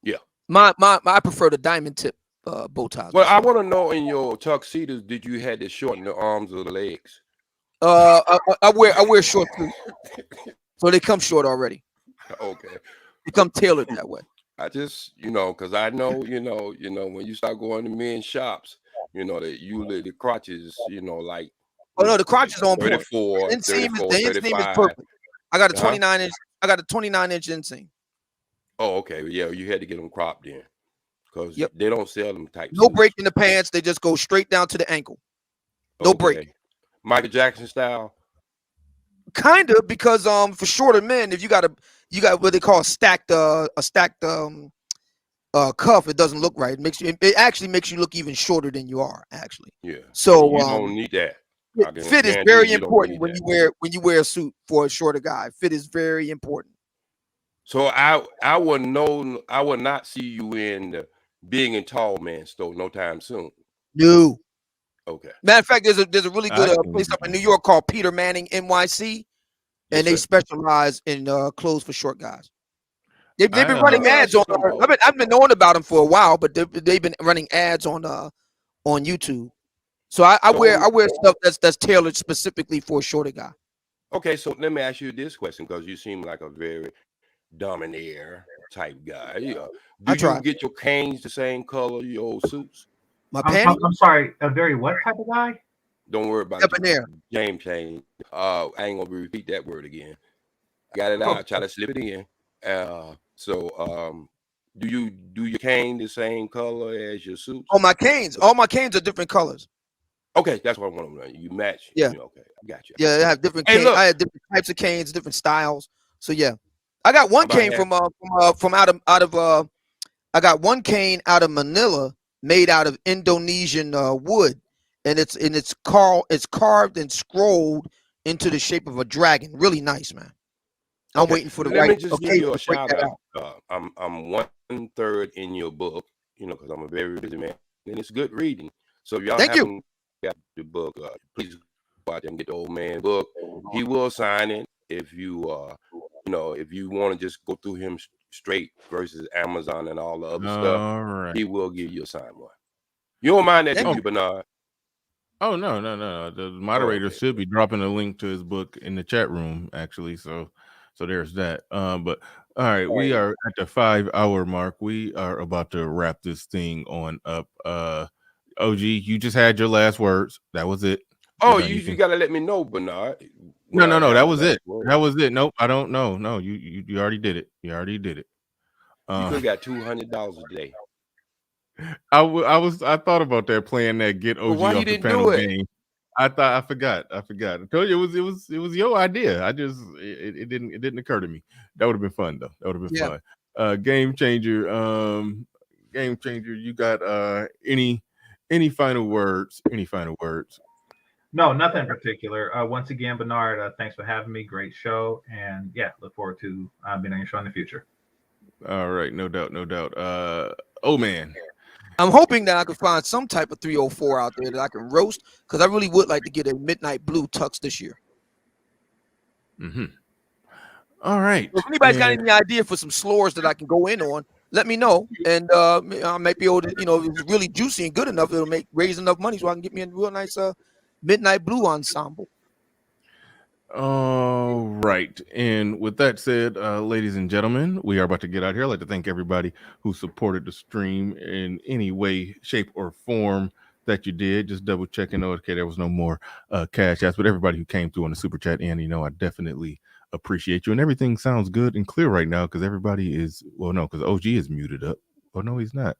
Yeah. I prefer the diamond tip bow ties. Well, I want to know, in your tuxedos, did you had to shorten the arms or the legs? I wear short too, so they come short already. Okay. They come tailored that way. I just, because I know, when you start going to men's shops, that usually the crotches, like. Oh no, the crotches on 34, point. 34, the inseam is perfect. I got a 29-inch. I got a 29-inch inseam. Oh, okay. Yeah, you had to get them cropped in, because they don't sell them type. No break in the pants. They just go straight down to the ankle. No break. Michael Jackson style. Kind of, because for shorter men, if you got what they call a stacked cuff, it doesn't look right. It actually makes you look even shorter than you are, actually. Yeah. So you don't need that. Fit is very important when you wear a suit for a shorter guy. Fit is very important. So I would not see you in Big and Tall Man store no time soon. No. Okay. Matter of fact, there's a really good place up in New York called Peter Manning NYC, and they specialize in clothes for short guys. They've been running ads on. I've been knowing about them for a while, but they've been running ads on YouTube. So I wear stuff that's tailored specifically for a shorter guy. Okay, so let me ask you this question, because you seem like a very domineer type guy. Do you get your canes the same color your old suits? My panties? I'm sorry, a very what type of guy? Don't worry about it. James Chain. I ain't gonna repeat that word again. Got it out. Try to slip it in. So do you do your cane the same color as your suits? Oh, my canes. All my canes are different colors. Okay, that's what I want to know. You match. Yeah. Okay, I got you. Yeah, I have different canes. I have different types of canes, different styles. So yeah, I got one cane from out of I got one cane out of Manila, made out of Indonesian wood, and it's carved and scrolled into the shape of a dragon. Really nice, man. I'm waiting for the right. Let me just give you a shout out. I'm 1/3 in your book, because I'm a very busy man, and it's good reading. So if y'all haven't got the book, please go out there and get the old man book. He will sign it if you if you want to just go through him straight versus Amazon and all the other stuff, All right. he will give you a signed one. You don't mind that, Thank do you. you, Bernard? Oh no. The moderator should be dropping a link to his book in the chat room, actually. So there's that. But all right, we are at the 5-hour mark. We are about to wrap this thing on up. OG, you just had your last words. That was it. Oh, you gotta let me know, Bernard. No. That was it. That was it. Nope, I don't know. No, you already did it. You already did it. You could have got $200 a day. I thought about that, playing that get OG why you off the didn't panel do it? game. I forgot. I told you it was your idea. I just it didn't occur to me. That would have been fun though. That would have been fun. Game changer. You got any final words? Any final words? No, nothing in particular. Once again, Bernard, thanks for having me. Great show, and yeah, look forward to being on your show in the future. All right, no doubt. Oh man, I'm hoping that I can find some type of 304 out there that I can roast, because I really would like to get a Midnight Blue tux this year. Mm-hmm. All right. If anybody's got any idea for some slurs that I can go in on, let me know, and I might be able to, if it's really juicy and good enough, it'll raise enough money so I can get me a real nice Midnight Blue ensemble. All right. And with that said, ladies and gentlemen, we are about to get out here. I'd like to thank everybody who supported the stream in any way, shape, or form that you did. Just double checking. Okay, there was no more cash apps, but everybody who came through on the super chat, and I definitely appreciate you. And everything sounds good and clear right now because everybody is, because OG is muted up. Oh, no, he's not.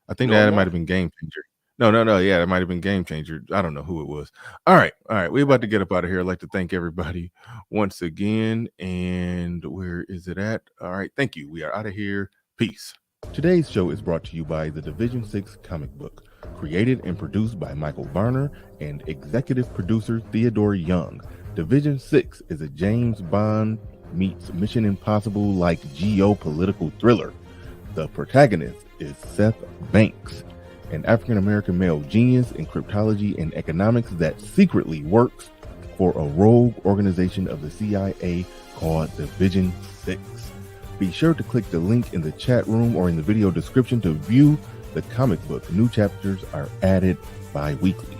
I think that might have been Game Changer. No. Yeah, that might have been Game Changer. I don't know who it was. All right. We're about to get up out of here. I'd like to thank everybody once again. And where is it at? All right. Thank you. We are out of here. Peace. Today's show is brought to you by the Division 6 comic book, created and produced by Michael Varner and executive producer Theodore Young. Division 6 is a James Bond meets Mission Impossible like geopolitical thriller. The protagonist is Seth Banks, an African-American male genius in cryptology and economics that secretly works for a rogue organization of the CIA called Division 6. Be sure to click the link in the chat room or in the video description to view the comic book. New chapters are added bi-weekly.